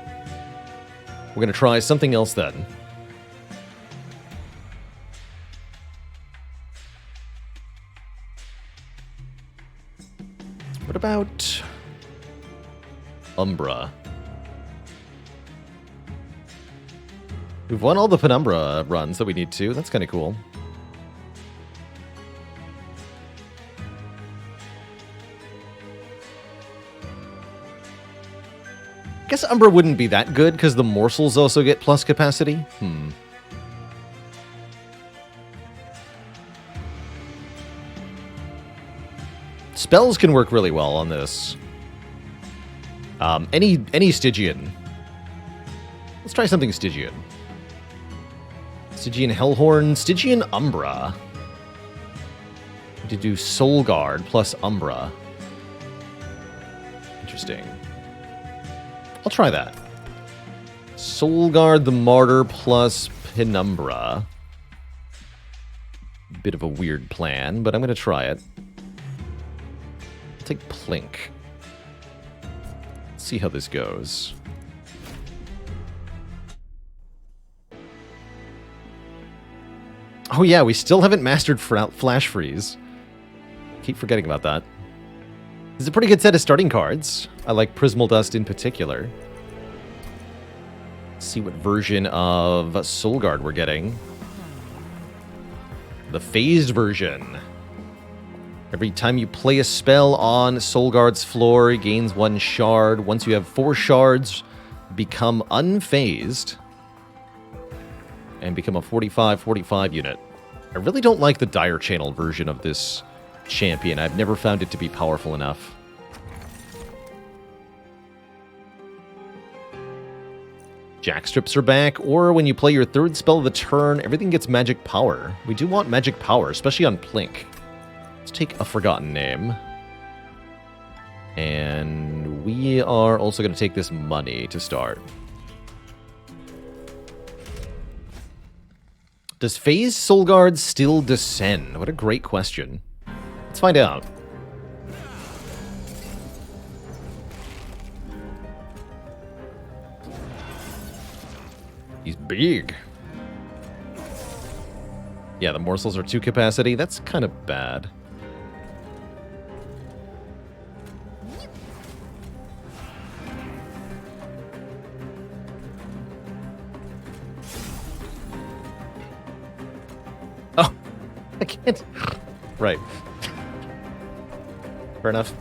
S1: We're going to try something else then. What about Umbra? We've won all the Penumbra runs that we need to. That's kind of cool. I guess Umbra wouldn't be that good because the morsels also get plus capacity. Spells can work really well on this. Any Stygian. Let's try something Stygian. Stygian Hellhorn, Stygian Umbra. To do Soul Guard plus Umbra. Interesting. I'll try that. Soul Guard the Martyr plus Penumbra. Bit of a weird plan, but I'm going to try it. I'll take Plink. Let's see how this goes. Oh yeah, we still haven't mastered Flash Freeze. Keep forgetting about that. It's a pretty good set of starting cards. I like Prismal Dust in particular. Let's see what version of Soul Guard we're getting. The phased version. Every time you play a spell on Soul Guard's floor, it gains 1 shard. Once you have 4 shards, become unphased. And become a 45-45 unit. I really don't like the Dire Channel version of this champion. I've never found it to be powerful enough. Jackstrips are back, or when you play your 3rd spell of the turn, everything gets magic power. We do want magic power, especially on Plink. Let's take a Forgotten Name. And we are also going to take this money to start. Does Phase Soul Guard still descend? What a great question. Let's find out. He's big. Yeah, the morsels are 2 capacity. That's kind of bad. Oh, I can't. Right. Fair enough.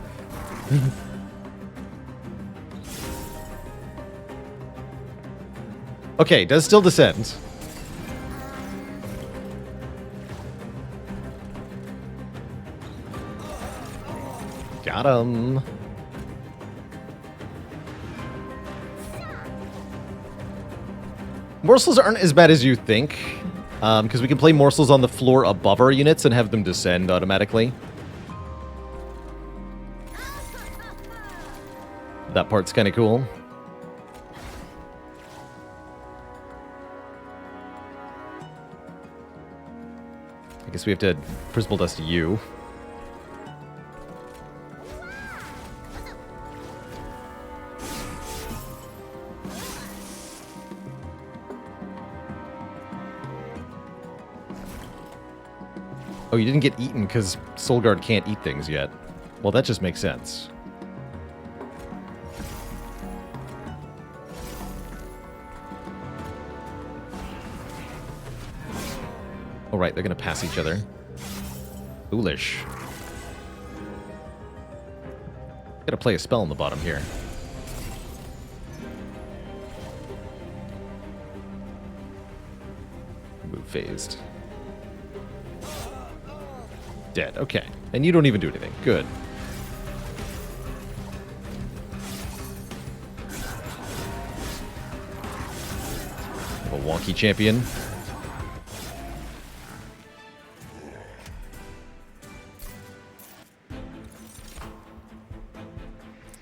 S1: Okay, does still descend. Got him. Morsels aren't as bad as you think, because we can play morsels on the floor above our units and have them descend automatically. That part's kind of cool. I guess we have to Prismal Dust you. Oh, you didn't get eaten because Soul Guard can't eat things yet. Well, that just makes sense. Oh, right, they're going to pass each other. Foolish. Gotta play a spell on the bottom here. Move phased. Dead, okay. And you don't even do anything. Good. A wonky champion.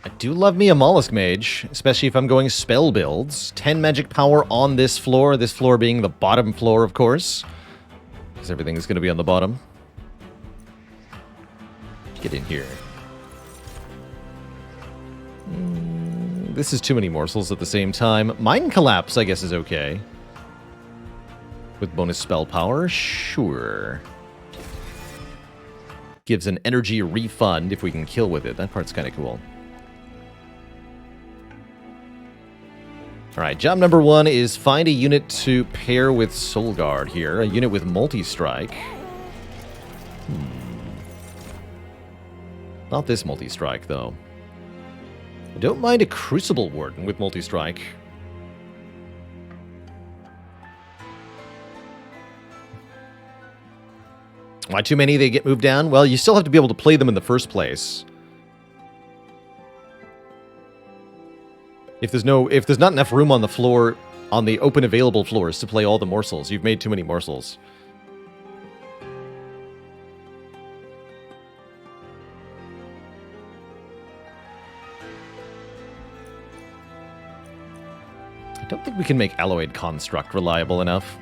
S1: I do love me a Mollusk Mage, especially if I'm going spell builds. 10 magic power on this floor being the bottom floor, of course. Because everything is going to be on the bottom. Get in here. This is too many morsels at the same time. Mind Collapse, I guess, is okay. With bonus spell power, sure. Gives an energy refund if we can kill with it. That part's kind of cool. Alright, job number 1 is find a unit to pair with Soul Guard here. A unit with multi-strike. Not this multi-strike, though. I don't mind a Crucible Warden with multi-strike. Why too many they get moved down? Well, you still have to be able to play them in the first place. If there's not enough room on the floor, on the open available floors to play all the morsels, you've made too many morsels. I don't think we can make Alloyed Construct reliable enough.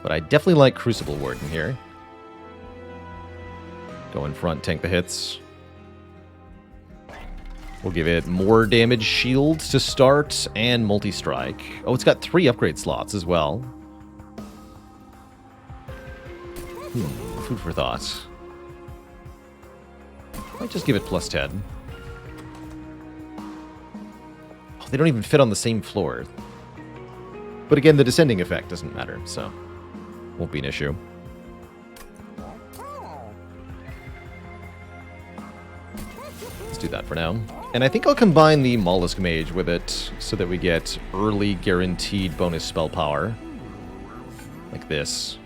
S1: But I definitely like Crucible Warden here. Go in front, tank the hits. We'll give it more damage shields to start and multi-strike. Oh, it's got 3 upgrade slots as well. Food for thought. Might just give it plus 10. Oh, they don't even fit on the same floor. But again, the descending effect doesn't matter, so won't be an issue. Let's do that for now. And I think I'll combine the Mollusk Mage with it so that we get early guaranteed bonus spell power. Like this.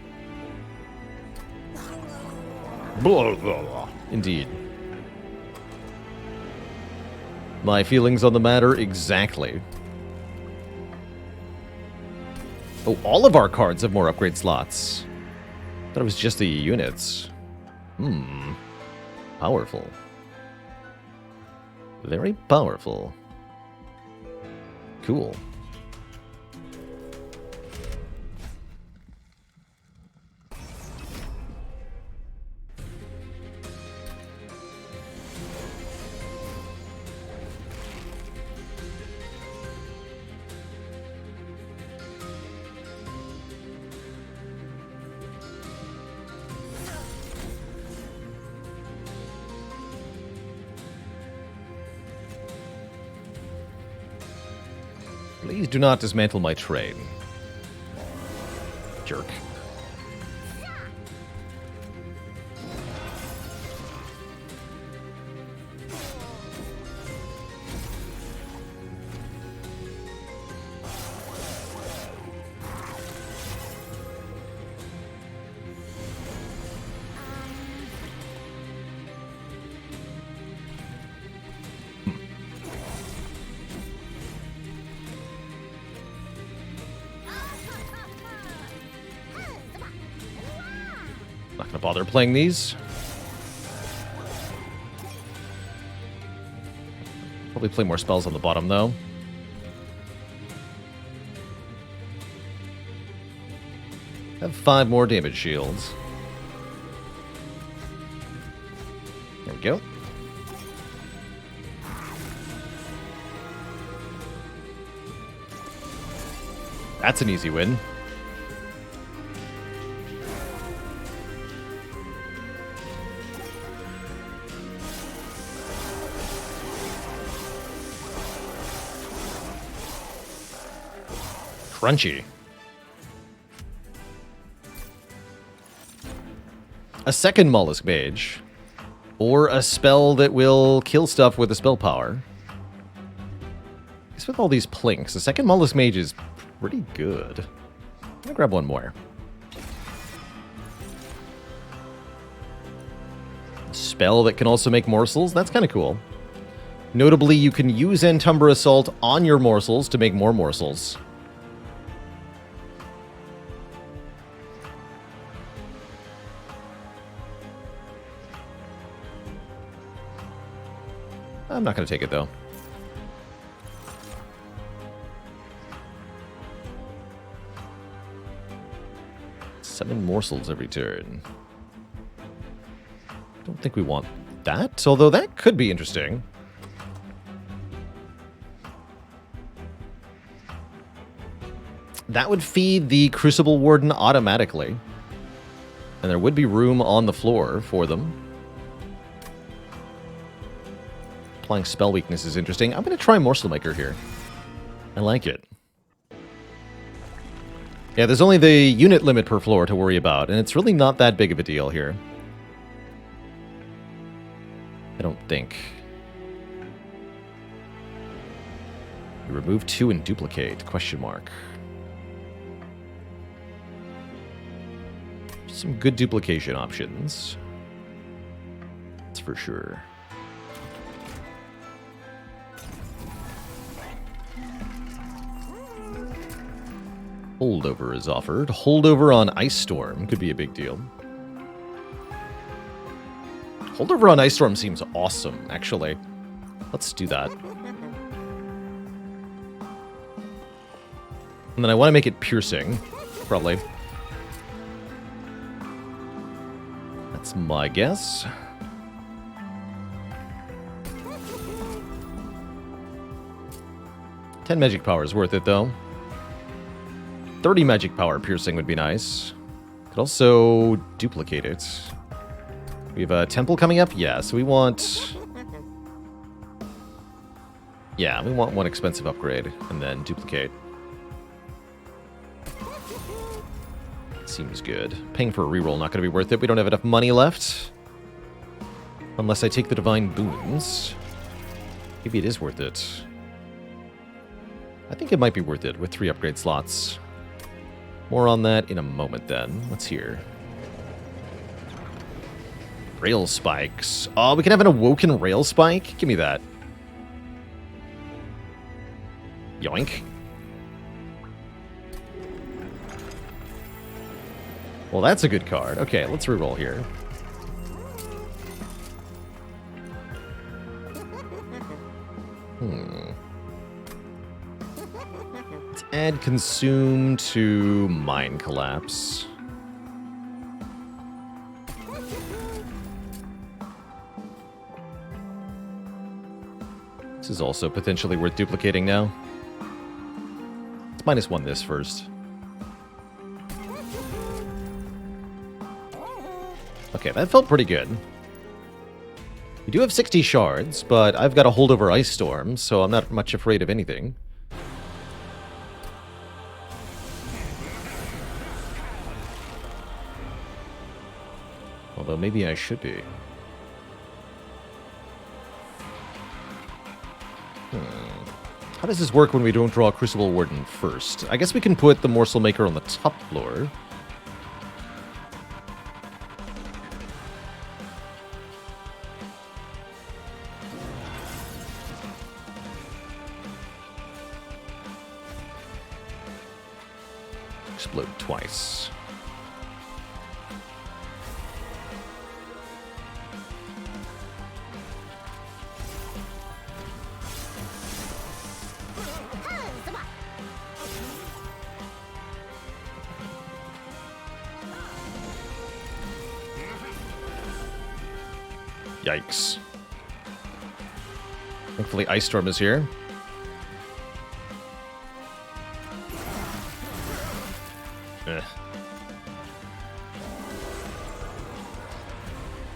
S1: Blah, blah, blah. Indeed. My feelings on the matter exactly. Oh, all of our cards have more upgrade slots. I thought it was just the units. Powerful. Very powerful. Cool. Please do not dismantle my train. Jerk. Not gonna bother playing these. Probably play more spells on the bottom, though. Have 5 more damage shields. There we go. That's an easy win. Crunchy. a second Mollusk Mage, or a spell that will kill stuff with a spell power. I guess with all these plinks, the second Mollusk Mage is pretty good. I'm gonna grab one more. Spell that can also make morsels, that's kind of cool. Notably, you can use Entumber Assault on your morsels to make more morsels. I'm not going to take it, though. Summon morsels every turn. Don't think we want that, although that could be interesting. That would feed the Crucible Warden automatically. And there would be room on the floor for them. Applying spell weakness is interesting. I'm going to try Morsel Maker here. I like it. Yeah, there's only the unit limit per floor to worry about, and it's really not that big of a deal here. I don't think. You remove 2 and duplicate, question mark. Some good duplication options. That's for sure. Holdover is offered. Holdover on Ice Storm could be a big deal. Holdover on Ice Storm seems awesome, actually. Let's do that. And then I want to make it piercing, probably. That's my guess. 10 magic power is worth it, though. 30 magic power piercing would be nice. Could also duplicate it. We have a temple coming up? Yeah, so we want... Yeah, we want one expensive upgrade, and then duplicate. Seems good. Paying for a reroll not going to be worth it. We don't have enough money left. Unless I take the Divine Boons. Maybe it is worth it. I think it might be worth it with 3 upgrade slots. More on that in a moment then. Let's hear. Rail spikes. Oh, we can have an Awoken Rail Spike? Give me that. Yoink. Well, that's a good card. Okay, let's reroll here. Let's add Consume to Mind Collapse. This is also potentially worth duplicating now. Let's -1 this first. Okay, that felt pretty good. We do have 60 shards, but I've got a holdover Ice Storm, so I'm not much afraid of anything. Although maybe I should be. How does this work when we don't draw Crucible Warden first? I guess we can put the Morsel Maker on the top floor. Explode twice. Yikes. Thankfully, Ice Storm is here.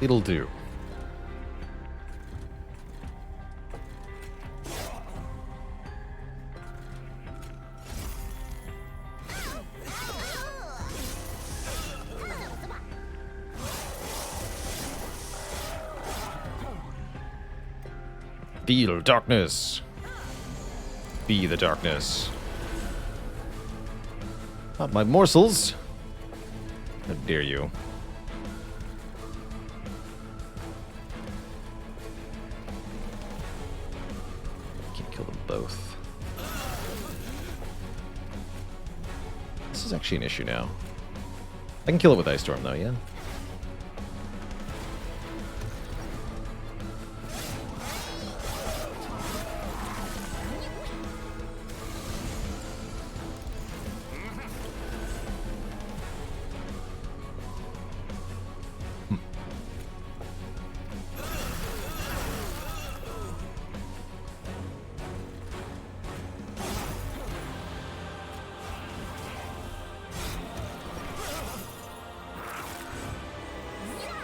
S1: It'll do. Feel darkness. Be the darkness. Not my morsels. How dare you. Can't kill them both. This is actually an issue now. I can kill it with Ice Storm though, yeah?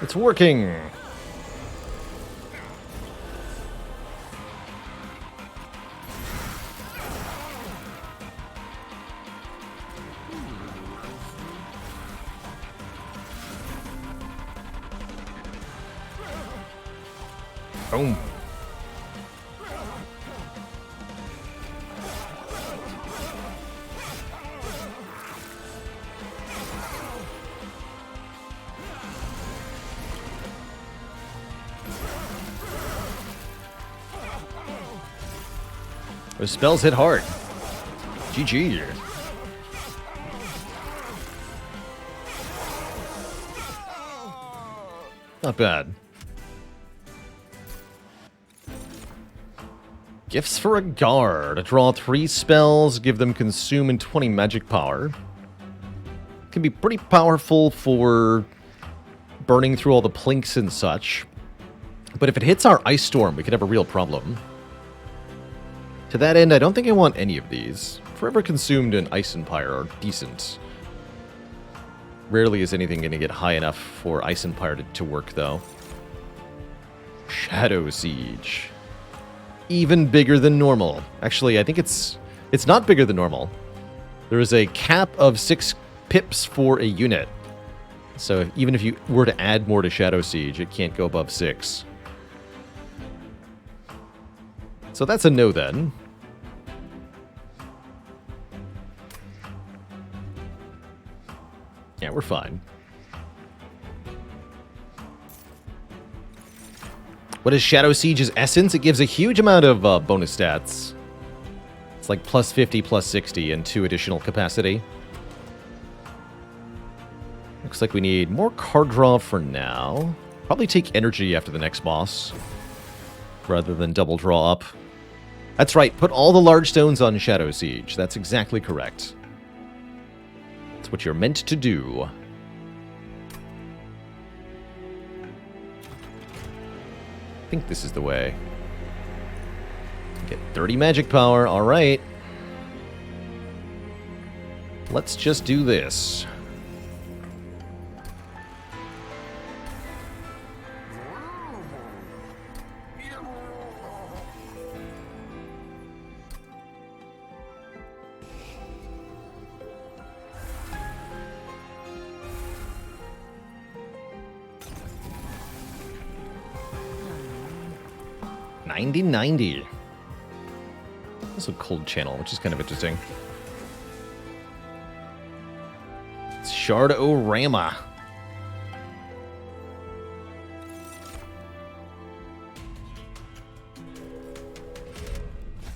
S1: It's working! Boom. Those spells hit hard. GG. Not bad. Gifts for a guard. Draw 3 spells, give them consume and 20 magic power. Can be pretty powerful for burning through all the plinks and such. But if it hits our Ice Storm, we could have a real problem. To that end, I don't think I want any of these. Forever Consumed and Ice Empire are decent. Rarely is anything going to get high enough for Ice Empire to work, though. Shadow Siege. Even bigger than normal. Actually, I think it's not bigger than normal. There is a cap of 6 pips for a unit. So even if you were to add more to Shadow Siege, it can't go above 6. So that's a no then. Yeah, we're fine. What is Shadow Siege's essence? It gives a huge amount of bonus stats. It's like plus 50, plus 60, and 2 additional capacity. Looks like we need more card draw for now. Probably take energy after the next boss, rather than double draw up. That's right, put all the large stones on Shadow Siege. That's exactly correct. That's what you're meant to do. I think this is the way. Get 30 magic power, alright. Let's just do this. $90.90. Also cold channel, which is kind of interesting. It's Shard-O-Rama.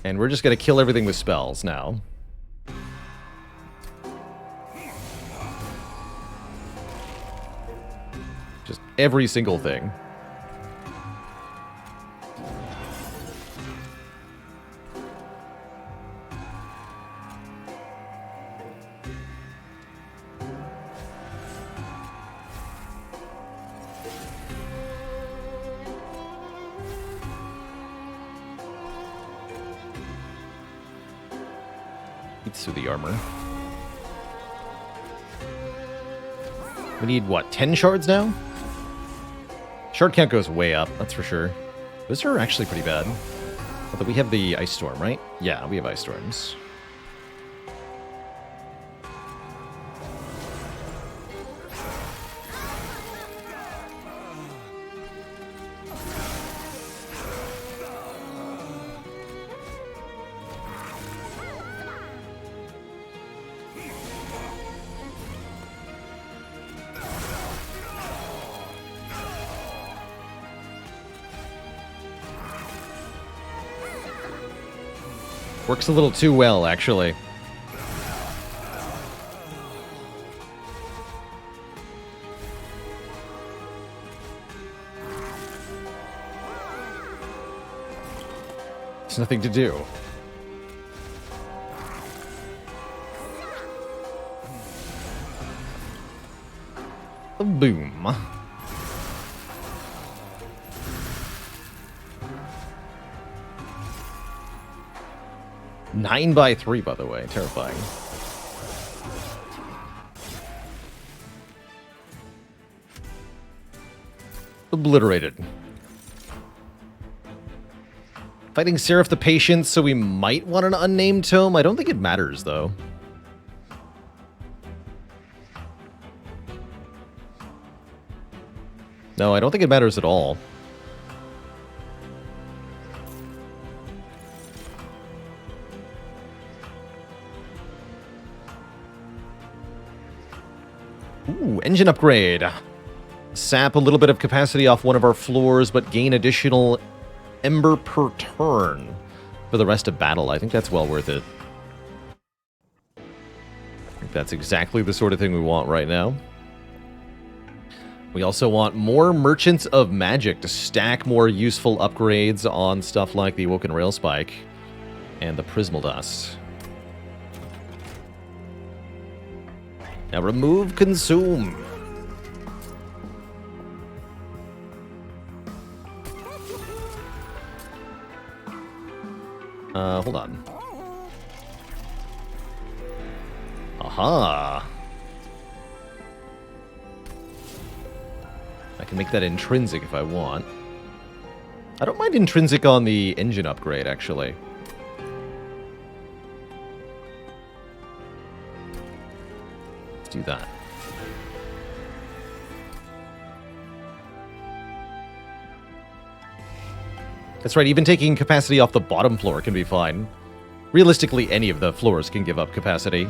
S1: And we're just gonna kill everything with spells now. Just every single thing. Eats through the armor. We need, what, 10 shards now? Shard count goes way up, that's for sure. Those are actually pretty bad. Although we have the Ice Storm, right? Yeah, we have Ice Storms. Works a little too well, actually. There's nothing to do. Boom. Nine by 3, by the way. Terrifying. Obliterated. Fighting Seraph the Patient, so we might want an unnamed tome. I don't think it matters, though. No, I don't think it matters at all. Ooh, engine upgrade. Sap a little bit of capacity off one of our floors, but gain additional ember per turn for the rest of battle. I think that's well worth it. I think that's exactly the sort of thing we want right now. We also want more Merchants of Magic to stack more useful upgrades on stuff like the Awoken Rail Spike and the Prismal Dust. Now remove Consume. Hold on. Aha! I can make that intrinsic if I want. I don't mind intrinsic on the engine upgrade, actually. Let's do that. That's right, even taking capacity off the bottom floor can be fine. Realistically, any of the floors can give up capacity.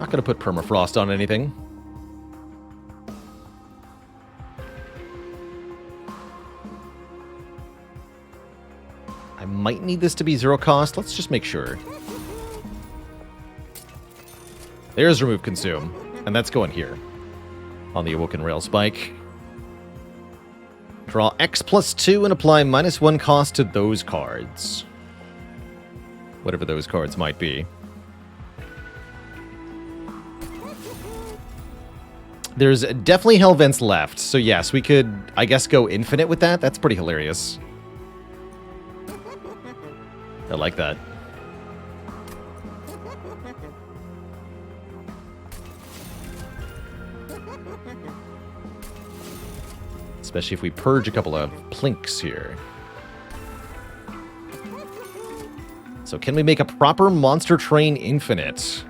S1: Not gonna put permafrost on anything. I might need this to be 0 cost. Let's just make sure. There's Remove Consume. And that's going here. On the Awoken Rail Spike. Draw X plus 2 and apply -1 cost to those cards. Whatever those cards might be. There's definitely Hell Vents left, so yes, we could, I guess, go infinite with that. That's pretty hilarious. I like that. Especially if we purge a couple of plinks here. So can we make a proper Monster Train infinite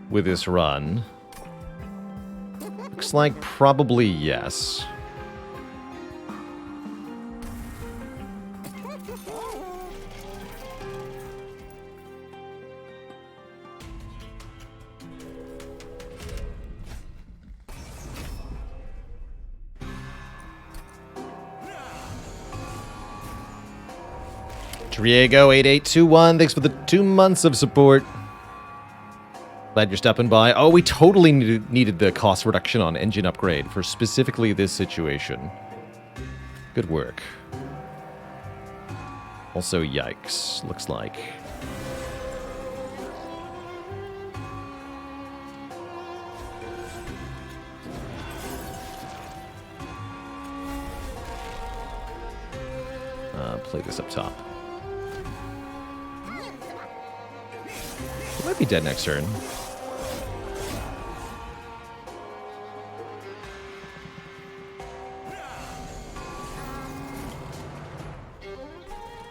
S1: with this run? Looks like probably yes. Driego8821, thanks for the 2 months of support. Glad you're stopping by. Oh, we totally needed the cost reduction on engine upgrade for specifically this situation. Good work. Also, yikes, looks like. Play this up top. It might be dead next turn.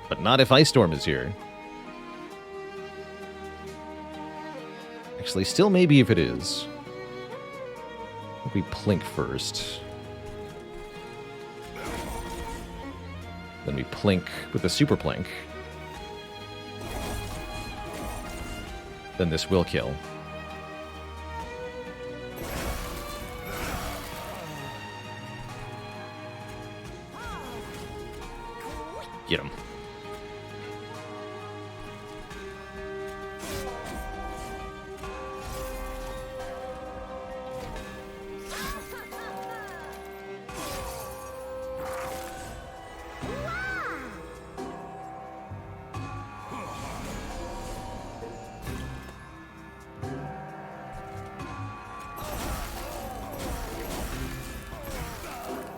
S1: But not if Ice Storm is here. Actually, still maybe if it is. I think we plink first. Then we plink with a super plink. Then this will kill. Get him.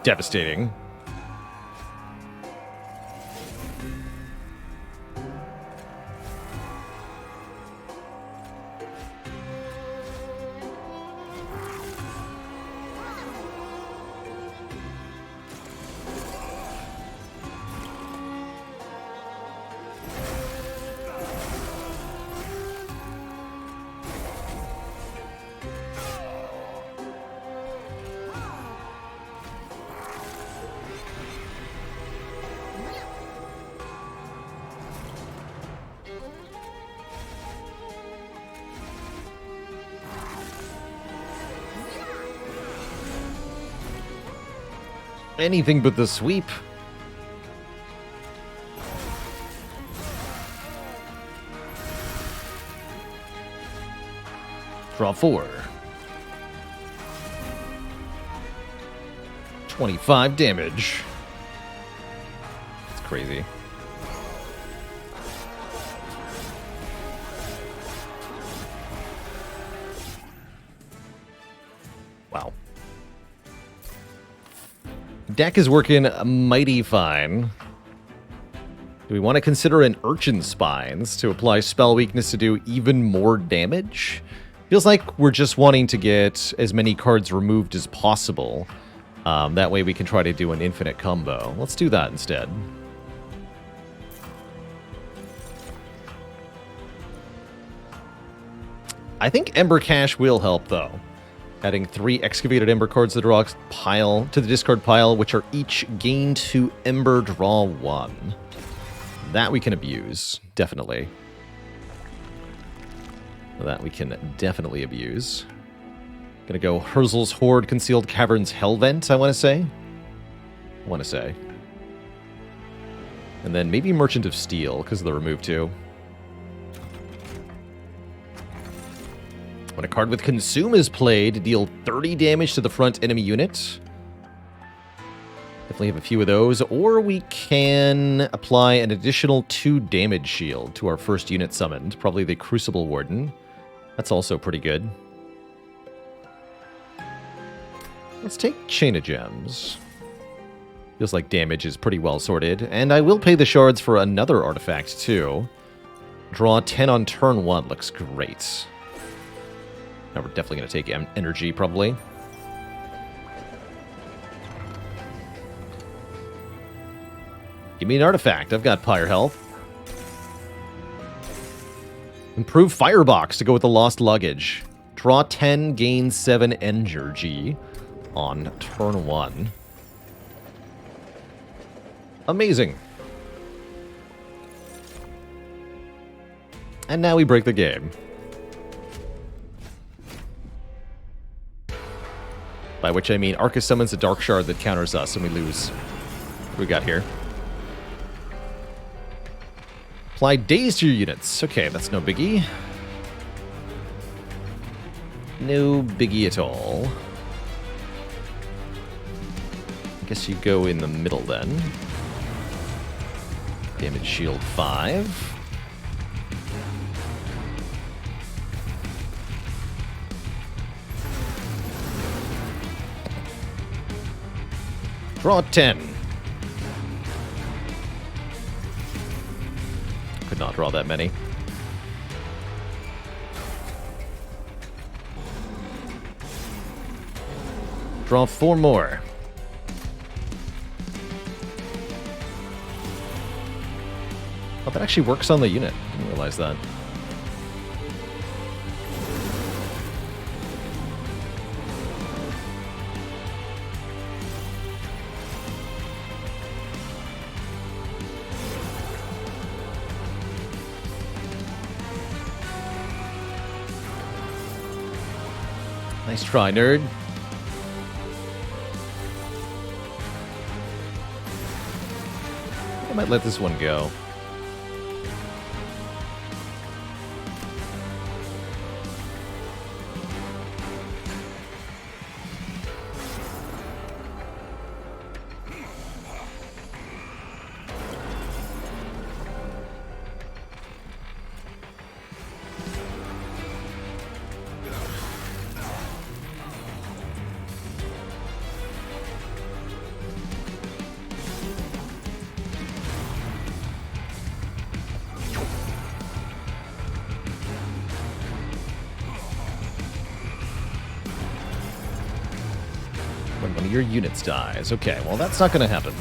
S1: Devastating. Anything but the sweep. Draw 4. 25 damage. It's crazy. Wow. Deck is working mighty fine. Do we want to consider an Urchin Spines to apply spell weakness to do even more damage? Feels like we're just wanting to get as many cards removed as possible. That way we can try to do an infinite combo. Let's do that instead. I think Ember Cache will help, though. Adding 3 excavated Ember cards to the discard pile, which are each gain 2 Ember, draw 1. That we can abuse, definitely. That we can definitely abuse. Gonna go Herzl's Horde, Concealed Caverns, Hellvent, I want to say. And then maybe Merchant of Steel, because of the remove 2. When a card with Consume is played, deal 30 damage to the front enemy unit. Definitely have a few of those. Or we can apply an additional 2 damage shield to our first unit summoned. Probably the Crucible Warden. That's also pretty good. Let's take Chain of Gems. Feels like damage is pretty well sorted. And I will pay the shards for another artifact, too. Draw 10 on turn 1. Looks great. Now we're definitely going to take energy, probably. Give me an artifact. I've got Pyre Health. Improve Firebox to go with the Lost Luggage. Draw 10, gain 7 energy on turn 1. Amazing. And now we break the game. By which I mean Arcus summons a Dark Shard that counters us and we lose. What do we got here? Apply Daze to your units. Okay, that's no biggie. No biggie at all. I guess you go in the middle then. Damage shield 5. Draw 10. Could not draw that many. Draw 4 more. Oh, that actually works on the unit. Didn't realize that. Nice try, nerd. might let this one go. When one of your units dies. Okay, well that's not going to happen.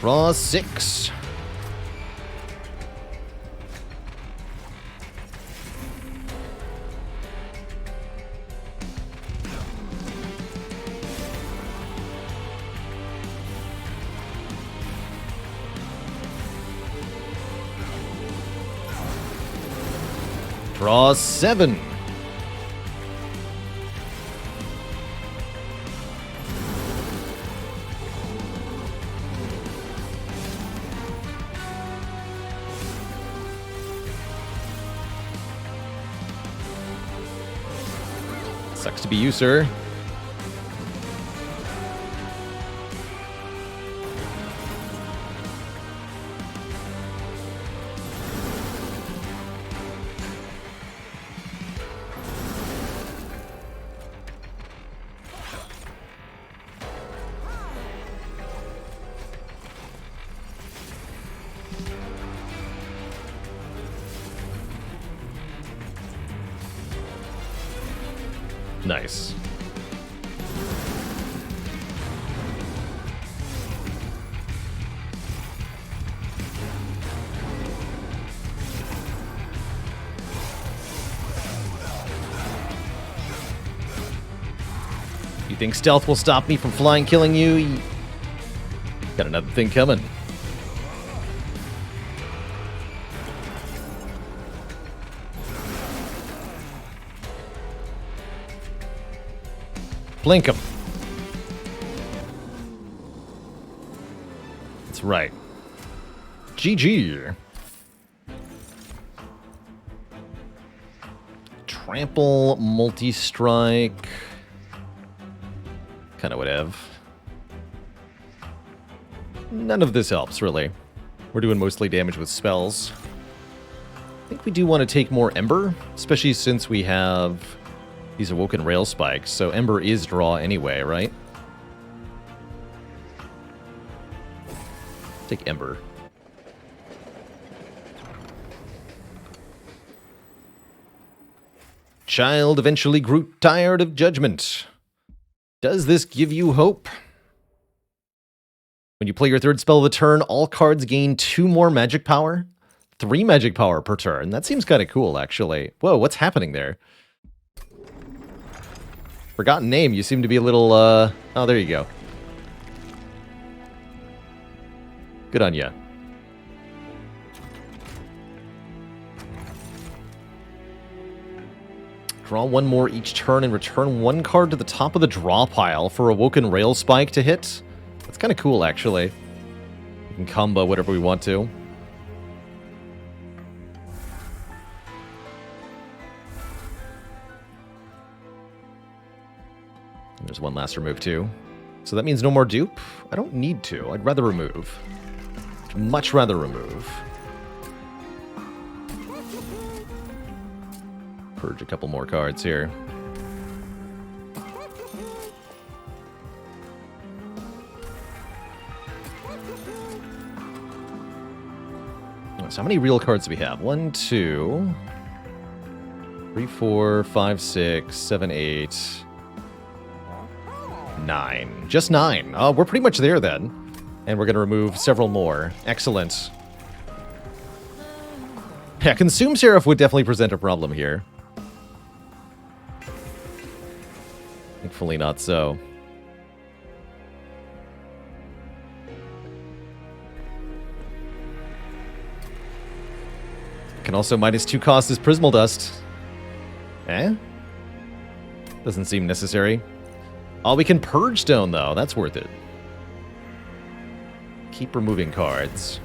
S1: Draw 6. Draw 7. Sucks to be you, sir. Nice. You think stealth will stop me from flying killing you? Got another thing coming. Blink him. That's right. GG. Trample, multi-strike. Kind of whatever. None of this helps, really. We're doing mostly damage with spells. I think we do want to take more Ember, especially since we have these Awoken Rail Spikes, so Ember is draw anyway, right? Take Ember. Child eventually grew tired of judgment. Does this give you hope? When you play your third spell of the turn, all cards gain 2 more magic power. 3 magic power per turn. That seems kind of cool, actually. Whoa, what's happening there? Forgotten name, you seem to be a little, oh, there you go. Good on ya. Draw 1 more each turn and return 1 card to the top of the draw pile for Awoken Rail Spike to hit. That's kind of cool, actually. We can combo whatever we want to. And there's 1 last remove, too. So that means no more dupe? I don't need to. I'd rather remove. I'd much rather remove. Purge a couple more cards here. So how many real cards do we have? 1, 2, 3, 4, 5, 6, 7, 8, 9. Just 9. Oh, we're pretty much there then. And we're going to remove several more. Excellent. Yeah, Consume Seraph would definitely present a problem here. Thankfully not so. Can also -2 cost his Prismal Dust. Eh? Doesn't seem necessary. Oh, we can Purge Stone, though. That's worth it. Keep removing cards.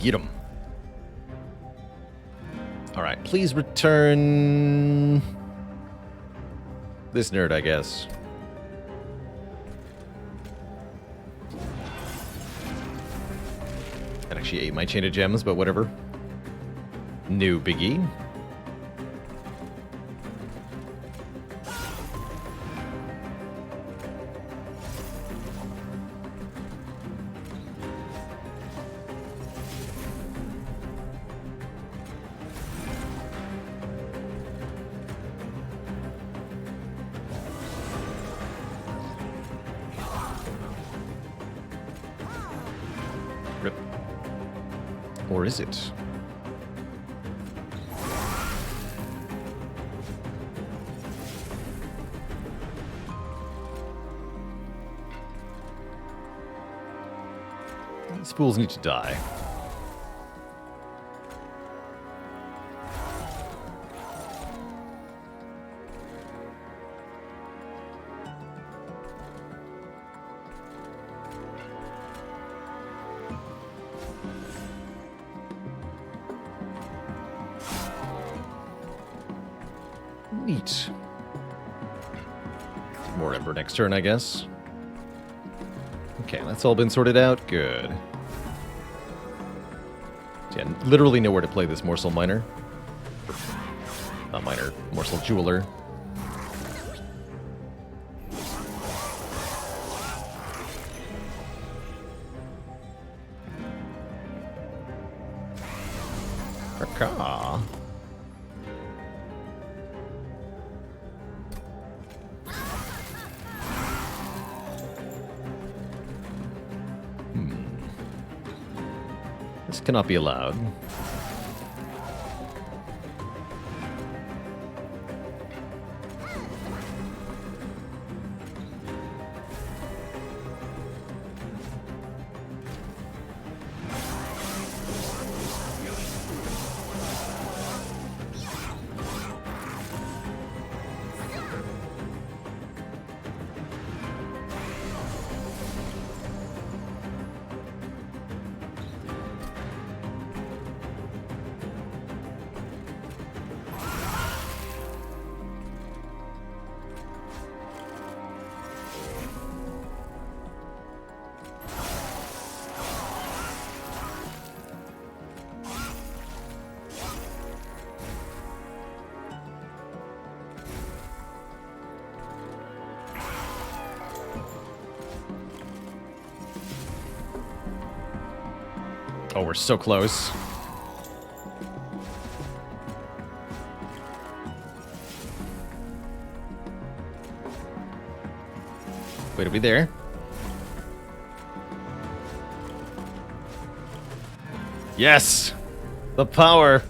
S1: Get him. All right, please return this nerd, I guess. That actually ate my chain of gems, but whatever. New biggie. Rip. Or is it? These fools need to die. Neat. More Ember next turn, I guess. Okay, that's all been sorted out. Good. Yeah, literally nowhere to play this Morsel Miner. Not Miner, Morsel Jeweler. Caw. This cannot be allowed. Oh, we're so close. Wait, are we there? Yes! The power!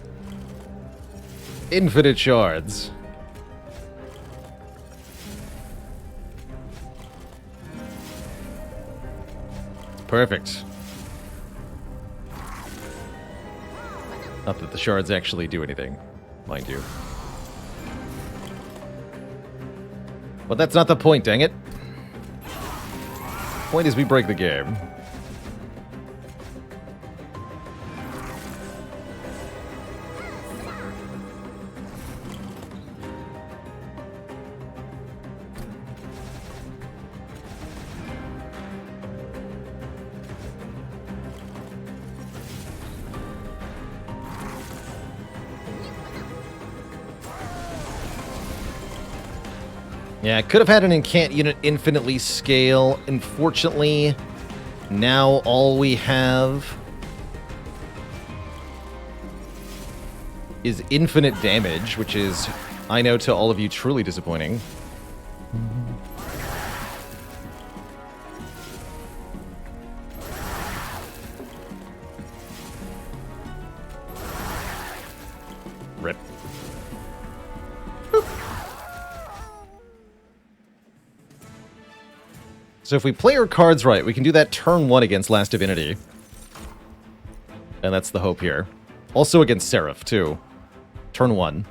S1: Infinite shards. Perfect. Not that the shards actually do anything, mind you. But that's not the point, dang it. Point is we break the game. Yeah, I could have had an incant unit infinitely scale. Unfortunately, now all we have is infinite damage, which is, I know, to all of you, truly disappointing. Rip. So if we play our cards right, we can do that turn 1 against Last Divinity. And that's the hope here. Also against Seraph, too. Turn 1.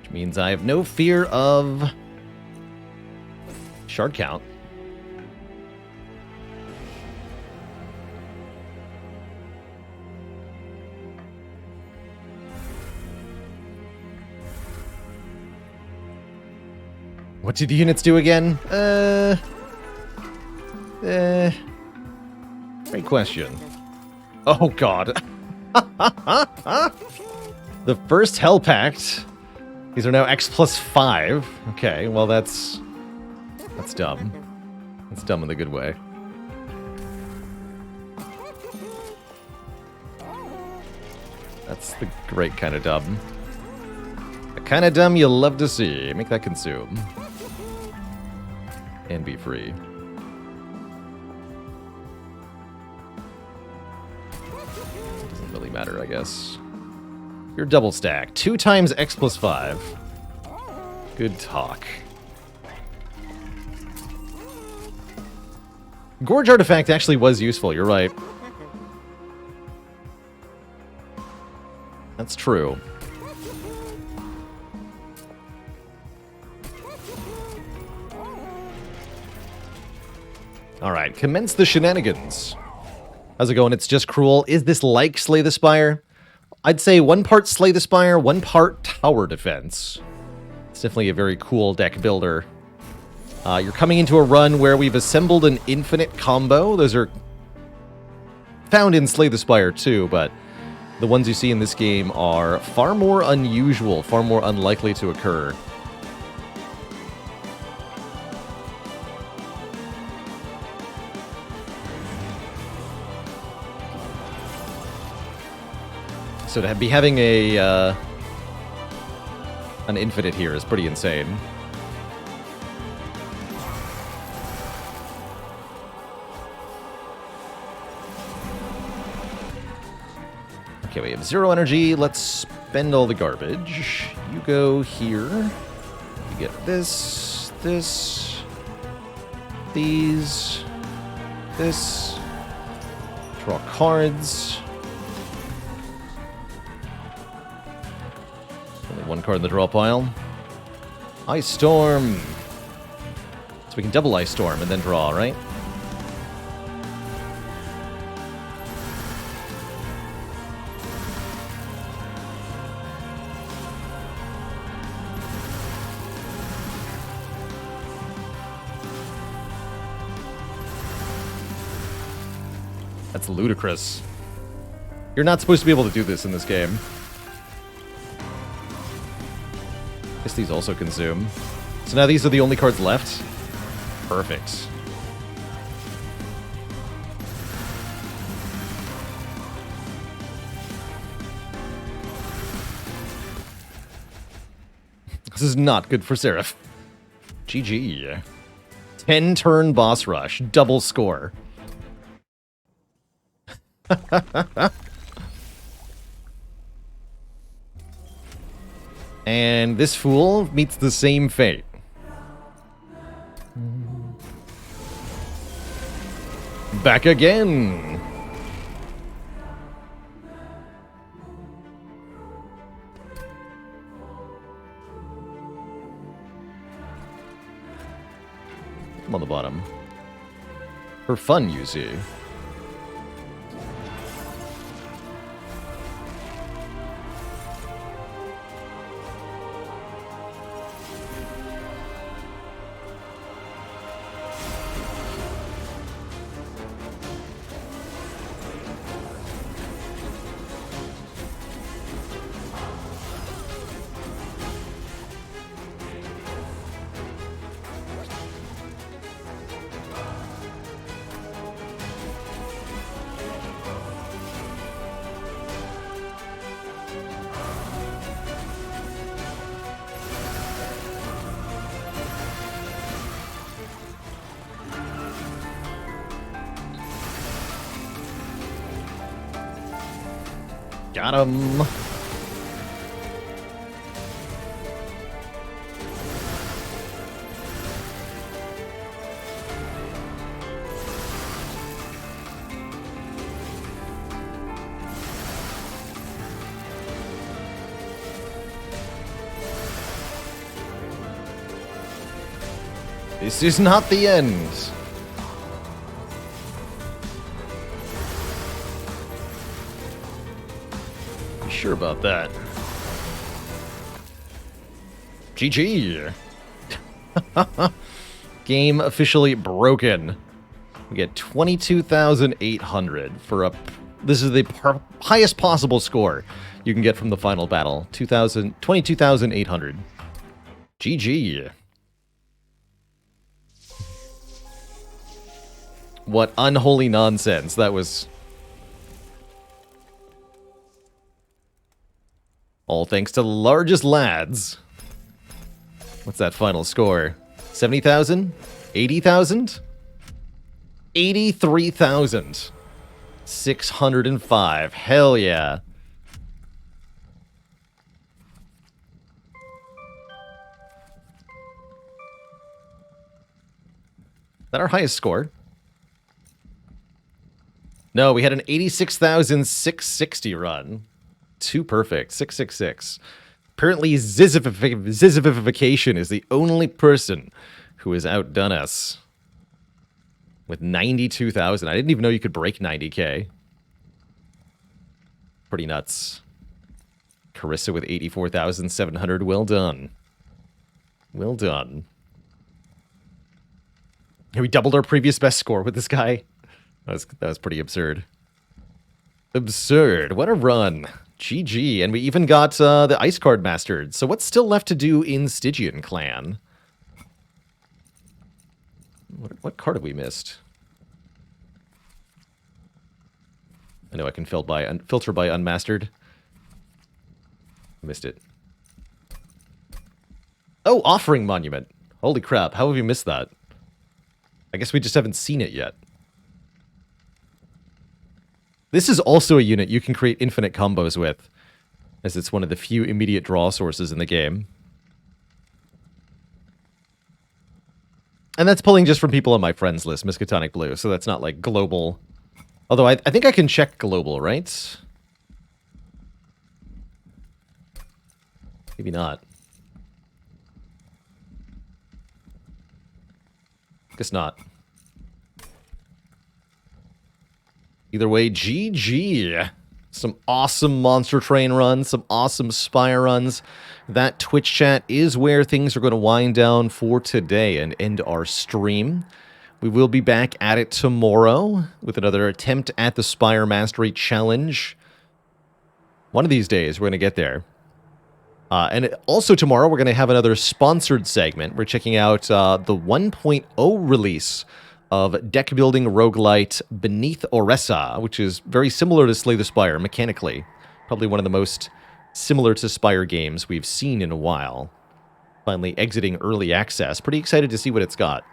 S1: Which means I have no fear of shard count. What do the units do again? Great question. Oh god. The first Hell Pact. These are now X plus 5. Okay, well that's dumb. That's dumb in the good way. That's the great kind of dumb. The kind of dumb you love to see. Make that consume. And be free. Doesn't really matter, I guess. You're double stack. 2 times X plus 5. Good talk. Gorge Artifact actually was useful, you're right. That's true. Alright, commence the shenanigans. How's it going? It's just cruel. Is this like Slay the Spire? I'd say 1 part Slay the Spire, 1 part Tower Defense. It's definitely a very cool deck builder. You're coming into a run where we've assembled an infinite combo. Those are found in Slay the Spire too, but the ones you see in this game are far more unusual, far more unlikely to occur. So to be having an infinite here is pretty insane. Okay, we have 0 energy. Let's spend all the garbage. You go here. You get this, these, this. Draw cards. Only 1 card in the draw pile. Ice Storm. So we can double Ice Storm and then draw, right? That's ludicrous. You're not supposed to be able to do this in this game. Guess these also consume. So now these are the only cards left? Perfect. This is not good for Seraph. GG. 10-turn boss rush. Double score. And this fool meets the same fate. Back again. I'm on the bottom. For fun, you see. Got him. This is not the end. You sure about that? GG. Game officially broken. We get 22,800 for a... This is the highest possible score you can get from the final battle. 22,800. GG. What unholy nonsense that was. All thanks to the largest lads. What's that final score? 70,000? 80,000? 83,605. Hell yeah. Is that our highest score? No, we had an 86,660 run. Too perfect. 666. Apparently, Zizification is the only person who has outdone us. With 92,000. I didn't even know you could break 90k. Pretty nuts. Carissa with 84,700. Well done. Well done. We doubled our previous best score with this guy. That was pretty absurd. Absurd. What a run. GG. And we even got the ice card mastered. So what's still left to do in Stygian Clan? What card have we missed? I know I can filter by unmastered. Missed it. Oh, Offering Monument. Holy crap. How have you missed that? I guess we just haven't seen it yet. This is also a unit you can create infinite combos with, as it's one of the few immediate draw sources in the game. And that's pulling just from people on my friends list, Miskatonic Blue, so that's not like global. Although I think I can check global, right? Maybe not. Guess not. Either way, GG. Some awesome Monster Train runs, some awesome Spire runs. That Twitch chat is where things are going to wind down for today and end our stream. We will be back at it tomorrow with another attempt at the Spire Mastery Challenge. One of these days, we're going to get there. And also tomorrow, we're going to have another sponsored segment. We're checking out the 1.0 release of deck-building roguelite Beneath Oresa, which is very similar to Slay the Spire mechanically. Probably one of the most similar to Spire games we've seen in a while. Finally exiting early access. Pretty excited to see what it's got.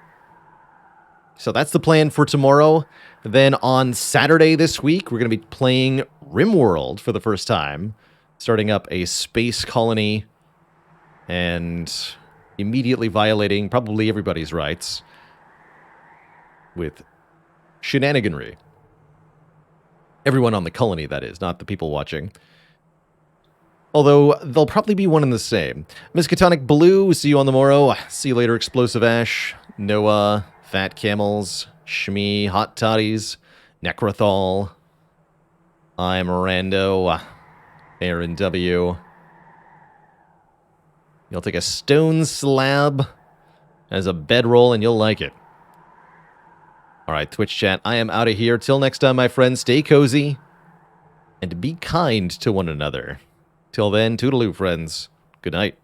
S1: So that's the plan for tomorrow. Then on Saturday this week, we're going to be playing RimWorld for the first time. Starting up a space colony and immediately violating probably everybody's rights with shenaniganry. Everyone on the colony, that is, not the people watching. Although, they'll probably be one and the same. Miskatonic Blue, see you on the morrow. See you later, Explosive Ash, Noah, Fat Camels, Shmi, Hot Toddies, Necrothal. I'm Rando, Aaron W. You'll take a stone slab as a bedroll and you'll like it. Alright, Twitch chat, I am out of here. Till next time, my friends, stay cozy and be kind to one another. Till then, toodaloo, friends. Good night.